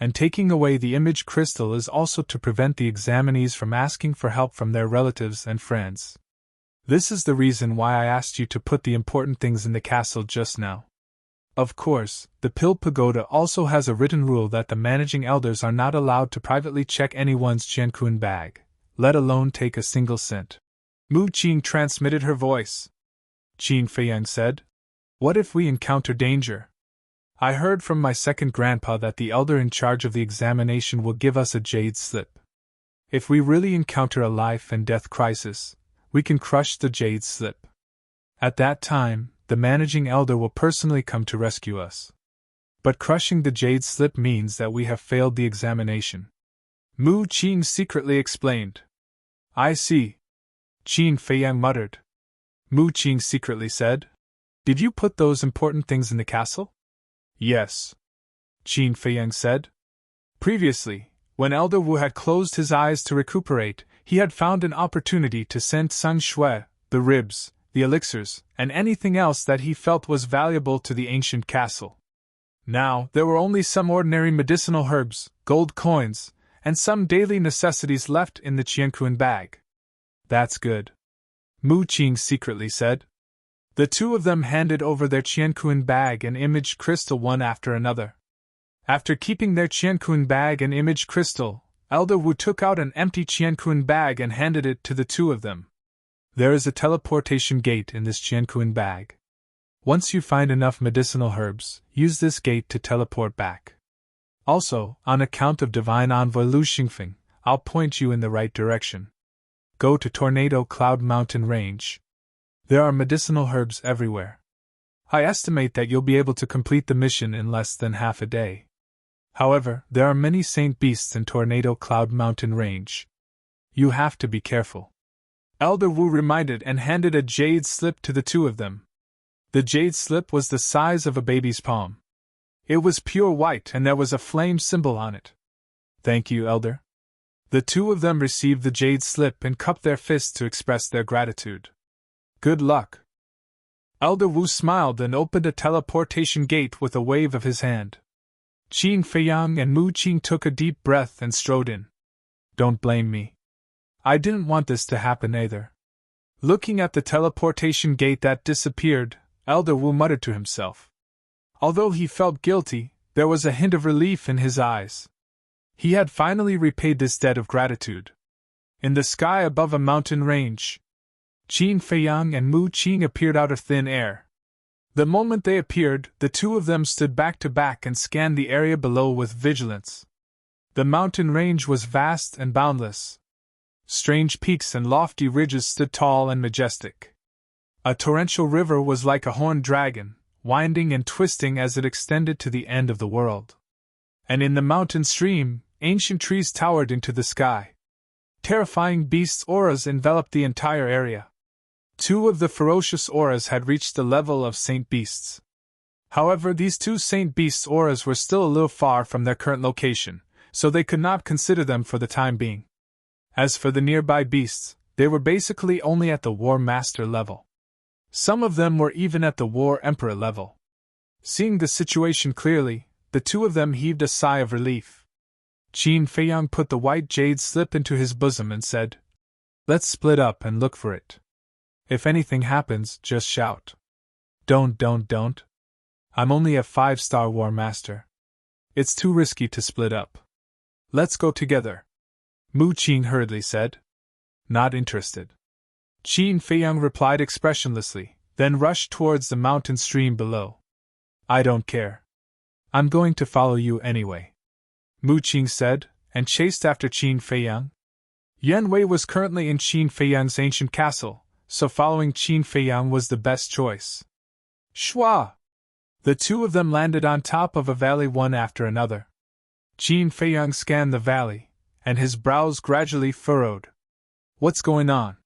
And taking away the image crystal is also to prevent the examinees from asking for help from their relatives and friends. This is the reason why I asked you to put the important things in the castle just now. Of course, the Pill Pagoda also has a written rule that the managing elders are not allowed to privately check anyone's Qianquan bag, let alone take a single cent. Mu Qing transmitted her voice. Qin Feiyang said, "What if we encounter danger? I heard from my second grandpa that the elder in charge of the examination will give us a jade slip. If we really encounter a life and death crisis, we can crush the jade slip. At that time, the managing elder will personally come to rescue us. But crushing the jade slip means that we have failed the examination." Mu Qing secretly explained. "I see." Qin Feiyang muttered. Mu Qing secretly said, "Did you put those important things in the castle?" "Yes," Qin Feiyang said. Previously, when Elder Wu had closed his eyes to recuperate, he had found an opportunity to send Sun Shui, the ribs, the elixirs, and anything else that he felt was valuable to the ancient castle. Now, there were only some ordinary medicinal herbs, gold coins, and some daily necessities left in the Qianquan bag. "That's good," Mu Qing secretly said. The two of them handed over their Qianquan bag and image crystal one after another. After keeping their Qianquan bag and image crystal, Elder Wu took out an empty Qianquan bag and handed it to the two of them. "There is a teleportation gate in this Qianquan bag. Once you find enough medicinal herbs, use this gate to teleport back. Also, on account of Divine Envoy Lu Xingfeng, I'll point you in the right direction. Go to Tornado Cloud Mountain Range. There are medicinal herbs everywhere. I estimate that you'll be able to complete the mission in less than half a day. However, there are many saint beasts in Tornado Cloud Mountain Range. You have to be careful." Elder Wu reminded and handed a jade slip to the two of them. The jade slip was the size of a baby's palm. It was pure white and there was a flame symbol on it. "Thank you, Elder." The two of them received the jade slip and cupped their fists to express their gratitude. "Good luck." Elder Wu smiled and opened a teleportation gate with a wave of his hand. Qin Feiyang and Mu Qing took a deep breath and strode in. "Don't blame me. I didn't want this to happen either." Looking at the teleportation gate that disappeared, Elder Wu muttered to himself. Although he felt guilty, there was a hint of relief in his eyes. He had finally repaid this debt of gratitude. In the sky above a mountain range, Qin Feiyang and Mu Qing appeared out of thin air. The moment they appeared, the two of them stood back to back and scanned the area below with vigilance. The mountain range was vast and boundless. Strange peaks and lofty ridges stood tall and majestic. A torrential river was like a horned dragon, winding and twisting as it extended to the end of the world. And in the mountain stream, ancient trees towered into the sky. Terrifying beasts' auras enveloped the entire area. Two of the ferocious auras had reached the level of saint beasts. However, these two saint beasts' auras were still a little far from their current location, so they could not consider them for the time being. As for the nearby beasts, they were basically only at the War Master level. Some of them were even at the War Emperor level. Seeing the situation clearly, the two of them heaved a sigh of relief. Qin Feiyang put the white jade slip into his bosom and said, "Let's split up and look for it. If anything happens, just shout. Don't. I'm only a 5-star War Master. It's too risky to split up. Let's go together," Mu Qing hurriedly said. Not interested. Qin Feiyang replied expressionlessly, then rushed towards the mountain stream below. "I don't care. I'm going to follow you anyway," Mu Qing said, and chased after Qin Feiyang. Yan Wei was currently in Qin Feiyang's ancient castle, so following Qin Feiyang was the best choice. Shua! The two of them landed on top of a valley one after another. Qin Feiyang scanned the valley, and his brows gradually furrowed. What's going on?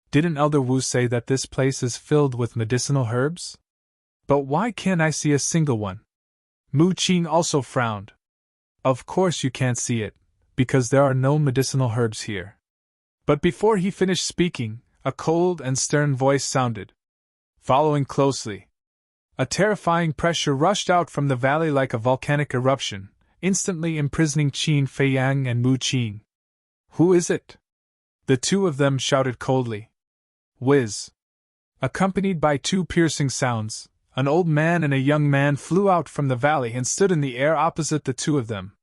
Didn't Elder Wu say that this place is filled with medicinal herbs? But why can't I see a single one? Mu Qing also frowned. Of course you can't see it, because there are no medicinal herbs here. But before he finished speaking, a cold and stern voice sounded. Following closely. A terrifying pressure rushed out from the valley like a volcanic eruption, instantly imprisoning Qin Feiyang and Mu Qing. Who is it? The two of them shouted coldly. Whiz! Accompanied by two piercing sounds, an old man and a young man flew out from the valley and stood in the air opposite the two of them.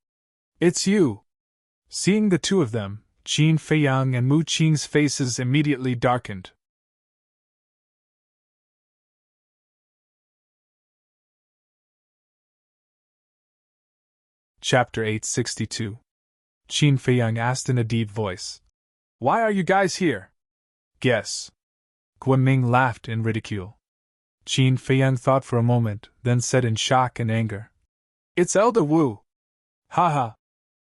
It's you! Seeing the two of them, Qin Feiyang and Mu Qing's faces immediately darkened. Chapter 862. Qin Feiyang asked in a deep voice. Why are you guys here? Guess. Guiming laughed in ridicule. Qin Feiyang thought for a moment, then said in shock and anger. It's Elder Wu! Haha!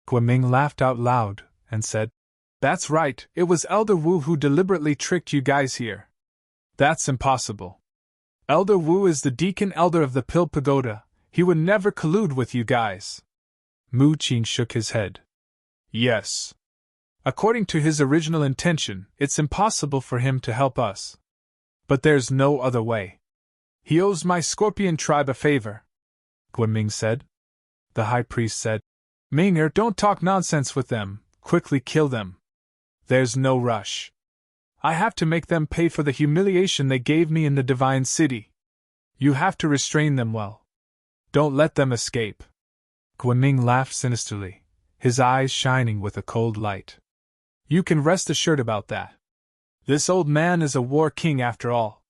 Guiming laughed out loud, and said, That's right, it was Elder Wu who deliberately tricked you guys here. That's impossible. Elder Wu is the Deacon Elder of the Pill Pagoda, he would never collude with you guys. Mu Qing shook his head. Yes. According to his original intention, it's impossible for him to help us. But there's no other way. He owes my Scorpion tribe a favor, Guiming said. The high priest said, Ming'er, don't talk nonsense with them, quickly kill them. There's no rush. I have to make them pay for the humiliation they gave me in the Divine City. You have to restrain them well. Don't let them escape. Guiming laughed sinisterly, his eyes shining with a cold light. You can rest assured about that. This old man is a war king after all.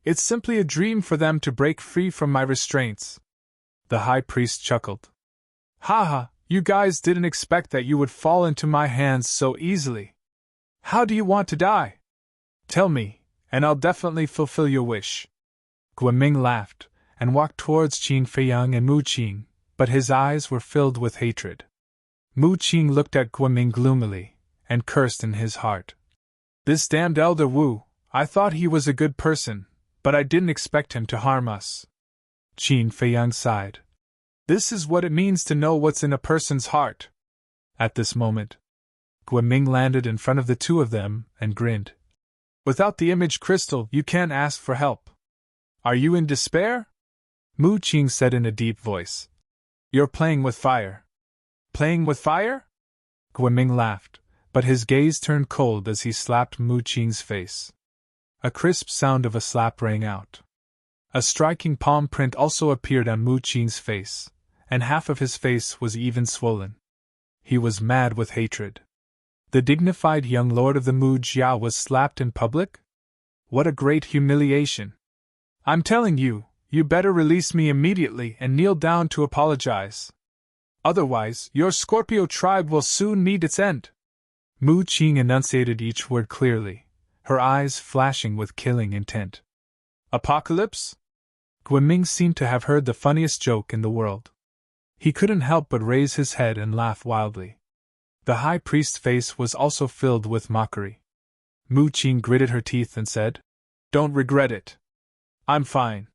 It's simply a dream for them to break free from my restraints. The high priest chuckled. Haha, you guys didn't expect that you would fall into my hands so easily. How do you want to die? Tell me, and I'll definitely fulfill your wish. Guiming laughed, and walked towards Qin Feiyang and Mu Qing, but his eyes were filled with hatred. Mu Qing looked at Guiming gloomily, and cursed in his heart. This damned Elder Wu, I thought he was a good person, but I didn't expect him to harm us. Qin Feiyang sighed. This is what it means to know what's in a person's heart. At this moment, Guiming landed in front of the two of them and grinned. Without the image crystal, you can't ask for help. Are you in despair? Mu Qing said in a deep voice. You're playing with fire. Playing with fire? Guiming laughed, but his gaze turned cold as he slapped Mu Qing's face. A crisp sound of a slap rang out. A striking palm print also appeared on Mu Qing's face, and half of his face was even swollen. He was mad with hatred. The dignified young lord of the Mu Jia was slapped in public? What a great humiliation! I'm telling you, you better release me immediately and kneel down to apologize. Otherwise, your Scorpio tribe will soon meet its end. Mu Qing enunciated each word clearly, her eyes flashing with killing intent. Apocalypse? Guiming seemed to have heard the funniest joke in the world. He couldn't help but raise his head and laugh wildly. The high priest's face was also filled with mockery. Mu Qing gritted her teeth and said, "Don't regret it. I'm fine.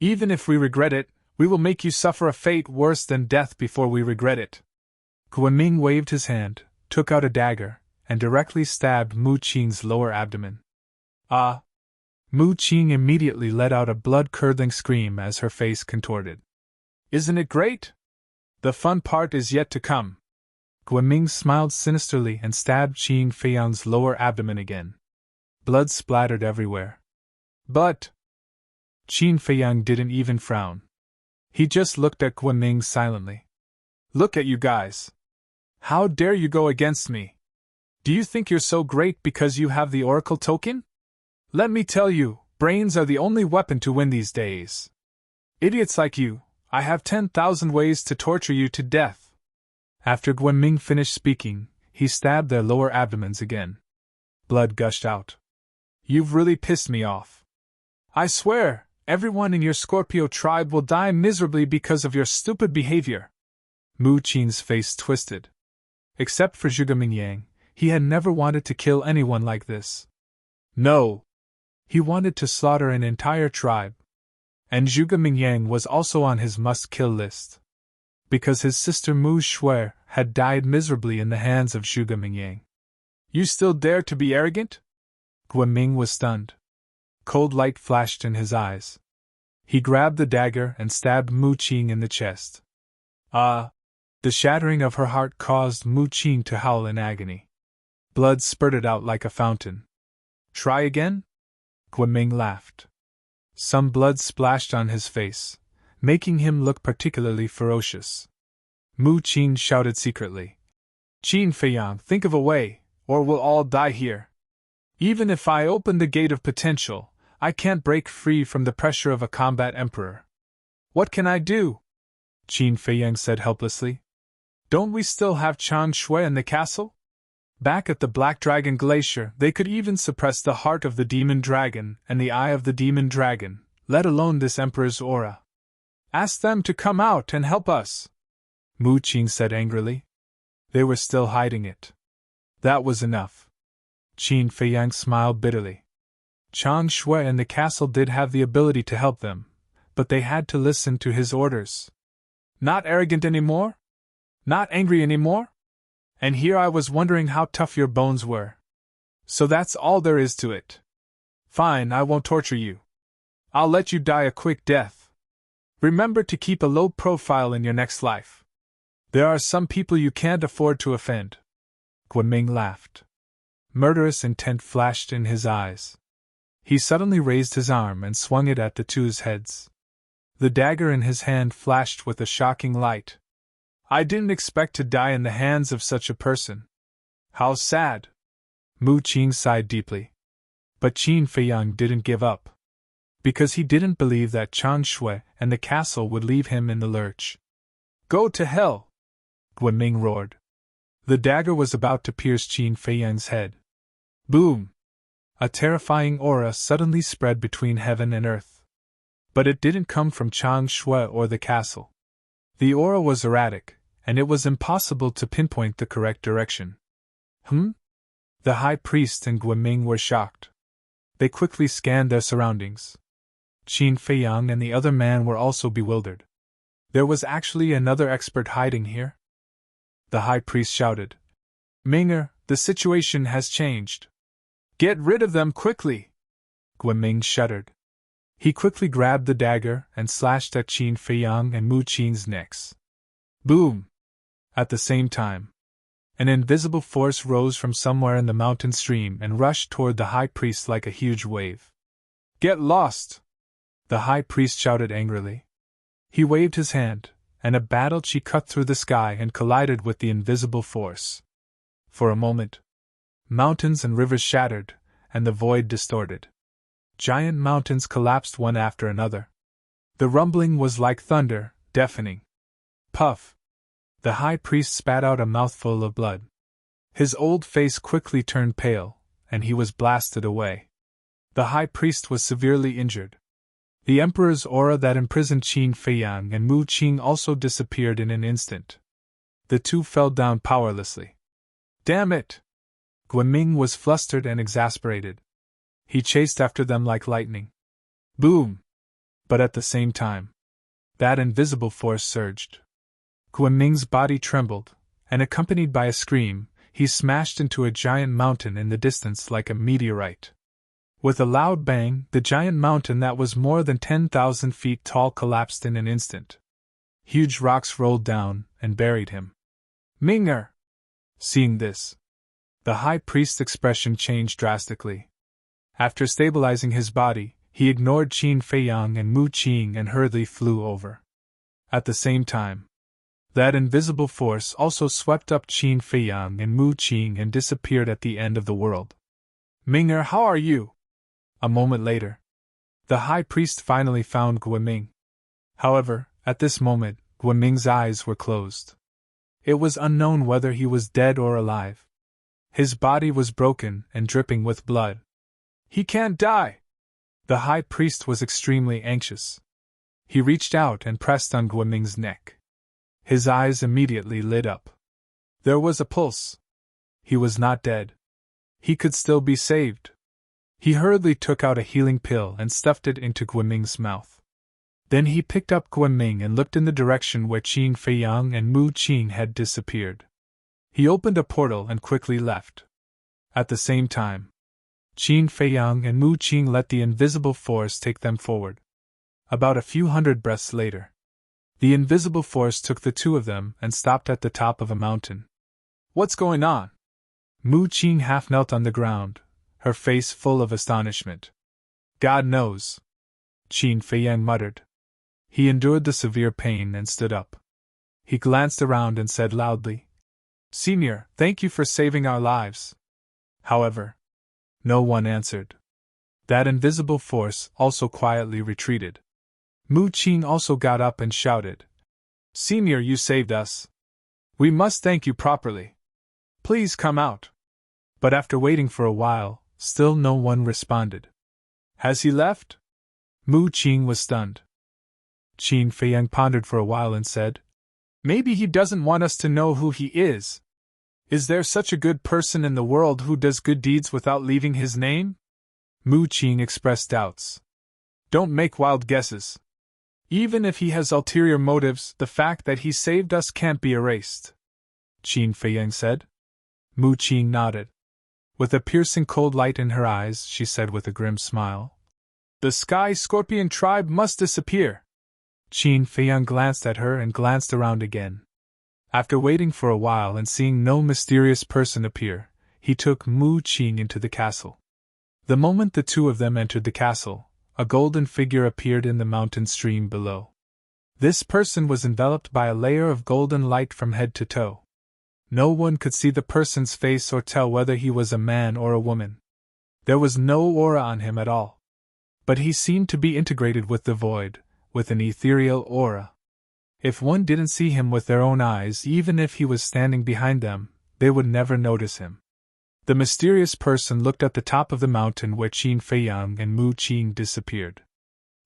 Even if we regret it, we will make you suffer a fate worse than death before we regret it." Guiming waved his hand, took out a dagger, and directly stabbed Mu Qing's lower abdomen. Ah! Mu Qing immediately let out a blood-curdling scream as her face contorted. "Isn't it great? The fun part is yet to come." Guiming smiled sinisterly and stabbed Qin Feiyang's lower abdomen again. Blood splattered everywhere. But Qin Feiyang didn't even frown. He just looked at Guiming silently. "Look at you guys. How dare you go against me? Do you think you're so great because you have the Oracle token? Let me tell you, brains are the only weapon to win these days. Idiots like you, I have 10,000 ways to torture you to death." After Guiming finished speaking, he stabbed their lower abdomens again. Blood gushed out. "You've really pissed me off. I swear, everyone in your Scorpio tribe will die miserably because of your stupid behavior." Mu Qing's face twisted. Except for Zhuge Mingyang, he had never wanted to kill anyone like this. No! He wanted to slaughter an entire tribe. And Zhuge Mingyang was also on his must-kill list. Because his sister Mu Shui had died miserably in the hands of Zhuge Mingyang. "You still dare to be arrogant?" Guiming was stunned. Cold light flashed in his eyes. He grabbed the dagger and stabbed Mu Qing in the chest. Ah! The shattering of her heart caused Mu Qing to howl in agony. Blood spurted out like a fountain. "Try again?" Guiming laughed. Some blood splashed on his face, making him look particularly ferocious. Mu Qing shouted secretly, "Qin Feiyang, think of a way, or we'll all die here. Even if I open the gate of potential, I can't break free from the pressure of a combat emperor. What can I do?" Qin Feiyang said helplessly. "Don't we still have Chang Shui in the castle? Back at the Black Dragon Glacier, they could even suppress the heart of the demon dragon and the eye of the demon dragon, let alone this emperor's aura. Ask them to come out and help us," Mu Qing said angrily. They were still hiding it. That was enough. Qin Feiyang smiled bitterly. Chang Shui and the castle did have the ability to help them, but they had to listen to his orders. Not arrogant anymore? Not angry anymore? And here I was wondering how tough your bones were. So that's all there is to it. Fine, I won't torture you. I'll let you die a quick death. Remember to keep a low profile in your next life. There are some people you can't afford to offend." Guiming laughed. Murderous intent flashed in his eyes. He suddenly raised his arm and swung it at the two's heads. The dagger in his hand flashed with a shocking light. "I didn't expect to die in the hands of such a person. How sad." Mu Qing sighed deeply. But Qin Feiyang didn't give up. Because he didn't believe that Chang Shui and the castle would leave him in the lurch. "Go to hell!" Guiming roared. The dagger was about to pierce Qin Feiyang's head. Boom! A terrifying aura suddenly spread between heaven and earth. But it didn't come from Chang Shui or the castle. The aura was erratic, and it was impossible to pinpoint the correct direction. The high priest and Guiming were shocked. They quickly scanned their surroundings. Qin Feiyang and the other man were also bewildered. There was actually another expert hiding here? The high priest shouted. "Minger, the situation has changed. Get rid of them quickly!" Guiming shuddered. He quickly grabbed the dagger and slashed at Qin Feiyang and Mu Qing's necks. Boom! At the same time, an invisible force rose from somewhere in the mountain stream and rushed toward the high priest like a huge wave. "Get lost!" the high priest shouted angrily. He waved his hand, and a battle chi cut through the sky and collided with the invisible force. For a moment, mountains and rivers shattered, and the void distorted. Giant mountains collapsed one after another. The rumbling was like thunder, deafening. Puff! The high priest spat out a mouthful of blood. His old face quickly turned pale, and he was blasted away. The high priest was severely injured. The emperor's aura that imprisoned Qin Feiyang and Mu Qing also disappeared in an instant. The two fell down powerlessly. Damn it! Guiming was flustered and exasperated. He chased after them like lightning. Boom! But at the same time, that invisible force surged. Guiming's body trembled, and accompanied by a scream, he smashed into a giant mountain in the distance like a meteorite. With a loud bang, the giant mountain that was more than 10,000 feet tall collapsed in an instant. Huge rocks rolled down and buried him. Ming'er! Seeing this, the high priest's expression changed drastically. After stabilizing his body, he ignored Qin Feiyang and Mu Qing and hurriedly flew over. At the same time, that invisible force also swept up Qin Feiyang and Mu Qing and disappeared at the end of the world. Ming'er, how are you? A moment later, the high priest finally found Guiming. However, at this moment, Guiming's eyes were closed. It was unknown whether he was dead or alive. His body was broken and dripping with blood. He can't die! The high priest was extremely anxious. He reached out and pressed on Guiming's neck. His eyes immediately lit up. There was a pulse. He was not dead. He could still be saved. He hurriedly took out a healing pill and stuffed it into Guiming's mouth. Then he picked up Guiming and looked in the direction where Qin Feiyang and Mu Qing had disappeared. He opened a portal and quickly left. At the same time, Qin Feiyang and Mu Qing let the invisible force take them forward. About a few hundred breaths later, the invisible force took the two of them and stopped at the top of a mountain. What's going on? Mu Qing half knelt on the ground, her face full of astonishment. God knows, Qin Feiyang muttered. He endured the severe pain and stood up. He glanced around and said loudly, Senior, thank you for saving our lives. However, no one answered. That invisible force also quietly retreated. Mu Qing also got up and shouted, Senior, you saved us. We must thank you properly. Please come out. But after waiting for a while, still no one responded. Has he left? Mu Qing was stunned. Qin Feiyang pondered for a while and said, Maybe he doesn't want us to know who he is. Is there such a good person in the world who does good deeds without leaving his name? Mu Qing expressed doubts. Don't make wild guesses. Even if he has ulterior motives, the fact that he saved us can't be erased. Qin Feiyang said. Mu Qing nodded. With a piercing cold light in her eyes, she said with a grim smile, The Sky Scorpion tribe must disappear. Qin Feiyang glanced at her and glanced around again. After waiting for a while and seeing no mysterious person appear, he took Mu Qing into the castle. The moment the two of them entered the castle, a golden figure appeared in the mountain stream below. This person was enveloped by a layer of golden light from head to toe. No one could see the person's face or tell whether he was a man or a woman. There was no aura on him at all. But he seemed to be integrated with the void, with an ethereal aura. If one didn't see him with their own eyes, even if he was standing behind them, they would never notice him. The mysterious person looked at the top of the mountain where Qin Feiyang and Mu Qing disappeared.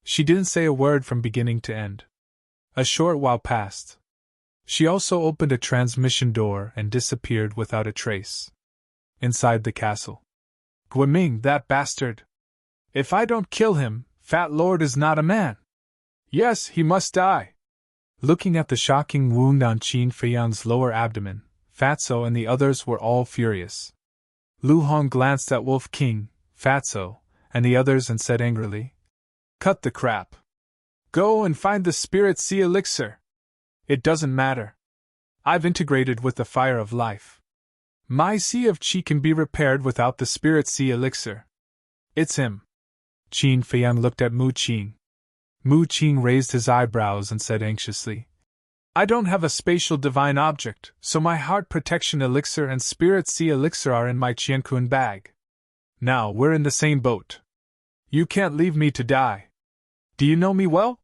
She didn't say a word from beginning to end. A short while passed. She also opened a transmission door and disappeared without a trace. Inside the castle. Guiming, that bastard! If I don't kill him, Fat Lord is not a man! Yes, he must die! Looking at the shocking wound on Qin Feiyang's lower abdomen, Fatso and the others were all furious. Lu Hong glanced at Wolf King, Fatso, and the others and said angrily, Cut the crap! Go and find the Spirit Sea Elixir! It doesn't matter. I've integrated with the fire of life. My Sea of Qi can be repaired without the Spirit Sea Elixir. It's him. Qin Feiyang looked at Mu Qing. Mu Qing raised his eyebrows and said anxiously, I don't have a spatial divine object, so my heart protection elixir and spirit sea elixir are in my Qiankun bag. Now we're in the same boat. You can't leave me to die. Do you know me well?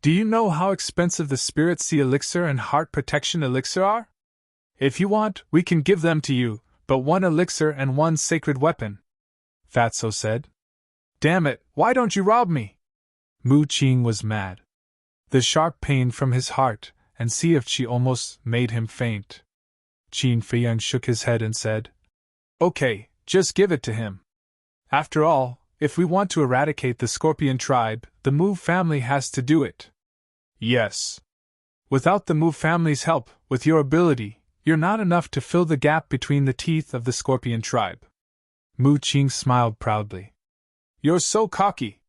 Do you know how expensive the spirit sea elixir and heart protection elixir are? If you want, we can give them to you, but one elixir and one sacred weapon. Fatso said. Damn it, why don't you rob me? Mu Qing was mad. The sharp pain from his heart and sea of qi almost made him faint. Qin Feiyang shook his head and said, Okay, just give it to him. After all, if we want to eradicate the Scorpion tribe, the Mu family has to do it. Yes. Without the Mu family's help, with your ability, you're not enough to fill the gap between the teeth of the Scorpion tribe. Mu Qing smiled proudly. You're so cocky.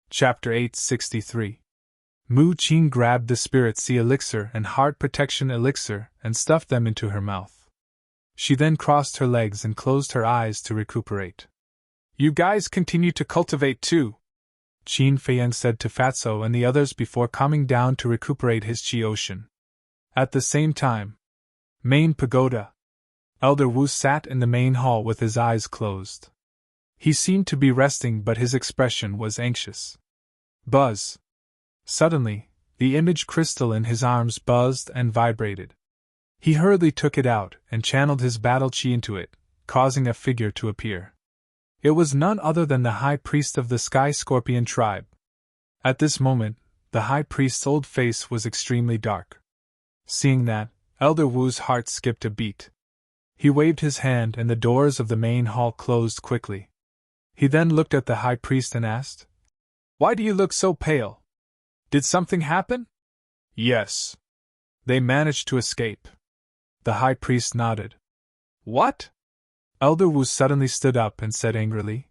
Chapter 863. Mu Qing grabbed the Spirit Sea Elixir and Heart Protection Elixir and stuffed them into her mouth. She then crossed her legs and closed her eyes to recuperate. You guys continue to cultivate too, Qin Feiyang said to Fatso and the others before calming down to recuperate his Qi ocean. At the same time, Main Pagoda. Elder Wu sat in the main hall with his eyes closed. He seemed to be resting, but his expression was anxious. Buzz. Suddenly, the image crystal in his arms buzzed and vibrated. He hurriedly took it out and channeled his battle qi into it, causing a figure to appear. It was none other than the High Priest of the Sky Scorpion tribe. At this moment, the High Priest's old face was extremely dark. Seeing that, Elder Wu's heart skipped a beat. He waved his hand and the doors of the main hall closed quickly. He then looked at the High Priest and asked, Why do you look so pale? Did something happen? Yes. They managed to escape. The High Priest nodded. What? Elder Wu suddenly stood up and said angrily,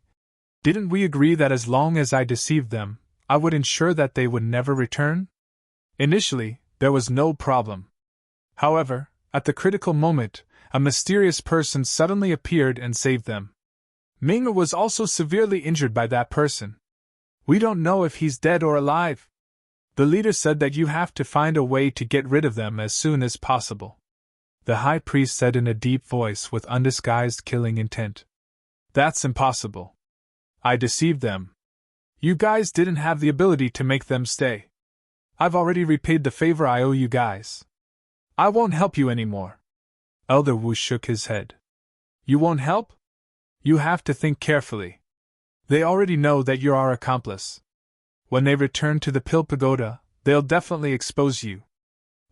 Didn't we agree that as long as I deceived them, I would ensure that they would never return? Initially, there was no problem. However, at the critical moment, a mysterious person suddenly appeared and saved them. Ming was also severely injured by that person. We don't know if he's dead or alive. The leader said that you have to find a way to get rid of them as soon as possible. The High Priest said in a deep voice with undisguised killing intent. That's impossible. I deceived them. You guys didn't have the ability to make them stay. I've already repaid the favor I owe you guys. I won't help you anymore. Elder Wu shook his head. You won't help? You have to think carefully. They already know that you're our accomplice. When they return to the Pill Pagoda, they'll definitely expose you.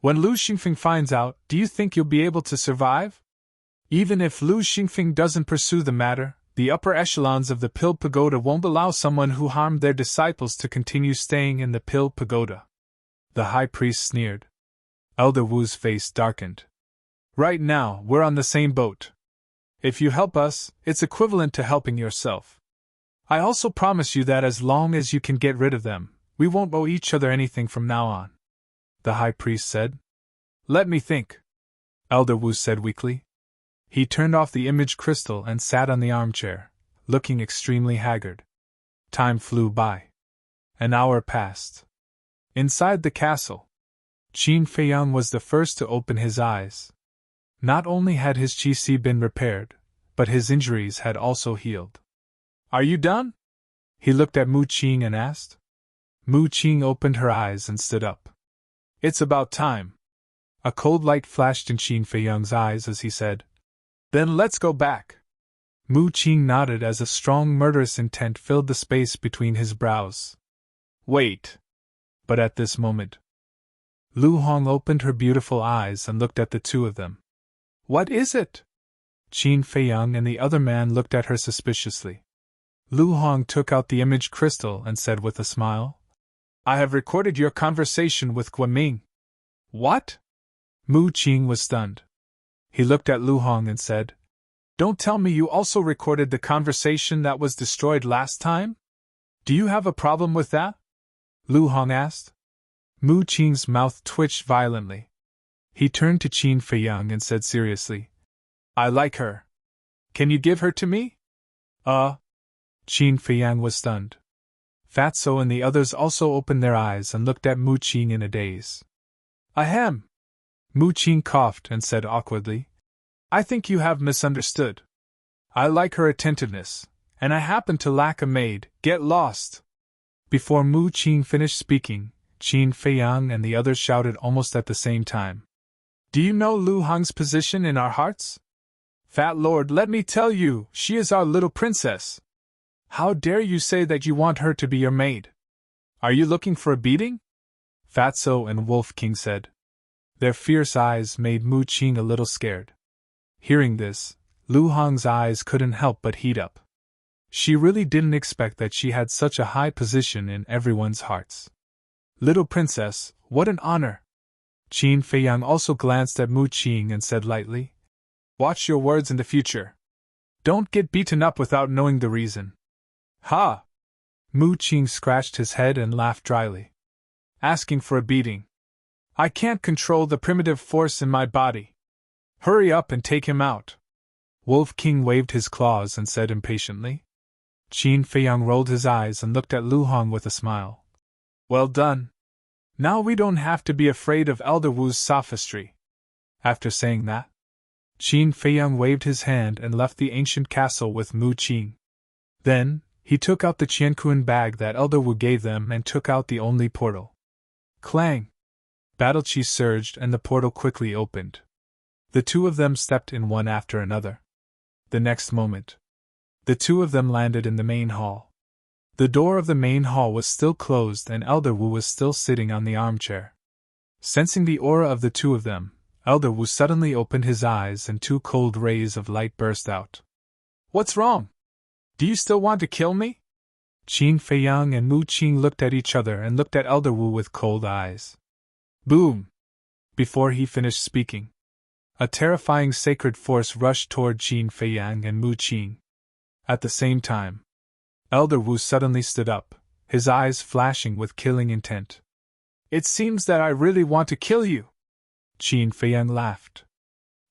When Lu Xingfeng finds out, do you think you'll be able to survive? Even if Lu Xingfeng doesn't pursue the matter, the upper echelons of the Pill Pagoda won't allow someone who harmed their disciples to continue staying in the Pill Pagoda. The High Priest sneered. Elder Wu's face darkened. Right now, we're on the same boat. If you help us, it's equivalent to helping yourself. I also promise you that as long as you can get rid of them, we won't owe each other anything from now on. The High Priest said. Let me think. Elder Wu said weakly. He turned off the image crystal and sat on the armchair, looking extremely haggard. Time flew by. An hour passed. Inside the castle, Qin Feiyang was the first to open his eyes. Not only had his qi been repaired, but his injuries had also healed. Are you done? He looked at Mu Qing and asked. Mu Qing opened her eyes and stood up. It's about time. A cold light flashed in Qin Feiyang's eyes as he said, Then let's go back. Mu Qing nodded as a strong murderous intent filled the space between his brows. Wait. But at this moment, Lu Hong opened her beautiful eyes and looked at the two of them. What is it? Qin Feiyang and the other man looked at her suspiciously. Lu Hong took out the image crystal and said with a smile, I have recorded your conversation with Guaming. What? Mu Qing was stunned. He looked at Lu Hong and said, Don't tell me you also recorded the conversation that was destroyed last time? Do you have a problem with that? Lu Hong asked. Mu Qing's mouth twitched violently. He turned to Qin Feiyang and said seriously, I like her. Can you give her to me? Qin Feiyang was stunned. Fatso and the others also opened their eyes and looked at Mu Qing in a daze. Ahem! Mu Qing coughed and said awkwardly, I think you have misunderstood. I like her attentiveness, and I happen to lack a maid. Get lost! Before Mu Qing finished speaking, Qin Feiyang and the others shouted almost at the same time. Do you know Lu Hong's position in our hearts? Fat Lord, let me tell you, she is our little princess. How dare you say that you want her to be your maid? Are you looking for a beating? Fatso and Wolf King said. Their fierce eyes made Mu Qing a little scared. Hearing this, Lu Hong's eyes couldn't help but heat up. She really didn't expect that she had such a high position in everyone's hearts. Little princess, what an honor! Qin Feiyang also glanced at Mu Qing and said lightly, Watch your words in the future. Don't get beaten up without knowing the reason. Ha! Mu Qing scratched his head and laughed dryly. Asking for a beating. I can't control the primitive force in my body. Hurry up and take him out. Wolf King waved his claws and said impatiently. Qin Feiyang rolled his eyes and looked at Lu Hong with a smile. Well done. Now we don't have to be afraid of Elder Wu's sophistry. After saying that, Qin Feiyang waved his hand and left the ancient castle with Mu Qing. Then, he took out the Qianquan bag that Elder Wu gave them and took out the only portal. Clang! Battle chi surged and the portal quickly opened. The two of them stepped in one after another. The next moment, the two of them landed in the main hall. The door of the main hall was still closed and Elder Wu was still sitting on the armchair. Sensing the aura of the two of them, Elder Wu suddenly opened his eyes and two cold rays of light burst out. What's wrong? Do you still want to kill me? Qin Feiyang and Mu Qing looked at each other and looked at Elder Wu with cold eyes. Boom! Before he finished speaking, a terrifying sacred force rushed toward Qin Feiyang and Mu Qing. At the same time, Elder Wu suddenly stood up, his eyes flashing with killing intent. It seems that I really want to kill you. Qin Feiyang laughed.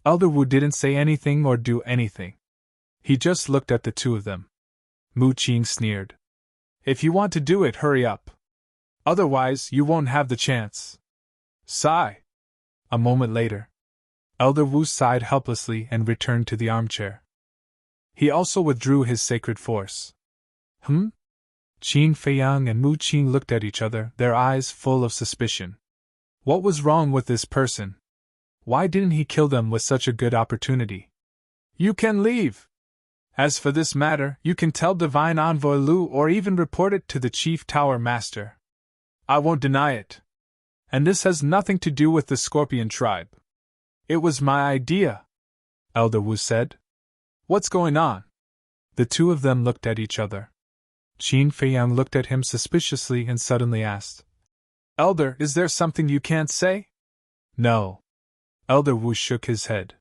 Elder Wu didn't say anything or do anything. He just looked at the two of them. Mu Qing sneered. If you want to do it, hurry up. Otherwise, you won't have the chance. Sigh. A moment later, Elder Wu sighed helplessly and returned to the armchair. He also withdrew his sacred force. Qin Feiyang and Mu Qing looked at each other, their eyes full of suspicion. What was wrong with this person? Why didn't he kill them with such a good opportunity? You can leave. As for this matter, you can tell Divine Envoy Lu or even report it to the Chief Tower Master. I won't deny it. And this has nothing to do with the Scorpion tribe. It was my idea, Elder Wu said. What's going on? The two of them looked at each other. Qin Feiyang looked at him suspiciously and suddenly asked, Elder, is there something you can't say? No. Elder Wu shook his head.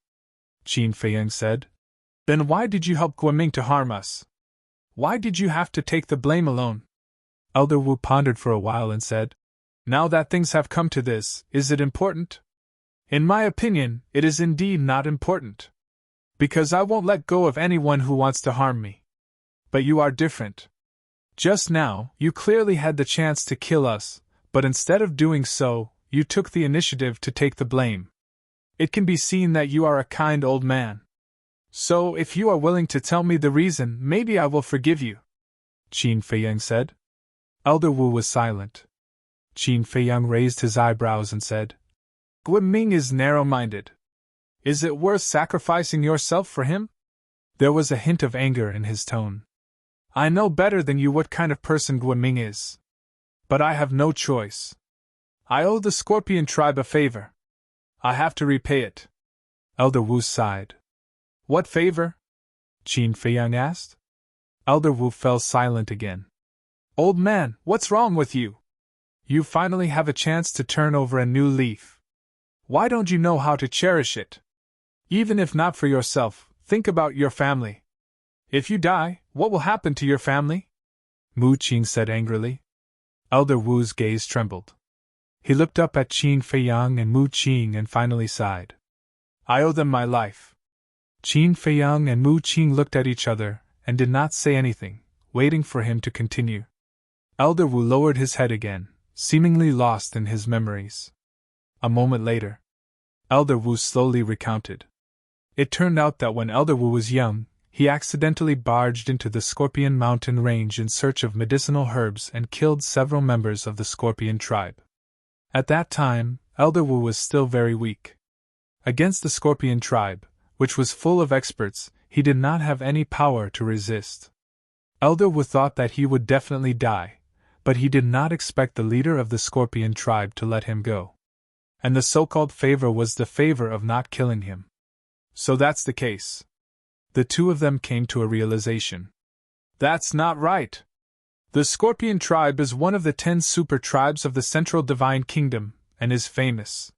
Qin Feiyang said, Then why did you help Guoming to harm us? Why did you have to take the blame alone? Elder Wu pondered for a while and said, Now that things have come to this, is it important? In my opinion, it is indeed not important. Because I won't let go of anyone who wants to harm me. But you are different. Just now, you clearly had the chance to kill us, but instead of doing so, you took the initiative to take the blame. It can be seen that you are a kind old man. So, if you are willing to tell me the reason, maybe I will forgive you, Qin Feiyang said. Elder Wu was silent. Qin Feiyang raised his eyebrows and said, Guoming is narrow-minded. Is it worth sacrificing yourself for him? There was a hint of anger in his tone. I know better than you what kind of person Guoming is. But I have no choice. I owe the Scorpion tribe a favor. I have to repay it. Elder Wu sighed. What favor? Qin Feiyang asked. Elder Wu fell silent again. Old man, what's wrong with you? You finally have a chance to turn over a new leaf. Why don't you know how to cherish it? Even if not for yourself, think about your family. If you die, what will happen to your family? Mu Qing said angrily. Elder Wu's gaze trembled. He looked up at Qin Feiyang and Mu Qing and finally sighed. I owe them my life. Qin Feiyang and Mu Qing looked at each other and did not say anything, waiting for him to continue. Elder Wu lowered his head again, seemingly lost in his memories. A moment later, Elder Wu slowly recounted. It turned out that when Elder Wu was young, he accidentally barged into the Scorpion Mountain range in search of medicinal herbs and killed several members of the Scorpion tribe. At that time, Elder Wu was still very weak. Against the Scorpion tribe, which was full of experts, he did not have any power to resist. Elder Wu thought that he would definitely die, but he did not expect the leader of the Scorpion tribe to let him go. And the so-called favor was the favor of not killing him. So that's the case. The two of them came to a realization. That's not right. The Scorpion tribe is one of the 10 super tribes of the Central Divine Kingdom, and is famous.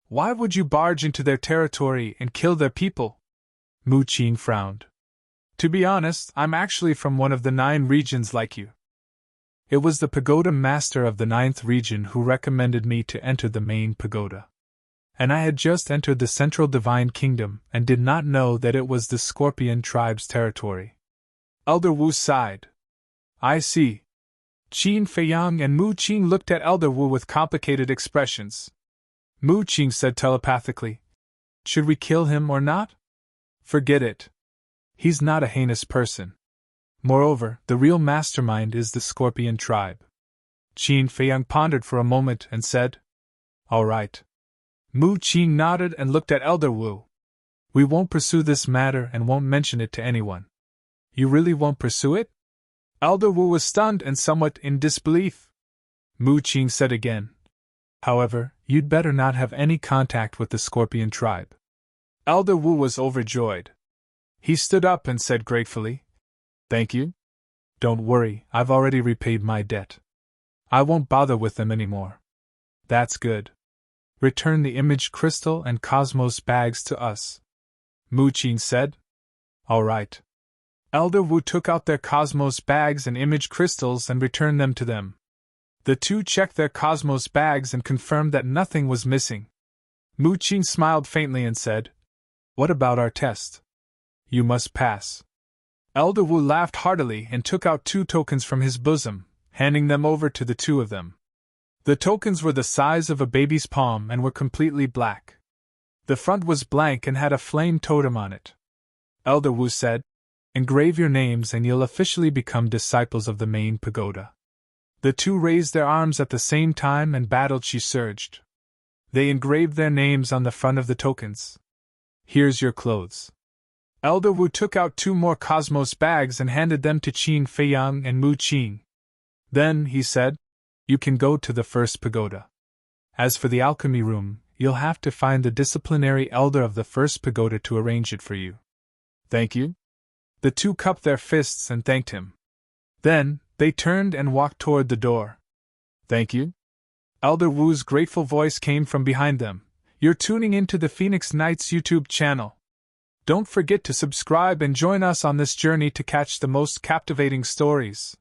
Why would you barge into their territory and kill their people? Mu Qing frowned. To be honest, I'm actually from one of the 9 regions like you. It was the pagoda master of the 9th region who recommended me to enter the main pagoda. And I had just entered the Central Divine Kingdom and did not know that it was the Scorpion tribe's territory. Elder Wu sighed. I see. Qin Feiyang and Mu Qing looked at Elder Wu with complicated expressions. Mu Qing said telepathically, Should we kill him or not? Forget it. He's not a heinous person. Moreover, the real mastermind is the Scorpion tribe. Qin Feiyang pondered for a moment and said, All right. Mu Qing nodded and looked at Elder Wu. We won't pursue this matter and won't mention it to anyone. You really won't pursue it? Elder Wu was stunned and somewhat in disbelief. Mu Qing said again, However, you'd better not have any contact with the Scorpion tribe. Elder Wu was overjoyed. He stood up and said gratefully, Thank you. Don't worry, I've already repaid my debt. I won't bother with them anymore. That's good. Return the image crystal and cosmos bags to us. Mu Qing said. All right. Elder Wu took out their cosmos bags and image crystals and returned them to them. The two checked their cosmos bags and confirmed that nothing was missing. Mu Qing smiled faintly and said, What about our test? You must pass. Elder Wu laughed heartily and took out 2 tokens from his bosom, handing them over to the two of them. The tokens were the size of a baby's palm and were completely black. The front was blank and had a flame totem on it. Elder Wu said, Engrave your names and you'll officially become disciples of the main pagoda. The two raised their arms at the same time and battle chi surged. They engraved their names on the front of the tokens. Here's your clothes. Elder Wu took out 2 more cosmos bags and handed them to Qin Feiyang and Mu Qing. Then, he said, You can go to the first pagoda. As for the alchemy room, you'll have to find the disciplinary elder of the first pagoda to arrange it for you. Thank you. The two cupped their fists and thanked him. Then, they turned and walked toward the door. Thank you. Elder Wu's grateful voice came from behind them. You're tuning into the Phoenix Knights YouTube channel. Don't forget to subscribe and join us on this journey to catch the most captivating stories.